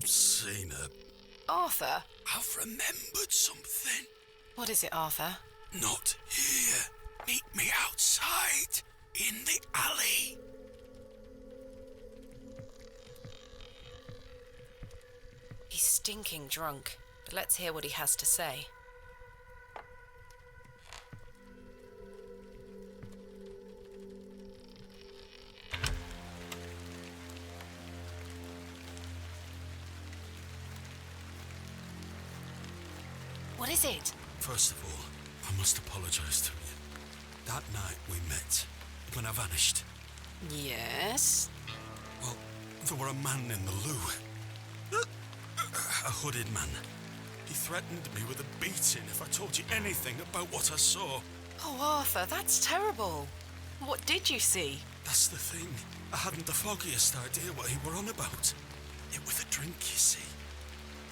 Thomasina. Arthur? I've remembered something. What is it, Arthur? Not here. Meet me outside, in the alley. He's stinking drunk, but let's hear what he has to say. What is it? First of all, I must apologise to you. That night we met, when I vanished. Yes? Well, there were a man in the loo. A hooded man. He threatened me with a beating if I told you anything about what I saw. Oh, Arthur, that's terrible. What did you see? That's the thing. I hadn't the foggiest idea what he were on about. It was a drink, you see.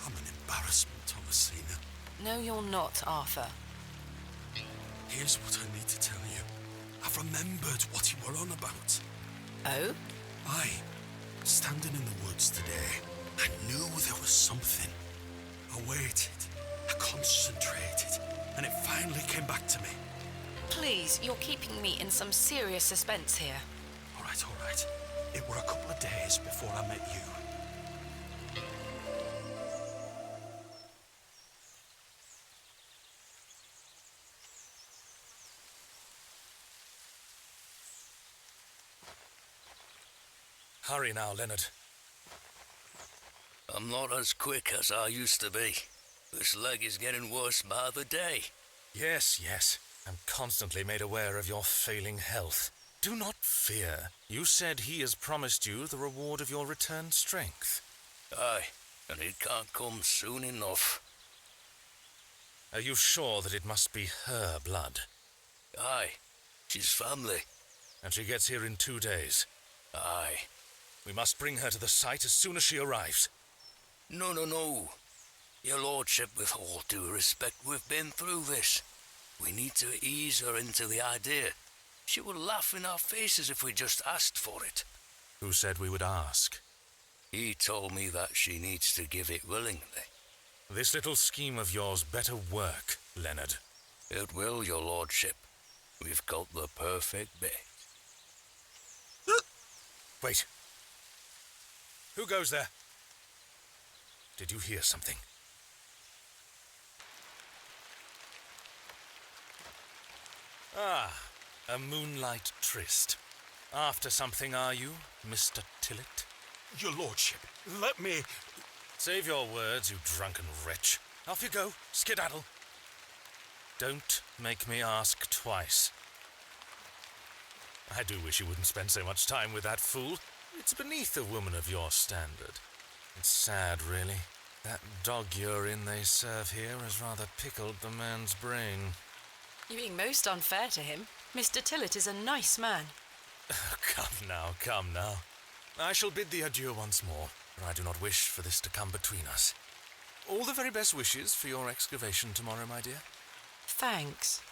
I'm an embarrassment, Thomasina. No, you're not, Arthur. Here's what I need to tell you. I've remembered what he were on about. Oh? Aye. Standing in the woods today, I knew there was something. I waited. I concentrated. And it finally came back to me. Please, you're keeping me in some serious suspense here. All right. It were a couple of days before I met you. Hurry now, Leonard. I'm not as quick as I used to be. This leg is getting worse by the day. Yes. I'm constantly made aware of your failing health. Do not fear. You said he has promised you the reward of your returned strength. Aye, and it can't come soon enough. Are you sure that it must be her blood? Aye, she's family. And she gets here in 2 days? Aye. We must bring her to the site as soon as she arrives. No. Your lordship, with all due respect, we've been through this. We need to ease her into the idea. She will laugh in our faces if we just asked for it. Who said we would ask? He told me that she needs to give it willingly. This little scheme of yours better work, Leonard. It will, your lordship. We've got the perfect bait. Wait. Who goes there? Did you hear something? Ah, a moonlight tryst. After something, are you, Mr. Tillett? Your lordship, let me... Save your words, you drunken wretch. Off you go, skedaddle. Don't make me ask twice. I do wish you wouldn't spend so much time with that fool. It's beneath a woman of your standard. It's sad, really. That dog urine they serve here has rather pickled the man's brain. You're being most unfair to him. Mr. Tillett is a nice man. Come now. I shall bid thee adieu once more, for I do not wish for this to come between us. All the very best wishes for your excavation tomorrow, my dear. Thanks.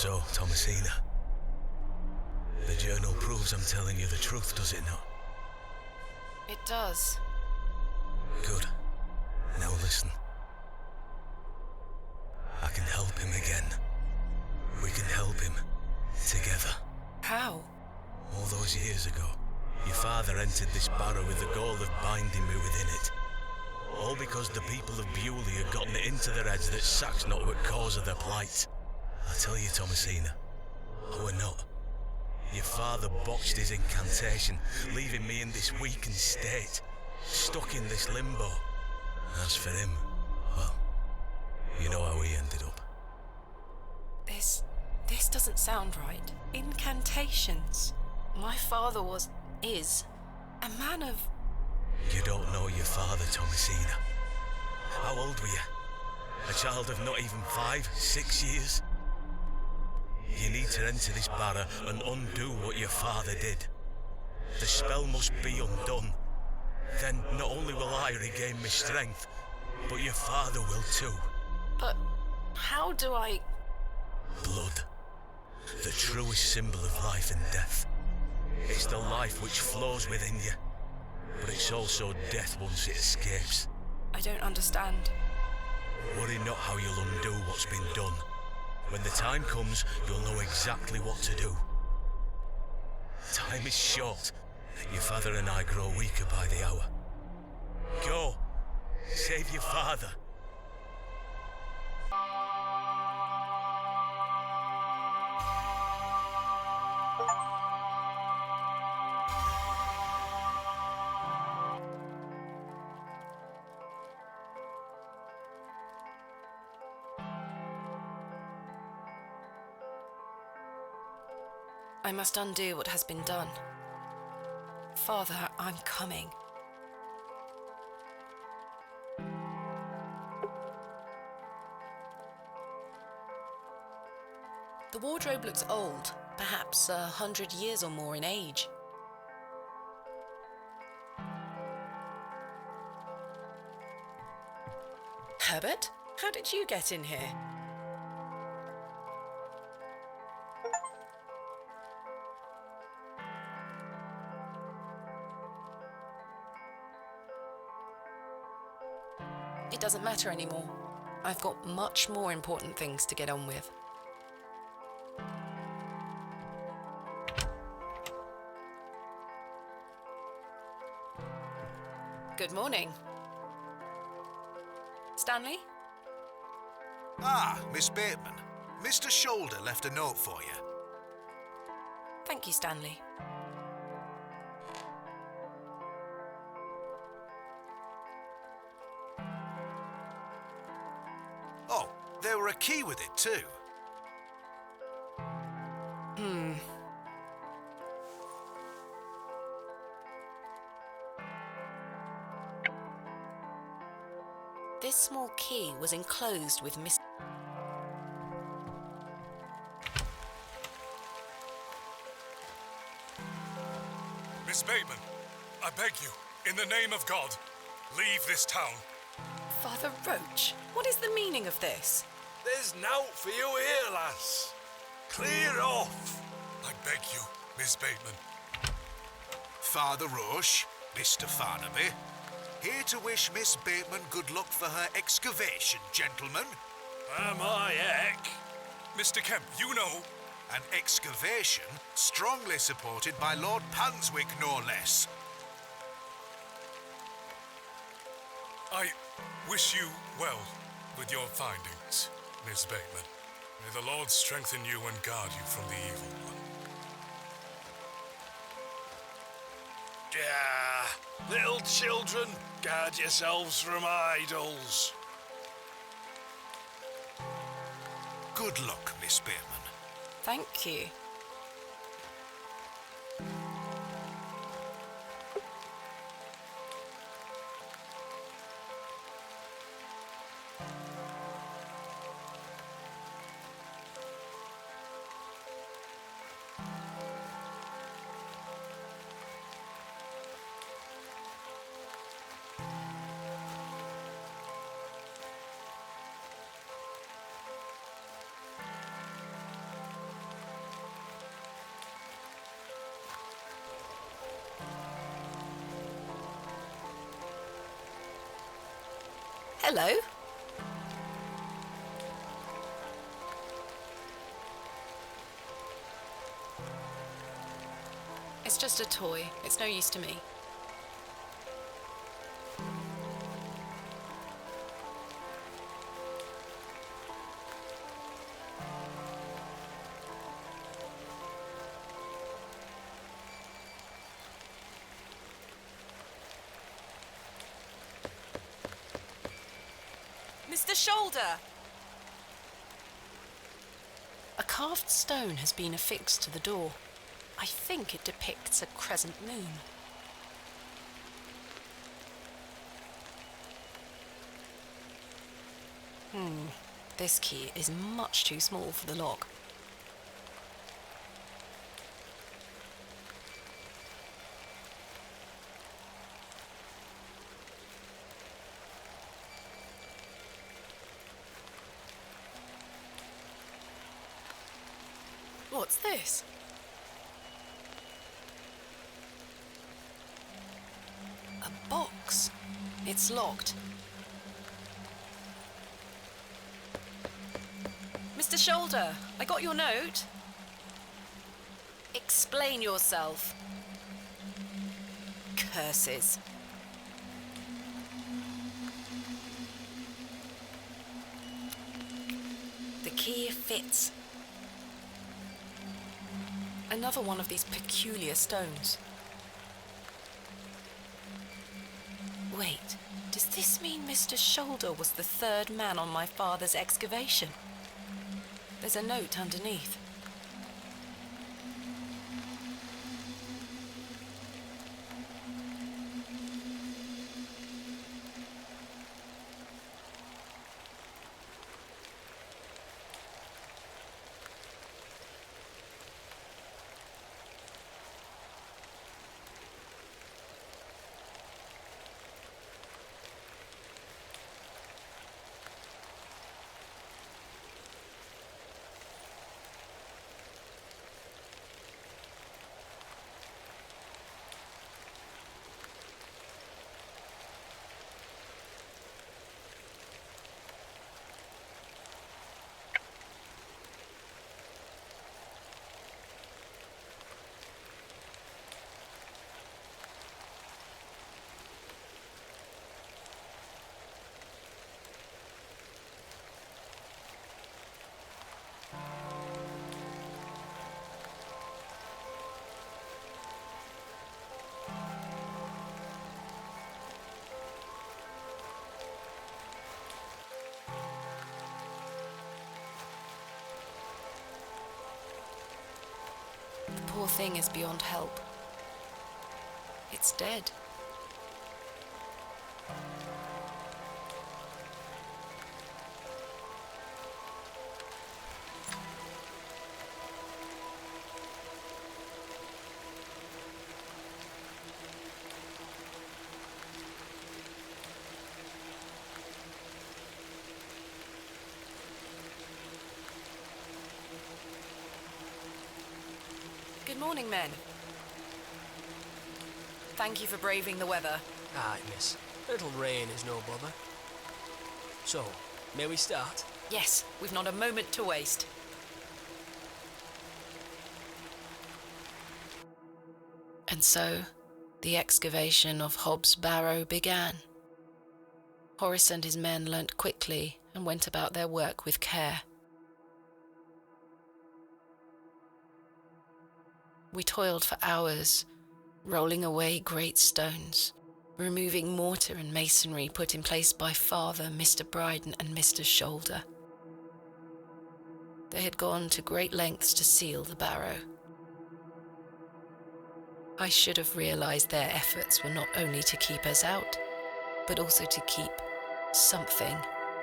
So, Thomasina, the journal proves I'm telling you the truth, does it not? It does. Good. Now listen. I can help him again. We can help him. Together. How? All those years ago, your father entered this barrow with the goal of binding me within it. All because the people of Bewlay had gotten it into their heads that Sax not were cause of their plight. I tell you, Thomasina, I were not. Your father botched his incantation, leaving me in this weakened state, stuck in this limbo. As for him, well, you know how he ended up. This doesn't sound right. Incantations. My father is a man of... You don't know your father, Thomasina. How old were you? A child of not even 5, 6 years? You need to enter this barrow and undo what your father did. The spell must be undone. Then not only will I regain my strength, but your father will too. But how do I... Blood. The truest symbol of life and death. It's the life which flows within you, but it's also death once it escapes. I don't understand. Worry not how you'll undo what's been done. When the time comes, you'll know exactly what to do. Time is short. Your father and I grow weaker by the hour. Go. Save your father. I must undo what has been done. Father, I'm coming. The wardrobe looks old, perhaps 100 years or more in age. Herbert, how did you get in here? It doesn't matter anymore. I've got much more important things to get on with. Good morning. Stanley? Ah, Miss Bateman. Mr. Shoulder left a note for you. Thank you, Stanley. Oh, there were a key with it too. This small key was enclosed with Miss... Miss Bateman, I beg you, in the name of God, leave this town. Father Roach, what is the meaning of this? There's nought for you here, lass. Clear off. I beg you, Miss Bateman. Father Roche, Mr. Farnaby, here to wish Miss Bateman good luck for her excavation, gentlemen. Am I heck? Mr. Kemp, you know... An excavation strongly supported by Lord Panswick, no less. I wish you well with your findings, Miss Bateman. May the Lord strengthen you and guard you from the evil one. Yeah, little children, guard yourselves from idols. Good luck, Miss Bateman. Thank you. Hello. It's just a toy. It's no use to me. Mr. Shoulder! A carved stone has been affixed to the door. I think it depicts a crescent moon. This key is much too small for the lock. What's this? A box. It's locked. Mr. Shoulder, I got your note. Explain yourself. Curses. The key fits. Another one of these peculiar stones. Wait, does this mean Mr. Shoulder was the third man on my father's excavation? There's a note underneath. The poor thing is beyond help. It's dead. Morning, men. Thank you for braving the weather. Aye, miss. A little rain is no bother. So, may we start? Yes, we've not a moment to waste. And so, the excavation of Hob's Barrow began. Horace and his men learnt quickly and went about their work with care. We toiled for hours, rolling away great stones, removing mortar and masonry put in place by Father, Mr. Bryden and Mr. Shoulder. They had gone to great lengths to seal the barrow. I should have realised their efforts were not only to keep us out, but also to keep something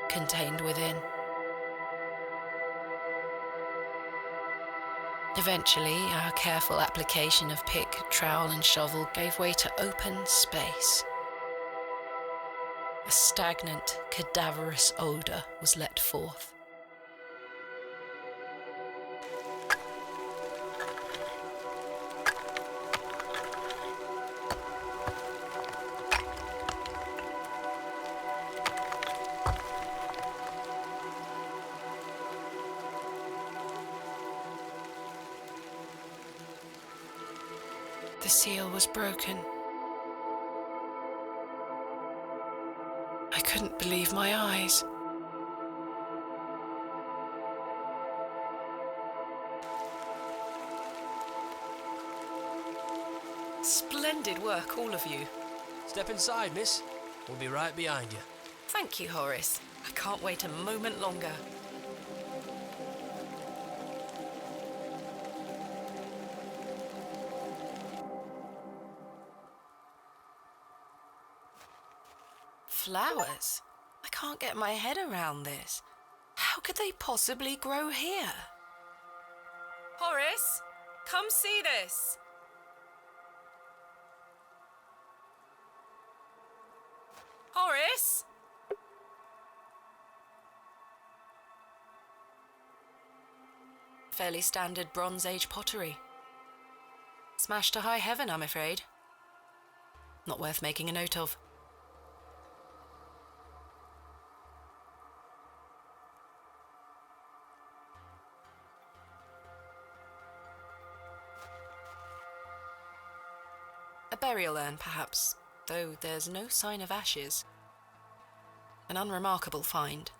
contained within. Eventually, our careful application of pick, trowel and shovel gave way to open space. A stagnant, cadaverous odour was let forth. The seal was broken. I couldn't believe my eyes. Splendid work, all of you. Step inside, miss. We'll be right behind you. Thank you, Horace. I can't wait a moment longer. Flowers? I can't get my head around this. How could they possibly grow here? Horace, come see this. Horace? Fairly standard Bronze Age pottery. Smashed to high heaven, I'm afraid. Not worth making a note of. A burial urn, perhaps, though there's no sign of ashes. An unremarkable find.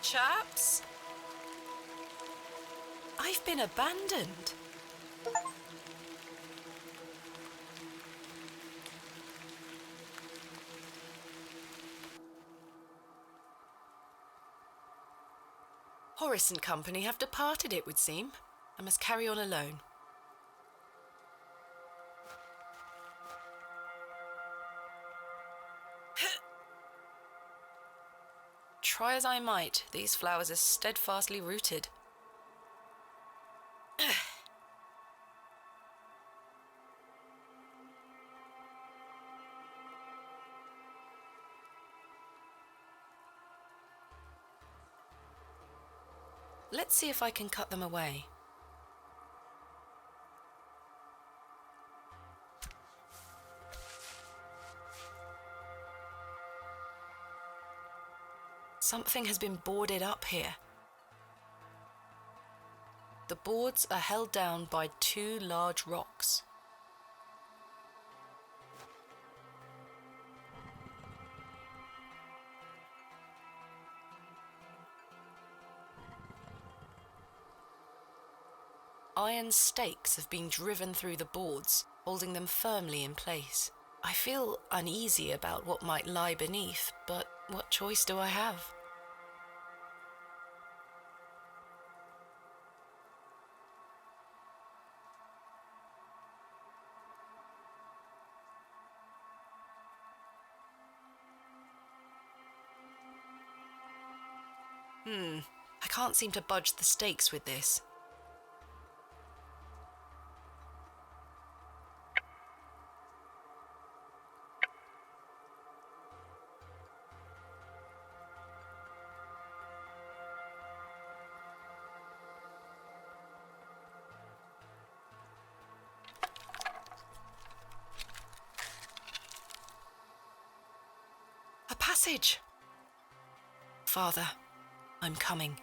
Chaps? I've been abandoned. Horace and company have departed, it would seem. I must carry on alone. Try as I might, these flowers are steadfastly rooted. Let's see if I can cut them away. Something has been boarded up here. The boards are held down by two large rocks. Iron stakes have been driven through the boards, holding them firmly in place. I feel uneasy about what might lie beneath, but what choice do I have? I can't seem to budge the stakes with this. passage. Father, I'm coming.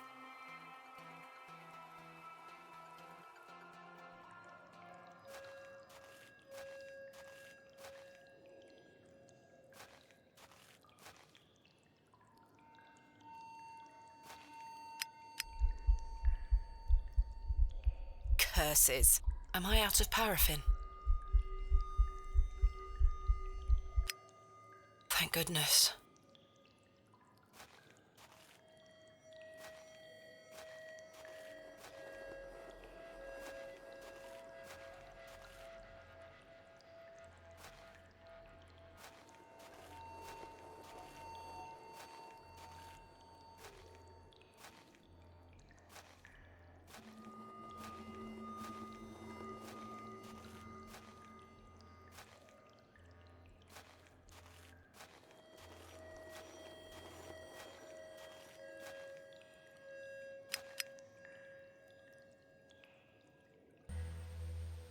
Curses. Am I out of paraffin? Thank goodness.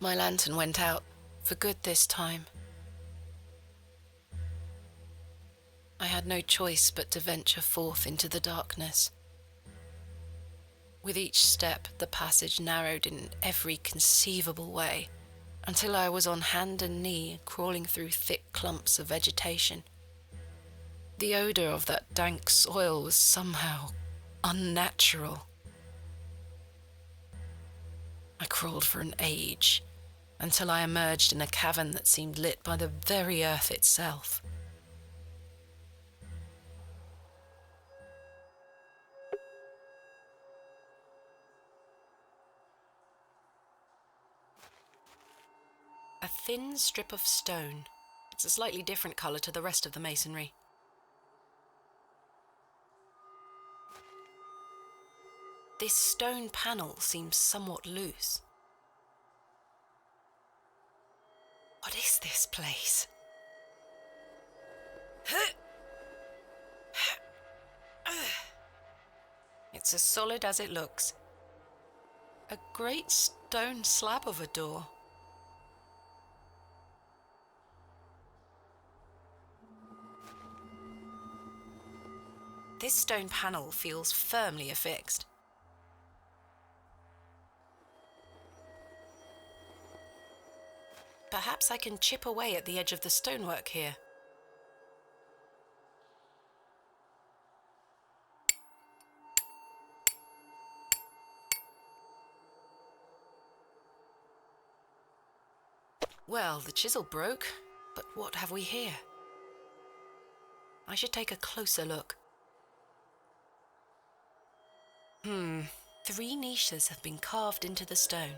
My lantern went out, for good this time. I had no choice but to venture forth into the darkness. With each step, the passage narrowed in every conceivable way, until I was on hand and knee, crawling through thick clumps of vegetation. The odour of that dank soil was somehow unnatural. I crawled for an age, until I emerged in a cavern that seemed lit by the very earth itself. A thin strip of stone. It's a slightly different colour to the rest of the masonry. This stone panel seems somewhat loose. What is this place? It's as solid as it looks. A great stone slab of a door. This stone panel feels firmly affixed. Perhaps I can chip away at the edge of the stonework here. Well, the chisel broke, but what have we here? I should take a closer look. 3 niches have been carved into the stone.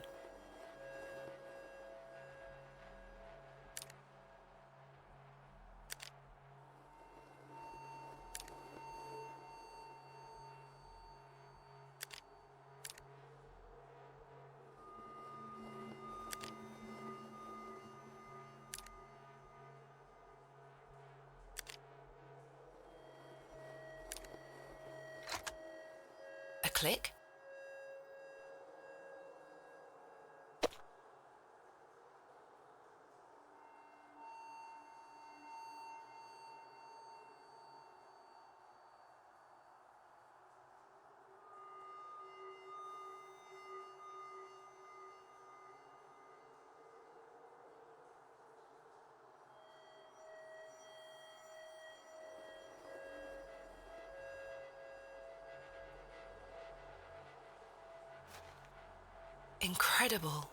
A click. Incredible.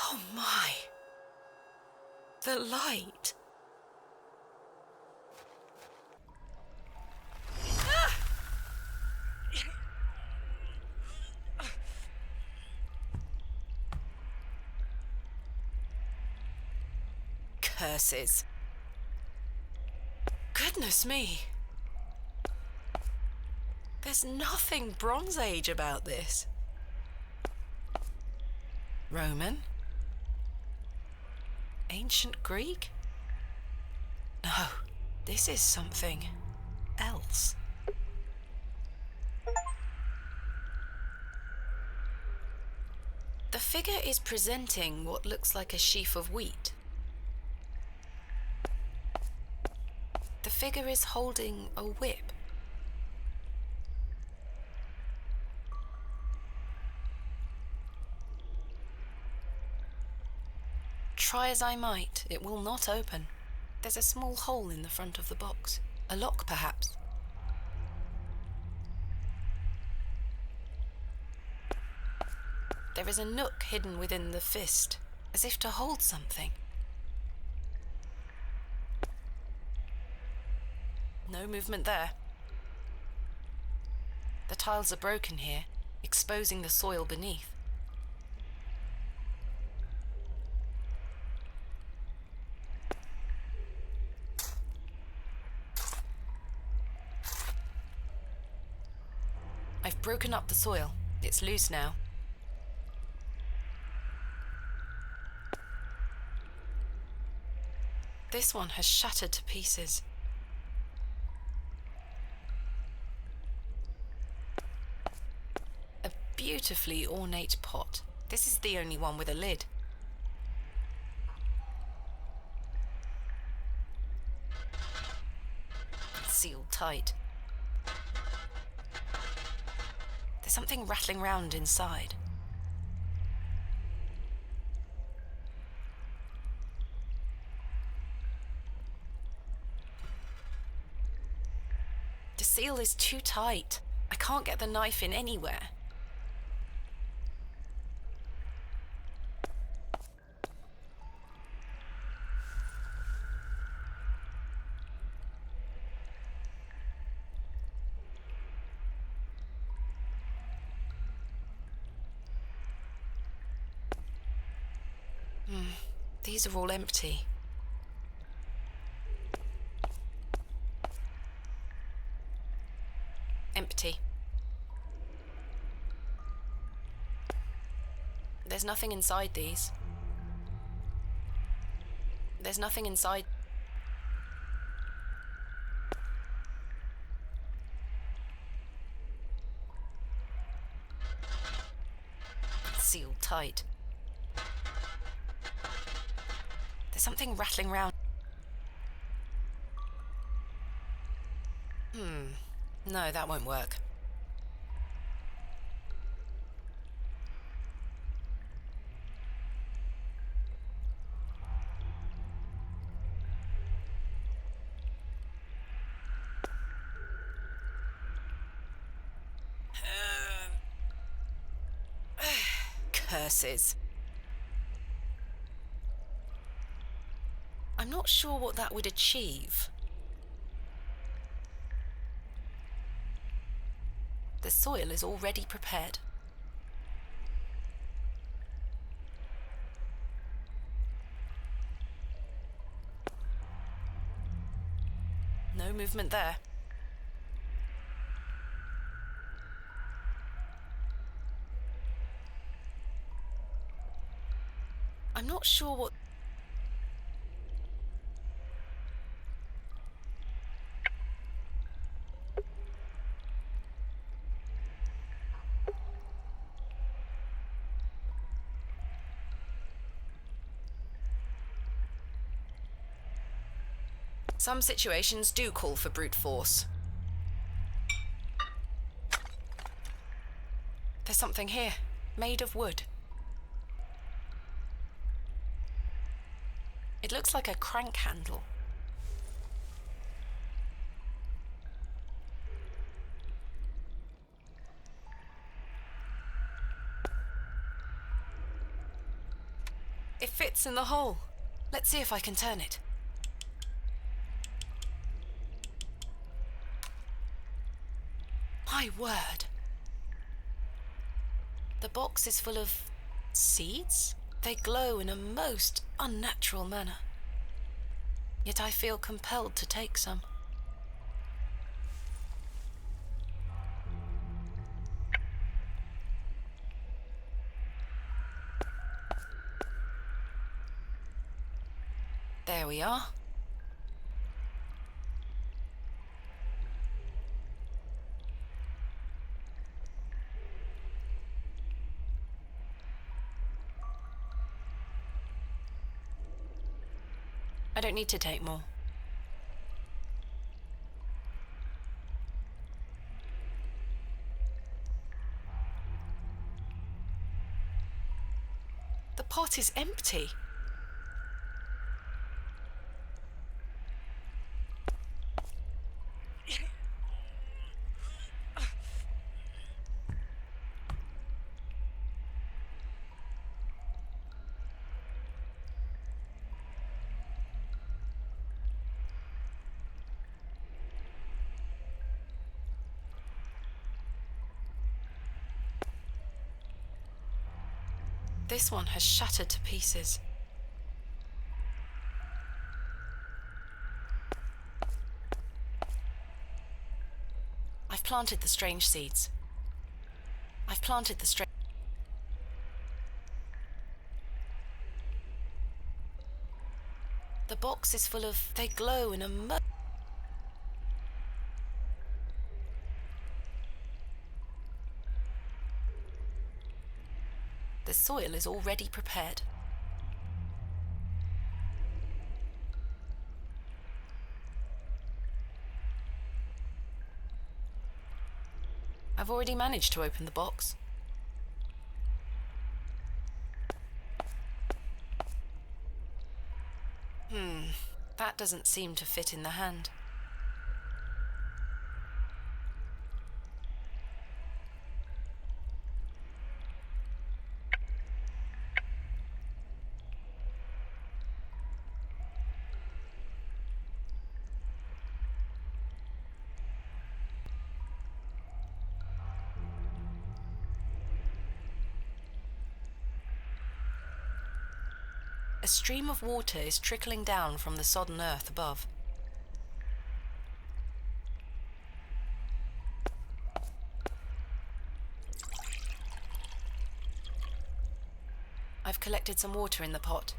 Oh my! The light! Curses. Goodness me. There's nothing Bronze Age about this. Roman? Ancient Greek? No, this is something else. The figure is presenting what looks like a sheaf of wheat. The figure is holding a whip. Try as I might, it will not open. There's a small hole in the front of the box. A lock, perhaps. There is a nook hidden within the fist, as if to hold something. No movement there. The tiles are broken here, exposing the soil beneath. I've broken up the soil. It's loose now. This one has shattered to pieces. A beautifully ornate pot. This is the only one with a lid. It's sealed tight. There's something rattling round inside. The seal is too tight. I can't get the knife in anywhere. These are all empty. Empty. There's nothing inside these. There's nothing inside. It's sealed tight. There's something rattling round. No, that won't work. Curses. I'm not sure what that would achieve. The soil is already prepared. No movement there. I'm not sure what... Some situations do call for brute force. There's something here, made of wood. It looks like a crank handle. It fits in the hole. Let's see if I can turn it. My word. The box is full of seeds. They glow in a most unnatural manner. yet I feel compelled to take some. There we are. I don't need to take more. The pot is empty. This one has shattered to pieces. I've planted the strange seeds. I've planted the strange... The box is full of... They glow in a The soil is already prepared. I've already managed to open the box. That doesn't seem to fit in the hand. A stream of water is trickling down from the sodden earth above. I've collected some water in the pot.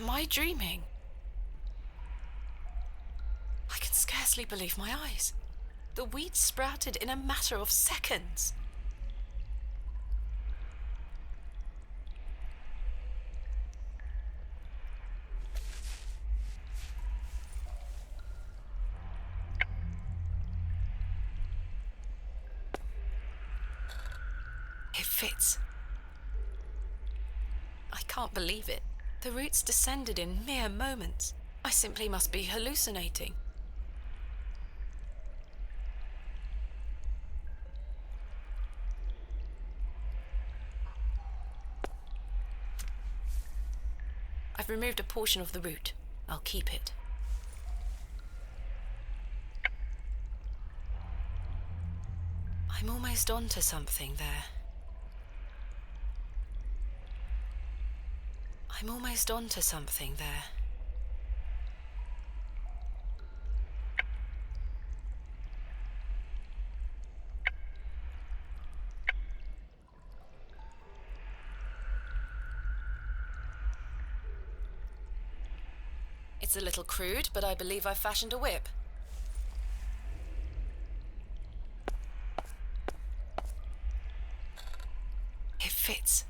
Am I dreaming? I can scarcely believe my eyes. The weeds sprouted in a matter of seconds. It fits. I can't believe it. The roots descended in mere moments. I simply must be hallucinating. I've removed a portion of the root. I'll keep it. I'm almost onto something there. I'm almost onto something there. It's a little crude, but I believe I've fashioned a whip. It fits.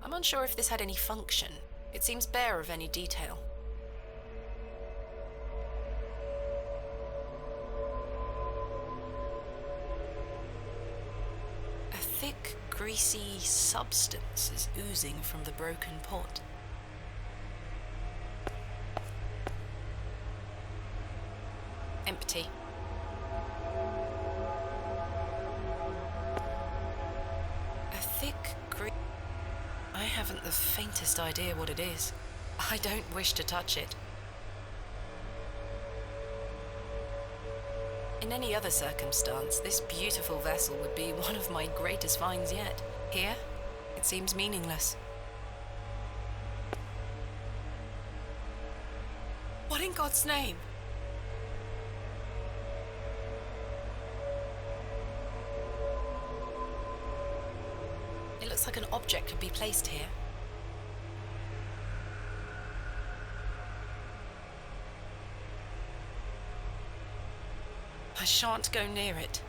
I'm unsure if this had any function. It seems bare of any detail. thick, greasy substance is oozing from the broken pot. Empty. A thick, I haven't the faintest idea what it is. I don't wish to touch it. In any other circumstance, this beautiful vessel would be one of my greatest finds yet. Here, it seems meaningless. What in God's name? It looks like an object could be placed here. I shan't go near it.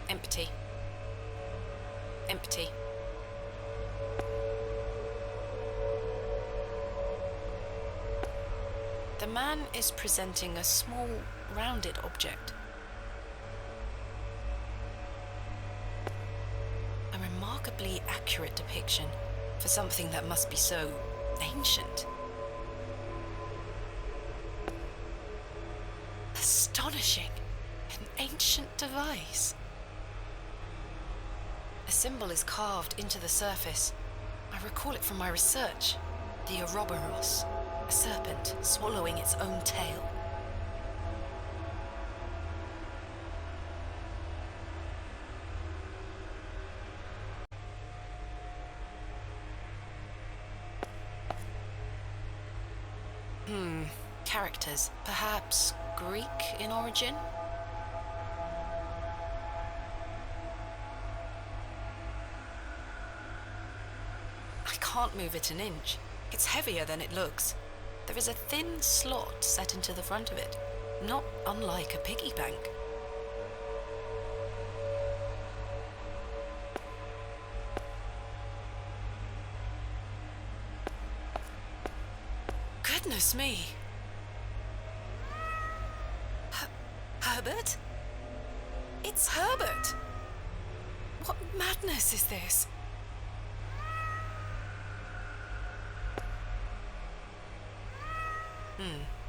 Empty. Empty. The man is presenting a small, rounded object. A remarkably accurate depiction for something that must be so ancient. Astonishing! An ancient device. A symbol is carved into the surface. I recall it from my research. The Ouroboros, a serpent swallowing its own tail. Characters, perhaps Greek in origin? I can't move it an inch. It's heavier than it looks. There is a thin slot set into the front of it, not unlike a piggy bank. Goodness me! Herbert? It's Herbert! What madness is this?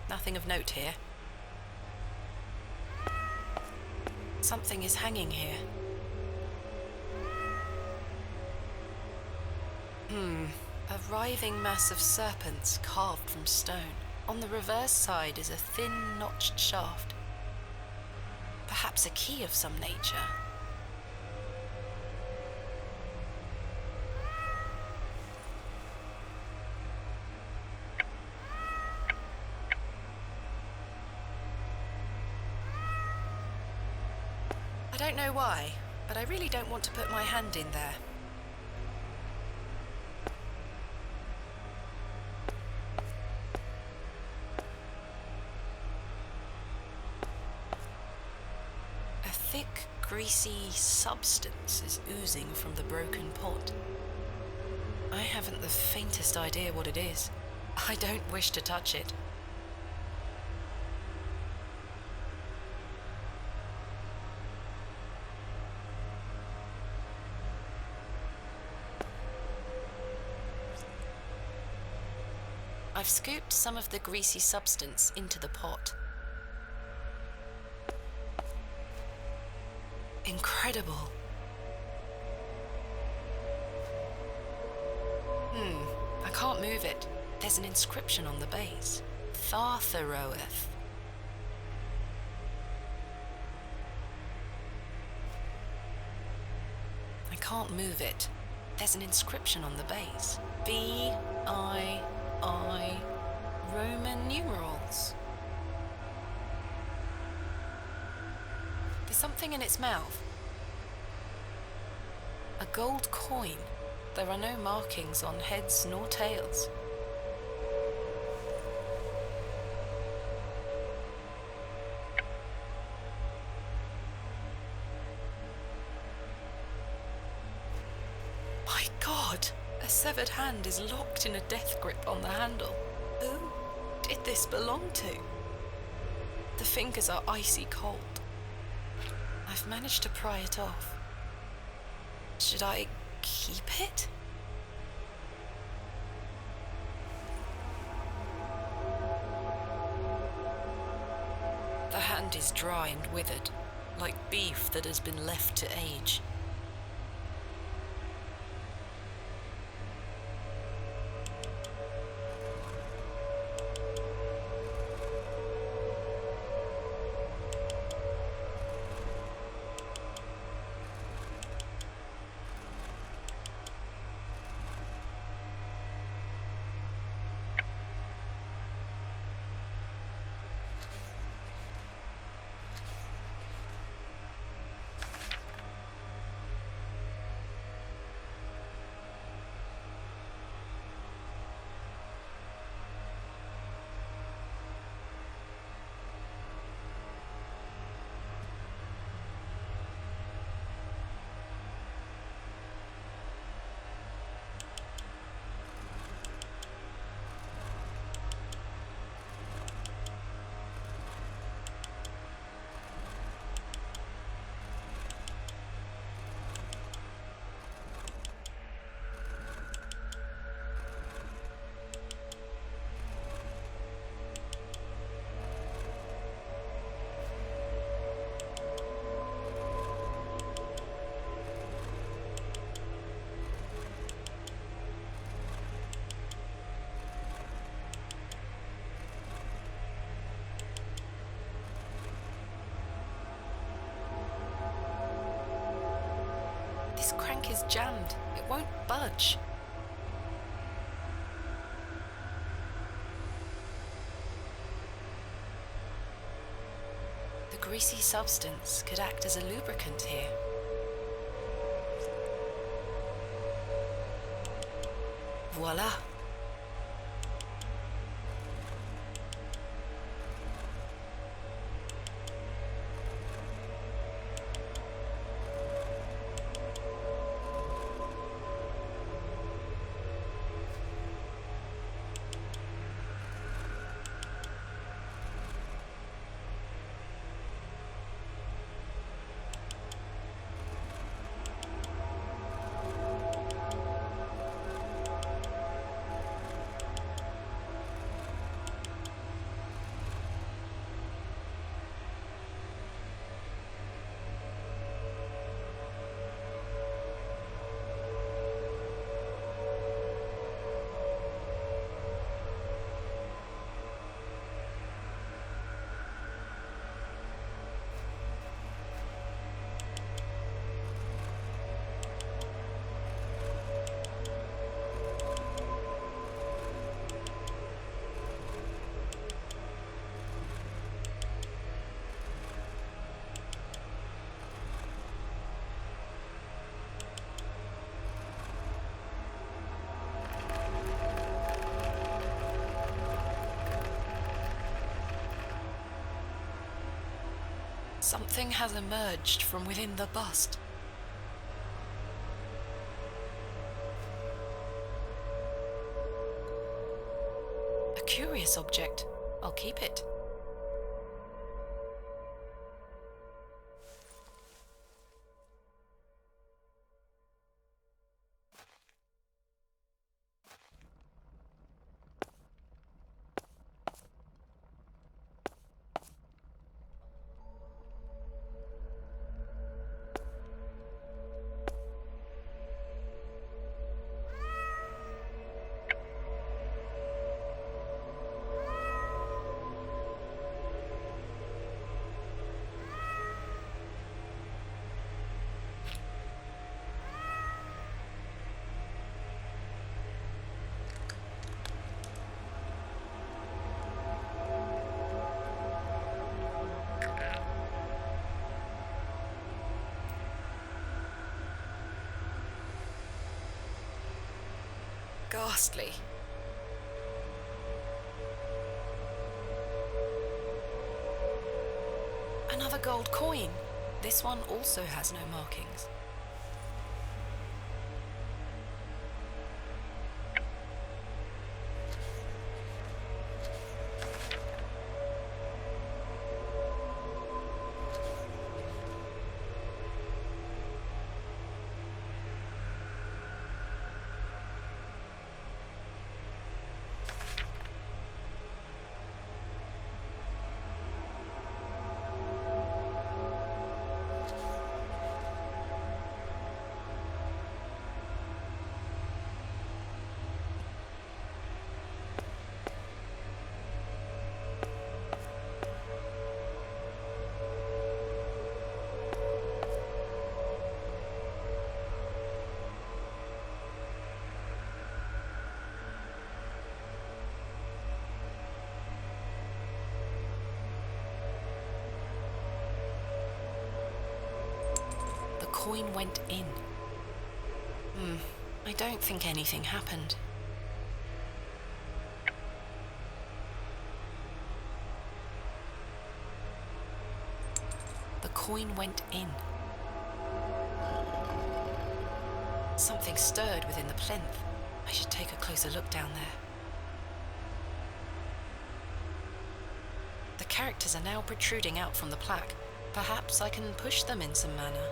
Nothing of note here. Something is hanging here. A writhing mass of serpents carved from stone. On the reverse side is a thin, notched shaft. Perhaps a key of some nature. I don't know why, but I really don't want to put my hand in there. Thick, greasy substance is oozing from the broken pot. I haven't the faintest idea what it is. I don't wish to touch it. I've scooped some of the greasy substance into the pot. Incredible. I can't move it. There's an inscription on the base. Thartharoeth. I can't move it. There's an inscription on the base. V-I-I Roman numerals. There's something in its mouth. A gold coin. There are no markings on heads nor tails. My God! A severed hand is locked in a death grip on the handle. Who did this belong to? The fingers are icy cold. I've managed to pry it off. Should I keep it? The hand is dry and withered, like beef that has been left to age. This crank is jammed. It won't budge. The greasy substance could act as a lubricant here. Voila. Something has emerged from within the bust. A curious object. I'll keep it. Ghastly. Another gold coin. This one also has no markings. coin went in. I don't think anything happened. The coin went in. Something stirred within the plinth. I should take a closer look down there. The characters are now protruding out from the plaque. Perhaps I can push them in some manner.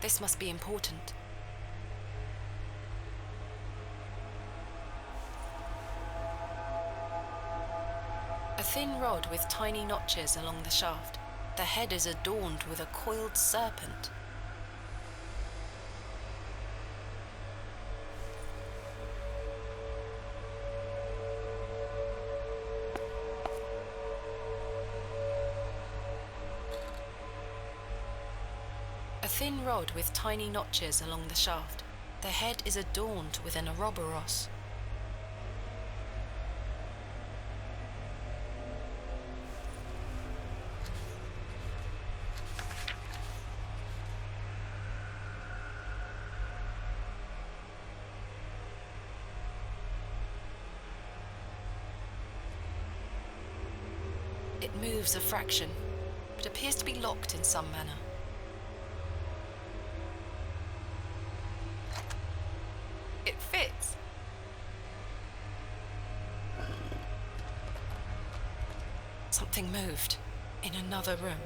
This must be important. A thin rod with tiny notches along the shaft. The head is adorned with a coiled serpent. A thin rod with tiny notches along the shaft. The head is adorned with an ouroboros. It moves a fraction, but appears to be locked in some manner. It fits. Something moved in another room.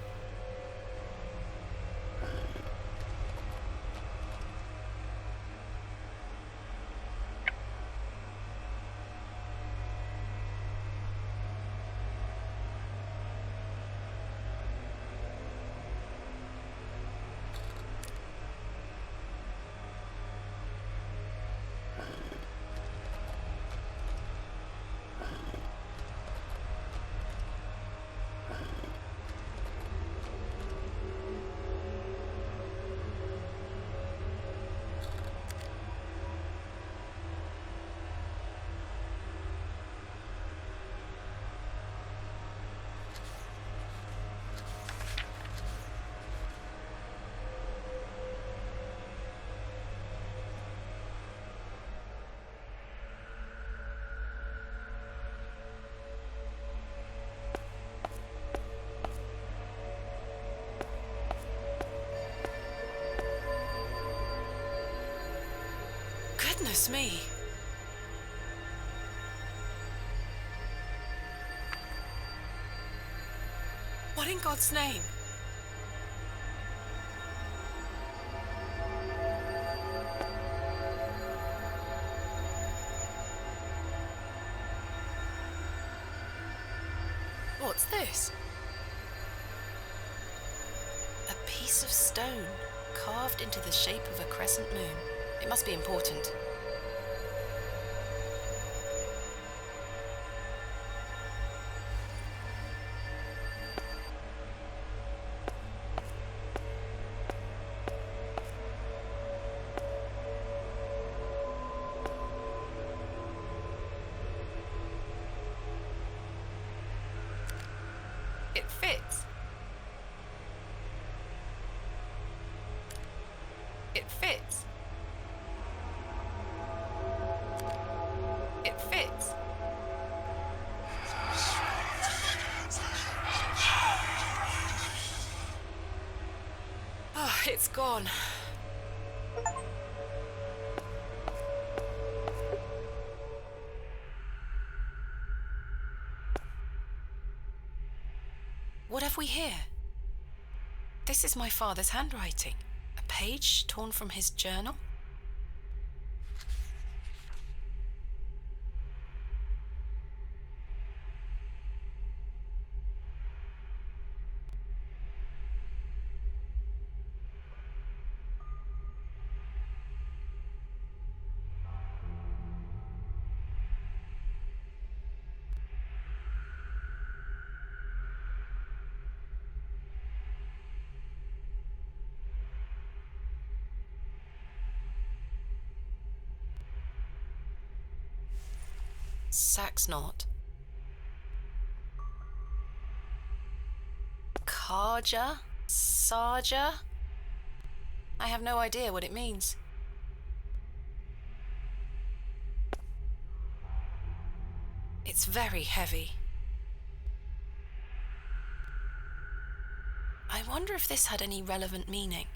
Goodness me! What in God's name? What's this? A piece of stone carved into the shape of a crescent moon. It must be important. It fits. It fits. It fits. Oh, it's gone. What have we here? This is my father's handwriting. A page torn from his journal? Sax knot. Carja? Sarja? I have no idea what it means. It's very heavy. I wonder if this had any relevant meaning.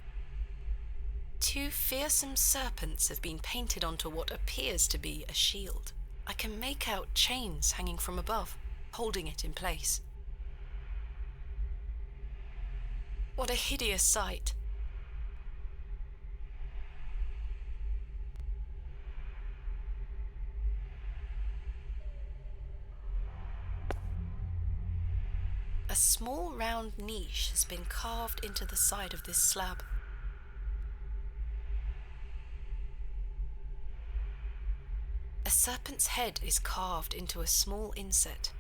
2 fearsome serpents have been painted onto what appears to be a shield. I can make out chains hanging from above, holding it in place. What a hideous sight. A small round niche has been carved into the side of this slab. A serpent's head is carved into a small inset.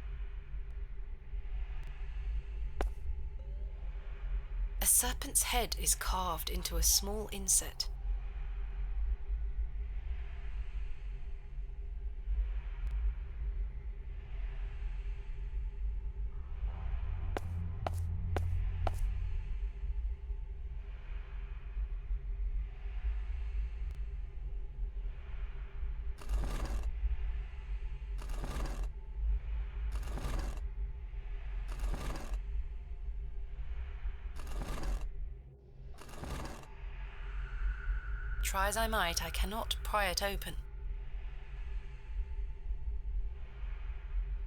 A serpent's head is carved into a small inset. Try as I might, I cannot pry it open.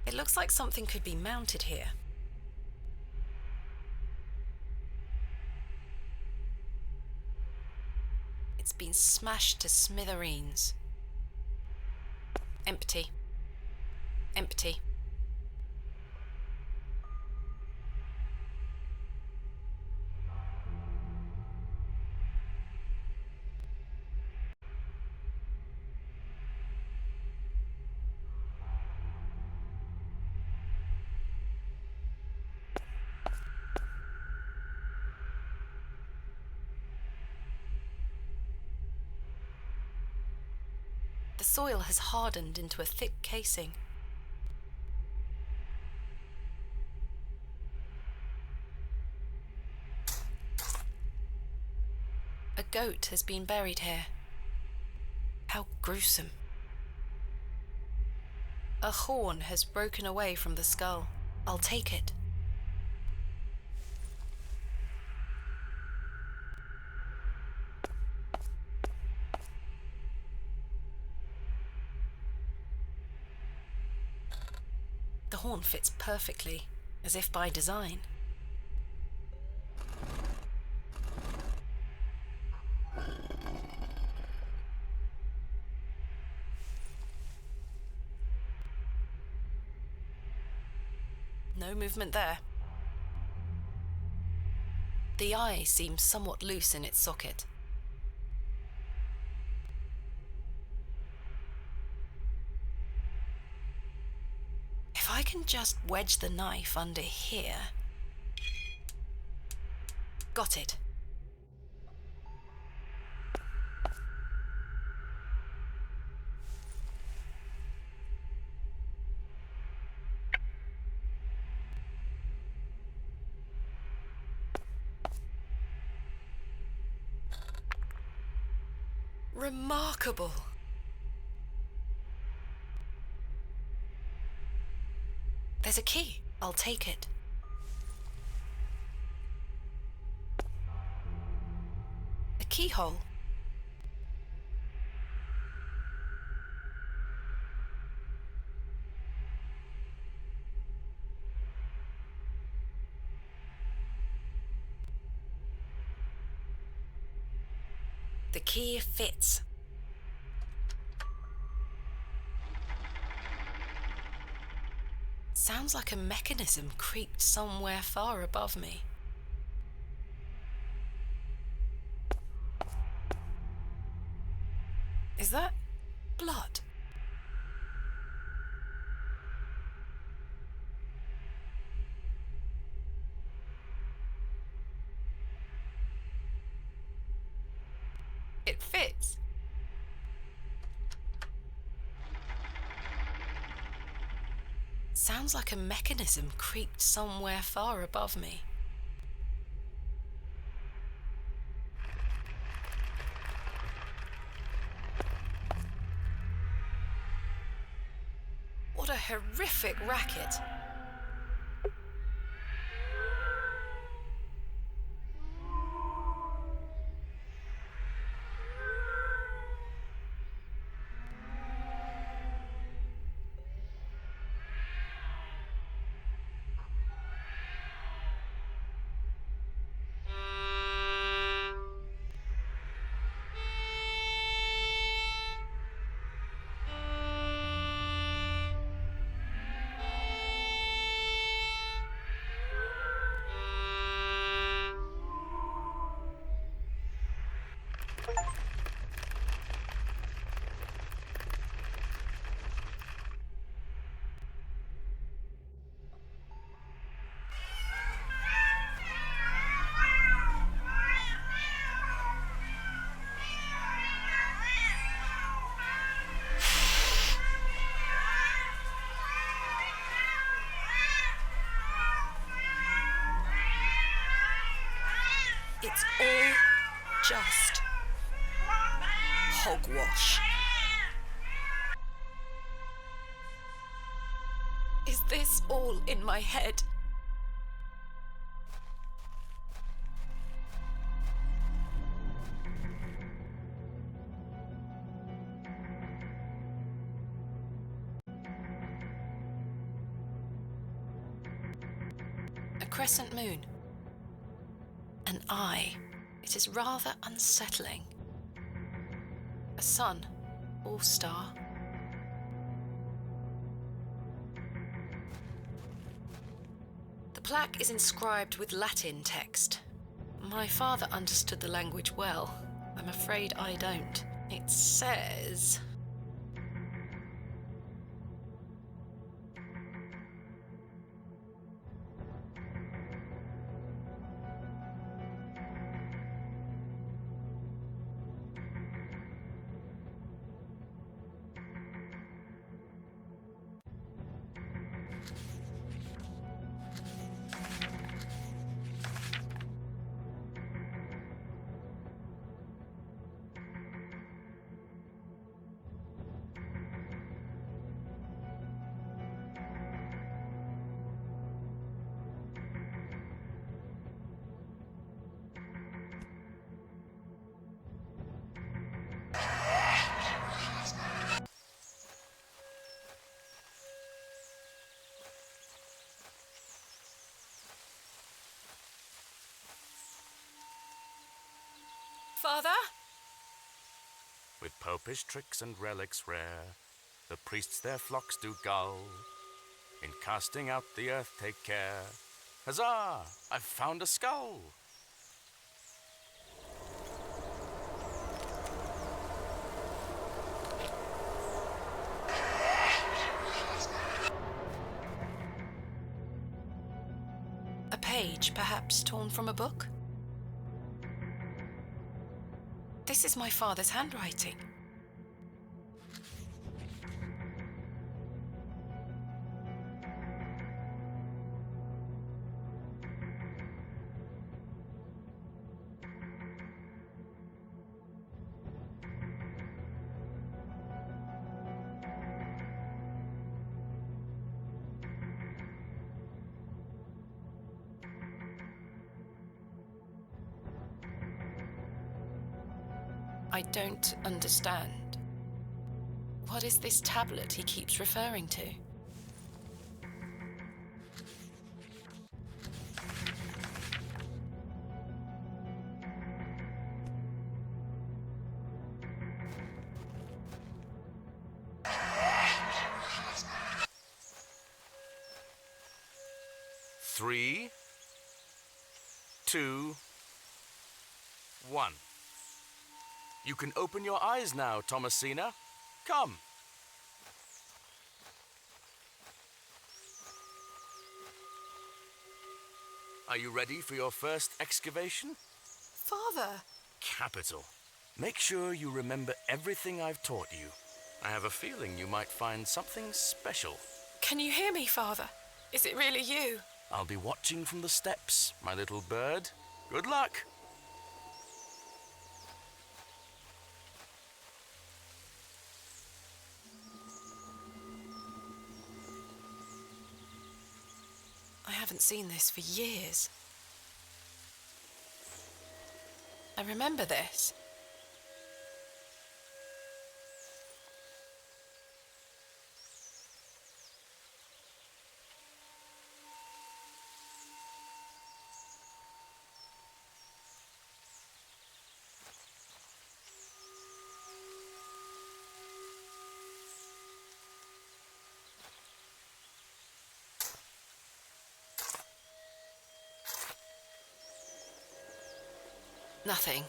It looks like something could be mounted here. It's been smashed to smithereens. Empty. Empty. The soil has hardened into a thick casing. A goat has been buried here. How gruesome. A horn has broken away from the skull. I'll take it. The horn fits perfectly, as if by design. No movement there. The eye seems somewhat loose in its socket. If I can just wedge the knife under here... Got it. Remarkable. There's a key. I'll take it. A keyhole. The key fits. Sounds like a mechanism creaked somewhere far above me. Is that blood? It fits. Sounds like a mechanism creaked somewhere far above me. What a horrific racket. It's all just hogwash. Is this all in my head? A crescent moon. An eye. It is rather unsettling. A sun, or star. The plaque is inscribed with Latin text. My father understood the language well. I'm afraid I don't. It says... Father? With popish tricks and relics rare, the priests their flocks do gull. In casting out the earth take care. Huzzah! I've found a skull! A page, perhaps torn from a book? This is my father's handwriting. I don't understand. What is this tablet he keeps referring to? Three, 2, 1. You can open your eyes now, Thomasina. Come. Are you ready for your first excavation? Father! Capital. Make sure you remember everything I've taught you. I have a feeling you might find something special. Can you hear me, Father? Is it really you? I'll be watching from the steps, my little bird. Good luck. I haven't seen this for years. I remember this. Nothing.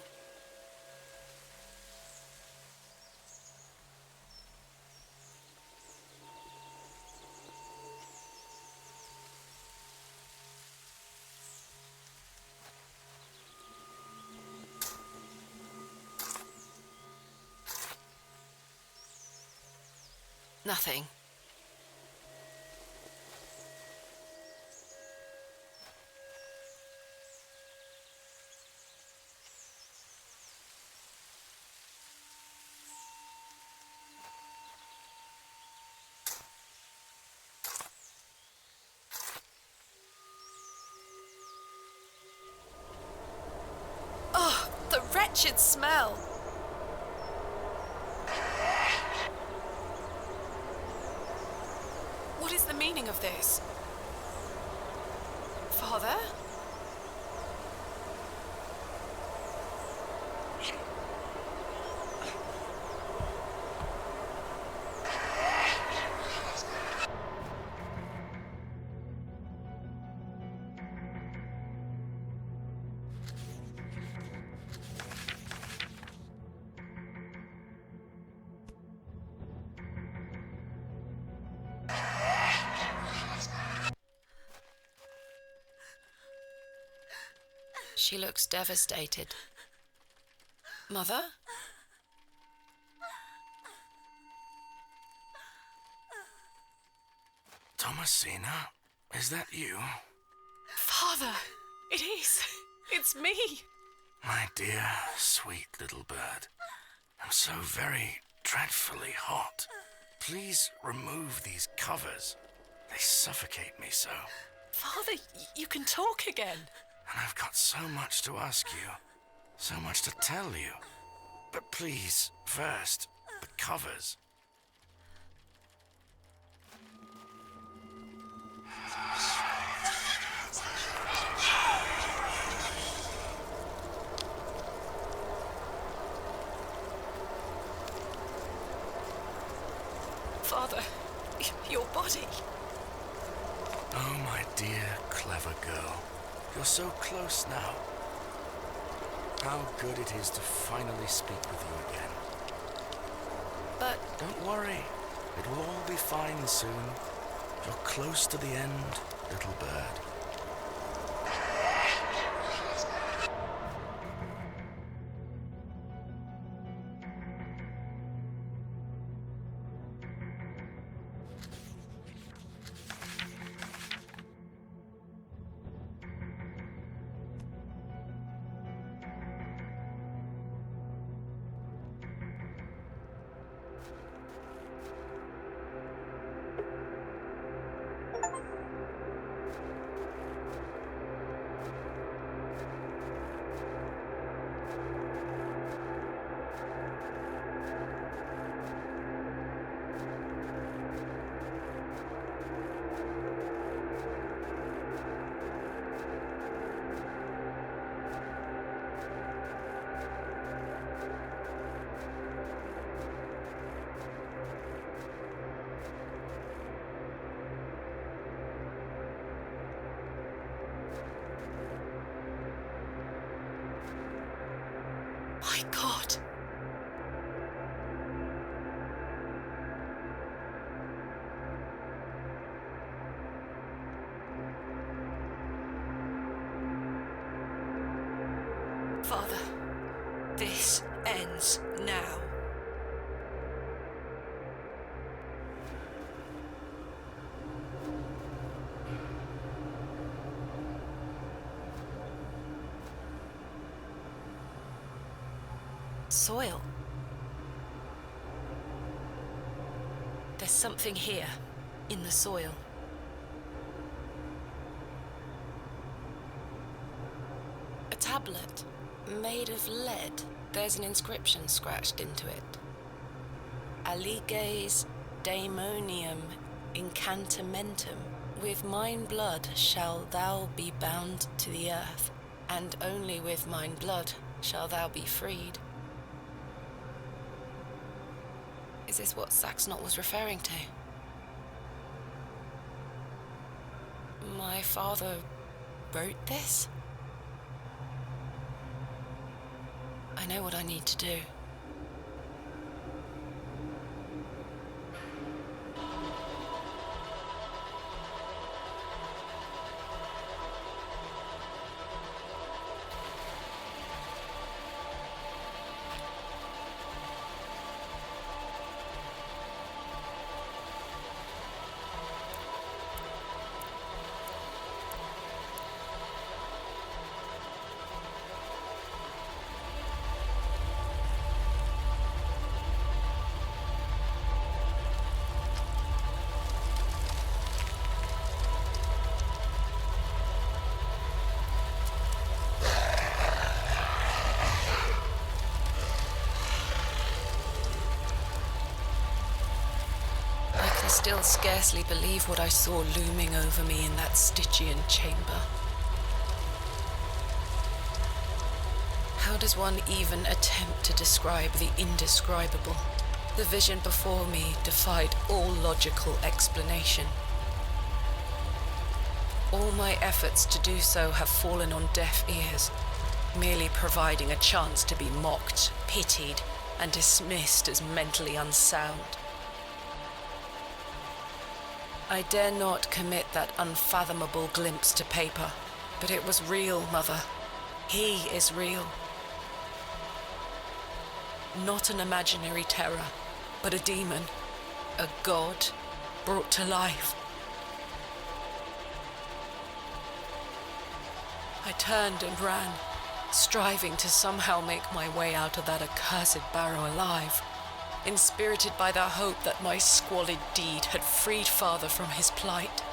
Nothing. Oh, the wretched smell! What is the meaning of this? Father? She looks devastated. Mother? Thomasina, is that you? Father, it is. It's me. My dear, sweet little bird. I'm so very dreadfully hot. Please remove these covers. They suffocate me so. Father, you can talk again. And I've got so much to ask you, so much to tell you. But please, first, the covers. Father, your body. Oh, my dear, clever girl. You're so close now. How good it is to finally speak with you again. But... Don't worry. It will all be fine soon. You're close to the end, little bird. My God. Father, this ends now. soil. There's something here, in the soil. A tablet, made of lead. There's an inscription scratched into it. Aliges daemonium incantamentum. With mine blood shall thou be bound to the earth, and only with mine blood shall thou be freed. Is this what Saxnot was referring to? My father wrote this? I know what I need to do. Still scarcely believe what I saw looming over me in that Stygian chamber. How does one even attempt to describe the indescribable? The vision before me defied all logical explanation. All my efforts to do so have fallen on deaf ears, merely providing a chance to be mocked, pitied, and dismissed as mentally unsound. I dare not commit that unfathomable glimpse to paper, but it was real, Mother. He is real. Not an imaginary terror, but a demon, a god brought to life. I turned and ran, striving to somehow make my way out of that accursed Barrow alive, inspirited by the hope that my squalid deed had freed Father from his plight.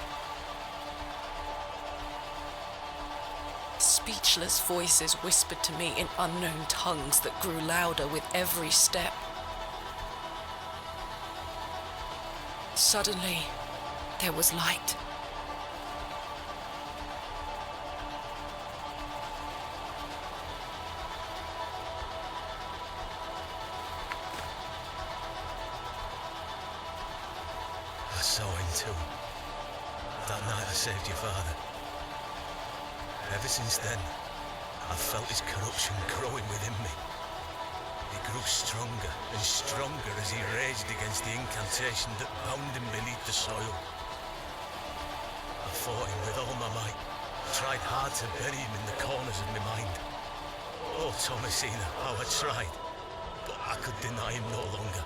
Speechless voices whispered to me in unknown tongues that grew louder with every step. Suddenly, there was light. I saw him too. That night I saved your father. Ever since then, I've felt his corruption growing within me. He grew stronger and stronger as he raged against the incantation that bound him beneath the soil. I fought him with all my might, tried hard to bury him in the corners of my mind. Oh, Thomasina, how I tried, but I could deny him no longer.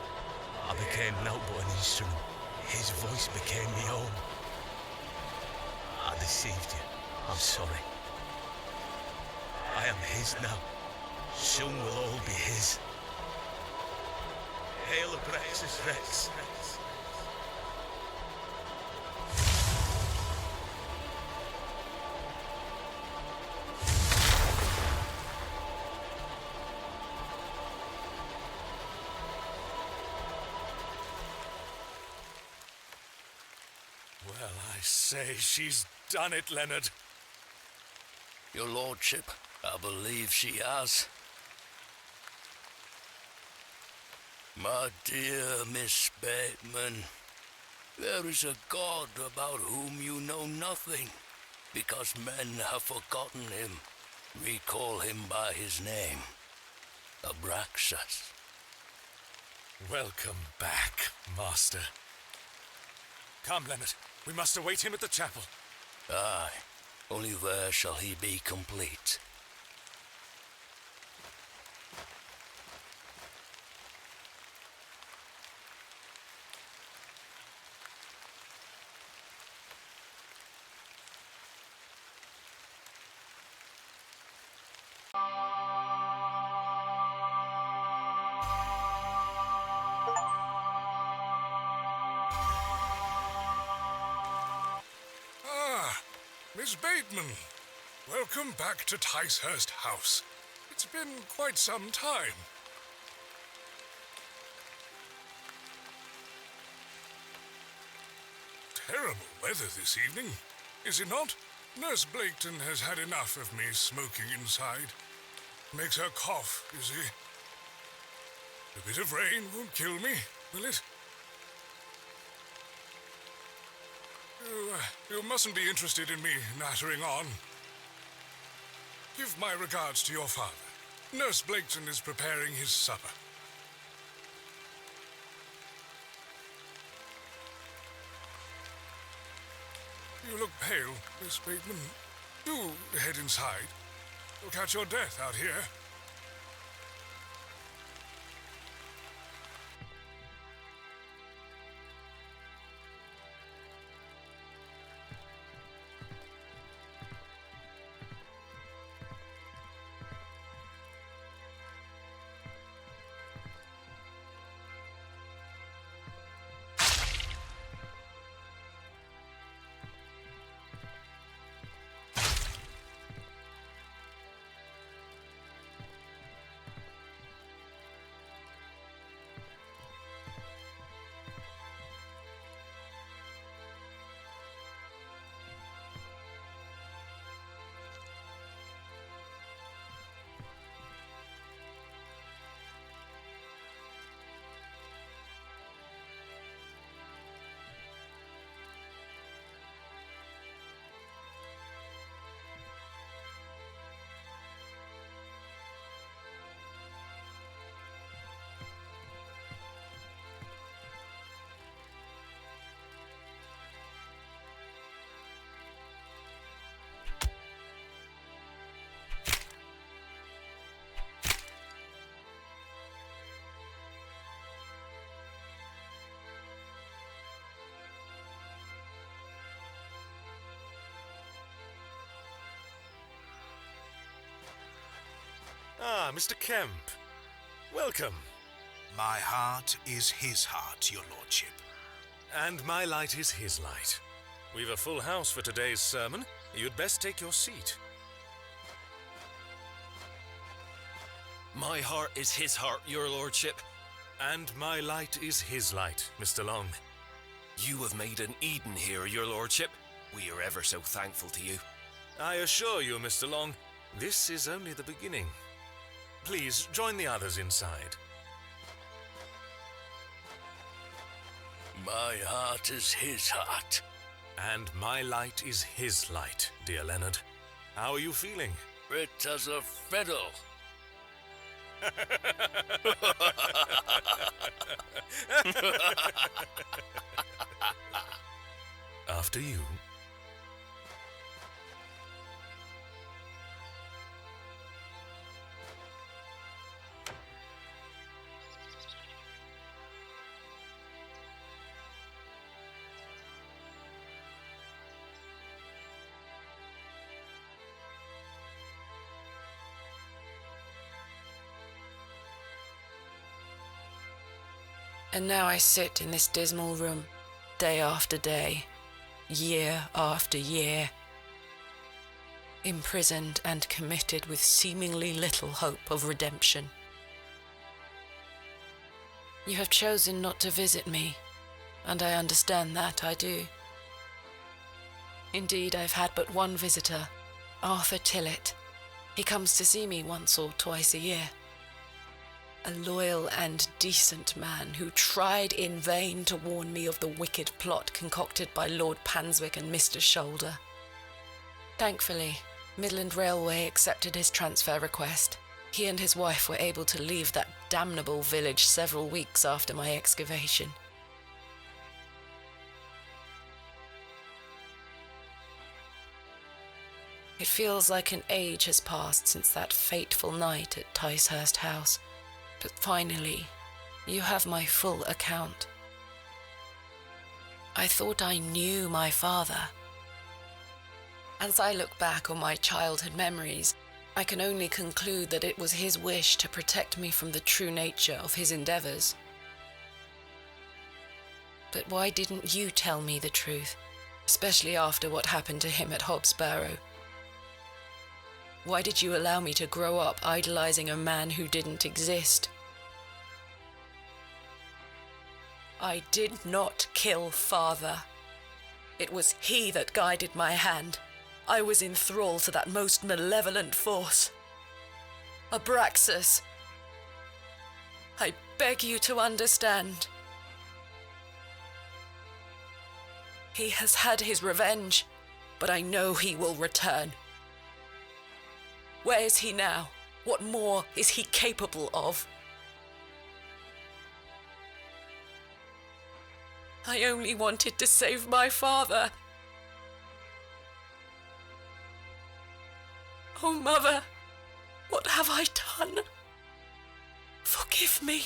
I became naught but an instrument. His voice became my own. I deceived you. I'm sorry. I am his now. Soon we'll all be his. Hail Abrexus Rex. Well, I say, she's done it, Leonard. Your lordship, I believe she has. My dear Miss Bateman, there is a God about whom you know nothing, because men have forgotten him. We call him by his name, Abraxas. Welcome back, Master. Come, Leonard. We must await him at the chapel. Aye, only there shall he be complete. Miss Bateman, welcome back to Ticehurst House. It's been quite some time. Terrible weather this evening, is it not? Nurse Blaketon has had enough of me smoking inside. Makes her cough, you see. A bit of rain won't kill me, will it? You mustn't be interested in me nattering on. Give my regards to your father. Nurse Blaketon is preparing his supper. You look pale, Miss Bateman. Do head inside. You'll catch your death out here. Ah, Mr. Kemp. Welcome. My heart is his heart, your lordship. And my light is his light. We've a full house for today's sermon. You'd best take your seat. My heart is his heart, your lordship. And my light is his light, Mr. Long. You have made an Eden here, your lordship. We are ever so thankful to you. I assure you, Mr. Long, this is only the beginning. Please, join the others inside. My heart is his heart. And my light is his light, dear Leonard. How are you feeling? Fit as a fiddle. After you. And now I sit in this dismal room, day after day, year after year, imprisoned and committed with seemingly little hope of redemption. You have chosen not to visit me, and I understand that, I do. Indeed, I've had but one visitor, Arthur Tillett. He comes to see me once or twice a year. A loyal and decent man who tried in vain to warn me of the wicked plot concocted by Lord Panswick and Mr. Shoulder. Thankfully, Midland Railway accepted his transfer request. He and his wife were able to leave that damnable village several weeks after my excavation. It feels like an age has passed since that fateful night at Ticehurst House. But finally, you have my full account. I thought I knew my father. As I look back on my childhood memories, I can only conclude that it was his wish to protect me from the true nature of his endeavors. But why didn't you tell me the truth? especially after what happened to him at Hob's Barrow. Why did you allow me to grow up idolizing a man who didn't exist? I did not kill father. It was he that guided my hand. I was in thrall to that most malevolent force. Abraxas. I beg you to understand. He has had his revenge, but I know he will return. Where is he now? What more is he capable of? I only wanted to save my father. Oh, Mother, what have I done? Forgive me.